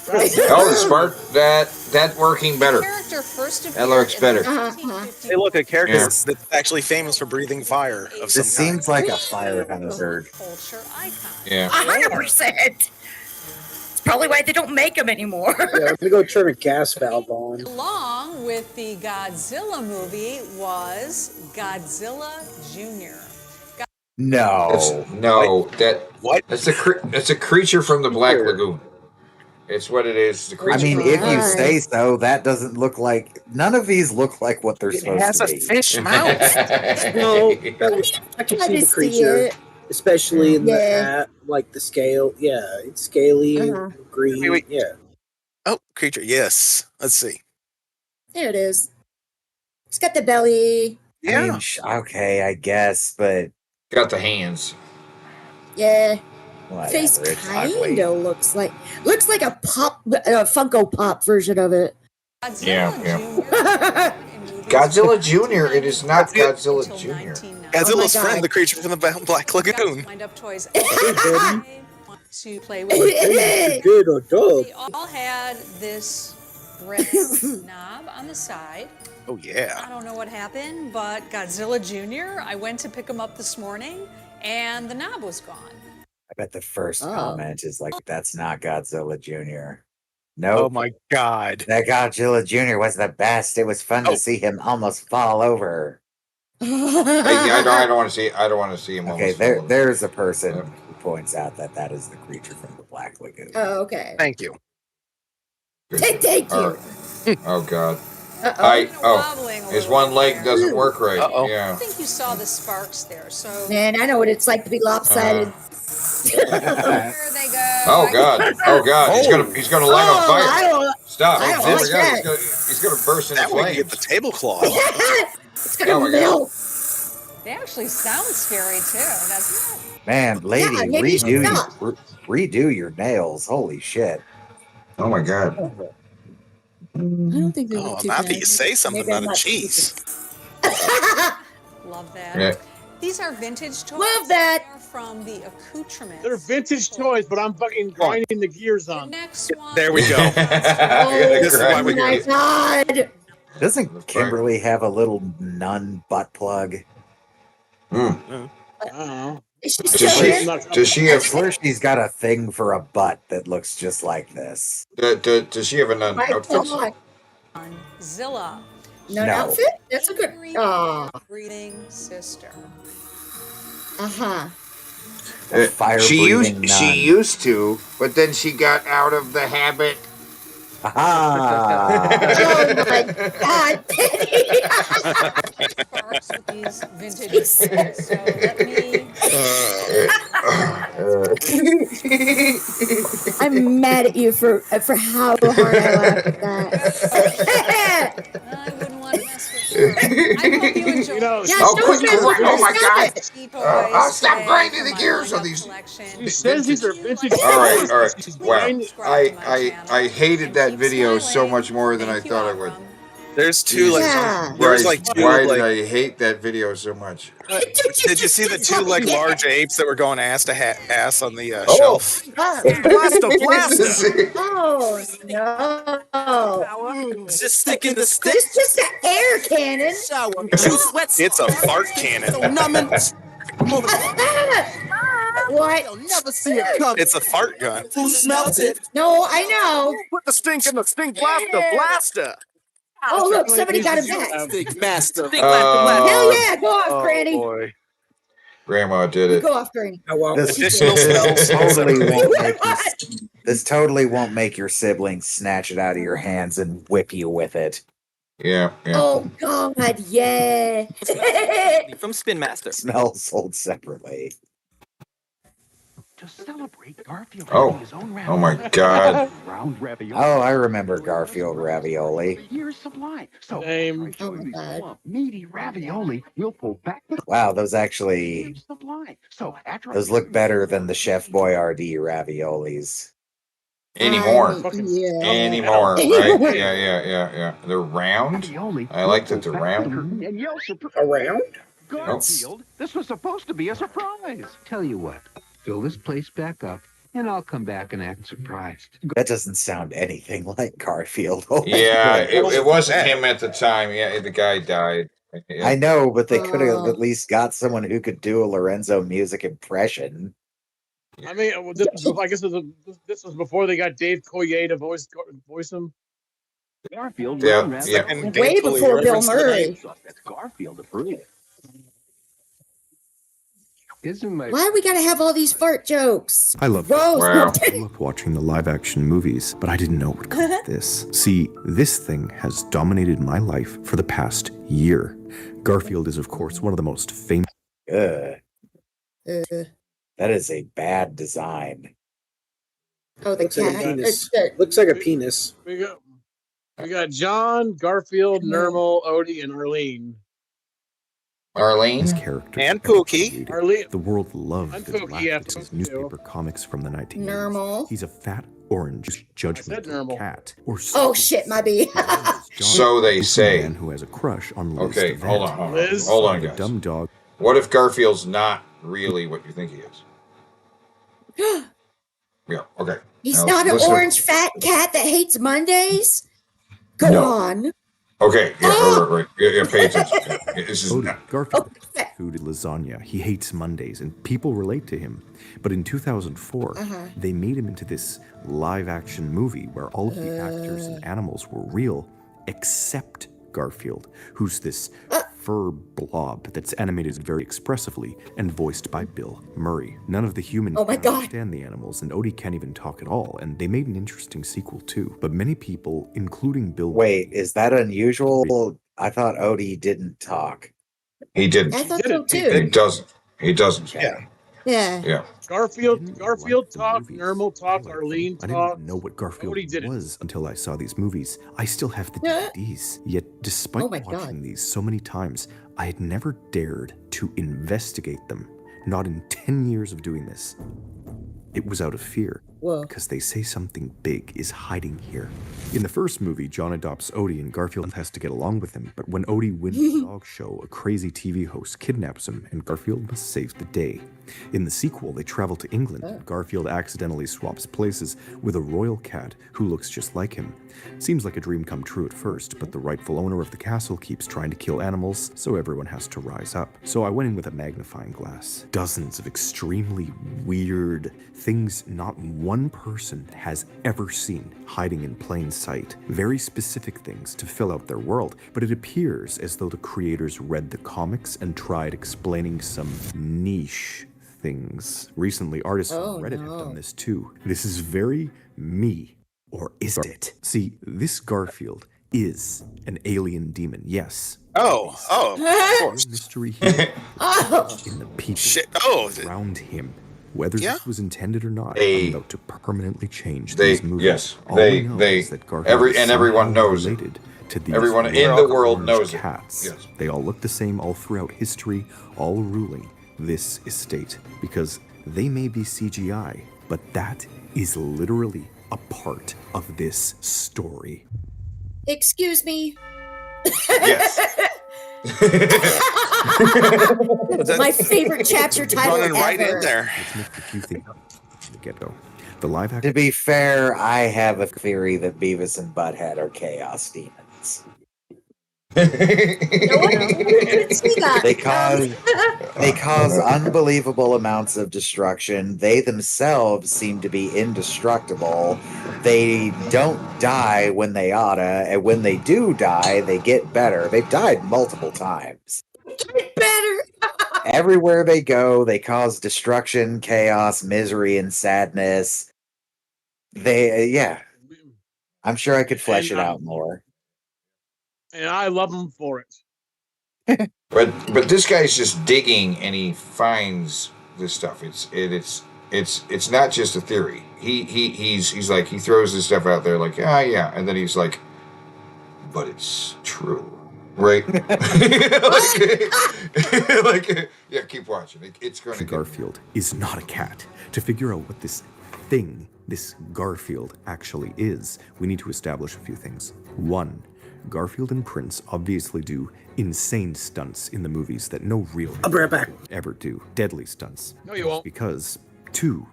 [SPEAKER 8] Oh, the spark that working better.
[SPEAKER 9] Character first
[SPEAKER 8] That looks better.
[SPEAKER 17] Hey, look, a character that's actually famous for breathing fire of some
[SPEAKER 4] This seems like a fire hazard.
[SPEAKER 9] culture icon.
[SPEAKER 8] Yeah.
[SPEAKER 5] 100%. It's probably why they don't make them anymore.
[SPEAKER 10] Yeah, I'm gonna go turn a gas valve on.
[SPEAKER 9] Along with the Godzilla movie was Godzilla Jr.
[SPEAKER 4] No.
[SPEAKER 8] That's a creature from the Black Lagoon. It's what it is. It's a
[SPEAKER 4] I
[SPEAKER 8] creature.
[SPEAKER 4] mean, if you say so, that doesn't look like. None of these look like what they're supposed to be.
[SPEAKER 17] fish mouth.
[SPEAKER 10] No, I can see the creature, especially in the like the scale. Yeah, it's scaly, and green.
[SPEAKER 17] Wait.
[SPEAKER 10] Yeah.
[SPEAKER 17] Oh, creature. Yes. Let's see.
[SPEAKER 5] There it is. It's got the belly.
[SPEAKER 4] I mean, okay, I guess, but
[SPEAKER 8] got the hands.
[SPEAKER 5] Yeah.
[SPEAKER 4] whatever,
[SPEAKER 5] Face
[SPEAKER 4] it's ugly.
[SPEAKER 5] kind of looks like a Funko Pop version of it.
[SPEAKER 8] Yeah. Godzilla Jr. It is not Godzilla Jr.
[SPEAKER 17] Godzilla's friend, the creature from the Black Lagoon.
[SPEAKER 9] Wind-up toys. Want to play with.
[SPEAKER 10] Good or dog.
[SPEAKER 9] They all had this red knob on the side.
[SPEAKER 17] Oh, yeah.
[SPEAKER 9] I don't know what happened, but Godzilla Jr., I went to pick him up this morning, and the knob was gone.
[SPEAKER 4] I bet the first
[SPEAKER 5] Oh.
[SPEAKER 4] comment is like, "That's not Godzilla Jr." No.
[SPEAKER 17] Oh my God.
[SPEAKER 4] That Godzilla Jr. was the best. It was fun to see him almost fall over.
[SPEAKER 8] I don't want to see. I don't want to see him.
[SPEAKER 4] Okay,
[SPEAKER 8] almost
[SPEAKER 4] there's a person who points out that is the creature from the Black Lagoon.
[SPEAKER 5] Oh, okay.
[SPEAKER 17] Thank you.
[SPEAKER 5] Thank you.
[SPEAKER 8] All right. Oh God.
[SPEAKER 5] Uh-oh.
[SPEAKER 8] His one leg doesn't work right.
[SPEAKER 9] I
[SPEAKER 8] Yeah.
[SPEAKER 9] think you saw the sparks there, so...
[SPEAKER 5] Man, I know what it's like to be lopsided.
[SPEAKER 9] There they go.
[SPEAKER 8] Oh God. Oh God. He's gonna light on fire. Stop.
[SPEAKER 5] I don't
[SPEAKER 8] Oh,
[SPEAKER 5] like
[SPEAKER 8] my God.
[SPEAKER 5] that.
[SPEAKER 8] He's gonna burst into
[SPEAKER 17] That way
[SPEAKER 8] flames.
[SPEAKER 17] you get the tablecloth.
[SPEAKER 5] It's gonna
[SPEAKER 8] Oh my God.
[SPEAKER 5] melt.
[SPEAKER 9] They actually sound scary, too. That's
[SPEAKER 4] Man, lady,
[SPEAKER 5] Yeah, maybe you should stop.
[SPEAKER 4] redo your nails. Holy shit.
[SPEAKER 8] Oh my God.
[SPEAKER 5] I don't think they
[SPEAKER 17] Oh,
[SPEAKER 5] look
[SPEAKER 17] I'm
[SPEAKER 5] too
[SPEAKER 17] happy
[SPEAKER 5] bad.
[SPEAKER 17] you say something
[SPEAKER 5] Maybe I'm
[SPEAKER 17] about a
[SPEAKER 5] not-
[SPEAKER 17] cheese.
[SPEAKER 9] Love that.
[SPEAKER 8] Yeah.
[SPEAKER 9] These are vintage toys.
[SPEAKER 5] Love that.
[SPEAKER 9] They're from the accoutrements.
[SPEAKER 3] They're vintage toys, but I'm fucking grinding the gears on.
[SPEAKER 9] Next one.
[SPEAKER 17] There we go.
[SPEAKER 5] Oh
[SPEAKER 17] This is why we're
[SPEAKER 5] my
[SPEAKER 17] here.
[SPEAKER 5] god.
[SPEAKER 4] Doesn't Kimberly have a little nun butt plug?
[SPEAKER 8] Does she
[SPEAKER 4] I
[SPEAKER 8] have?
[SPEAKER 4] swear she's got a thing for a butt that looks just like this.
[SPEAKER 8] Does she have a nun outfit?
[SPEAKER 9] Zilla.
[SPEAKER 5] Nun
[SPEAKER 4] No.
[SPEAKER 5] outfit? That's a good. Oh.
[SPEAKER 9] Breathing sister.
[SPEAKER 5] Uh-huh.
[SPEAKER 8] She
[SPEAKER 4] nun.
[SPEAKER 8] used to, but then she got out of the habit.
[SPEAKER 4] Ah.
[SPEAKER 5] Oh my God,
[SPEAKER 9] Sparks with these vintage toys. So let me.
[SPEAKER 5] I'm mad at you for how hard I laughed at that.
[SPEAKER 9] I wouldn't want to mess with her. I hope you enjoy.
[SPEAKER 8] Oh my God! I'll stop grinding the gears on these.
[SPEAKER 3] He says these are vintage.
[SPEAKER 8] All right. Wow. I hated that video so much more than I thought I would.
[SPEAKER 17] There's two like
[SPEAKER 5] Yeah.
[SPEAKER 17] there's like two
[SPEAKER 8] Why
[SPEAKER 17] like.
[SPEAKER 8] did I hate that video so much?
[SPEAKER 17] Did you see the two like large apes that were going ass to ass on the
[SPEAKER 8] Oh.
[SPEAKER 17] shelf?
[SPEAKER 5] Blasta. Oh no!
[SPEAKER 16] Just stick in the stick.
[SPEAKER 5] It's just an air cannon.
[SPEAKER 17] It's a fart cannon.
[SPEAKER 5] What?
[SPEAKER 16] You'll never see it coming.
[SPEAKER 17] It's a fart gun.
[SPEAKER 16] Who smells it?
[SPEAKER 5] No, I know.
[SPEAKER 15] Put the stink in the stink blaster.
[SPEAKER 5] Oh look, somebody got him back.
[SPEAKER 16] Stink master.
[SPEAKER 5] Hell yeah, go off, Granny.
[SPEAKER 8] Boy. Grandma did it.
[SPEAKER 5] Go off, Granny.
[SPEAKER 4] This totally won't make your siblings snatch it out of your hands and whip you with it.
[SPEAKER 8] Yeah.
[SPEAKER 5] Oh God, yeah.
[SPEAKER 16] From Spin Master.
[SPEAKER 4] Smells sold separately.
[SPEAKER 13] To celebrate, Garfield
[SPEAKER 8] Oh.
[SPEAKER 13] having his own
[SPEAKER 8] Oh my God.
[SPEAKER 13] round ravioli.
[SPEAKER 4] Oh, I remember Garfield ravioli.
[SPEAKER 13] Year's supply. So
[SPEAKER 3] Name.
[SPEAKER 13] after I show you these plump, meaty ravioli, we'll pull back the
[SPEAKER 4] Wow, those actually
[SPEAKER 13] supply. So after I
[SPEAKER 4] those
[SPEAKER 13] show
[SPEAKER 4] look
[SPEAKER 13] you
[SPEAKER 4] better than the Chef Boyardee raviolis.
[SPEAKER 8] Anymore.
[SPEAKER 5] Yeah.
[SPEAKER 8] Anymore. Right? Yeah. They're round.
[SPEAKER 13] ravioli,
[SPEAKER 8] I like
[SPEAKER 13] we'll
[SPEAKER 8] that they're
[SPEAKER 13] pull back the
[SPEAKER 8] round.
[SPEAKER 13] curtain and yell surprise.
[SPEAKER 10] Around?
[SPEAKER 13] Garfield, this was supposed to be a surprise. Tell you what, fill this place back up, and I'll come back and act surprised.
[SPEAKER 4] That doesn't sound anything like Garfield.
[SPEAKER 8] Yeah, it wasn't him at the time. Yeah, the guy died. Yeah.
[SPEAKER 4] I know, but they could have at least got someone who could do a Lorenzo music impression.
[SPEAKER 3] I mean, I guess this was before they got Dave Coulier to voice him.
[SPEAKER 13] Garfield,
[SPEAKER 8] Yeah,
[SPEAKER 13] rather
[SPEAKER 8] yeah.
[SPEAKER 13] than
[SPEAKER 5] Way before Bill Murray.
[SPEAKER 13] That's Garfield approved. Isn't my
[SPEAKER 5] Why we gotta have all these fart jokes?
[SPEAKER 14] I love
[SPEAKER 5] Gross.
[SPEAKER 8] Wow.
[SPEAKER 14] I loved watching the live action movies, but I didn't know it would come to this. See, this thing has dominated my life for the past year. Garfield is, of course, one of the most famous.
[SPEAKER 4] That is a bad design.
[SPEAKER 5] Oh, the
[SPEAKER 10] Looks like a
[SPEAKER 5] cat.
[SPEAKER 10] penis. Looks like a penis.
[SPEAKER 3] We got John, Garfield, Nermal, Odie, and Arlene.
[SPEAKER 8] Arlene
[SPEAKER 14] character
[SPEAKER 17] and Pookie.
[SPEAKER 3] Arlene.
[SPEAKER 14] The world loved
[SPEAKER 3] And
[SPEAKER 14] the
[SPEAKER 3] Pookie, yeah,
[SPEAKER 14] his
[SPEAKER 3] Pookie
[SPEAKER 14] newspaper comics from the 1980s.
[SPEAKER 5] Normal.
[SPEAKER 14] He's a fat, orange, judgmental
[SPEAKER 3] normal.
[SPEAKER 14] cat. Or
[SPEAKER 5] Oh shit, my B.
[SPEAKER 8] So they
[SPEAKER 14] It's a
[SPEAKER 8] say.
[SPEAKER 14] man who has a crush on Liz
[SPEAKER 8] Okay,
[SPEAKER 14] Devant.
[SPEAKER 8] hold on,
[SPEAKER 3] Liz?
[SPEAKER 14] The
[SPEAKER 8] guys.
[SPEAKER 14] dumb dog.
[SPEAKER 8] What if Garfield's not really what you think he is? Yeah. Okay.
[SPEAKER 5] He's
[SPEAKER 8] Now,
[SPEAKER 5] not an
[SPEAKER 8] listen.
[SPEAKER 5] orange fat cat that hates Mondays? Go
[SPEAKER 8] No.
[SPEAKER 5] on.
[SPEAKER 8] Okay. Yeah. Right. Yeah. Pay attention. Yeah, this is
[SPEAKER 14] Odie, Garfield food lasagna. He hates Mondays, and people relate to him. But in 2004, they made him into this live-action movie where all of the actors and animals were real, except Garfield, who's this fur blob that's animated very expressively and voiced by Bill Murray. None of the humans
[SPEAKER 5] Oh my
[SPEAKER 14] can
[SPEAKER 5] God.
[SPEAKER 14] understand the animals, and Odie can't even talk at all. And they made an interesting sequel too. But many people, including Bill,
[SPEAKER 4] Wait, is that unusual? I thought Odie didn't talk.
[SPEAKER 8] He didn't.
[SPEAKER 5] I thought so
[SPEAKER 8] He
[SPEAKER 5] too.
[SPEAKER 8] doesn't. He doesn't.
[SPEAKER 3] Yeah.
[SPEAKER 5] Yeah.
[SPEAKER 8] Yeah.
[SPEAKER 3] Garfield talk, Nermal talk, Arlene
[SPEAKER 14] I
[SPEAKER 3] talk.
[SPEAKER 14] didn't know what Garfield
[SPEAKER 3] Odie did it.
[SPEAKER 14] was until I saw these movies. I still have the
[SPEAKER 5] Yeah.
[SPEAKER 14] DVDs. Yet, despite
[SPEAKER 5] Oh my
[SPEAKER 14] watching
[SPEAKER 5] God.
[SPEAKER 14] these so many times, I had never dared to investigate them. Not in 10 years of doing this. It was out of fear. because they say something big is hiding here. In the first movie, John adopts Odie and Garfield has to get along with him, but when Odie wins the dog show, a crazy TV host kidnaps him and Garfield must save the day. In the sequel, they travel to England and Garfield accidentally swaps places with a royal cat who looks just like him. Seems like a dream come true at first, but the rightful owner of the castle keeps trying to kill animals, so everyone has to rise up. So I went in with a magnifying glass. Dozens of extremely weird things not one person has ever seen hiding in plain sight. Very specific things to fill out their world, but it appears as though the creators read the comics and tried explaining some niche things. Recently, artists on Reddit have done this too. This is very me. Or is it? See, this Garfield is an alien demon, yes.
[SPEAKER 17] Of course.
[SPEAKER 14] Mystery here in the people around him. Whether this was intended or not, I'm about to permanently change these movies.
[SPEAKER 8] Yes,
[SPEAKER 14] All we know is that Garfield is
[SPEAKER 8] everyone
[SPEAKER 14] somehow
[SPEAKER 8] knows it.
[SPEAKER 14] related to these
[SPEAKER 8] Everyone in the world
[SPEAKER 14] orange
[SPEAKER 8] knows it.
[SPEAKER 14] cats.
[SPEAKER 8] Yes.
[SPEAKER 14] They all look the same all throughout history, all ruling this estate. Because they may be CGI, but that is literally a part of this story.
[SPEAKER 5] Excuse me.
[SPEAKER 8] Yes.
[SPEAKER 5] My favorite chapter title
[SPEAKER 17] Running right
[SPEAKER 5] ever.
[SPEAKER 17] in there.
[SPEAKER 14] Let's make a few things up from the get-go. The live action.
[SPEAKER 4] To be fair, I have a theory that Beavis and Butthead are chaos demons. They cause unbelievable amounts of destruction. They themselves seem to be indestructible. They don't die when they oughta, and when they do die, they get better. They've died multiple times.
[SPEAKER 5] Get better.
[SPEAKER 4] Everywhere they go, they cause destruction, chaos, misery, and sadness. I'm sure I could flesh it out more.
[SPEAKER 3] And I love them for it.
[SPEAKER 8] But this guy's just digging and he finds this stuff. It's not just a theory. He's like, he throws this stuff out there like, yeah, and then he's like, but it's true, right? Yeah, keep watching. It's going to
[SPEAKER 14] Garfield is not a cat. To figure out what this thing, this Garfield, actually is, we need to establish a few things. One, Garfield and Prince obviously do insane stunts in the movies that no real
[SPEAKER 10] I'll be right back.
[SPEAKER 14] ever do. Deadly stunts.
[SPEAKER 3] No, you won't.
[SPEAKER 14] Because, two,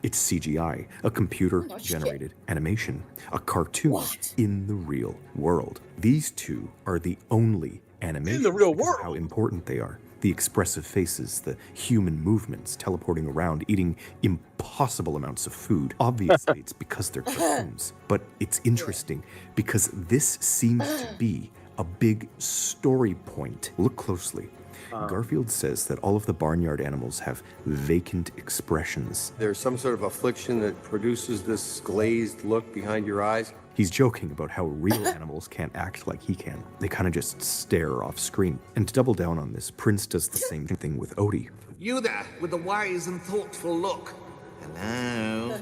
[SPEAKER 14] it's CGI, a computer-generated animation, a cartoon in the real world. These two are the only animation
[SPEAKER 3] in the real
[SPEAKER 14] because of
[SPEAKER 3] world.
[SPEAKER 14] how important they are. The expressive faces, the human movements, teleporting around, eating impossible amounts of food. Obviously, it's because they're cartoons. But it's interesting because this seems to be a big story point. Look closely. Garfield says that all of the barnyard animals have vacant expressions.
[SPEAKER 6] There's some sort of affliction that produces this glazed look behind your eyes.
[SPEAKER 14] He's joking about how real animals can't act like he can. They kind of just stare off screen. And to double down on this, Prince does the same thing with Odie.
[SPEAKER 21] You there, with the wise and thoughtful look. Hello.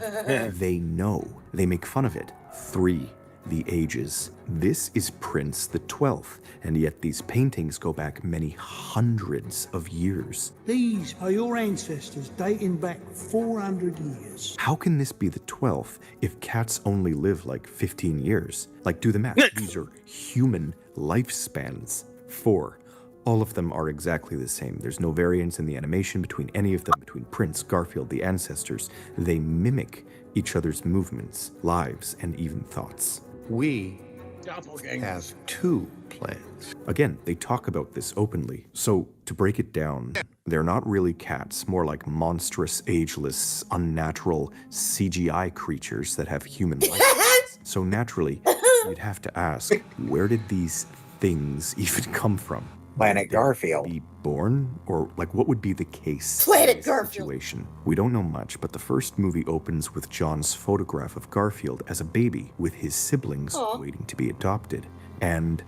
[SPEAKER 14] They know. They make fun of it. 3, the ages. This is Prince the 12th, and yet these paintings go back many hundreds of years.
[SPEAKER 22] These are your ancestors dating back 400 years.
[SPEAKER 14] How can this be the 12th if cats only live like 15 years? Like, do the math. These are human lifespans. 4. All of them are exactly the same. There's no variance in the animation between any of them, between Prince, Garfield, the ancestors. They mimic each other's movements, lives, and even thoughts.
[SPEAKER 6] We have 2 plans.
[SPEAKER 14] Again, they talk about this openly. So, to break it down, they're not really cats, more like monstrous, ageless, unnatural CGI creatures that have human life. So naturally, you'd have to ask, where did these things even come from?
[SPEAKER 4] Planet Garfield.
[SPEAKER 14] Be born? Or, like, what would be the case
[SPEAKER 5] Planet
[SPEAKER 14] in this
[SPEAKER 5] Garfield.
[SPEAKER 14] situation? We don't know much, but the first movie opens with John's photograph of Garfield as a baby with his siblings waiting to be adopted. And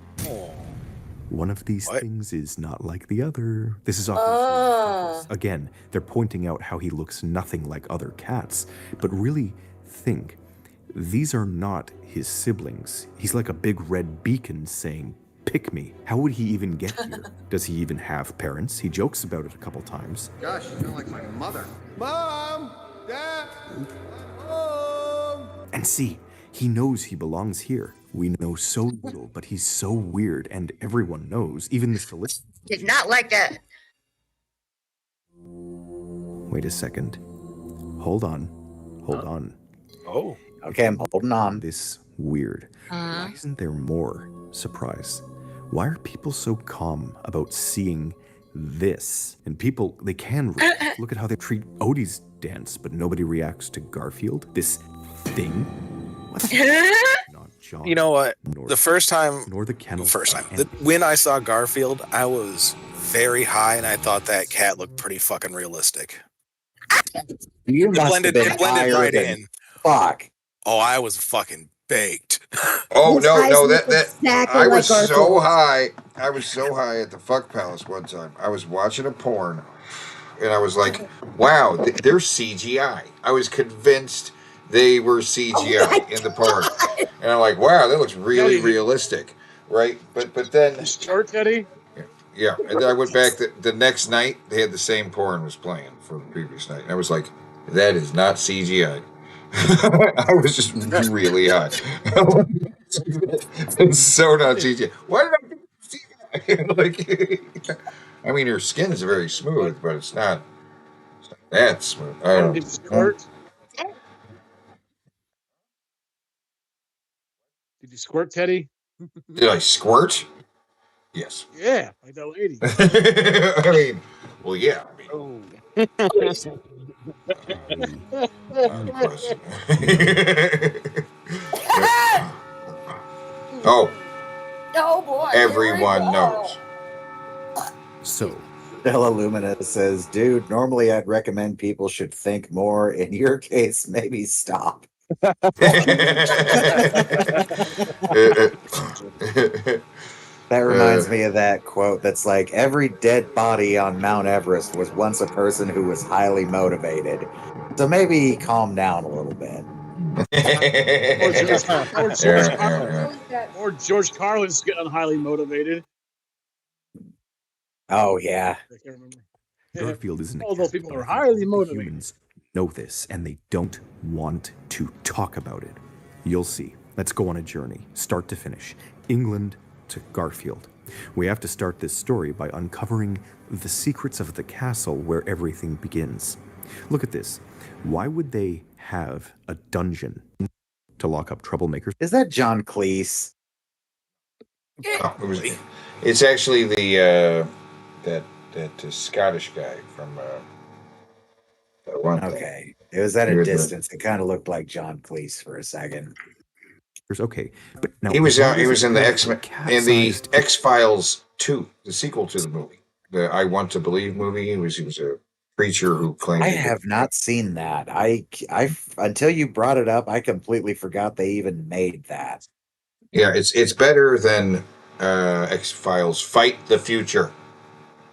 [SPEAKER 14] one of these things is not like the other. This is obviously again, they're pointing out how he looks nothing like other cats. But really think, these are not his siblings. He's like a big red beacon saying, pick me. How would he even get here? Does he even have parents? He jokes about it a couple times.
[SPEAKER 6] Gosh, you sound like my mother. Mom!
[SPEAKER 14] And see, he knows he belongs here. We know so little, but he's so weird, and everyone knows, even the solicitor.
[SPEAKER 5] Did not like that.
[SPEAKER 14] Wait a second. Hold on. Hold on.
[SPEAKER 4] Oh. Okay, I'm holding on.
[SPEAKER 14] This weird. Why isn't there more surprise? Why are people so calm about seeing this? And people, they can react. Look at how they treat Odie's dance, but nobody reacts to Garfield. This thing. What Not John.
[SPEAKER 17] You know what?
[SPEAKER 14] Nor
[SPEAKER 17] The first time,
[SPEAKER 14] nor the kennel.
[SPEAKER 17] when I saw Garfield, I was very high, and I thought that cat looked pretty fucking realistic.
[SPEAKER 4] You must
[SPEAKER 17] blended-
[SPEAKER 4] have been
[SPEAKER 17] it blended
[SPEAKER 4] higher
[SPEAKER 17] right
[SPEAKER 4] than
[SPEAKER 17] in.
[SPEAKER 4] Fuck.
[SPEAKER 17] Oh, I was fucking baked.
[SPEAKER 8] Oh
[SPEAKER 5] His
[SPEAKER 8] no,
[SPEAKER 5] eyes
[SPEAKER 8] no,
[SPEAKER 5] look
[SPEAKER 8] that
[SPEAKER 5] exactly
[SPEAKER 8] I
[SPEAKER 5] like
[SPEAKER 8] was so
[SPEAKER 5] Garfield.
[SPEAKER 8] high. I was so high at the Fuck Palace one time. I was watching a porn, and I was like, "Wow, they're CGI." I was convinced they were CGI in the porn, and I'm like, "Wow, that looks really realistic." Right? But then
[SPEAKER 3] Short Teddy.
[SPEAKER 8] yeah, and then I went back the next night. They had the same porn was playing from the previous night, and I was like, "That is not CGI." I was just really high. It's so not CGI. Why did I do CGI? Like, I mean, her skin's very smooth, but it's not that smooth. I don't
[SPEAKER 3] Did you squirt? Did you squirt, Teddy?
[SPEAKER 8] Did I squirt? Yes.
[SPEAKER 3] Yeah, like that lady.
[SPEAKER 8] I mean, well, yeah. Oh,
[SPEAKER 5] Oh boy.
[SPEAKER 8] everyone knows.
[SPEAKER 14] So,
[SPEAKER 4] Stella Lumina says, dude, normally I'd recommend people should think more. In your case, maybe stop. That reminds me of that quote that's like, every dead body on Mount Everest was once a person who was highly motivated. So maybe calm down a little bit.
[SPEAKER 3] Or George Carlin's getting highly motivated.
[SPEAKER 4] Oh, yeah.
[SPEAKER 3] I can't remember.
[SPEAKER 14] Garfield isn't.
[SPEAKER 3] All those people are highly motivated.
[SPEAKER 14] Humans know this, and they don't want to talk about it. You'll see. Let's go on a journey, start to finish. England to Garfield. We have to start this story by uncovering the secrets of the castle where everything begins. Look at this. Why would they have a dungeon to lock up troublemakers?
[SPEAKER 4] Is that John Cleese?
[SPEAKER 8] It's actually the that Scottish guy from.
[SPEAKER 4] Okay, it was at a distance. It kind of looked like John Cleese for a second.
[SPEAKER 14] Okay, but now
[SPEAKER 8] He was in the X-Files 2, the sequel to the movie, the I Want to Believe movie. He was a preacher who claimed.
[SPEAKER 4] I have not seen that. I until you brought it up, I completely forgot they even made that.
[SPEAKER 8] Yeah, it's better than X-Files Fight the Future.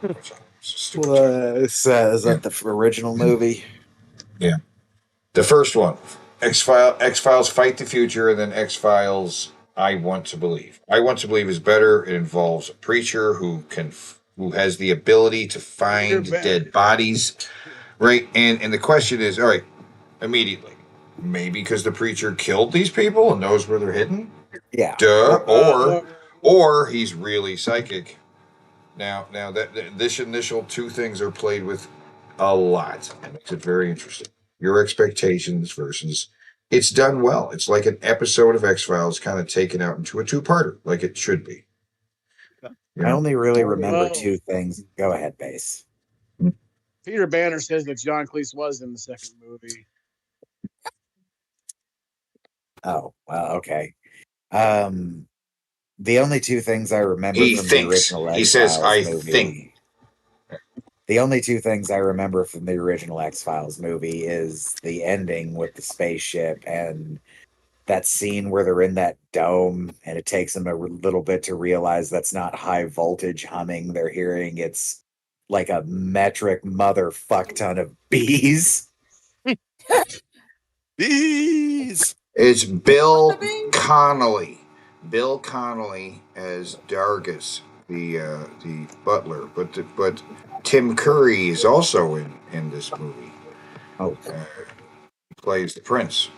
[SPEAKER 4] Is that the original movie?
[SPEAKER 8] Yeah, the first one, X-Files Fight the Future, and then X-Files I Want to Believe. I Want to Believe is better. It involves a preacher who has the ability to find dead bodies, right? And the question is, all right, immediately, maybe because the preacher killed these people and knows where they're hidden.
[SPEAKER 4] Yeah.
[SPEAKER 8] Duh. Or he's really psychic. Now that this initial two things are played with a lot. It makes it very interesting. Your expectations versus it's done well. It's like an episode of X-Files kind of taken out into a two-parter, like it should be.
[SPEAKER 4] I only really remember two things. Go ahead, Base.
[SPEAKER 3] Peter Banner says that John Cleese was in the second movie.
[SPEAKER 4] Oh, well, okay. The only two things I remember
[SPEAKER 8] He
[SPEAKER 4] from
[SPEAKER 8] thinks.
[SPEAKER 4] the original
[SPEAKER 8] He says,
[SPEAKER 4] X-Files
[SPEAKER 8] "I
[SPEAKER 4] movie,
[SPEAKER 8] think."
[SPEAKER 4] The only two things I remember from the original X-Files movie is the ending with the spaceship and that scene where they're in that dome and it takes them a little bit to realize that's not high voltage humming they're hearing. It's like a metric motherfuck ton of bees.
[SPEAKER 17] Bees!
[SPEAKER 8] It's Bill Connolly. Bill Connolly as Dargus, the butler, but Tim Curry is also in this movie.
[SPEAKER 4] Oh,
[SPEAKER 8] plays the prince.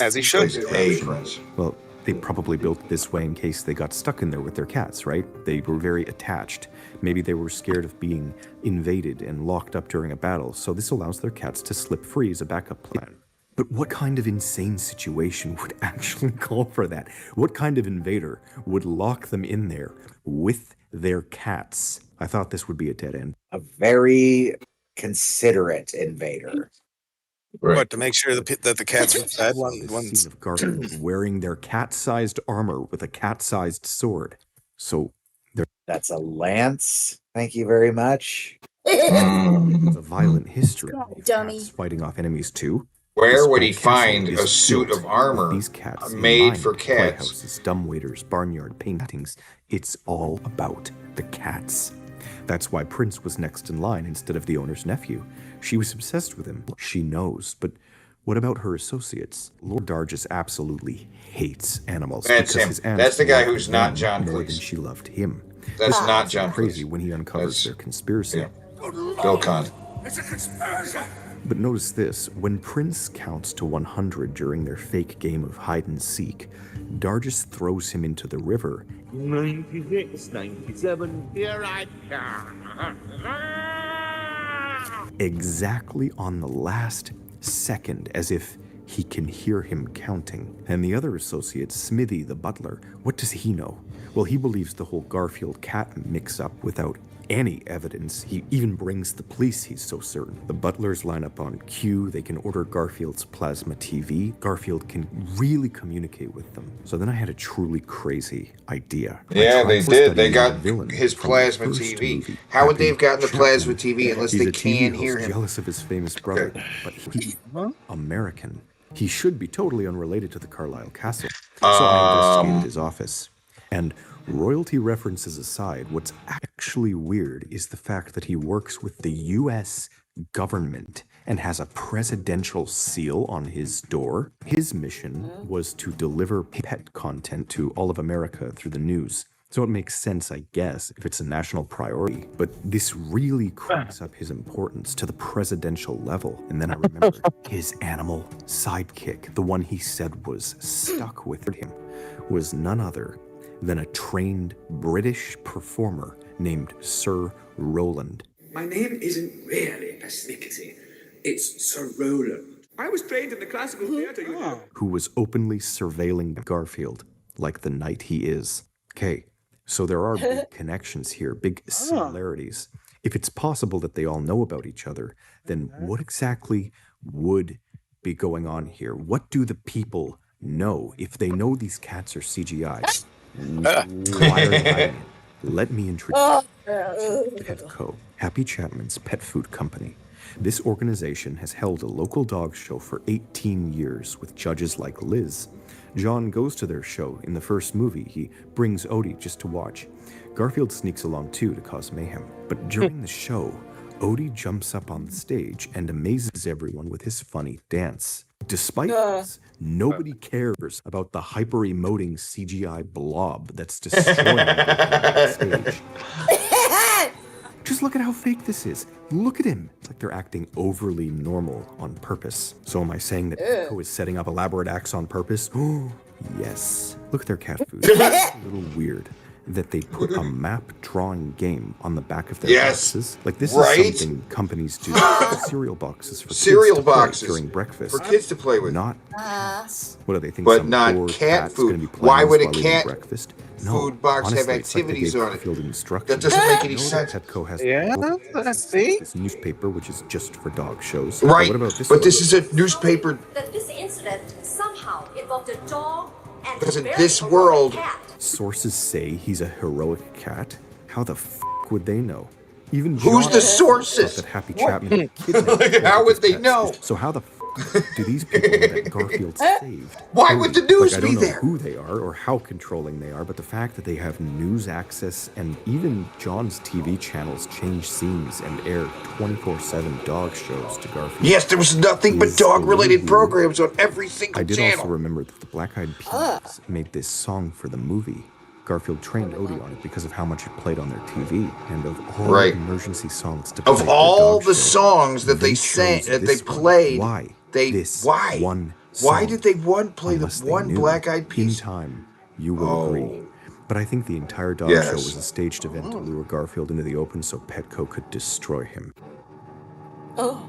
[SPEAKER 17] As he should.
[SPEAKER 8] A prince.
[SPEAKER 14] Well, they probably built it this way in case they got stuck in there with their cats, right? They were very attached. Maybe they were scared of being invaded and locked up during a battle, so this allows their cats to slip free as a backup plan. But what kind of insane situation would actually call for that? What kind of invader would lock them in there with their cats? I thought this would be a dead end.
[SPEAKER 4] A very considerate invader.
[SPEAKER 17] What, to make sure that the cats were fed?
[SPEAKER 14] Scene of Garfield wearing their cat-sized armor with a cat-sized sword. So
[SPEAKER 4] that's a lance. Thank you very much.
[SPEAKER 14] It's a violent history of
[SPEAKER 5] Dummy.
[SPEAKER 14] cats fighting off enemies too.
[SPEAKER 8] Where would he find a suit of armor
[SPEAKER 14] These cats
[SPEAKER 8] made for cats?
[SPEAKER 14] Playhouses, dumbwaiters, barnyard paintings. It's all about the cats. That's why Prince was next in line instead of the owner's nephew. She was obsessed with him. She knows. But what about her associates? Lord Dargis absolutely hates animals.
[SPEAKER 8] That's
[SPEAKER 14] because
[SPEAKER 8] him.
[SPEAKER 14] his animals
[SPEAKER 8] That's the guy
[SPEAKER 14] loved
[SPEAKER 8] who's not
[SPEAKER 14] them
[SPEAKER 8] John
[SPEAKER 14] more than
[SPEAKER 8] Cleese.
[SPEAKER 14] she loved him.
[SPEAKER 8] That's not
[SPEAKER 14] It's
[SPEAKER 8] John
[SPEAKER 14] crazy
[SPEAKER 8] Cleese.
[SPEAKER 14] when he uncovers their conspiracy.
[SPEAKER 8] Bill Conn.
[SPEAKER 21] It's a conspiracy.
[SPEAKER 14] But notice this, when Prince counts to 100 during their fake game of hide and seek, Dargis throws him into the river.
[SPEAKER 23] 96, 97, here I come.
[SPEAKER 14] Exactly on the last second, as if he can hear him counting. And the other associate, Smithy the butler, what does he know? Well, he believes the whole Garfield cat mix-up without any evidence. He even brings the police, he's so certain. The butlers line up on cue, they can order Garfield's plasma TV. Garfield can really communicate with them. So then I had a truly crazy idea.
[SPEAKER 8] Yeah, they did. They got his plasma TV. How would they have gotten the plasma TV unless
[SPEAKER 14] He's
[SPEAKER 8] they
[SPEAKER 14] a TV
[SPEAKER 8] can
[SPEAKER 14] host
[SPEAKER 8] hear him?
[SPEAKER 14] jealous of his famous brother, but he's American. He should be totally unrelated to the Carlisle Castle. So I investigated his office. And royalty references aside, what's actually weird is the fact that he works with the U.S. government and has a presidential seal on his door. His mission was to deliver pet content to all of America through the news. So it makes sense, I guess, if it's a national priority. But this really cranks up his importance to the presidential level. And then I remember his animal sidekick, the one he said was stuck with him, was none other than a trained British performer named Sir Roland.
[SPEAKER 21] My name isn't really persnickety. It's Sir Roland. I was trained in the classical theatre, you know.
[SPEAKER 14] Who was openly surveilling Garfield like the knight he is. Okay, so there are big connections here, big similarities. If it's possible that they all know about each other, then what exactly would be going on here? What do the people know if they know these cats are CGI? Why are they hiding it? Let me introduce Petco, Happy Chapman's pet food company. This organization has held a local dog show for 18 years with judges like Liz. John goes to their show in the first movie. He brings Odie just to watch. Garfield sneaks along too to cause mayhem. But during the show, Odie jumps up on the stage and amazes everyone with his funny dance. Despite this, nobody cares about the hyper-emoting CGI blob that's destroying the stage. Just look at how fake this is. Look at him. It's like they're acting overly normal on purpose. So am I saying that Petco is setting up elaborate acts on purpose? Oh, yes. Look at their cat food. It's a little weird that they put a map drawing game on the back of their boxes. Like this is something companies do. Cereal boxes for
[SPEAKER 8] Cereal
[SPEAKER 14] kids to play
[SPEAKER 8] boxes
[SPEAKER 14] during breakfast.
[SPEAKER 8] for kids to play with.
[SPEAKER 14] Not what do they think?
[SPEAKER 8] But
[SPEAKER 14] some
[SPEAKER 8] not
[SPEAKER 14] poor
[SPEAKER 8] cat
[SPEAKER 14] cat's
[SPEAKER 8] food.
[SPEAKER 14] gonna be playing
[SPEAKER 8] Why
[SPEAKER 14] this
[SPEAKER 8] would a
[SPEAKER 14] while eating
[SPEAKER 8] cat
[SPEAKER 14] breakfast?
[SPEAKER 8] food box have
[SPEAKER 14] honestly, it's like they
[SPEAKER 8] activities
[SPEAKER 14] gave
[SPEAKER 8] on it?
[SPEAKER 14] Garfield instructions.
[SPEAKER 8] That doesn't make any
[SPEAKER 14] I know
[SPEAKER 8] sense.
[SPEAKER 14] that Petco has
[SPEAKER 3] see?
[SPEAKER 14] this newspaper, which is just for dog shows.
[SPEAKER 8] Right,
[SPEAKER 14] What about this
[SPEAKER 8] but
[SPEAKER 14] one?
[SPEAKER 8] this is a newspaper.
[SPEAKER 2] That this incident somehow involved a dog and
[SPEAKER 8] Because
[SPEAKER 2] a
[SPEAKER 8] in
[SPEAKER 2] very
[SPEAKER 8] this
[SPEAKER 2] heroic
[SPEAKER 8] world-
[SPEAKER 2] cat.
[SPEAKER 14] Sources say he's a heroic cat. How the f would they know? Even
[SPEAKER 8] Who's
[SPEAKER 14] John
[SPEAKER 8] the
[SPEAKER 14] thought
[SPEAKER 8] sources?
[SPEAKER 14] that Happy
[SPEAKER 8] What?
[SPEAKER 14] Chapman kidnapped
[SPEAKER 8] How
[SPEAKER 14] one of
[SPEAKER 8] would
[SPEAKER 14] his
[SPEAKER 8] they
[SPEAKER 14] pets.
[SPEAKER 8] know?
[SPEAKER 14] So how the f do these people know that Garfield saved?
[SPEAKER 8] Why would the news
[SPEAKER 14] I
[SPEAKER 8] be
[SPEAKER 14] don't know
[SPEAKER 8] there?
[SPEAKER 14] who they are or how controlling they are, but the fact that they have news access and even John's TV channels change scenes and air 24/7 dog shows to Garfield.
[SPEAKER 8] Yes, there was nothing but
[SPEAKER 14] is
[SPEAKER 8] dog-related
[SPEAKER 14] really
[SPEAKER 8] programs on every single
[SPEAKER 14] I did
[SPEAKER 8] channel.
[SPEAKER 14] also remember that the Black Eyed Peas made this song for the movie. Garfield trained Odie on it because of how much it played on their TV, and of all
[SPEAKER 8] Right.
[SPEAKER 14] emergency songs to play
[SPEAKER 8] Of
[SPEAKER 14] at
[SPEAKER 8] all
[SPEAKER 14] dog
[SPEAKER 8] the
[SPEAKER 14] show,
[SPEAKER 8] songs that they sang,
[SPEAKER 14] chose
[SPEAKER 8] that they
[SPEAKER 14] this one.
[SPEAKER 8] played,
[SPEAKER 14] Why?
[SPEAKER 8] they
[SPEAKER 14] This
[SPEAKER 8] why?
[SPEAKER 14] one
[SPEAKER 8] Why
[SPEAKER 14] song?
[SPEAKER 8] did they play the
[SPEAKER 14] Unless they
[SPEAKER 8] one
[SPEAKER 14] knew
[SPEAKER 8] Black Eyed Peas?
[SPEAKER 14] In time, you will agree. But I think the entire dog
[SPEAKER 8] Yes.
[SPEAKER 14] show was a staged event to lure Garfield into the open so Petco could destroy him.
[SPEAKER 5] Oh.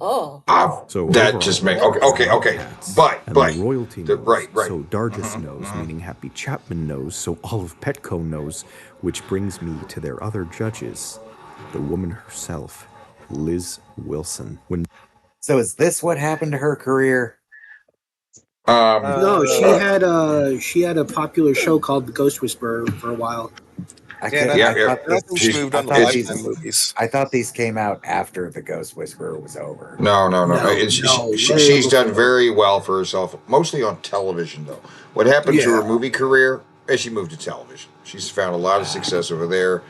[SPEAKER 5] Oh.
[SPEAKER 14] So
[SPEAKER 8] that
[SPEAKER 14] overall,
[SPEAKER 8] just makes
[SPEAKER 14] it's
[SPEAKER 8] okay. But
[SPEAKER 14] and the royalty knows,
[SPEAKER 8] right.
[SPEAKER 14] so Dargis knows, meaning Happy Chapman knows, so all of Petco knows, which brings me to their other judges, the woman herself, Liz Wilson.
[SPEAKER 4] So is this what happened to her career?
[SPEAKER 10] No, she had a popular show called The Ghost Whisperer for a while.
[SPEAKER 4] I thought these came out after The Ghost Whisperer was over.
[SPEAKER 8] No. She's done very well for herself, mostly on television, though. What happened to her movie career is she moved to television. She's found a lot of success over there.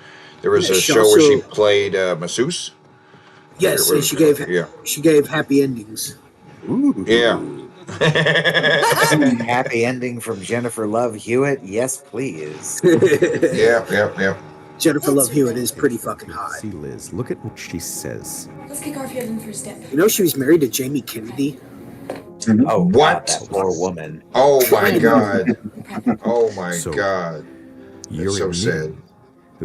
[SPEAKER 8] There was a show where she played masseuse.
[SPEAKER 10] Yes, and she gave happy endings.
[SPEAKER 4] Ooh.
[SPEAKER 8] Yeah.
[SPEAKER 4] Happy ending from Jennifer Love Hewitt. Yes, please.
[SPEAKER 8] Yeah.
[SPEAKER 10] Jennifer Love Hewitt is pretty fucking hot.
[SPEAKER 14] See, Liz, look at what she says.
[SPEAKER 2] Let's get Garfield in for a step.
[SPEAKER 10] You know she was married to Jamie Kennedy.
[SPEAKER 4] Oh,
[SPEAKER 8] what?
[SPEAKER 4] God, that poor woman.
[SPEAKER 8] Oh my God. Oh my
[SPEAKER 14] So,
[SPEAKER 8] God.
[SPEAKER 14] You're
[SPEAKER 8] That's so sad.
[SPEAKER 14] admitting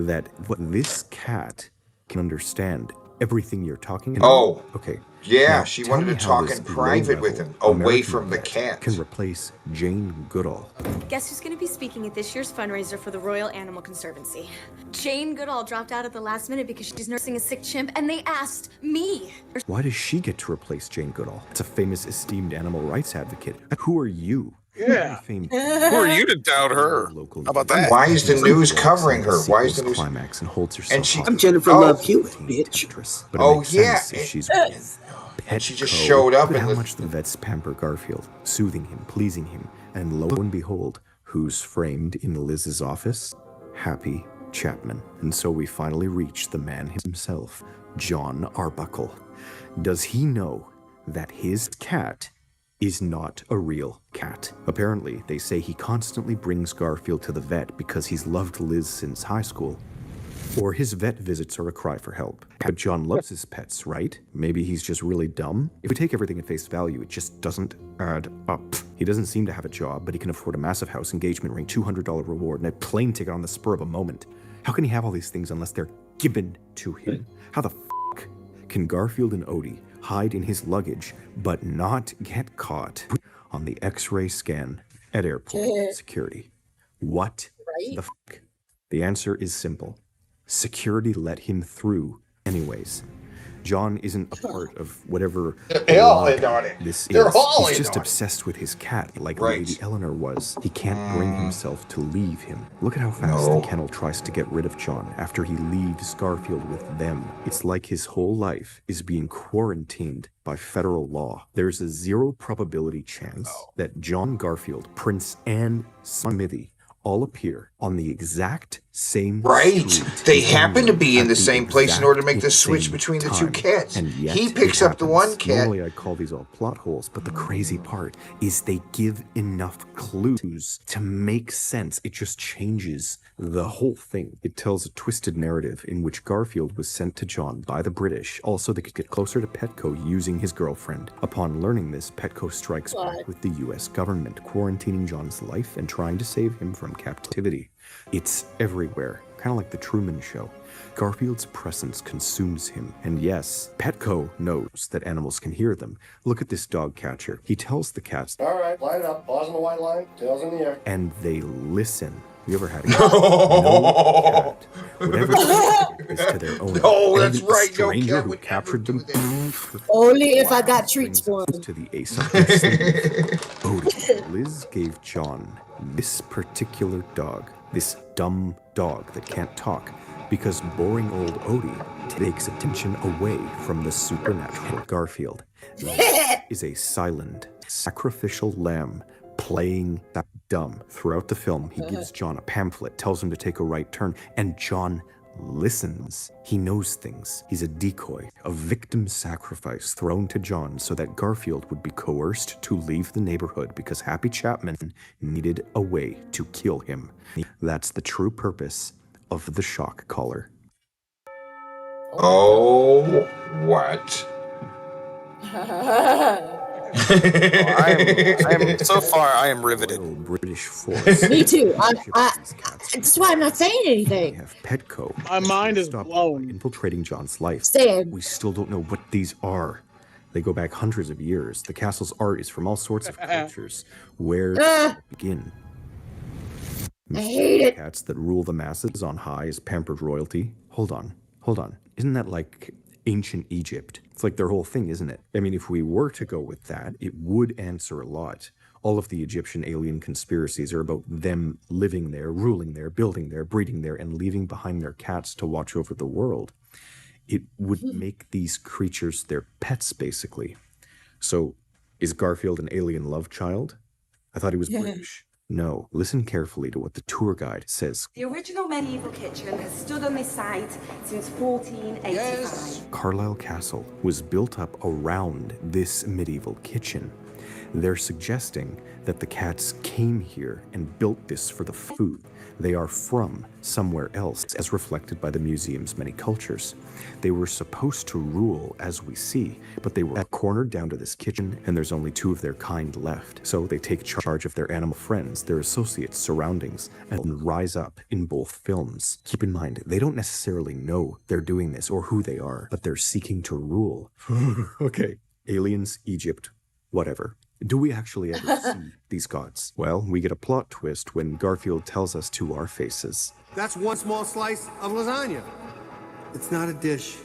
[SPEAKER 14] that what this cat can understand everything you're talking about.
[SPEAKER 8] Oh.
[SPEAKER 14] Okay.
[SPEAKER 8] Yeah,
[SPEAKER 14] Now,
[SPEAKER 8] she
[SPEAKER 14] tell
[SPEAKER 8] wanted
[SPEAKER 14] me
[SPEAKER 8] to
[SPEAKER 14] how
[SPEAKER 8] talk
[SPEAKER 14] this
[SPEAKER 8] in private with him,
[SPEAKER 14] low-level
[SPEAKER 8] away
[SPEAKER 14] American
[SPEAKER 8] from the
[SPEAKER 14] vet
[SPEAKER 8] cat.
[SPEAKER 14] Can replace Jane Goodall.
[SPEAKER 7] Guess who's going to be speaking at this year's fundraiser for the Royal Animal Conservancy? Jane Goodall dropped out at the last minute because she's nursing a sick chimp, and they asked me.
[SPEAKER 14] Why does she get to replace Jane Goodall? It's a famous, esteemed animal rights advocate. Who are you?
[SPEAKER 17] Yeah.
[SPEAKER 14] Famed.
[SPEAKER 17] Who are you to doubt her? How about that?
[SPEAKER 8] Why is the news covering her? Why is the news?
[SPEAKER 14] Climax and holds herself.
[SPEAKER 8] And she-
[SPEAKER 14] off
[SPEAKER 10] I'm Jennifer
[SPEAKER 8] Oh.
[SPEAKER 10] Love Hewitt, bitch.
[SPEAKER 14] But it
[SPEAKER 8] Oh,
[SPEAKER 14] makes
[SPEAKER 8] yeah.
[SPEAKER 14] sense if she's
[SPEAKER 8] And she just
[SPEAKER 14] Petco.
[SPEAKER 8] showed up
[SPEAKER 14] Look at
[SPEAKER 8] in
[SPEAKER 14] how
[SPEAKER 8] the-
[SPEAKER 14] much the vets pamper Garfield, soothing him, pleasing him, and lo and behold, who's framed in Liz's office? Happy Chapman. And so we finally reach the man himself, John Arbuckle. Does he know that his cat is not a real cat? Apparently, they say he constantly brings Garfield to the vet because he's loved Liz since high school. Or his vet visits are a cry for help. But John loves his pets, right? Maybe he's just really dumb? If we take everything at face value, it just doesn't add up. He doesn't seem to have a job, but he can afford a massive house, engagement ring, $200 reward, and a plane ticket on the spur of a moment. How can he have all these things unless they're given to him? How the f*** can Garfield and Odie hide in his luggage, but not get caught on the X-ray scan at airport security? What the f***? The answer is simple. Security let him through anyways. John isn't a part of whatever
[SPEAKER 8] They're all in on it.
[SPEAKER 14] this
[SPEAKER 8] They're
[SPEAKER 14] is.
[SPEAKER 8] all
[SPEAKER 14] He's
[SPEAKER 8] in
[SPEAKER 14] just
[SPEAKER 8] on it.
[SPEAKER 14] obsessed with his cat, like
[SPEAKER 8] Right.
[SPEAKER 14] Lady Eleanor was. He can't bring himself to leave him. Look at how fast the kennel tries to get rid of John after he leaves Garfield with them. It's like his whole life is being quarantined by federal law. There's a 0 probability chance that John Garfield, Prince, and Smithy all appear on the exact same
[SPEAKER 8] Right.
[SPEAKER 14] street
[SPEAKER 8] They happen to be in
[SPEAKER 14] at
[SPEAKER 8] the same place in order to make the switch
[SPEAKER 14] same
[SPEAKER 8] between the two
[SPEAKER 14] time.
[SPEAKER 8] cats.
[SPEAKER 14] And yet
[SPEAKER 8] He
[SPEAKER 14] it
[SPEAKER 8] picks up the one
[SPEAKER 14] happens.
[SPEAKER 8] cat.
[SPEAKER 14] Normally I'd call these all plot holes, but the crazy part is they give enough clues to make sense. It just changes the whole thing. It tells a twisted narrative in which Garfield was sent to John by the British, also they could get closer to Petco using his girlfriend. Upon learning this, Petco strikes back with the US government, quarantining John's life and trying to save him from captivity. It's everywhere, kind of like the Truman Show. Garfield's presence consumes him, and yes, Petco knows that animals can hear them. Look at this dog catcher. He tells the cats,
[SPEAKER 11] All right, line it up. Paws on the white line, tails in the air.
[SPEAKER 14] and they listen. You ever had a cat? No cat, whatever is to their own.
[SPEAKER 8] No, that's
[SPEAKER 14] And the
[SPEAKER 8] right, no
[SPEAKER 14] stranger
[SPEAKER 8] cat
[SPEAKER 14] who
[SPEAKER 8] would
[SPEAKER 14] captured them
[SPEAKER 5] Only if I got treats for him.
[SPEAKER 14] to the Aesop Odie. Liz gave John this particular dog, this dumb dog that can't talk, because boring old Odie takes attention away from the supernatural Garfield. This is a silent, sacrificial lamb playing that dumb. Throughout the film, he gives John a pamphlet, tells him to take a right turn, and John listens. He knows things. He's a decoy, a victim sacrifice thrown to John so that Garfield would be coerced to leave the neighborhood because Happy Chapman needed a way to kill him. That's the true purpose of the shock collar.
[SPEAKER 8] Oh, what?
[SPEAKER 17] So far, I am riveted.
[SPEAKER 14] British force.
[SPEAKER 5] Me too. That's why I'm not saying anything.
[SPEAKER 14] Have Petco.
[SPEAKER 3] My mind is blown.
[SPEAKER 14] Infiltrating John's life.
[SPEAKER 5] Same.
[SPEAKER 14] We still don't know what these are. They go back hundreds of years. The castle's art is from all sorts of cultures. Where to begin?
[SPEAKER 5] I hate it.
[SPEAKER 14] Cats that rule the masses on high as pampered royalty. Hold on. Isn't that like ancient Egypt? It's like their whole thing, isn't it? I mean, if we were to go with that, it would answer a lot. All of the Egyptian alien conspiracies are about them living there, ruling there, building there, breeding there, and leaving behind their cats to watch over the world. It would make these creatures their pets, basically. So, is Garfield an alien love child? I thought he was British. No, listen carefully to what the tour guide says.
[SPEAKER 12] The original medieval kitchen has stood on this site since 1485.
[SPEAKER 14] Carlisle Castle was built up around this medieval kitchen. They're suggesting that the cats came here and built this for the food. They are from somewhere else, as reflected by the museum's many cultures. They were supposed to rule, as we see, but they were cornered down to this kitchen, and there's only 2 of their kind left. So they take charge of their animal friends, their associates, surroundings, and rise up in both films. Keep in mind, they don't necessarily know they're doing this or who they are, but they're seeking to rule. Okay, aliens, Egypt, whatever. Do we actually ever see these gods? Well, we get a plot twist when Garfield tells us to our faces.
[SPEAKER 6] That's one small slice of lasagna. It's not a dish.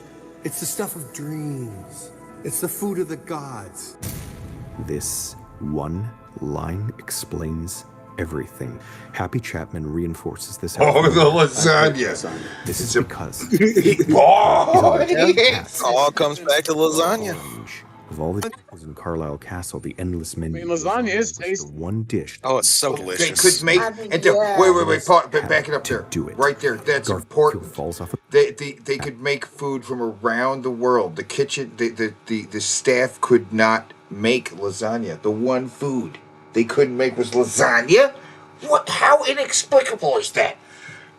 [SPEAKER 6] It's the stuff of dreams. It's the food of the gods.
[SPEAKER 14] This one line explains everything. Happy Chapman reinforces this.
[SPEAKER 8] Oh, the lasagna.
[SPEAKER 14] This is because
[SPEAKER 8] it
[SPEAKER 17] all comes back to lasagna.
[SPEAKER 14] Of all the dishes in Carlisle Castle, the endless menu.
[SPEAKER 3] I mean, lasagna is tasty.
[SPEAKER 14] One dish.
[SPEAKER 17] Oh, it's so delicious.
[SPEAKER 8] They could make wait, back it up there.
[SPEAKER 14] Do it.
[SPEAKER 8] Right there. That's important.
[SPEAKER 14] Falls off
[SPEAKER 8] They could make food from around the world. The kitchen, the staff could not make lasagna. The one food they couldn't make was lasagna. What? How inexplicable is that?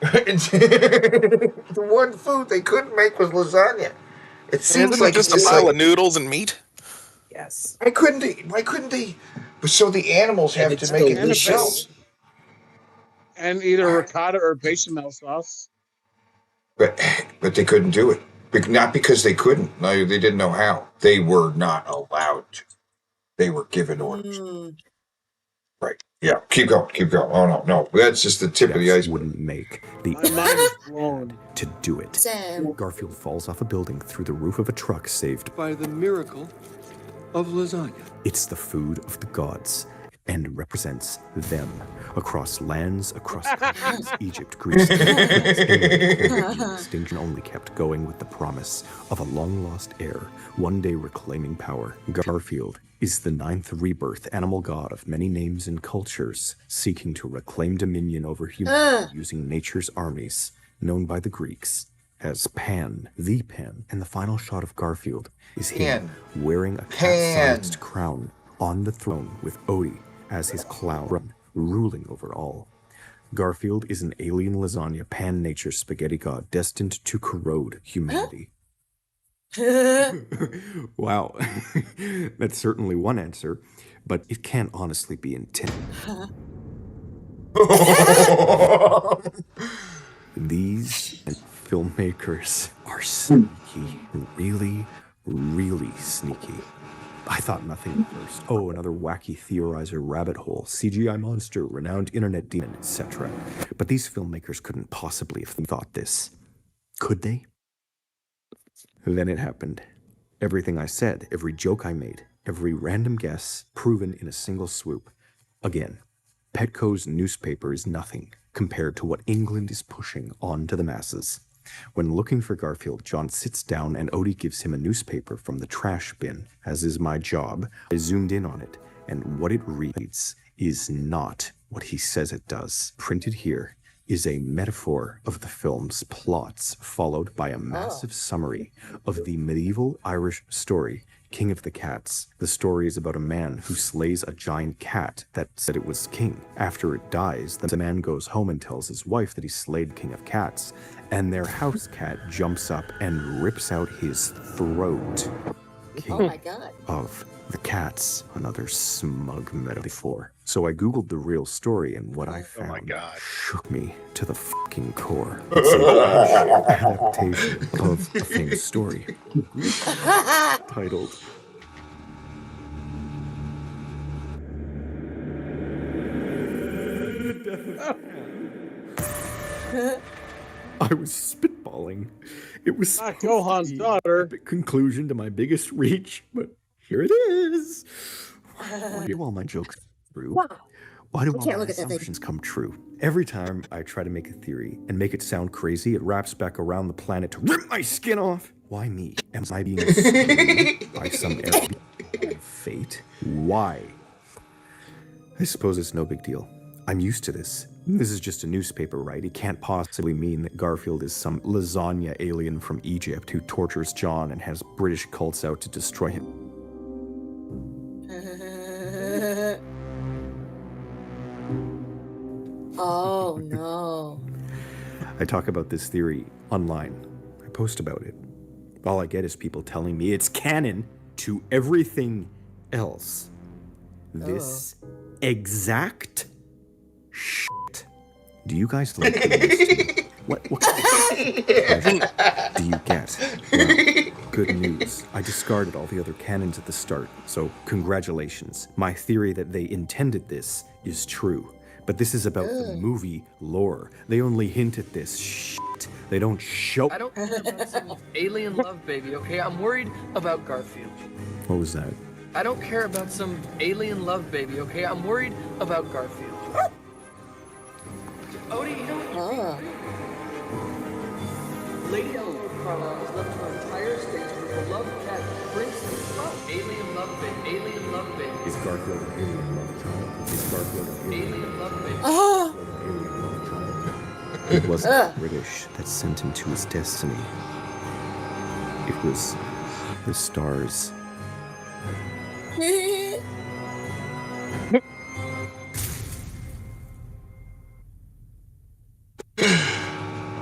[SPEAKER 8] The one food they couldn't make was lasagna. It seems like
[SPEAKER 17] just a pile of noodles and meat.
[SPEAKER 5] Yes.
[SPEAKER 8] Why couldn't they? So the animals have to make it themselves.
[SPEAKER 3] And either ricotta or bechamel sauce.
[SPEAKER 8] But they couldn't do it. Not because they couldn't. No, they didn't know how. They were not allowed to. They were given orders. Right. Yeah. Keep going. Oh no. That's just the tip of the iceberg.
[SPEAKER 14] Wouldn't make the to do it.
[SPEAKER 5] Sam.
[SPEAKER 14] Garfield falls off a building through the roof of a truck, saved
[SPEAKER 6] by the miracle of lasagna.
[SPEAKER 14] It's the food of the gods and represents them across lands, across countries, Egypt, Greece, extinction only kept going with the promise of a long-lost heir, one day reclaiming power. Garfield is the 9th rebirth animal god of many names and cultures, seeking to reclaim dominion over humanity using nature's armies, known by the Greeks as Pan, the Pan. And the final shot of Garfield is him wearing a cat-sized crown on the throne with Odie as his clown, ruling over all. Garfield is an alien lasagna pan-nature spaghetti god destined to corrode humanity. Wow, that's certainly one answer, but it can't honestly be intended. These filmmakers are sneaky, really, really sneaky. I thought nothing at first. Oh, another wacky theorizer rabbit hole, CGI monster, renowned internet demon, etc. But these filmmakers couldn't possibly have thought this. Could they? Then it happened. Everything I said, every joke I made, every random guess, proven in a single swoop. Again, Petco's newspaper is nothing compared to what England is pushing on to the masses. When looking for Garfield, John sits down and Odie gives him a newspaper from the trash bin. As is my job, I zoomed in on it, and what it reads is not what he says it does. Printed here is a metaphor of the film's plots, followed by a massive summary of the medieval Irish story, King of the Cats. The story is about a man who slays a giant cat that said it was king. After it dies, the man goes home and tells his wife that he slayed King of Cats, and their house cat jumps up and rips out his throat. King
[SPEAKER 5] Oh my God.
[SPEAKER 14] of the Cats, another smug metaphor. So I googled the real story, and what I found shook me to the fucking core. It's an adaptation of a famous story titled I was spitballing. It was
[SPEAKER 3] Not Gohan's daughter.
[SPEAKER 14] epic conclusion to my biggest reach, but here it is. Why do all my jokes come true? Why do
[SPEAKER 5] I
[SPEAKER 14] all
[SPEAKER 5] can't
[SPEAKER 14] my
[SPEAKER 5] look at that thing.
[SPEAKER 14] assumptions come true? Every time I try to make a theory and make it sound crazy, it wraps back around the planet to rip my skin off. Why me? Am I being screwed by some Airbnb fate? Why? I suppose it's no big deal. I'm used to this. This is just a newspaper, right? It can't possibly mean that Garfield is some lasagna alien from Egypt who tortures John and has British cults out to destroy him.
[SPEAKER 5] Oh no.
[SPEAKER 14] I talk about this theory online. I post about it. All I get is people telling me it's canon to everything else. This exact shit. Do you guys like this? What do you get? Well, good news. I discarded all the other canons at the start, so congratulations. My theory that they intended this is true. But this is about the movie lore. They only hint at this shit. They don't show.
[SPEAKER 18] I don't care about some alien love baby, okay? I'm worried about Garfield.
[SPEAKER 14] What was that?
[SPEAKER 18] I don't care about some alien love baby, okay? I'm worried about Garfield. Odie, you know what? Lady Eleanor Carlisle has left her entire estate to her beloved cat, Prince. Alien love baby, alien love baby.
[SPEAKER 14] Is Garfield an alien love child? Is Garfield an
[SPEAKER 18] alien love baby?
[SPEAKER 14] Alien love child? It wasn't the British that sent him to his destiny. It was the stars.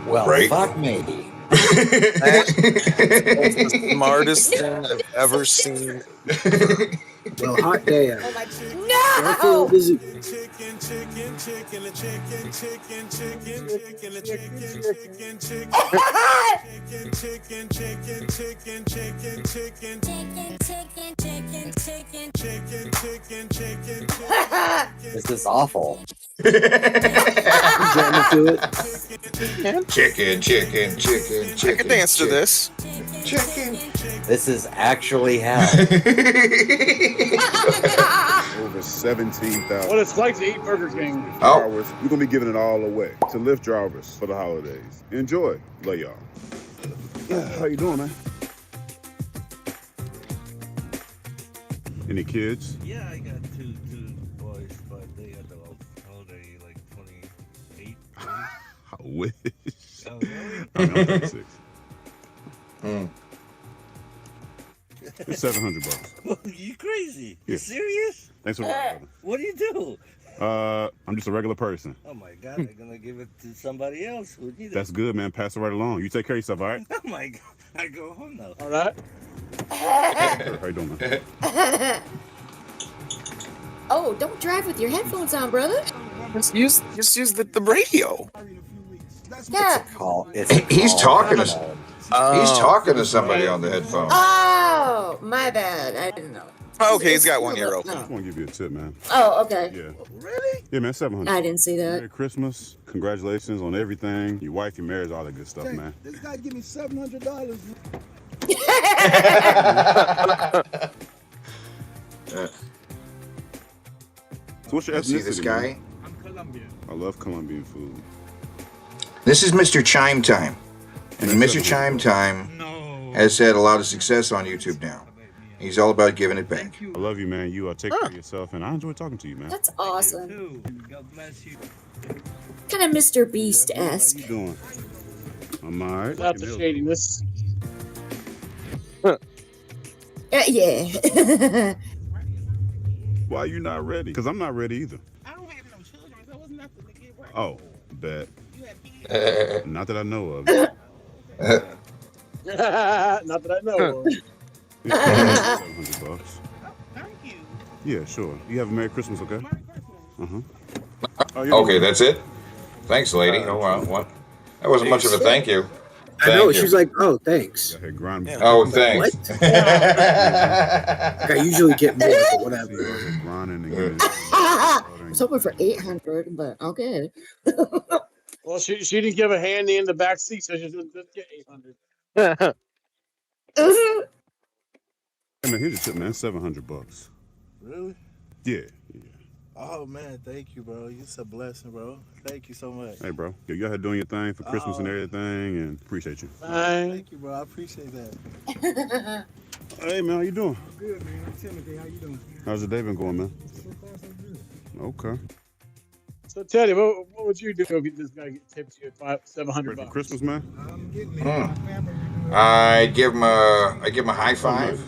[SPEAKER 4] Well,
[SPEAKER 8] Right.
[SPEAKER 4] fuck me.
[SPEAKER 17] That's the smartest thing I've ever seen.
[SPEAKER 10] Well, hot damn.
[SPEAKER 5] No!
[SPEAKER 10] Garfield is
[SPEAKER 4] This is awful.
[SPEAKER 8] Chicken, chicken, chicken,
[SPEAKER 17] I
[SPEAKER 8] chicken.
[SPEAKER 17] can dance to this.
[SPEAKER 8] Chicken.
[SPEAKER 4] This is actually hell.
[SPEAKER 19] Over 17,000
[SPEAKER 3] What it's like to eat Burger King.
[SPEAKER 19] hours. We're gonna be giving it all away to Lyft drivers for the holidays. Enjoy. Love y'all. How you doing, man? Any kids?
[SPEAKER 23] Yeah, I got two boys, but they are holiday like 28.
[SPEAKER 19] I wish.
[SPEAKER 23] Oh, really?
[SPEAKER 19] I'm 36. It's $700.
[SPEAKER 23] You crazy?
[SPEAKER 19] Yeah.
[SPEAKER 23] You serious?
[SPEAKER 19] Thanks for watching.
[SPEAKER 23] What do you do?
[SPEAKER 19] I'm just a regular person.
[SPEAKER 23] Oh my God, I'm gonna give it to somebody else who needs it.
[SPEAKER 19] That's good, man. Pass it right along. You take care of yourself, all right?
[SPEAKER 23] Oh my God, I go home now.
[SPEAKER 3] All right.
[SPEAKER 19] How you doing, man?
[SPEAKER 5] Oh, don't drive with your headphones on, brother.
[SPEAKER 17] Just use the radio.
[SPEAKER 5] Yeah.
[SPEAKER 8] He's talking to.
[SPEAKER 17] Oh.
[SPEAKER 8] He's talking to somebody on the headphones.
[SPEAKER 5] Oh, my bad. I didn't know.
[SPEAKER 17] Okay, he's got one ear
[SPEAKER 19] I
[SPEAKER 17] open.
[SPEAKER 19] just want to give you a tip, man.
[SPEAKER 5] Oh, okay.
[SPEAKER 19] Yeah. Really? Yeah, man, 700.
[SPEAKER 5] I didn't see that.
[SPEAKER 19] Merry Christmas. Congratulations on everything. Your wife, your marriage, all that good stuff, man.
[SPEAKER 22] This guy give me $700.
[SPEAKER 19] So what's your
[SPEAKER 8] You see
[SPEAKER 19] ethnicity,
[SPEAKER 8] this guy?
[SPEAKER 19] man? I'm Colombian. I love Colombian food.
[SPEAKER 8] This is Mr. Chime Time. And Mr. Chime Time has had a lot of success on YouTube now. He's all about giving it back.
[SPEAKER 19] I love you, man. You take care of yourself, and I enjoy talking to you, man.
[SPEAKER 5] That's awesome.
[SPEAKER 23] God bless you.
[SPEAKER 5] Kind of Mr.
[SPEAKER 19] How
[SPEAKER 5] Beast-esque.
[SPEAKER 19] you doing? I'm all right.
[SPEAKER 3] Without the shadiness.
[SPEAKER 5] Yeah.
[SPEAKER 19] Why you not ready? Because I'm not ready either. I don't have no children. There was nothing to get ready. Oh, bet. Not that I know of.
[SPEAKER 3] Not that I know of.
[SPEAKER 19] $700. Thank you. Yeah, sure. You have a Merry Christmas, okay?
[SPEAKER 8] Okay, that's it. Thanks, lady. Oh wow, what? That wasn't much of a thank you.
[SPEAKER 10] I know.
[SPEAKER 8] Thank you.
[SPEAKER 10] She's like, oh, thanks.
[SPEAKER 8] Oh, thanks.
[SPEAKER 10] What? Like, I usually get more, but whatever.
[SPEAKER 5] I was hoping for 800, but okay.
[SPEAKER 3] Well, she didn't give a handy in the back seat, so she just get 800.
[SPEAKER 19] Hey man, here's your tip, man. $700.
[SPEAKER 23] Really?
[SPEAKER 19] Yeah.
[SPEAKER 23] Oh man, thank you, bro. It's a blessing, bro. Thank you so much.
[SPEAKER 19] Hey, bro. You out here doing your thing for Christmas and everything, and appreciate you.
[SPEAKER 23] Thank you, bro. I appreciate that.
[SPEAKER 19] Hey man, how you doing?
[SPEAKER 23] Good, man. I'm Timothy. How you doing?
[SPEAKER 19] How's the day been going, man?
[SPEAKER 23] So far, so good.
[SPEAKER 19] Okay.
[SPEAKER 3] So Teddy, what would you do if this guy tips you $700
[SPEAKER 19] For Christmas, man?
[SPEAKER 8] I'd give him a high five.